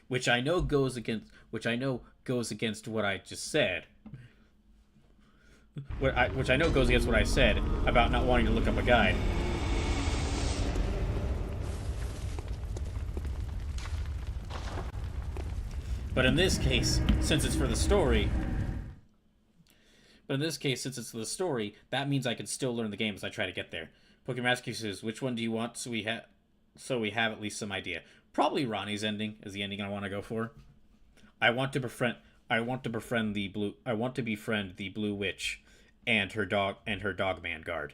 Which I know goes against what I just said. Which I know goes against what I said about not wanting to look up a guide. But in this case, since it's for the story, that means I can still learn the game as I try to get there. Pokemon Rescue says, which one do you want so so we have at least some idea. Probably Ronnie's ending is the ending I want to go for. I want to befriend. I want to befriend the blue. I want to befriend the blue witch, and her dogman guard,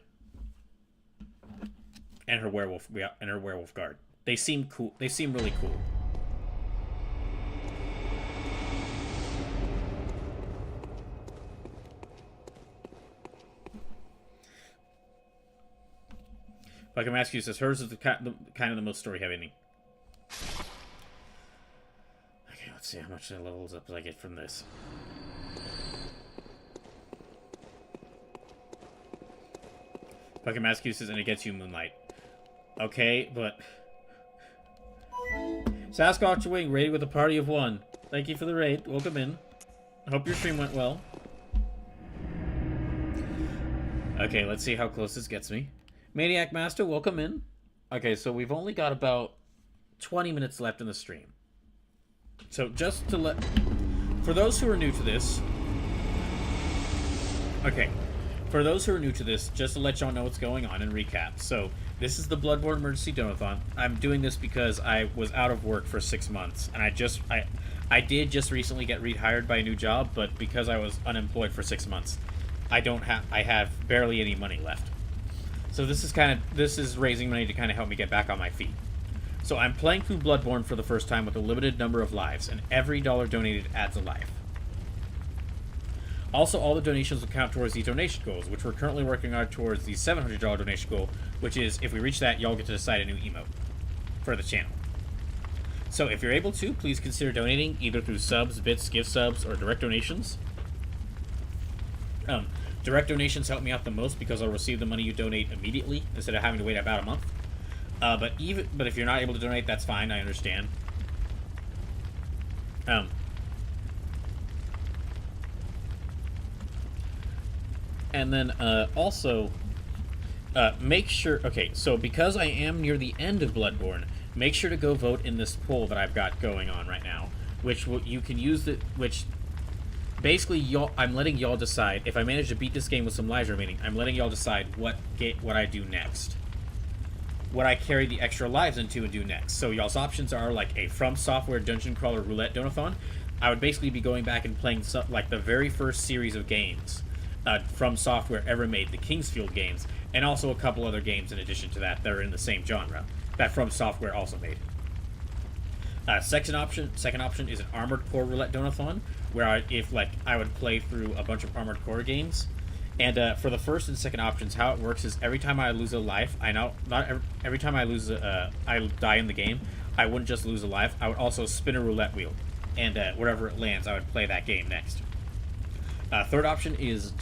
and her werewolf. And her werewolf guard. They seem cool. They seem really cool. If I can ask you, says hers is the kind of the most story heavy ending. Okay, let's see how much levels up I get from this. Fucking Massachusetts, and it gets you Moonlight. Okay, but Sasquatch Wing raid with a party of one. Thank you for the raid. Welcome in. I hope your stream went well. Okay, let's see how close this gets me. Maniac Master, welcome in. Okay, so we've only got about 20 minutes left in the stream. So just to let... For those who are new to this... Okay. For those who are new to this, just to let y'all know what's going on and recap. So, this is the Bloodborne Emergency Donathon. I'm doing this because I was out of work for 6 months. And I did just recently get rehired by a new job, but because I was unemployed for 6 months, I have barely any money left. So this is raising money to kind of help me get back on my feet. So I'm playing through Bloodborne for the first time with a limited number of lives, and every dollar donated adds a life. Also, all the donations will count towards the donation goals, which we're currently working on towards the $700 donation goal, which is, if we reach that, y'all get to decide a new emote for the channel. So if you're able to, please consider donating, either through subs, bits, gift subs, or direct donations. Direct donations help me out the most because I'll receive the money you donate immediately instead of having to wait about a month. But if you're not able to donate, that's fine. I understand. And then also make sure. Okay, so because I am near the end of Bloodborne, make sure to go vote in this poll that I've got going on right now, which you can use which. Basically, I'm letting y'all decide. If I manage to beat this game with some lives remaining, I'm letting y'all decide what I do next. What I carry the extra lives into and do next. So y'all's options are like a From Software Dungeon Crawler Roulette Donathon. I would basically be going back and playing like the very first series of games From Software ever made, the Kingsfield games, and also a couple other games in addition to that are in the same genre that From Software also made. Second option is an Armored Core Roulette Donathon, where I would play through a bunch of Armored Core games. And for the first and second options, how it works is every time I lose a life, every time I die in the game, I wouldn't just lose a life. I would also spin a roulette wheel, and wherever it lands, I would play that game next. Third option is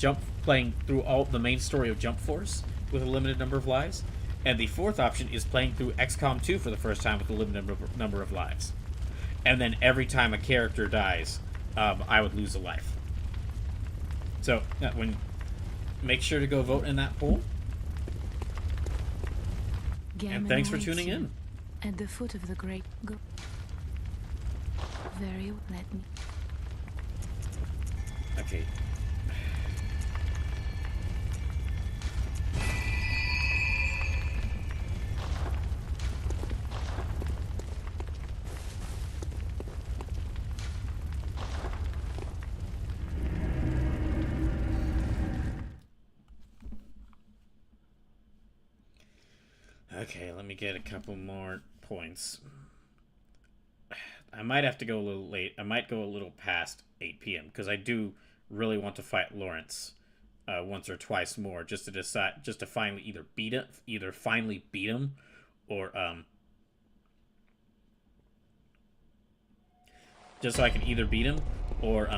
playing through all the main story of Jump Force with a limited number of lives. And the fourth option is playing through XCOM 2 for the first time with a limited number of lives. And then every time a character dies, I would lose a life. So, make sure to go vote in that poll. And thanks for tuning in. At the foot of the great let me. Okay. Okay, let me get a couple more points. I might have to go a little late. I might go a little past 8 p.m. because I do really want to fight Lawrence once or twice more, just to finally finally beat him, or just so I can either beat him or